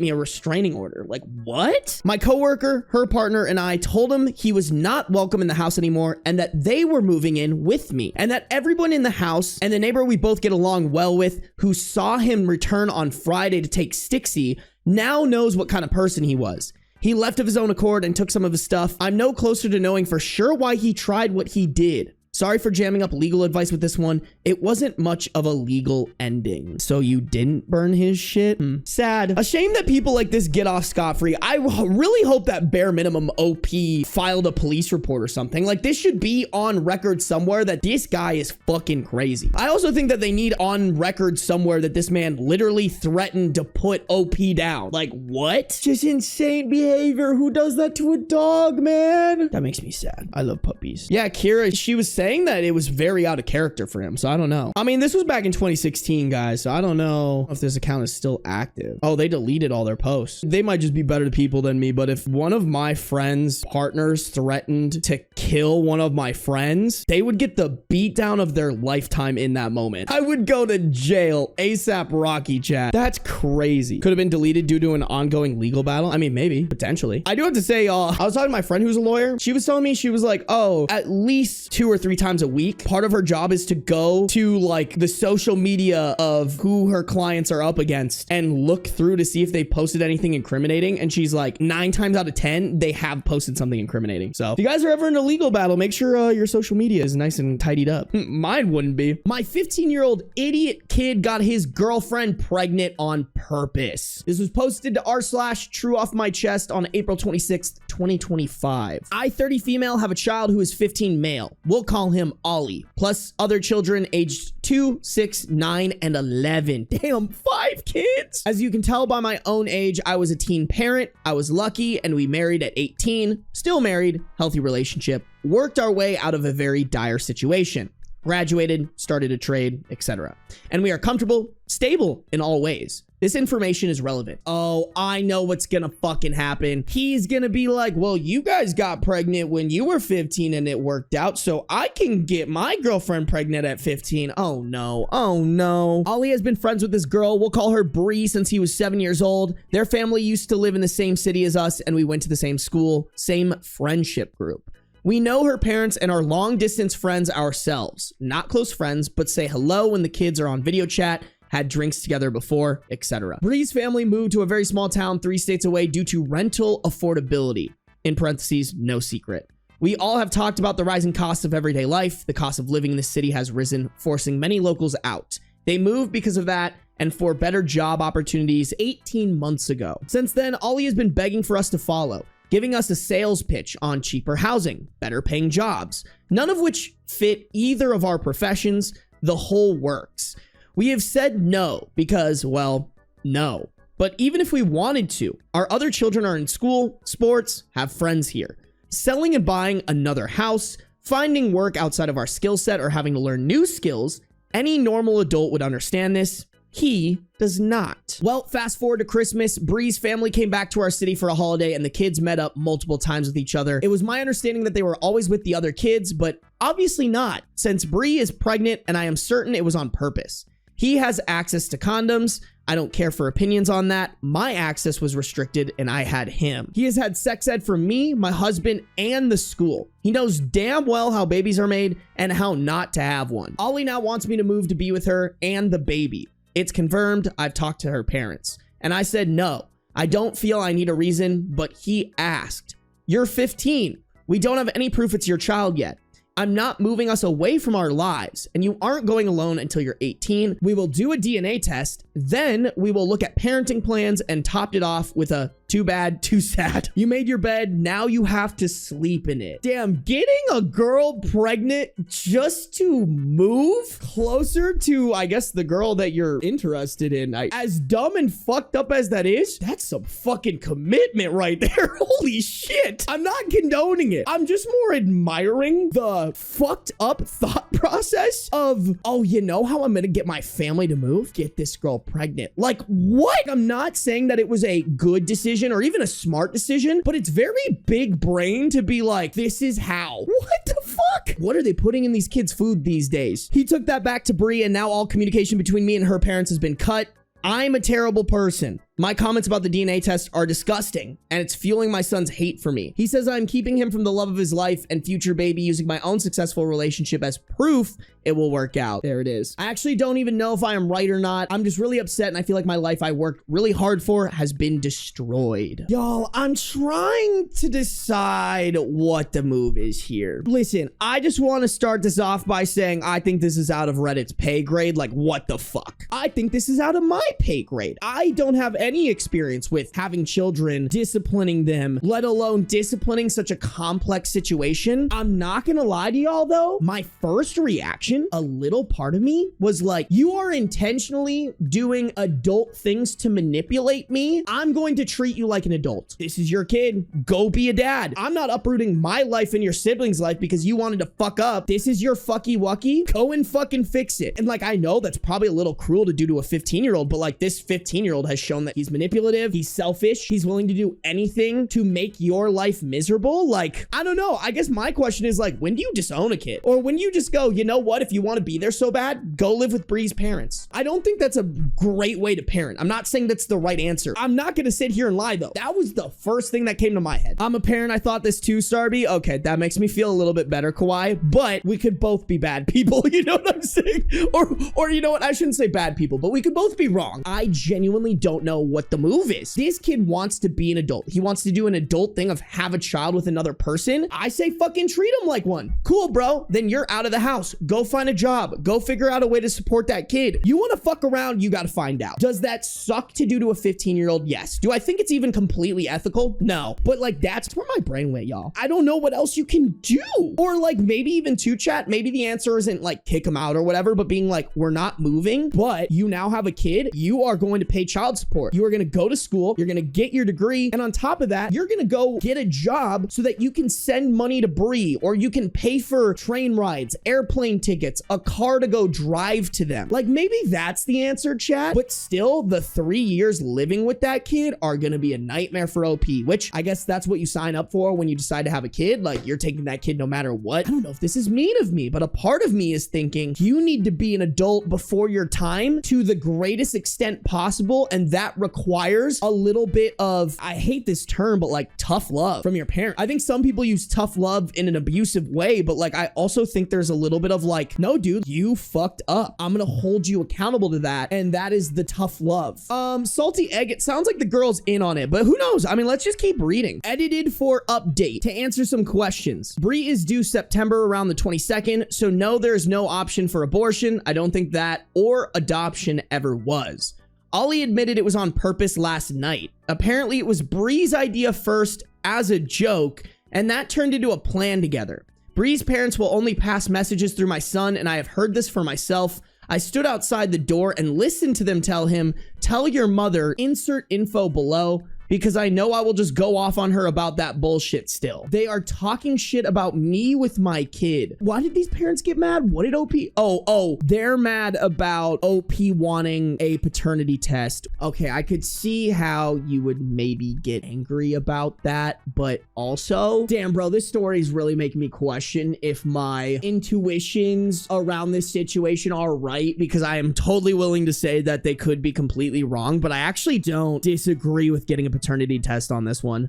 me a restraining order. Like, what? My coworker, her partner, and I told him he was not welcome in the house anymore and that they were moving in with me and that everyone in the house and the neighbor we both get along well with who saw him return on Friday to take Stixie now knows what kind of person he was. He left of his own accord and took some of his stuff. I'm no closer to knowing for sure why he tried what he did. Sorry for jamming up legal advice with this one. It wasn't much of a legal ending. So you didn't burn his shit? Sad. A shame that people like this get off scot-free. I really hope that bare minimum OP filed a police report or something. Like, this should be on record somewhere that this guy is fucking crazy. I also think that they need on record somewhere that this man literally threatened to put OP down. Like, what? Just insane behavior. Who does that to a dog, man? That makes me sad. I love puppies. Yeah, Kira, she was saying that it was very out of character for him, so I don't know. I mean, this was back in 2016, guys, so I don't know if this account is still active. Oh, they deleted all their posts. They might just be better people than me, but if one of my friends' partners threatened to kill one of my friends, they would get the beatdown of their lifetime in that moment. I would go to jail ASAP Rocky, chat. That's crazy. Could have been deleted due to an ongoing legal battle. I mean, maybe, potentially. I do have to say, I was talking to my friend who's a lawyer. She was telling me, she was like, oh, at least 2 or 3 times a week, part of her job is to go to like the social media of who her clients are up against and look through to see if they posted anything incriminating. And she's like, 9 times out of 10, they have posted something incriminating. So if you guys are ever in a legal battle, make sure your social media is nice and tidied up. Mine wouldn't be. My 15-year-old idiot kid got his girlfriend pregnant on purpose. This was posted to r/trueoffmychest on April 26th, 2025. I, 30 female, have a child who is 15 male. We'll call him Ollie, plus other children aged 2, 6, 9, and 11. Damn, 5 kids. As you can tell by my own age, I was a teen parent. I was lucky and we married at 18. Still married, healthy relationship. Worked our way out of a very dire situation. Graduated, started a trade, etc. And we are comfortable, stable in all ways. This information is relevant. Oh, I know what's gonna fucking happen. He's gonna be like, well, you guys got pregnant when you were 15 and it worked out, so I can get my girlfriend pregnant at 15. Oh no, oh no. Ollie has been friends with this girl. We'll call her Bree since he was 7 years old. Their family used to live in the same city as us and we went to the same school, same friendship group. We know her parents and are long distance friends ourselves. Not close friends, but say hello when the kids are on video chat, had drinks together before, etc. Bree's family moved to a very small town 3 states away due to rental affordability. In parentheses, no secret. We all have talked about the rising costs of everyday life. The cost of living in the city has risen, forcing many locals out. They moved because of that and for better job opportunities 18 months ago. Since then, Ollie has been begging for us to follow, giving us a sales pitch on cheaper housing, better paying jobs, none of which fit either of our professions, the whole works. We have said no because, well, no. But even if we wanted to, our other children are in school, sports, have friends here. Selling and buying another house, finding work outside of our skill set or having to learn new skills, any normal adult would understand this. He does not. Well, fast forward to Christmas, Bree's family came back to our city for a holiday and the kids met up multiple times with each other. It was my understanding that they were always with the other kids, but obviously not, since Bree is pregnant and I am certain it was on purpose. He has access to condoms. I don't care for opinions on that. My access was restricted and I had him. He has had sex ed for me, my husband, and the school. He knows damn well how babies are made and how not to have one. Ollie now wants me to move to be with her and the baby. It's confirmed. I've talked to her parents. And I said no. I don't feel I need a reason, but he asked. You're 15. We don't have any proof it's your child yet. I'm not moving us away from our lives, and you aren't going alone until you're 18. We will do a DNA test, then we will look at parenting plans and topped it off with a Too bad, too sad. You made your bed, now you have to sleep in it. Damn, getting a girl pregnant just to move closer to, I guess, the girl that you're interested in. As dumb and fucked up as that is, that's some fucking commitment right there. Holy shit. I'm not condoning it. I'm just more admiring the fucked up thought process of, oh, you know how I'm gonna get my family to move? Get this girl pregnant. Like, what? I'm not saying that it was a good decision or even a smart decision, but it's very big brain to be like, this is how. What the fuck? What are they putting in these kids' food these days? He took that back to Bree, and now all communication between me and her parents has been cut. I'm a terrible person. My comments about the DNA test are disgusting, and it's fueling my son's hate for me. He says I'm keeping him from the love of his life and future baby using my own successful relationship as proof it will work out. There it is. I actually don't even know if I am right or not. I'm just really upset, and I feel like my life I worked really hard for has been destroyed. Y'all, I'm trying to decide what the move is here. Listen, I just want to start this off by saying I think this is out of Reddit's pay grade. Like, what the fuck? I think this is out of my pay grade. I don't have any experience with having children, disciplining them, let alone disciplining such a complex situation. I'm not gonna lie to y'all though, my first reaction, a little part of me was like, you are intentionally doing adult things to manipulate me. I'm going to treat you like an adult. This is your kid. Go be a dad. I'm not uprooting my life and your siblings' life because you wanted to fuck up. This is your fucky wucky. Go and fucking fix it. And like, I know that's probably a little cruel to do to a 15-year-old, but like this 15-year-old has shown that he's manipulative, he's selfish, he's willing to do anything to make your life miserable. Like, I don't know. I guess my question is like, when do you disown a kid? Or when you just go, you know what? If you want to be there so bad, go live with Bree's parents. I don't think that's a great way to parent. I'm not saying that's the right answer. I'm not going to sit here and lie though. That was the first thing that came to my head. I'm a parent. I thought this too, Sarby. Okay, that makes me feel a little bit better, Kawhi, but we could both be bad people. You know what I'm saying? Or you know what? I shouldn't say bad people, but we could both be wrong. I genuinely don't know what the move is. This kid wants to be an adult. He wants to do an adult thing of have a child with another person. I say fucking treat him like one. Cool, bro. Then you're out of the house. Go find a job. Go figure out a way to support that kid. You want to fuck around, you got to find out. Does that suck to do to a 15-year-old? Yes. Do I think it's even completely ethical? No. But like, that's where my brain went, y'all. I don't know what else you can do. Or like maybe even to chat, maybe the answer isn't like kick him out or whatever, but being like, we're not moving, but you now have a kid. You are going to pay child support. You are going to go to school. You're going to get your degree. And on top of that, you're going to go get a job so that you can send money to Bree, or you can pay for train rides, airplane tickets, a car to go drive to them. Like maybe that's the answer, chat. But still, the 3 years living with that kid are going to be a nightmare for OP, which I guess that's what you sign up for when you decide to have a kid. Like you're taking that kid no matter what. I don't know if this is mean of me, but a part of me is thinking you need to be an adult before your time to the greatest extent possible. And that requires a little bit of, I hate this term, but like tough love from your parent. I think some people use tough love in an abusive way, but like I also think there's a little bit of like, no dude, you fucked up. I'm gonna hold you accountable to that. And that is the tough love. Salty egg, it sounds like the girl's in on it, but who knows? I mean, let's just keep reading. Edited for update to answer some questions. Bree is due September around the 22nd, so no, there's no option for abortion. I don't think that or adoption ever was. Ollie admitted it was on purpose last night. Apparently it was Bree's idea first as a joke, and that turned into a plan together. Bree's parents will only pass messages through my son, and I have heard this for myself. I stood outside the door and listened to them tell him, tell your mother, insert info below, because I know I will just go off on her about that bullshit still. They are talking shit about me with my kid. Why did these parents get mad? What did OP? Oh, they're mad about OP wanting a paternity test. Okay, I could see how you would maybe get angry about that, but also, damn bro, this story is really making me question if my intuitions around this situation are right, because I am totally willing to say that they could be completely wrong, but I actually don't disagree with getting a paternity test on this one.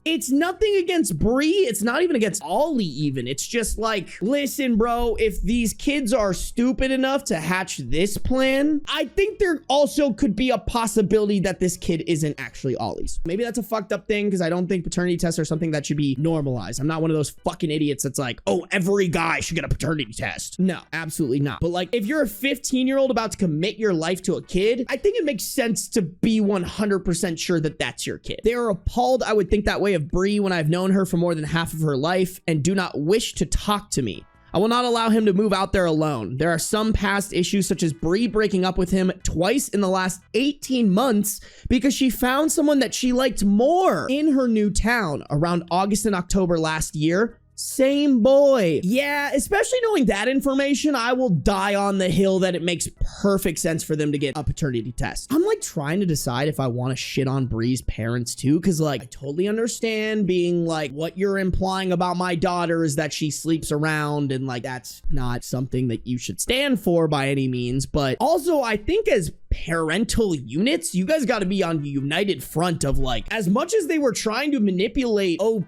It's nothing against Bree. It's not even against Ollie even. It's just like, listen, bro, if these kids are stupid enough to hatch this plan, I think there also could be a possibility that this kid isn't actually Ollie's. Maybe that's a fucked up thing because I don't think paternity tests are something that should be normalized. I'm not one of those fucking idiots that's like, oh, every guy should get a paternity test. No, absolutely not. But like, if you're a 15-year-old about to commit your life to a kid, I think it makes sense to be 100% sure that that's your kid. They are appalled I would think that way of Bree when I've known her for more than half of her life and do not wish to talk to me. I will not allow him to move out there alone. There are some past issues such as Bree breaking up with him twice in the last 18 months because she found someone that she liked more in her new town around August and October last year. Same boy. Yeah, especially knowing that information, I will die on the hill that it makes perfect sense for them to get a paternity test. I'm like trying to decide if I want to shit on Bree's parents too, because like I totally understand being like, what you're implying about my daughter is that she sleeps around, and like that's not something that you should stand for by any means. But also I think as parental units, you guys got to be on the united front of like, as much as they were trying to manipulate OP,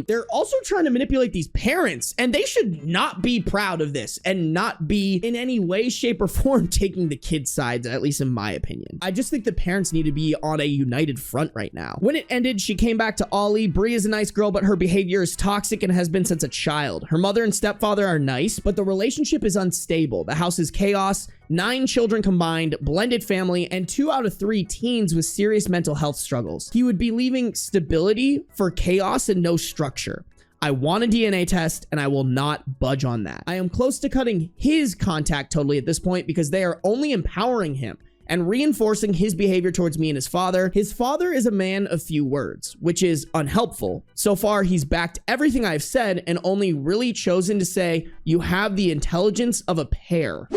they're also trying to manipulate these parents, and they should not be proud of this and not be in any way, shape, or form taking the kids' sides, at least in my opinion. I just think the parents need to be on a united front right now. When it ended, she came back to Ollie. Bree is a nice girl, but her behavior is toxic and has been since a child. Her mother and stepfather are nice, but the relationship is unstable. The house is chaos. 9 children combined, blended family, and 2 out of 3 teens with serious mental health struggles. He would be leaving stability for chaos and no structure. I want a DNA test, and I will not budge on that. I am close to cutting his contact totally at this point because they are only empowering him and reinforcing his behavior towards me and his father. His father is a man of few words, which is unhelpful. So far, he's backed everything I've said and only really chosen to say, you have the intelligence of a pear.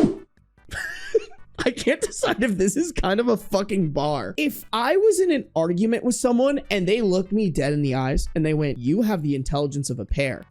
I can't decide if this is kind of a fucking bar. If I was in an argument with someone and they looked me dead in the eyes and they went, you have the intelligence of a pear.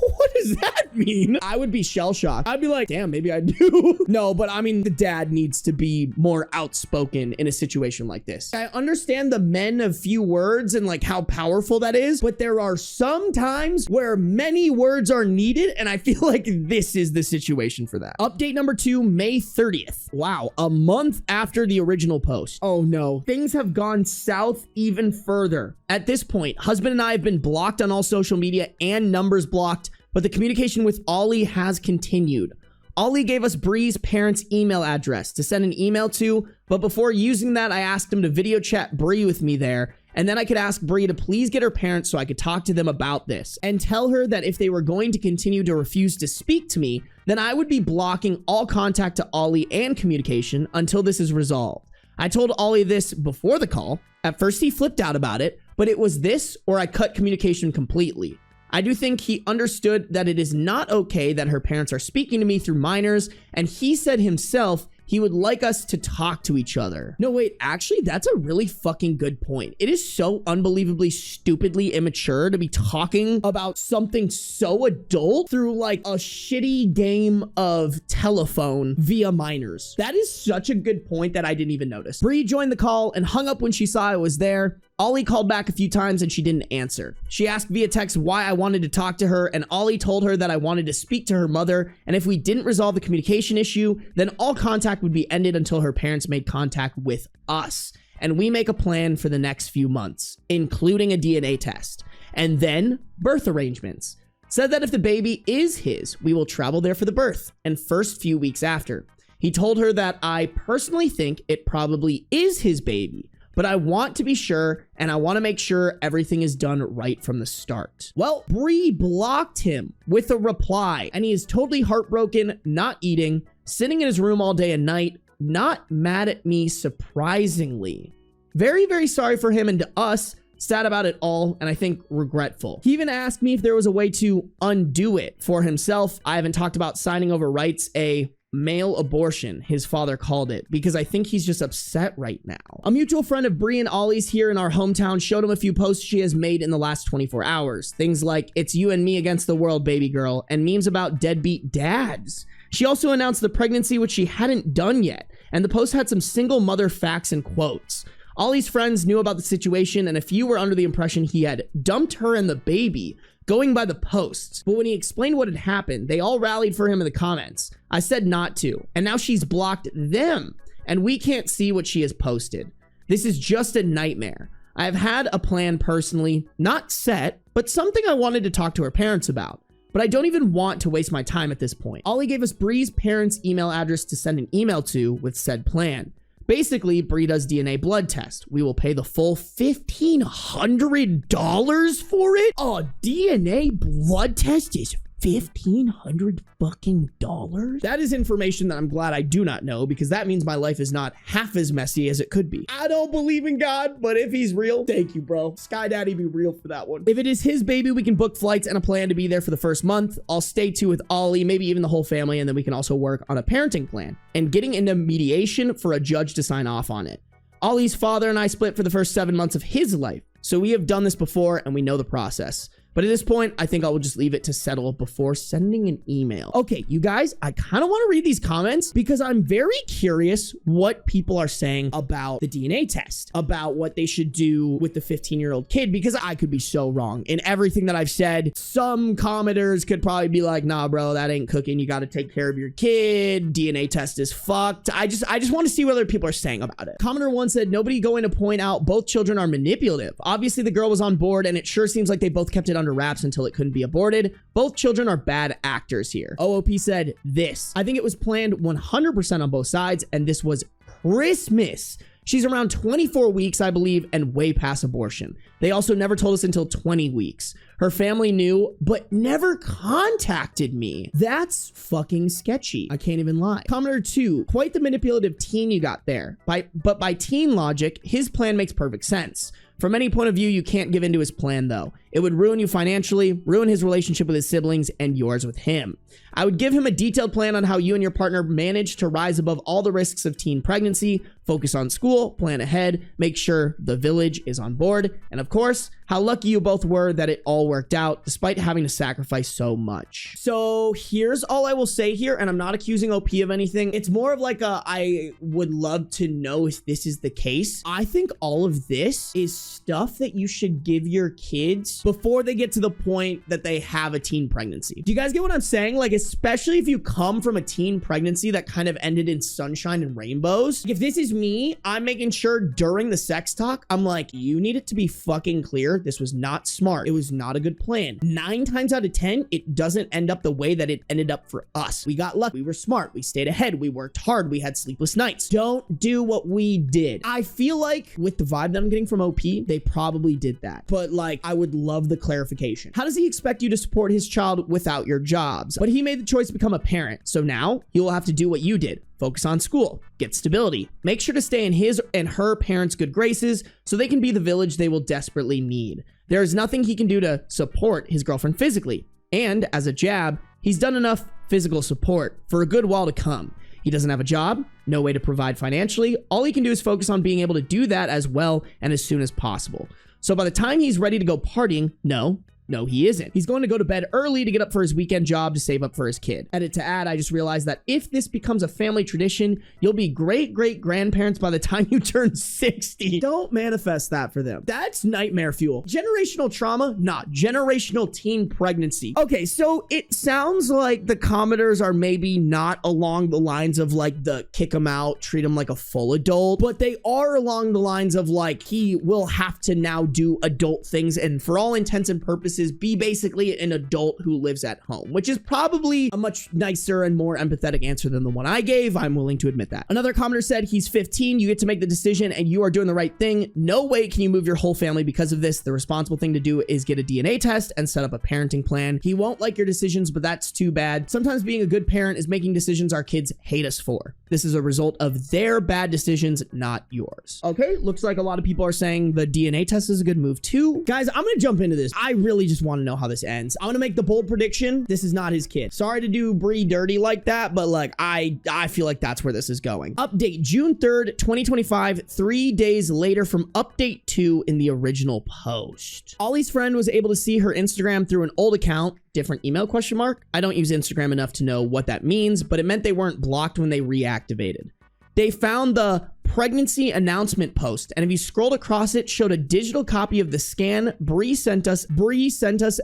What does that mean? I would be shell-shocked. I'd be like, damn, maybe I do. No, but I mean, the dad needs to be more outspoken in a situation like this. I understand the men of few words and like how powerful that is, but there are some times where many words are needed, and I feel like this is the situation for that. Update number 2, May 30th. Wow, a month after the original post. Oh no, things have gone south even further. At this point, husband and I have been blocked on all social media and numbers blocked, but the communication with Ollie has continued. Ollie gave us Bree's parents' email address to send an email to, but before using that, I asked him to video chat Bree with me there, and then I could ask Bree to please get her parents so I could talk to them about this, and tell her that if they were going to continue to refuse to speak to me, then I would be blocking all contact to Ollie and communication until this is resolved. I told Ollie this before the call. At first, he flipped out about it, but it was this or I cut communication completely. I do think he understood that it is not okay that her parents are speaking to me through minors, and he said himself he would like us to talk to each other. No, wait, actually, that's a really fucking good point. It is so unbelievably stupidly immature to be talking about something so adult through like a shitty game of telephone via minors. That is such a good point that I didn't even notice. Bree joined the call and hung up when she saw I was there. Ollie called back a few times and she didn't answer. She asked via text why I wanted to talk to her, and Ollie told her that I wanted to speak to her mother, and if we didn't resolve the communication issue, then all contact would be ended until her parents made contact with us, and we make a plan for the next few months, including a DNA test, and then birth arrangements. Said that if the baby is his, we will travel there for the birth and first few weeks after. He told her that I personally think it probably is his baby, but I want to be sure, and I want to make sure everything is done right from the start. Well, Bree blocked him with a reply, and he is totally heartbroken, not eating, sitting in his room all day and night, not mad at me, surprisingly. Very, very sorry for him and to us, sad about it all, and I think regretful. He even asked me if there was a way to undo it for himself. I haven't talked about signing over rights, a male abortion, his father called it, because I think he's just upset right now. A mutual friend of Bree and Ollie's here in our hometown showed him a few posts she has made in the last 24 hours. Things like, it's you and me against the world, baby girl, and memes about deadbeat dads. She also announced the pregnancy, which she hadn't done yet, and the post had some single mother facts and quotes. Ollie's friends knew about the situation, and a few were under the impression he had dumped her and the baby, going by the posts. But when he explained what had happened, they all rallied for him in the comments. I said not to, and now she's blocked them, and we can't see what she has posted. This is just a nightmare. I've had a plan personally, not set, but something I wanted to talk to her parents about. But I don't even want to waste my time at this point. Ollie gave us Bree's parents' email address to send an email to with said plan. Basically, Bree does DNA blood test. We will pay the full $1,500 for it. A DNA blood test is $1,500 fucking dollars? That is information that I'm glad I do not know, because that means my life is not half as messy as it could be. I don't believe in God, but if he's real, thank you, bro. Sky Daddy be real for that one. If it is his baby, we can book flights and a plan to be there for the first month. I'll stay too with Ollie, maybe even the whole family, and then we can also work on a parenting plan and getting into mediation for a judge to sign off on it. Ollie's father and I split for the first 7 months of his life, so we have done this before and we know the process. But at this point, I think I will just leave it to settle before sending an email. Okay, you guys, I kind of want to read these comments because I'm very curious what people are saying about the DNA test, about what they should do with the 15-year-old kid, because I could be so wrong in everything that I've said. Some commenters could probably be like, nah, bro, that ain't cooking. You got to take care of your kid. DNA test is fucked. I just want to see what other people are saying about it. Commenter 1 said, nobody going to point out both children are manipulative. Obviously, the girl was on board, and it sure seems like they both kept it under wraps until it couldn't be aborted. Both children are bad actors here. OOP said this. I think it was planned 100% on both sides, and this was Christmas. She's around 24 weeks, I believe, and way past abortion. They also never told us until 20 weeks. Her family knew, but never contacted me. That's fucking sketchy. I can't even lie. Commenter 2, quite the manipulative teen you got there. But by teen logic, his plan makes perfect sense. From any point of view, you can't give into his plan, though. It would ruin you financially, ruin his relationship with his siblings, and yours with him. I would give him a detailed plan on how you and your partner manage to rise above all the risks of teen pregnancy, focus on school, plan ahead, make sure the village is on board, and of course, how lucky you both were that it all worked out, despite having to sacrifice so much. So here's all I will say here, and I'm not accusing OP of anything. It's more of like I would love to know if this is the case. I think all of this is stuff that you should give your kids before they get to the point that they have a teen pregnancy. Do you guys get what I'm saying? Like, especially if you come from a teen pregnancy that kind of ended in sunshine and rainbows. If this is me, I'm making sure during the sex talk, I'm like, you need it to be fucking clear. This was not smart. It was not a good plan. 9 times out of 10, it doesn't end up the way that it ended up for us. We got lucky. We were smart. We stayed ahead. We worked hard. We had sleepless nights. Don't do what we did. I feel like with the vibe that I'm getting from OP, they probably did that. But like, I would love the clarification. How does he expect you to support his child without your jobs? But he made the choice to become a parent. So now he will have to do what you did. Focus on school, get stability, make sure to stay in his and her parents' good graces so they can be the village they will desperately need. There is nothing he can do to support his girlfriend physically. And as a jab, he's done enough physical support for a good while to come. He doesn't have a job, no way to provide financially. All he can do is focus on being able to do that as well and as soon as possible. So by the time he's ready to go partying, no, he isn't. He's going to go to bed early to get up for his weekend job to save up for his kid. Edit to add, I just realized that if this becomes a family tradition, you'll be great-great-grandparents by the time you turn 60. Don't manifest that for them. That's nightmare fuel. Generational trauma? Not generational teen pregnancy. Okay, so it sounds like the commenters are maybe not along the lines of like the kick him out, treat him like a full adult, but they are along the lines of like he will have to now do adult things and for all intents and purposes be basically an adult who lives at home, which is probably a much nicer and more empathetic answer than the one I gave. I'm willing to admit that. Another commenter said, he's 15, you get to make the decision and you are doing the right thing. No way can you move your whole family because of this. The responsible thing to do is get a DNA test and set up a parenting plan. He won't like your decisions, but that's too bad. Sometimes being a good parent is making decisions our kids hate us for. This is a result of their bad decisions, not yours. Okay, looks like a lot of people are saying the DNA test is a good move too. Guys, I'm gonna jump into this. I really just want to know how this ends. I'm gonna make the bold prediction. This is not his kid. Sorry to do Bree dirty like that, but like I feel like that's where this is going. Update June 3rd, 2025, 3 days later from update 2 in the original post. Ollie's friend was able to see her Instagram through an old account. Different email question mark. I don't use Instagram enough to know what that means, but it meant they weren't blocked when they reactivated. They found the pregnancy announcement post, and if you scrolled across it, showed a digital copy of the scan Bree sent us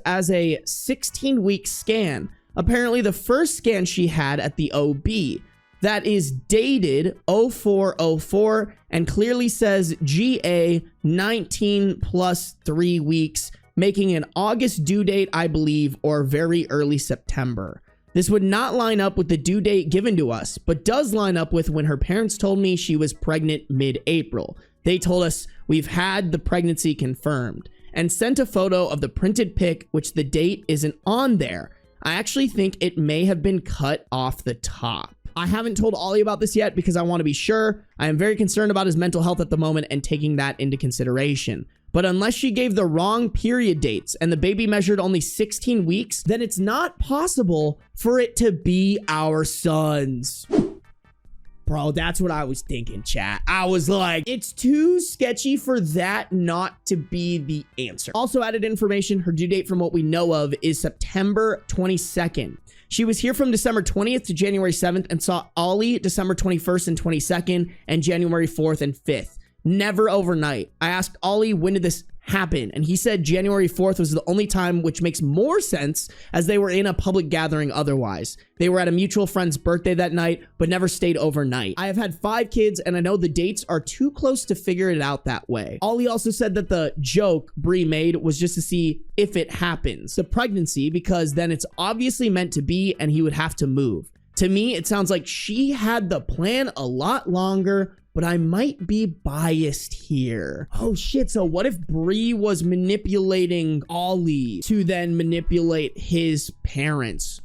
as a 16-week scan. Apparently the first scan she had at the OB. That is dated 0404 and clearly says GA 19 plus 3 weeks, making an August due date, I believe, or very early September. This would not line up with the due date given to us, but does line up with when her parents told me she was pregnant mid-April. They told us we've had the pregnancy confirmed and sent a photo of the printed pic, which the date isn't on there. I actually think it may have been cut off the top. I haven't told Ollie about this yet because I want to be sure. I am very concerned about his mental health at the moment and taking that into consideration. But unless she gave the wrong period dates and the baby measured only 16 weeks, then it's not possible for it to be our son's. Bro, that's what I was thinking, chat. I was like, it's too sketchy for that not to be the answer. Also added information, her due date from what we know of is September 22nd. She was here from December 20th to January 7th and saw Ollie December 21st and 22nd and January 4th and 5th. Never overnight. I asked Ollie, when did this happen? And he said January 4th was the only time, which makes more sense as they were in a public gathering otherwise. They were at a mutual friend's birthday that night, but never stayed overnight. I have had 5 kids and I know the dates are too close to figure it out that way. Ollie also said that the joke Bree made was just to see if it happens. The pregnancy, because then it's obviously meant to be and he would have to move. To me, it sounds like she had the plan a lot longer, but I might be biased here. Oh shit, so what if Bree was manipulating Ollie to then manipulate his parents?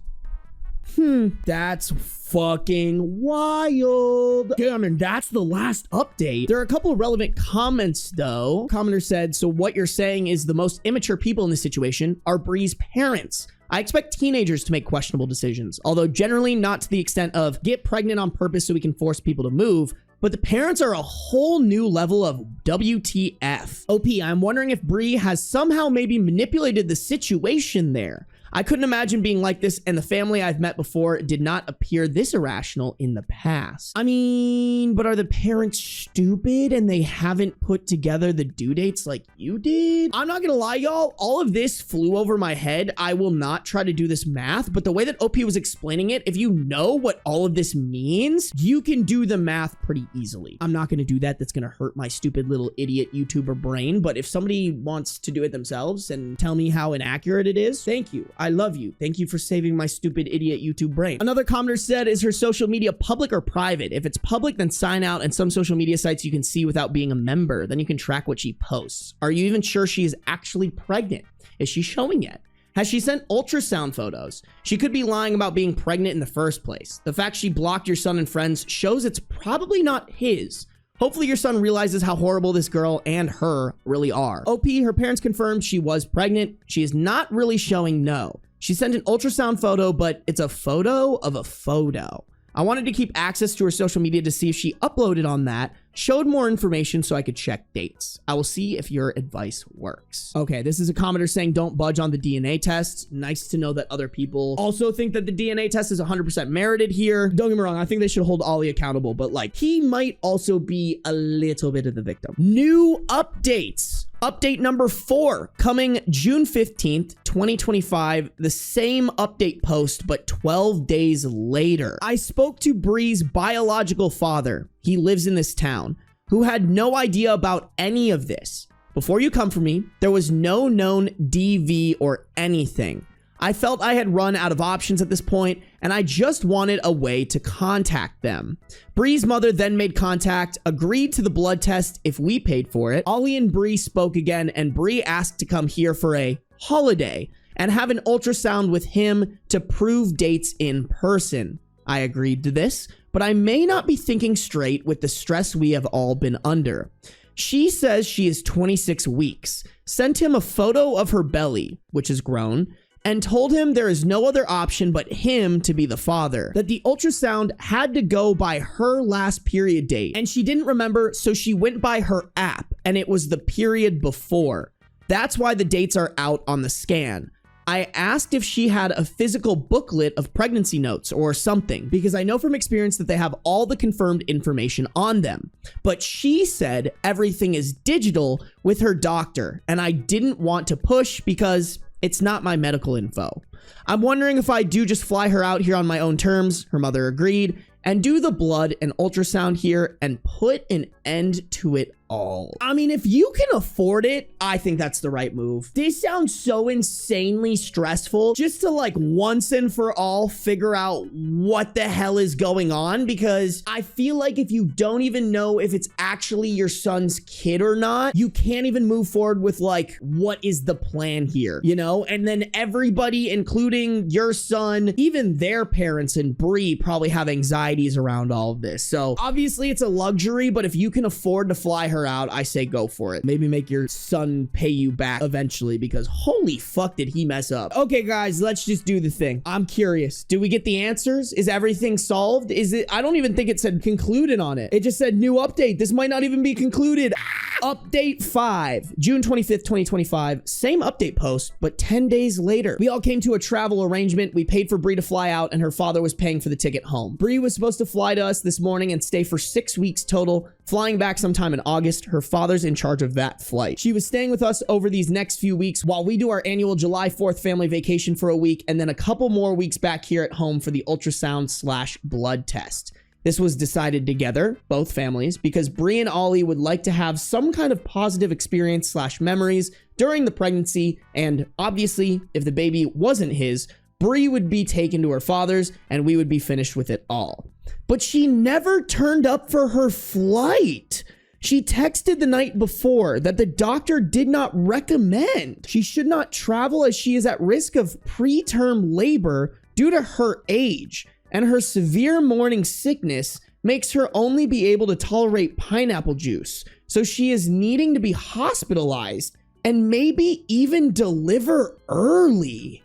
That's fucking wild. Damn, and that's the last update. There are a couple of relevant comments though. Commenter said, so what you're saying is the most immature people in this situation are Bree's parents. I expect teenagers to make questionable decisions, although generally not to the extent of get pregnant on purpose so we can force people to move. But the parents are a whole new level of WTF. OP, I'm wondering if Bree has somehow maybe manipulated the situation there. I couldn't imagine being like this, and the family I've met before did not appear this irrational in the past. I mean, but are the parents stupid and they haven't put together the due dates like you did? I'm not gonna lie, y'all. All of this flew over my head. I will not try to do this math, but the way that OP was explaining it, if you know what all of this means, you can do the math pretty easily. I'm not gonna do that. That's gonna hurt my stupid little idiot YouTuber brain, but if somebody wants to do it themselves and tell me how inaccurate it is, thank you. I love you. Thank you for saving my stupid idiot YouTube brain. Another commenter said, is her social media public or private? If it's public, then sign out, and some social media sites you can see without being a member. Then you can track what she posts. Are you even sure she is actually pregnant? Is she showing yet? Has she sent ultrasound photos? She could be lying about being pregnant in the first place. The fact she blocked your son and friends shows it's probably not his. Hopefully your son realizes how horrible this girl and her really are. OP, her parents confirmed she was pregnant. She is not really showing no. She sent an ultrasound photo, but it's a photo of a photo. I wanted to keep access to her social media to see if she uploaded on that, showed more information so I could check dates. I will see if your advice works. Okay, this is a commenter saying don't budge on the DNA test. Nice to know that other people also think that the DNA test is 100% merited here. Don't get me wrong, I think they should hold Ollie accountable, but like he might also be a little bit of the victim. New updates. Update number 4 coming June 15th, 2025. The same update post, but 12 days later. I spoke to Bree's biological father. He lives in this town, who had no idea about any of this. Before you come for me, there was no known DV or anything. I felt I had run out of options at this point, and I just wanted a way to contact them. Bree's mother then made contact, agreed to the blood test if we paid for it. Ollie and Bree spoke again, and Bree asked to come here for a holiday and have an ultrasound with him to prove dates in person. I agreed to this, but I may not be thinking straight with the stress we have all been under. She says she is 26 weeks, sent him a photo of her belly, which is grown, and told him there is no other option but him to be the father, that the ultrasound had to go by her last period date, and she didn't remember, so she went by her app, and it was the period before. That's why the dates are out on the scan. I asked if she had a physical booklet of pregnancy notes or something, because I know from experience that they have all the confirmed information on them. But she said everything is digital with her doctor, and I didn't want to push because it's not my medical info. I'm wondering if I do just fly her out here on my own terms. Her mother agreed, and do the blood and ultrasound here and put an end to it all. I mean, if you can afford it, I think that's the right move. This sounds so insanely stressful just to like once and for all figure out what the hell is going on, because I feel like if you don't even know if it's actually your son's kid or not, you can't even move forward with like, what is the plan here, you know? And then everybody, including your son, even their parents and Bree probably have anxieties around all of this. So obviously it's a luxury, but if you can afford to fly her out, I say go for it. Maybe make your son pay you back eventually, because holy fuck did he mess up. Okay guys, let's just do the thing. I'm curious, do we get the answers? Is everything solved? Is it? I don't even think it said concluded on it. It just said new update. This might not even be concluded. Update 5, June 25th, 2025. Same update post, but 10 days later. We all came to a travel arrangement. We paid for Bree to fly out, and her father was paying for the ticket home. Bree was supposed to fly to us this morning and stay for 6 weeks total, flying back sometime in August. Her father's in charge of that flight. She was staying with us over these next few weeks while we do our annual July 4th family vacation for a week, and then a couple more weeks back here at home for the ultrasound/blood test. This was decided together, both families, because Bree and Ollie would like to have some kind of positive experience/memories during the pregnancy, and obviously, if the baby wasn't his, Bree would be taken to her father's and we would be finished with it all. But she never turned up for her flight. She texted the night before that the doctor did not recommend she should not travel as she is at risk of preterm labor due to her age, and her severe morning sickness makes her only be able to tolerate pineapple juice. So she is needing to be hospitalized and maybe even deliver early.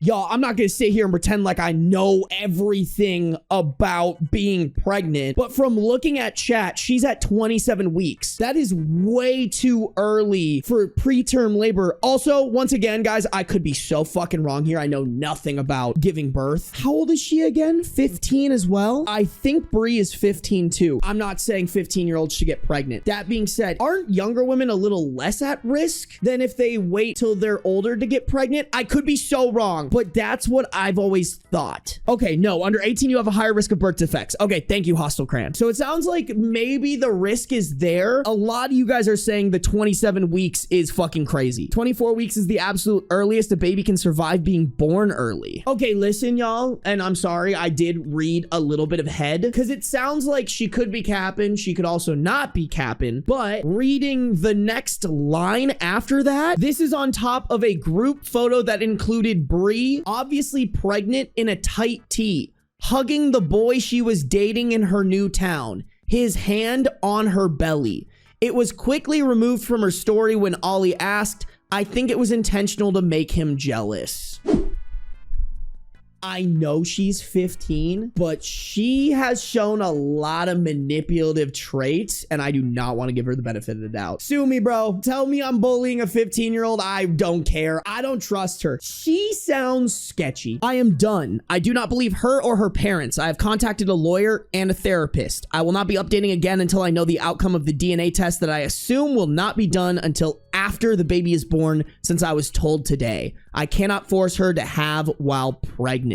Y'all, I'm not gonna sit here and pretend like I know everything about being pregnant, but from looking at chat, she's at 27 weeks. That is way too early for preterm labor. Also, once again, guys, I could be so fucking wrong here. I know nothing about giving birth. How old is she again? 15 as well? I think Bree is 15 too. I'm not saying 15-year-olds should get pregnant. That being said, aren't younger women a little less at risk than if they wait till they're older to get pregnant? I could be so wrong, but that's what I've always thought. Okay, no, under 18, you have a higher risk of birth defects. Okay, thank you, Hostile Cran. So it sounds like maybe the risk is there. A lot of you guys are saying the 27 weeks is fucking crazy. 24 weeks is the absolute earliest a baby can survive being born early. Okay, listen, y'all, and I'm sorry, I did read a little bit of head, because it sounds like she could be capping, she could also not be capping, but reading the next line after that, this is on top of a group photo that included Bree, obviously pregnant in a tight tee, hugging the boy she was dating in her new town, his hand on her belly. It was quickly removed from her story when Ollie asked. I think it was intentional to make him jealous. I know she's 15, but she has shown a lot of manipulative traits, and I do not want to give her the benefit of the doubt. Sue me, bro. Tell me I'm bullying a 15-year-old. I don't care. I don't trust her. She sounds sketchy. I am done. I do not believe her or her parents. I have contacted a lawyer and a therapist. I will not be updating again until I know the outcome of the DNA test that I assume will not be done until after the baby is born, since I was told today. I cannot force her to have while pregnant.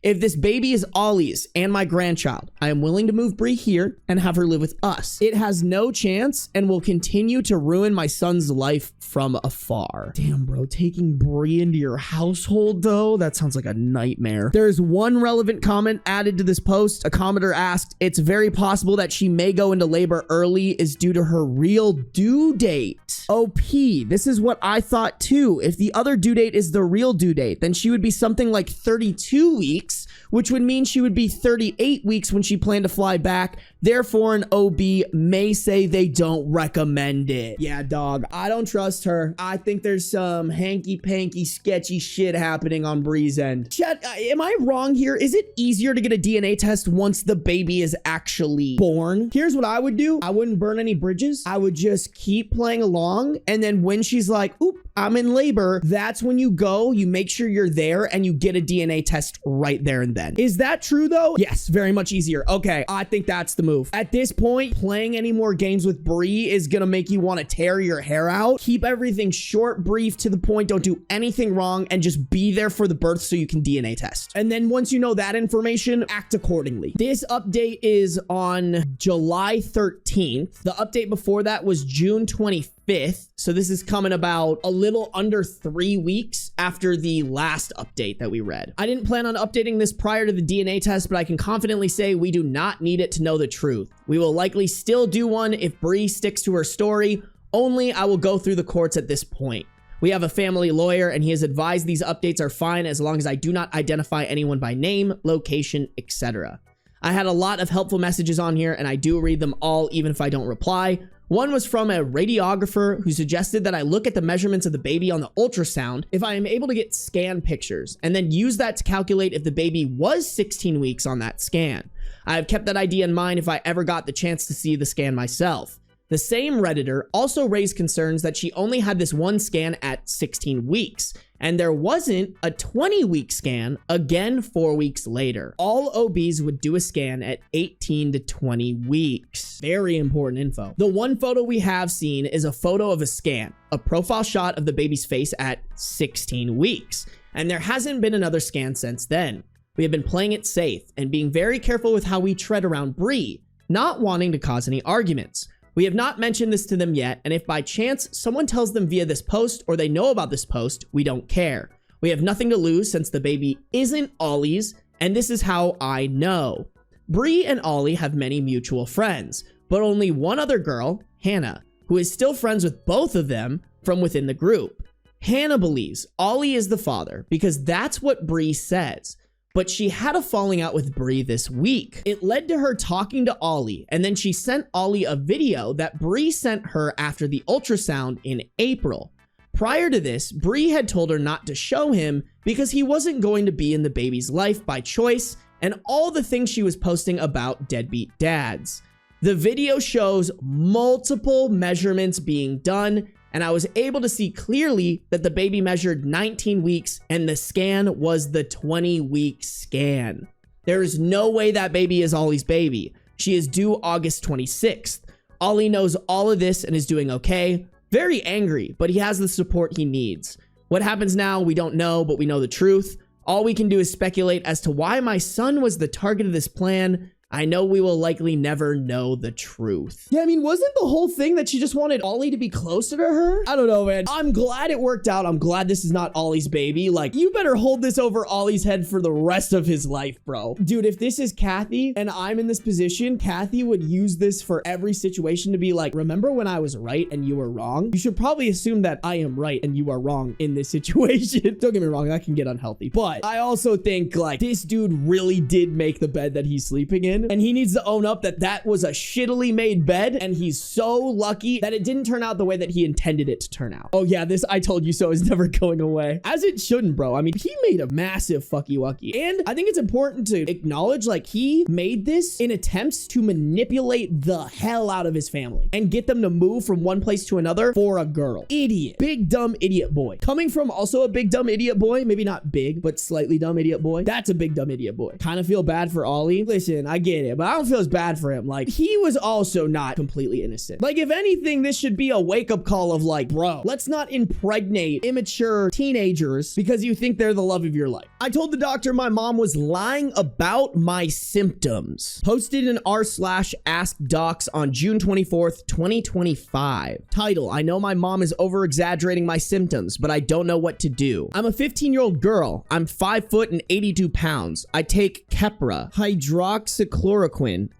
If this baby is Ollie's and my grandchild, I am willing to move Bree here and have her live with us. It has no chance and will continue to ruin my son's life from afar. Damn, bro, taking Bree into your household, though? That sounds like a nightmare. There's one relevant comment added to this post. A commenter asked, it's very possible that she may go into labor early is due to her real due date. OP, this is what I thought too. If the other due date is the real due date, then she would be something like 32 weeks, which would mean she would be 38 weeks when she planned to fly back Therefore, an OB may say they don't recommend it. Yeah, dog, I don't trust her. I think there's some hanky-panky sketchy shit happening on Bree's end. Chat, am I wrong here? Is it easier to get a DNA test once the baby is actually born? Here's what I would do. I wouldn't burn any bridges. I would just keep playing along. And then when she's like, oop, I'm in labor, that's when you go, you make sure you're there and you get a DNA test right there and then. Is that true though? Yes, very much easier. Okay, I think that's the move. At this point, playing any more games with Bree is gonna make you want to tear your hair out. Keep everything short, brief, to the point. Don't do anything wrong and just be there for the birth so you can DNA test. And then once you know that information, act accordingly. This update is on July 13th. The update before that was June 25th. So this is coming about a little under 3 weeks after the last update that we read. I didn't plan on updating this prior to the DNA test, but I can confidently say we do not need it to know the truth. We will likely still do one if Bree sticks to her story. Only I will go through the courts at this point. We have a family lawyer and he has advised these updates are fine as long as I do not identify anyone by name, location, etc. I had a lot of helpful messages on here and I do read them all even if I don't reply. One was from a radiographer who suggested that I look at the measurements of the baby on the ultrasound if I am able to get scan pictures and then use that to calculate if the baby was 16 weeks on that scan. I have kept that idea in mind if I ever got the chance to see the scan myself. The same Redditor also raised concerns that she only had this one scan at 16 weeks, and there wasn't a 20-week scan again 4 weeks later. All OBs would do a scan at 18 to 20 weeks. Very important info. The one photo we have seen is a photo of a scan, a profile shot of the baby's face at 16 weeks, and there hasn't been another scan since then. We have been playing it safe and being very careful with how we tread around Bree, not wanting to cause any arguments. We have not mentioned this to them yet, and if by chance someone tells them via this post or they know about this post, we don't care. We have nothing to lose since the baby isn't Ollie's, and this is how I know. Bree and Ollie have many mutual friends, but only one other girl, Hannah, who is still friends with both of them from within the group. Hannah believes Ollie is the father because that's what Bree says. But she had a falling out with Bree this week. It led to her talking to Ollie, and then she sent Ollie a video that Bree sent her after the ultrasound in April. Prior to this, Bree had told her not to show him because he wasn't going to be in the baby's life by choice and all the things she was posting about deadbeat dads. The video shows multiple measurements being done, and I was able to see clearly that the baby measured 19 weeks and the scan was the 20-week scan. There is no way that baby is Ollie's baby. She is due August 26th. Ollie knows all of this and is doing okay. Very angry, but he has the support he needs. What happens now, we don't know, but we know the truth. All we can do is speculate as to why my son was the target of this plan. I know we will likely never know the truth. Yeah, I mean, wasn't the whole thing that she just wanted Ollie to be closer to her? I don't know, man. I'm glad it worked out. I'm glad this is not Ollie's baby. Like, you better hold this over Ollie's head for the rest of his life, bro. Dude, if this is Kathy and I'm in this position, Kathy would use this for every situation to be like, remember when I was right and you were wrong? You should probably assume that I am right and you are wrong in this situation. Don't get me wrong, that can get unhealthy. But I also think, like, this dude really did make the bed that he's sleeping in. And he needs to own up that that was a shittily made bed, and he's so lucky that it didn't turn out the way that he intended it to turn out. Oh yeah, this I told you so is never going away. As it shouldn't, bro. I mean, he made a massive fucky wucky. And I think it's important to acknowledge, like, he made this in attempts to manipulate the hell out of his family and get them to move from one place to another for a girl. Idiot. Big dumb idiot boy. Coming from also a big dumb idiot boy, maybe not big, but slightly dumb idiot boy. That's a big dumb idiot boy. Kind of feel bad for Ollie. Listen, I get it, but I don't feel as bad for him. Like, he was also not completely innocent. Like, if anything, this should be a wake-up call of like, bro, let's not impregnate immature teenagers because you think they're the love of your life. I told the doctor my mom was lying about my symptoms. Posted in r/askdocs on June 24th, 2025. Title, I know my mom is over-exaggerating my symptoms, but I don't know what to do. I'm a 15-year-old girl. I'm 5 foot and 82 pounds. I take Keppra, hydroxychloroquine,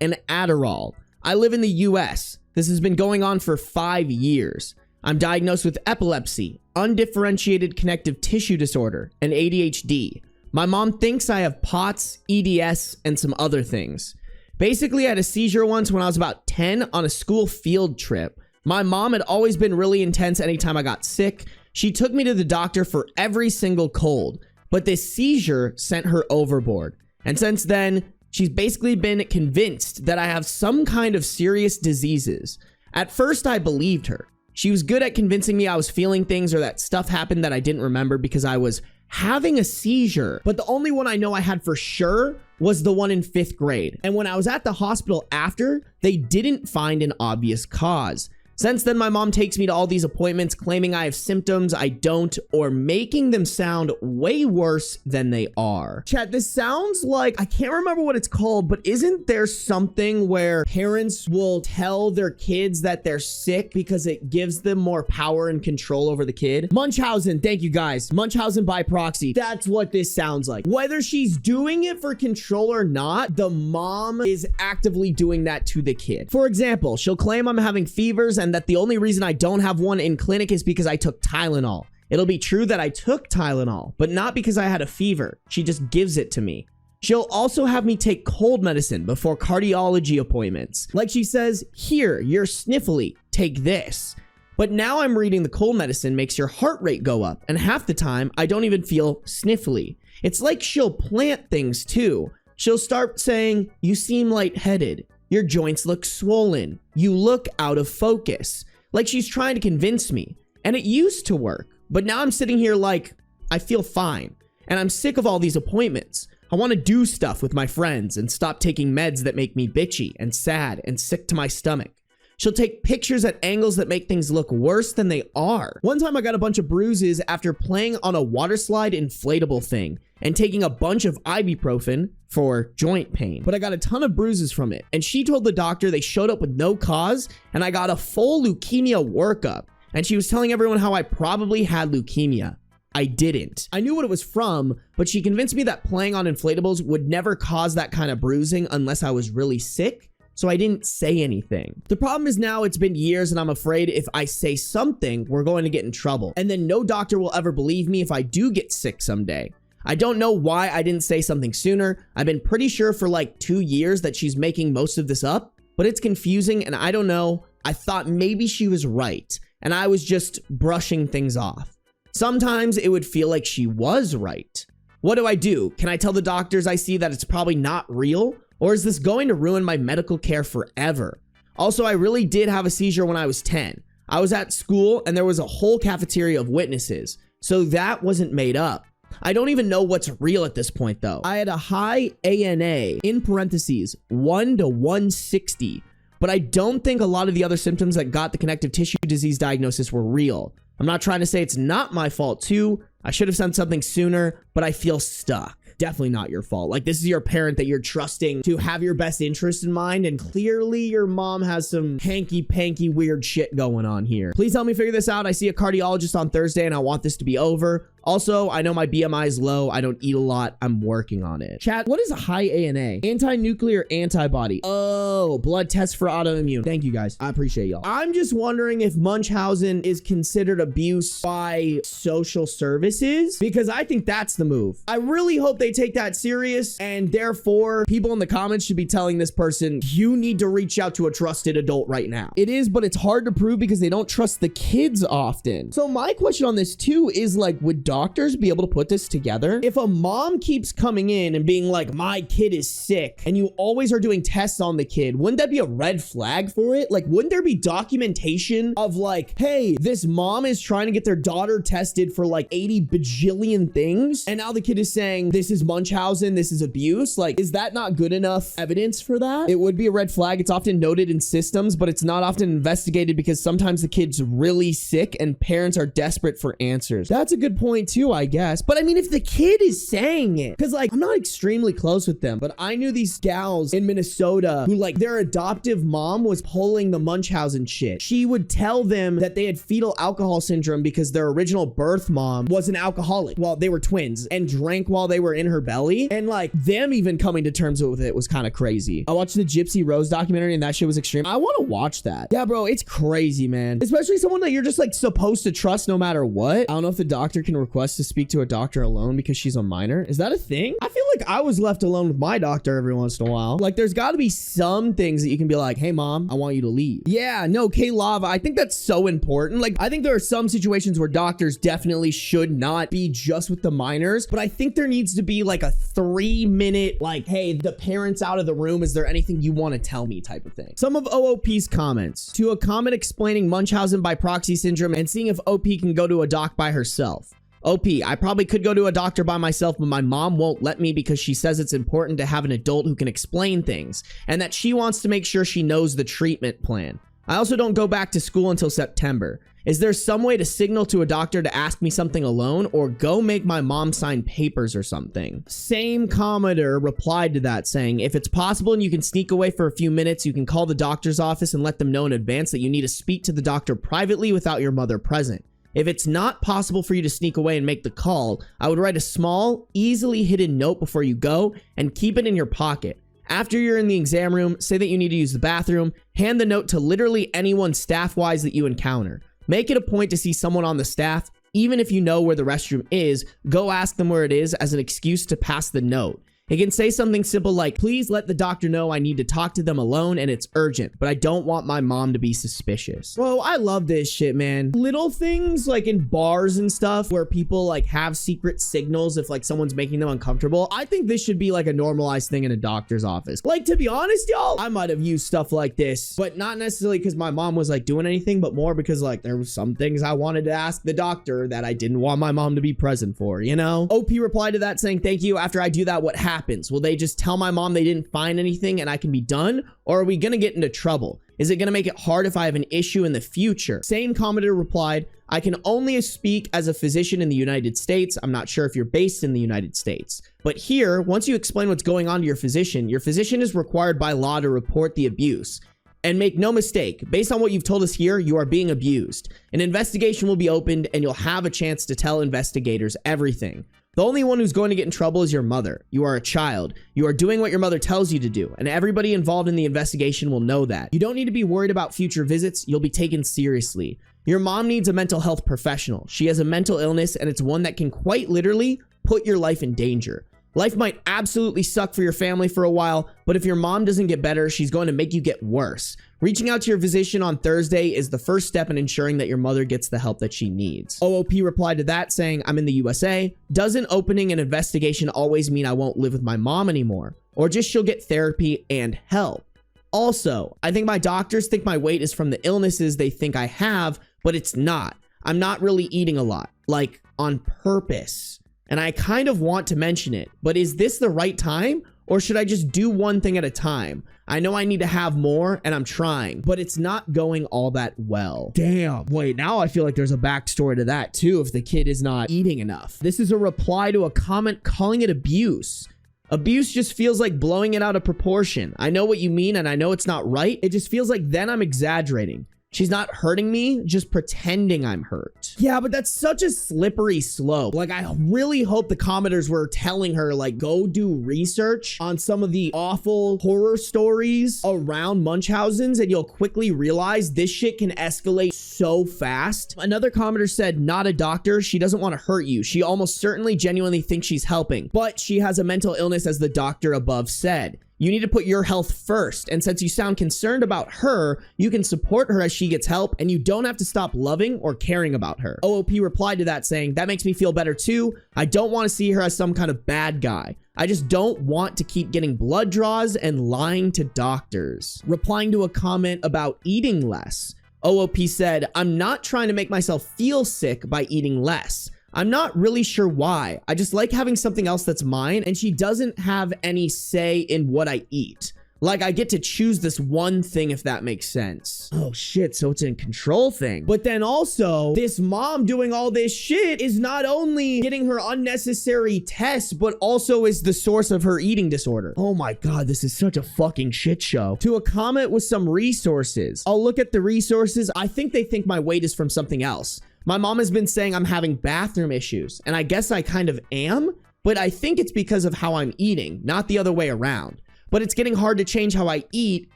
and Adderall. I live in the US. This has been going on for 5 years. I'm diagnosed with epilepsy, undifferentiated connective tissue disorder, and ADHD. My mom thinks I have POTS, EDS, and some other things. Basically, I had a seizure once when I was about 10 on a school field trip. My mom had always been really intense anytime I got sick. She took me to the doctor for every single cold, but this seizure sent her overboard. And since then, she's basically been convinced that I have some kind of serious diseases. At first, I believed her. She was good at convincing me I was feeling things or that stuff happened that I didn't remember because I was having a seizure. But the only one I know I had for sure was the one in 5th grade. And when I was at the hospital after, they didn't find an obvious cause. Since then, my mom takes me to all these appointments claiming I have symptoms I don't, or making them sound way worse than they are. Chat, this sounds like, I can't remember what it's called, but isn't there something where parents will tell their kids that they're sick because it gives them more power and control over the kid? Munchausen, thank you guys. Munchausen by proxy. That's what this sounds like. Whether she's doing it for control or not, the mom is actively doing that to the kid. For example, she'll claim I'm having fevers and that the only reason I don't have one in clinic is because I took Tylenol. It'll be true that I took Tylenol, but not because I had a fever. She just gives it to me. She'll also have me take cold medicine before cardiology appointments. Like she says, here, you're sniffly, take this. But now I'm reading the cold medicine makes your heart rate go up, and half the time, I don't even feel sniffly. It's like she'll plant things too. She'll start saying, you seem lightheaded. Your joints look swollen. You look out of focus. Like she's trying to convince me. And it used to work. But now I'm sitting here like, I feel fine. And I'm sick of all these appointments. I want to do stuff with my friends and stop taking meds that make me bitchy and sad and sick to my stomach. She'll take pictures at angles that make things look worse than they are. One time I got a bunch of bruises after playing on a water slide inflatable thing and taking a bunch of ibuprofen for joint pain. But I got a ton of bruises from it. And she told the doctor they showed up with no cause and I got a full leukemia workup. And she was telling everyone how I probably had leukemia. I didn't. I knew what it was from, but she convinced me that playing on inflatables would never cause that kind of bruising unless I was really sick. So I didn't say anything. The problem is now it's been years and I'm afraid if I say something, we're going to get in trouble. And then no doctor will ever believe me if I do get sick someday. I don't know why I didn't say something sooner. I've been pretty sure for like 2 years that she's making most of this up, but it's confusing and I don't know. I thought maybe she was right and I was just brushing things off. Sometimes it would feel like she was right. What do I do? Can I tell the doctors I see that it's probably not real? Or is this going to ruin my medical care forever? Also, I really did have a seizure when I was 10. I was at school and there was a whole cafeteria of witnesses. So that wasn't made up. I don't even know what's real at this point though. I had a high ANA, in parentheses, 1 to 160. But I don't think a lot of the other symptoms that got the connective tissue disease diagnosis were real. I'm not trying to say it's not my fault too. I should have said something sooner, but I feel stuck. Definitely not your fault. Like, this is your parent that you're trusting to have your best interest in mind, and clearly your mom has some hanky-panky weird shit going on here. Please help me figure this out. I see a cardiologist on Thursday and I want this to be over. Also, I know my BMI is low. I don't eat a lot. I'm working on it. Chat, what is a high ANA? Anti-nuclear antibody. Oh, blood test for autoimmune. Thank you guys. I appreciate y'all. I'm just wondering if Munchausen is considered abuse by social services, because I think that's the move. I really hope they take that serious, and therefore people in the comments should be telling this person, you need to reach out to a trusted adult right now. It is, but it's hard to prove because they don't trust the kids often. So my question on this too is like, would doctors be able to put this together? If a mom keeps coming in and being like, my kid is sick, and you always are doing tests on the kid, wouldn't that be a red flag for it? Like, wouldn't there be documentation of like, hey, this mom is trying to get their daughter tested for like 80 bajillion things, and now the kid is saying, this is Munchausen, this is abuse? Like, is that not good enough evidence for that? It would be a red flag. It's often noted in systems, but it's not often investigated because sometimes the kid's really sick and parents are desperate for answers. That's a good point too, I guess. But I mean, if the kid is saying it, because like, I'm not extremely close with them, but I knew these gals in Minnesota who like their adoptive mom was pulling the Munchausen shit. She would tell them that they had fetal alcohol syndrome because their original birth mom was an alcoholic while they were twins and drank while they were in her belly, and like them even coming to terms with it was kind of crazy. I watched the Gypsy Rose documentary and that shit was extreme. I want to watch that. Yeah, bro, it's crazy, man. Especially someone that you're just like supposed to trust no matter what. I don't know if the doctor can request to speak to a doctor alone because she's a minor. Is that a thing? I feel like I was left alone with my doctor every once in a while. Like there's got to be some things that you can be like, hey mom, I want you to leave. Yeah, no, K-Lava, I think that's so important. Like I think there are some situations where doctors definitely should not be just with the minors, but I think there needs to be like a 3-minute, like, hey, the parents out of the room, is there anything you want to tell me type of thing. Some of OOP's comments. To a comment explaining Munchausen by proxy syndrome and seeing if OP can go to a doc by herself. OP, I probably could go to a doctor by myself, but my mom won't let me because she says it's important to have an adult who can explain things and that she wants to make sure she knows the treatment plan. I also don't go back to school until September. Is there some way to signal to a doctor to ask me something alone or go make my mom sign papers or something? Same commenter replied to that saying, if it's possible and you can sneak away for a few minutes, you can call the doctor's office and let them know in advance that you need to speak to the doctor privately without your mother present. If it's not possible for you to sneak away and make the call, I would write a small, easily hidden note before you go and keep it in your pocket. After you're in the exam room, say that you need to use the bathroom, hand the note to literally anyone staff-wise that you encounter. Make it a point to see someone on the staff, even if you know where the restroom is, go ask them where it is as an excuse to pass the note. It can say something simple like, please let the doctor know I need to talk to them alone and it's urgent, but I don't want my mom to be suspicious. Bro, I love this shit, man. Little things like in bars and stuff where people like have secret signals if like someone's making them uncomfortable. I think this should be like a normalized thing in a doctor's office. Like, to be honest, y'all, I might have used stuff like this, but not necessarily because my mom was like doing anything, but more because like there was some things I wanted to ask the doctor that I didn't want my mom to be present for, you know? OP replied to that saying, thank you. After I do that, what happens? Will they just tell my mom they didn't find anything and I can be done? Or are we gonna get into trouble? Is it gonna make it hard if I have an issue in the future? Same commenter replied, I can only speak as a physician in the United States. I'm not sure if you're based in the United States. But here, once you explain what's going on to your physician is required by law to report the abuse. And make no mistake, based on what you've told us here, you are being abused. An investigation will be opened and you'll have a chance to tell investigators everything. The only one who's going to get in trouble is your mother. You are a child. You are doing what your mother tells you to do, and everybody involved in the investigation will know that. You don't need to be worried about future visits. You'll be taken seriously. Your mom needs a mental health professional. She has a mental illness, and it's one that can quite literally put your life in danger. Life might absolutely suck for your family for a while, but if your mom doesn't get better, she's going to make you get worse. Reaching out to your physician on Thursday is the first step in ensuring that your mother gets the help that she needs. OOP replied to that saying, I'm in the USA. Doesn't opening an investigation always mean I won't live with my mom anymore? Or just she'll get therapy and help? Also, I think my doctors think my weight is from the illnesses they think I have, but it's not. I'm not really eating a lot, like on purpose. And I kind of want to mention it, but is this the right time? Or should I just do one thing at a time? I know I need to have more and I'm trying, but it's not going all that well. Damn. Wait, now I feel like there's a backstory to that too if the kid is not eating enough. This is a reply to a comment calling it abuse. Abuse just feels like blowing it out of proportion. I know what you mean and I know it's not right. It just feels like then I'm exaggerating. She's not hurting me, just pretending I'm hurt. Yeah, but that's such a slippery slope. Like, I really hope the commenters were telling her, like, go do research on some of the awful horror stories around Munchausen's, and you'll quickly realize this shit can escalate so fast. Another commenter said, not a doctor. She doesn't want to hurt you. She almost certainly genuinely thinks she's helping, but she has a mental illness, as the doctor above said. You need to put your health first, and since you sound concerned about her, you can support her as she gets help, and you don't have to stop loving or caring about her. OOP replied to that saying, that makes me feel better too. I don't want to see her as some kind of bad guy. I just don't want to keep getting blood draws and lying to doctors. Replying to a comment about eating less, OOP said, I'm not trying to make myself feel sick by eating less. I'm not really sure why. I just like having something else that's mine, and she doesn't have any say in what I eat. Like, I get to choose this one thing, if that makes sense. Oh shit, so it's a control thing. But then also, this mom doing all this shit is not only getting her unnecessary tests, but also is the source of her eating disorder. Oh my god, this is such a fucking shit show. To a comment with some resources. I'll look at the resources. I think they think my weight is from something else. My mom has been saying I'm having bathroom issues, and I guess I kind of am. but I think it's because of how I'm eating, not the other way around. But it's getting hard to change how I eat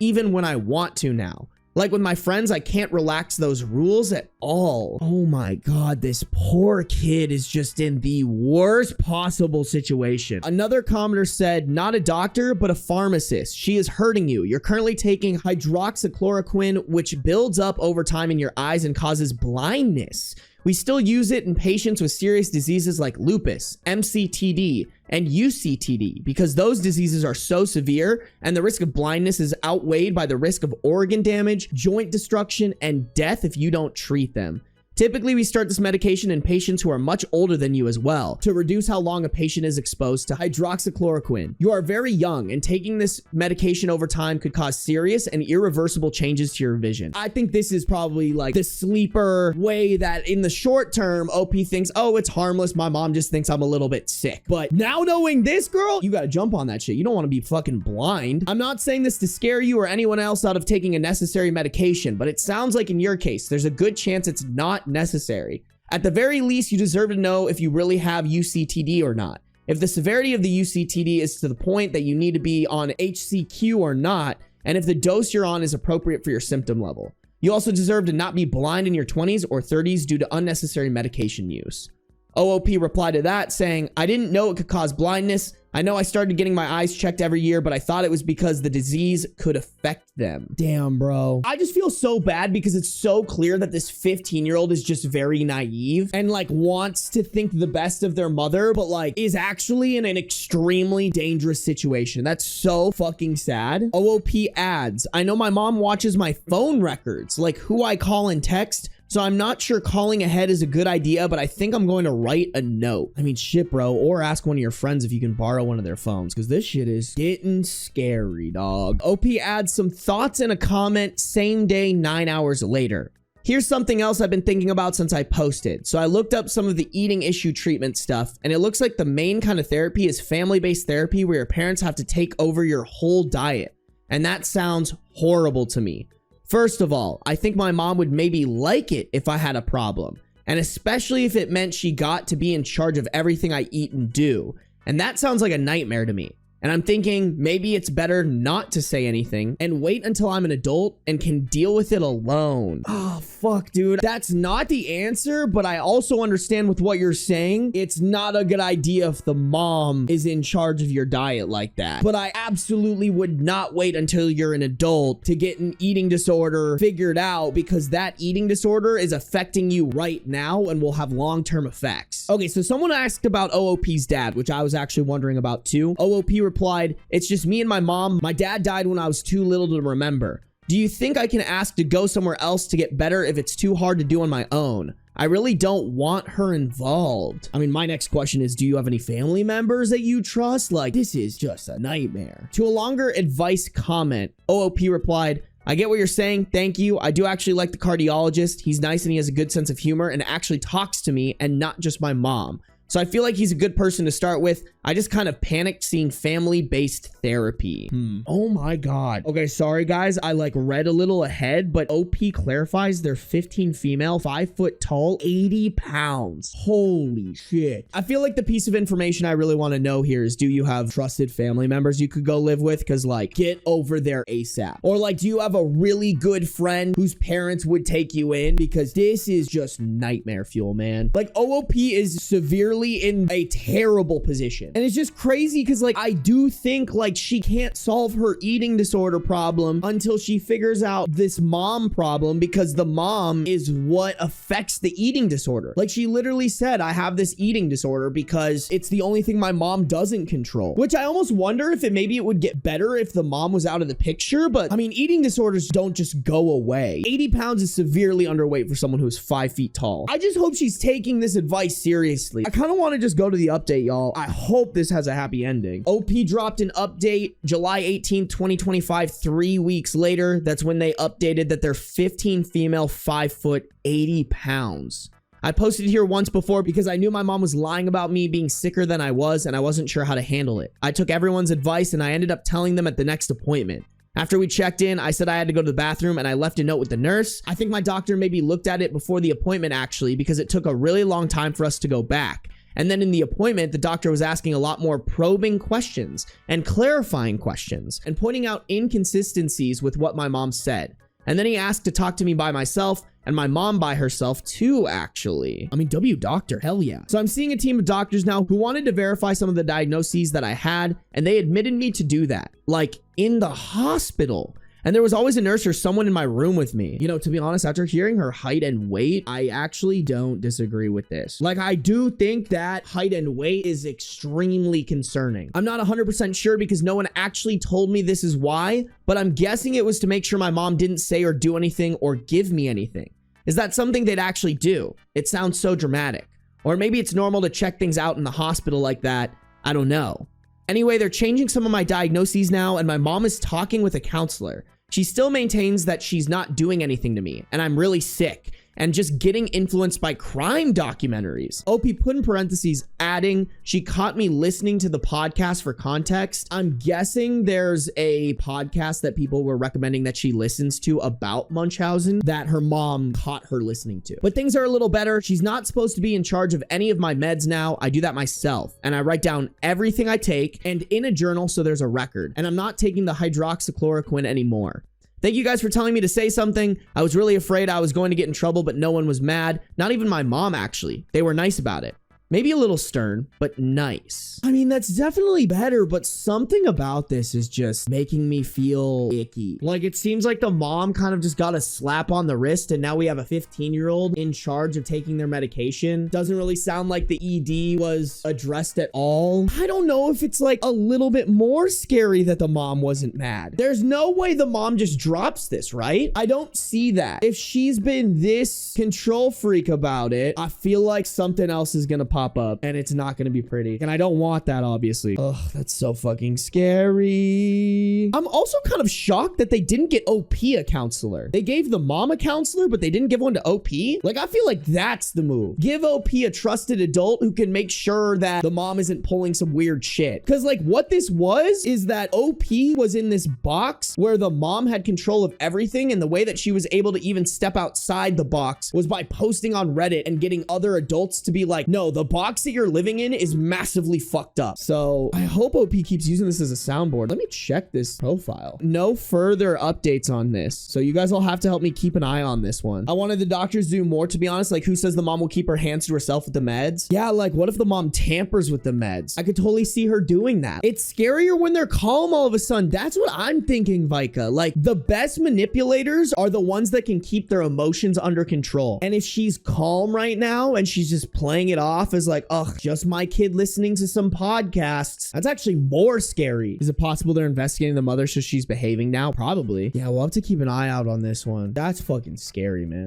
even when I want to now. Like with my friends, I can't relax those rules at all. Oh my God, this poor kid is just in the worst possible situation. Another commenter said, not a doctor, but a pharmacist. She is hurting you. You're currently taking hydroxychloroquine, which builds up over time in your eyes and causes blindness. We still use it in patients with serious diseases like lupus, MCTD, and UCTD because those diseases are so severe and the risk of blindness is outweighed by the risk of organ damage, joint destruction, and death if you don't treat them. Typically, we start this medication in patients who are much older than you as well to reduce how long a patient is exposed to hydroxychloroquine. You are very young, and taking this medication over time could cause serious and irreversible changes to your vision. I think this is probably like the sleeper way that in the short term, OP thinks, oh, it's harmless. My mom just thinks I'm a little bit sick. But now knowing this, girl, you got to jump on that shit. You don't want to be fucking blind. I'm not saying this to scare you or anyone else out of taking a necessary medication, but it sounds like in your case, there's a good chance it's not necessary. At the very least, you deserve to know if you really have UCTD or not. If the severity of the UCTD is to the point that you need to be on HCQ or not, and if the dose you're on is appropriate for your symptom level. You also deserve to not be blind in your 20s or 30s due to unnecessary medication use. OOP replied to that saying, I didn't know it could cause blindness. I know I started getting my eyes checked every year, but I thought it was because the disease could affect them. Damn, bro. I just feel so bad because it's so clear that this 15-year-old is just very naive and like wants to think the best of their mother, but like is actually in an extremely dangerous situation. That's so fucking sad. OOP adds, I know my mom watches my phone records, like who I call and text. So I'm not sure calling ahead is a good idea, but I think I'm going to write a note. I mean, shit, bro. Or ask one of your friends if you can borrow one of their phones, because this shit is getting scary, dog. OP adds some thoughts in a comment same day, 9 hours later. Here's something else I've been thinking about since I posted. So I looked up some of the eating issue treatment stuff, and it looks like the main kind of therapy is family-based therapy where your parents have to take over your whole diet. And that sounds horrible to me. First of all, I think my mom would maybe like it if I had a problem, and especially if it meant she got to be in charge of everything I eat and do. And that sounds like a nightmare to me. And I'm thinking maybe it's better not to say anything and wait until I'm an adult and can deal with it alone. Oh, fuck, dude. That's not the answer, but I also understand with what you're saying. It's not a good idea if the mom is in charge of your diet like that. But I absolutely would not wait until you're an adult to get an eating disorder figured out, because that eating disorder is affecting you right now and will have long-term effects. Okay, so someone asked about OOP's dad, which I was actually wondering about too. OOP replied, it's just me and my mom. My dad died when I was too little to remember. Do you think I can ask to go somewhere else to get better if it's too hard to do on my own? I really don't want her involved. I mean, my next question is, do you have any family members that you trust? Like, this is just a nightmare. To a longer advice comment, OOP replied, I get what you're saying. Thank you. I do actually like the cardiologist. He's nice and he has a good sense of humor and actually talks to me and not just my mom. So I feel like he's a good person to start with. I just kind of panicked seeing family-based therapy. Oh my God. Okay, sorry guys. I like read a little ahead, but OP clarifies they're 15 female, 5 foot tall, 80 pounds. Holy shit. I feel like the piece of information I really want to know here is, do you have trusted family members you could go live with? Because like, get over there ASAP. Or like, do you have a really good friend whose parents would take you in? Because this is just nightmare fuel, man. Like, OOP is severely in a terrible position. And it's just crazy because like, I do think like she can't solve her eating disorder problem until she figures out this mom problem, because the mom is what affects the eating disorder. Like she literally said, I have this eating disorder because it's the only thing my mom doesn't control, which I almost wonder if maybe it would get better if the mom was out of the picture. But I mean, eating disorders don't just go away. 80 pounds is severely underweight for someone who's 5 feet tall. I just hope she's taking this advice seriously. I kind of want to just go to the update, y'all. I hope this has a happy ending. OP dropped an update July 18th, 2025, 3 weeks later. That's when they updated that they're 15 female, 5 foot, 80 pounds. I posted here once before because I knew my mom was lying about me being sicker than I was, and I wasn't sure how to handle it. I took everyone's advice and I ended up telling them at the next appointment. After we checked in, I said I had to go to the bathroom and I left a note with the nurse. I think my doctor maybe looked at it before the appointment actually, because it took a really long time for us to go back. And then in the appointment, the doctor was asking a lot more probing questions and clarifying questions and pointing out inconsistencies with what my mom said. And then he asked to talk to me by myself and my mom by herself too, actually. I mean, doctor, hell yeah. So I'm seeing a team of doctors now who wanted to verify some of the diagnoses that I had, and they admitted me to do that, like in the hospital. And there was always a nurse or someone in my room with me. You know, to be honest, after hearing her height and weight, I actually don't disagree with this. Like, I do think that height and weight is extremely concerning. I'm not 100% sure because no one actually told me this is why, but I'm guessing it was to make sure my mom didn't say or do anything or give me anything. Is that something they'd actually do? It sounds so dramatic. Or maybe it's normal to check things out in the hospital like that. I don't know. Anyway, they're changing some of my diagnoses now, and my mom is talking with a counselor. She still maintains that she's not doing anything to me, and I'm really sick and just getting influenced by crime documentaries. OP put in parentheses, adding, she caught me listening to the podcast for context. I'm guessing there's a podcast that people were recommending that she listens to about Munchausen that her mom caught her listening to. But things are a little better. She's not supposed to be in charge of any of my meds now. I do that myself, and I write down everything I take and in a journal so there's a record. And I'm not taking the hydroxychloroquine anymore. Thank you guys for telling me to say something. I was really afraid I was going to get in trouble, but no one was mad. Not even my mom, actually. They were nice about it. Maybe a little stern, but nice. I mean, that's definitely better, but something about this is just making me feel icky. Like, it seems like the mom kind of just got a slap on the wrist, and now we have a 15-year-old in charge of taking their medication. Doesn't really sound like the ED was addressed at all. I don't know if it's like a little bit more scary that the mom wasn't mad. There's no way the mom just drops this, right? I don't see that. If she's been this control freak about it, I feel like something else is gonna pop up and it's not gonna be pretty, and I don't want that, obviously. Ugh, that's so fucking scary. I'm also kind of shocked that they didn't get OP a counselor. They gave the mom a counselor, but they didn't give one to OP. Like, I feel like that's the move. Give OP a trusted adult who can make sure that the mom isn't pulling some weird shit. Because like what this was is that OP was in this box where the mom had control of everything, and the way that she was able to even step outside the box was by posting on Reddit and getting other adults to be like, no, the box that you're living in is massively fucked up. So I hope OP keeps using this as a soundboard. Let me check this profile. No further updates on this, so you guys will have to help me keep an eye on this one. I wanted the doctors to do more, to be honest. Like, who says the mom will keep her hands to herself with the meds? Yeah, like what if the mom tampers with the meds? I could totally see her doing that. It's scarier when they're calm all of a sudden. That's what I'm thinking, Vika. Like, the best manipulators are the ones that can keep their emotions under control. And if she's calm right now and she's just playing it off as like, ugh, just my kid listening to some podcasts, that's actually more scary. Is it possible they're investigating the mother so she's behaving now? Probably. Yeah, we'll have to keep an eye out on this one. That's fucking scary, man.